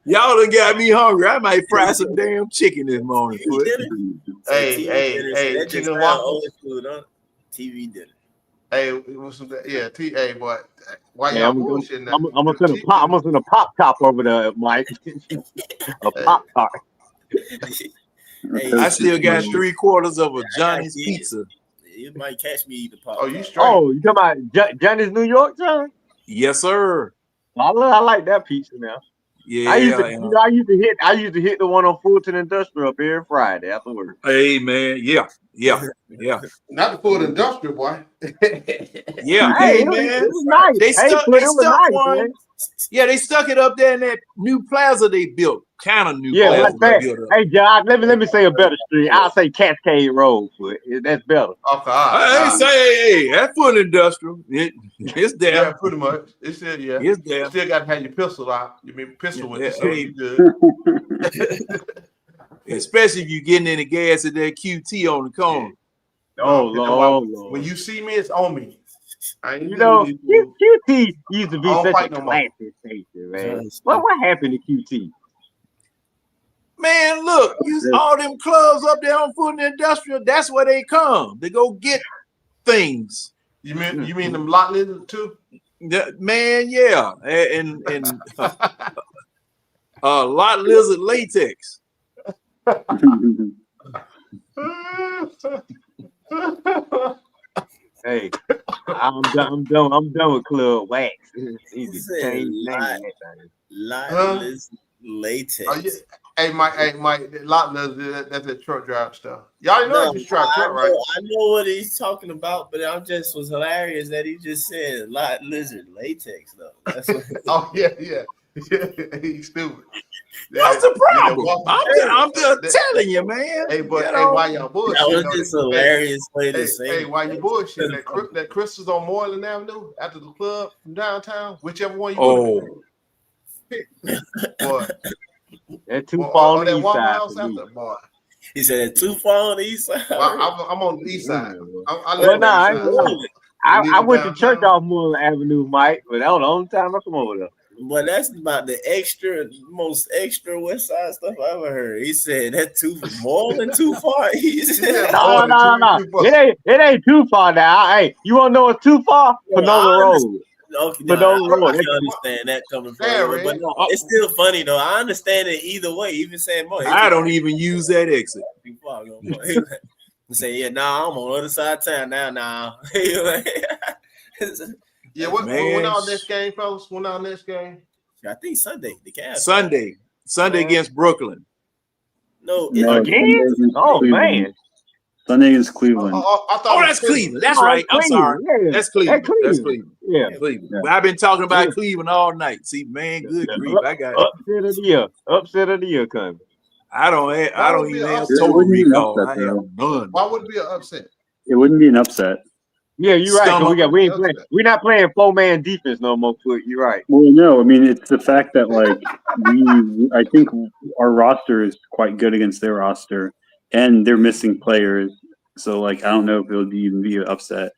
Y'all done got me hungry. I might fry some damn chicken this morning, Foot. Hey, chicken waffle food, huh? TV dinner. Hey, hey, boy. Why y'all bullshitting that? I'm gonna send a pop top over there, Mike. A pop top. I still got 3/4 of a Johnny's pizza. You might catch me eating pop. Oh, you straight? Oh, you talking about Johnny's New York, John? Yes, sir. I like that pizza now. Yeah, I used to hit the one on Fulton Industrial up every Friday after work. Hey, man, yeah. Not the Fulton Industrial, boy. Yeah, hey, man. It was nice. They stuck one. Yeah, they stuck it up there in that new plaza they built, kind of new Yeah, class what's we that? built up. Hey, John, let me say a better street. I'll say Cascade Road, but that's better. Okay, I ain't say, hey, that foot industrial. It's there. Yeah, pretty much. It's still, yeah. It's there. Still got to have your pistol out. You mean pistol with you, so Hey, you good. especially if you're getting any gas at that QT on the corner. Oh, Lord. When you see me, it's on me. I ain't You know, QT used to I be don't such fight a no more. classic station, man. What happened to QT? Man, look, use all them clubs up there on Foot and Industrial. That's where they come. They go get things. You mean them lot lizards too? Man, yeah, and lot lizard latex. Hey, I'm done with Club Wax. He just changed name. Latex. Hey, Mike, lot lizard. That's that truck drive stuff. Y'all know it's truck, right? I know what he's talking about, but I'm just was hilarious that he just said lot lizard latex though. That's what Oh yeah. He's stupid. What's the problem? I'm just telling you, man. Hey, but why y'all bullshit? That was just hilarious way to say Hey, it. why you bullshit? That Crystal's on Moreland Avenue after the club from downtown, whichever one you want to pick. Boy. That too far on the that east Waffle side House for me. after, boy. He said too far on the east side. Well, I'm on the east side. I went to church off Moreland Avenue, Mike, but that was the only time I come over there. But that's about the most extra West Side stuff I ever heard. He said that more than too far. He said, No. It ain't too far now. Hey, you want to know what's too far? Panola Road. Okay, Panola Road. I can understand that coming from you, but no, it's still funny though. I understand it either way. Even saying more, I don't even use that exit. Too far, say, yeah, nah, I'm on the other side of town now. Nah. Yeah, when our next game, fellas? When our next game? I think Sunday. The Cavs. Sunday against Brooklyn. No, again? Oh man. Sunday against Cleveland. That's Cleveland. That's right. I'm sorry. Yeah. That's Cleveland. That's Cleveland. Yeah. Cleveland. Yeah. I've been talking about Cleveland all night. See, man, good grief. I got upset of the year. Upset of the year coming. I don't even have total recall. I have none. Why would it be an upset? It wouldn't be an upset. Yeah, you're right. We're not playing 4-man defense no more. You're right. Well, no, I mean it's the fact that I think our roster is quite good against their roster, and they're missing players. So I don't know if it would even be an upset.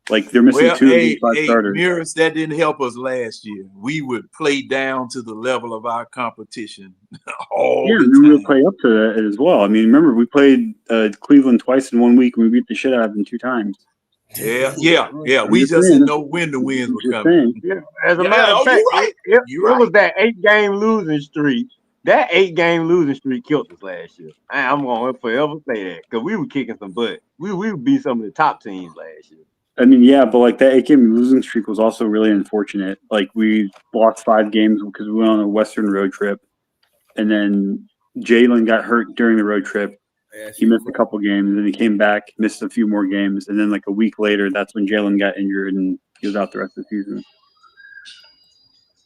They're missing 2 of these 5 starters. Mirrors, that didn't help us last year. We would play down to the level of our competition all the time. We would play up to that as well. I mean, remember we played Cleveland twice in 1 week, and we beat the shit out of them 2 times. Yeah. We just didn't know when the wins were coming. As a matter of fact, it was that 8-game losing streak. That 8-game losing streak killed us last year. I'm going to forever say that because we were kicking some butt. We would beat some of the top teams last year. I mean, yeah, but that 8-game losing streak was also really unfortunate. We lost 5 games because we went on a Western road trip, and then Jalen got hurt during the road trip. He missed a couple games, and then he came back, missed a few more games, and then a week later, that's when Jalen got injured and he was out the rest of the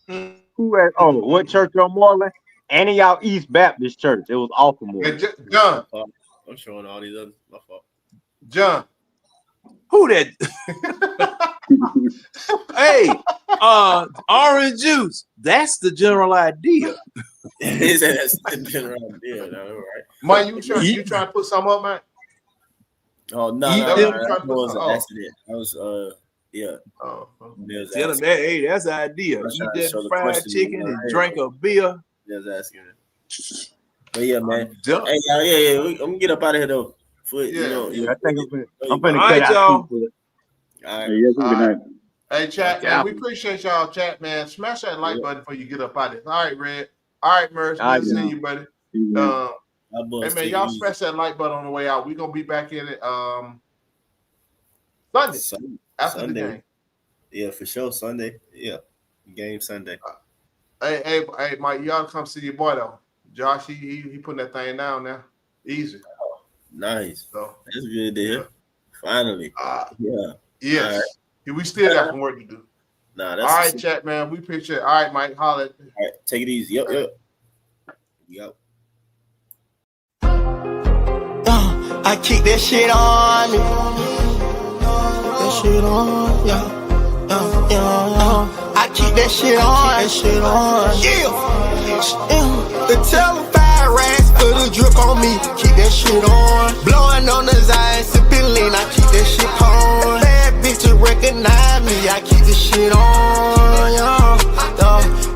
season. What church on Moreland? Antioch East Baptist Church. It was awful. John, I'm showing all these others. My fault. John, who that? Hey, orange juice. That's the general idea. That's the general idea. All right. Mike, you trying to put something up, man? Oh no, that was an accident. That was yeah. Tell him that. Hey, that's the idea. Eat that fried chicken and drink a beer. Just asking it. But yeah, man. Hey, I'm gonna get up out of here though. I think I'm gonna cut out. All right. Good night. Hey, chat, man. We appreciate y'all, chat, man. Smash that like button before you get up out of here. All right, Red. All right, Merce. Good to see you, buddy. Hey, man, y'all smash that like button on the way out. We're gonna be back in it Sunday. After the game. Yeah, for sure. Sunday. Yeah. Game Sunday. Hey, Mike, you ought to come see your boy though. Josh, he putting that thing down now. Easy. Nice. So that's good to hear. Finally. Yeah. Yes. Right. We still got some work to do. That's all right, chat, man. We appreciate it. All right, Mike, holler. All right, take it easy. Yep. Yep. I keep that shit on me. That shit on, yeah. I keep that shit on. Yeah. The telephone racks for the drip on me. Keep that shit on. Blowing on the Zion, sipping lean. I keep that shit on. Bad bitches recognize me. I keep this shit on, yeah.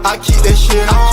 I keep that shit on.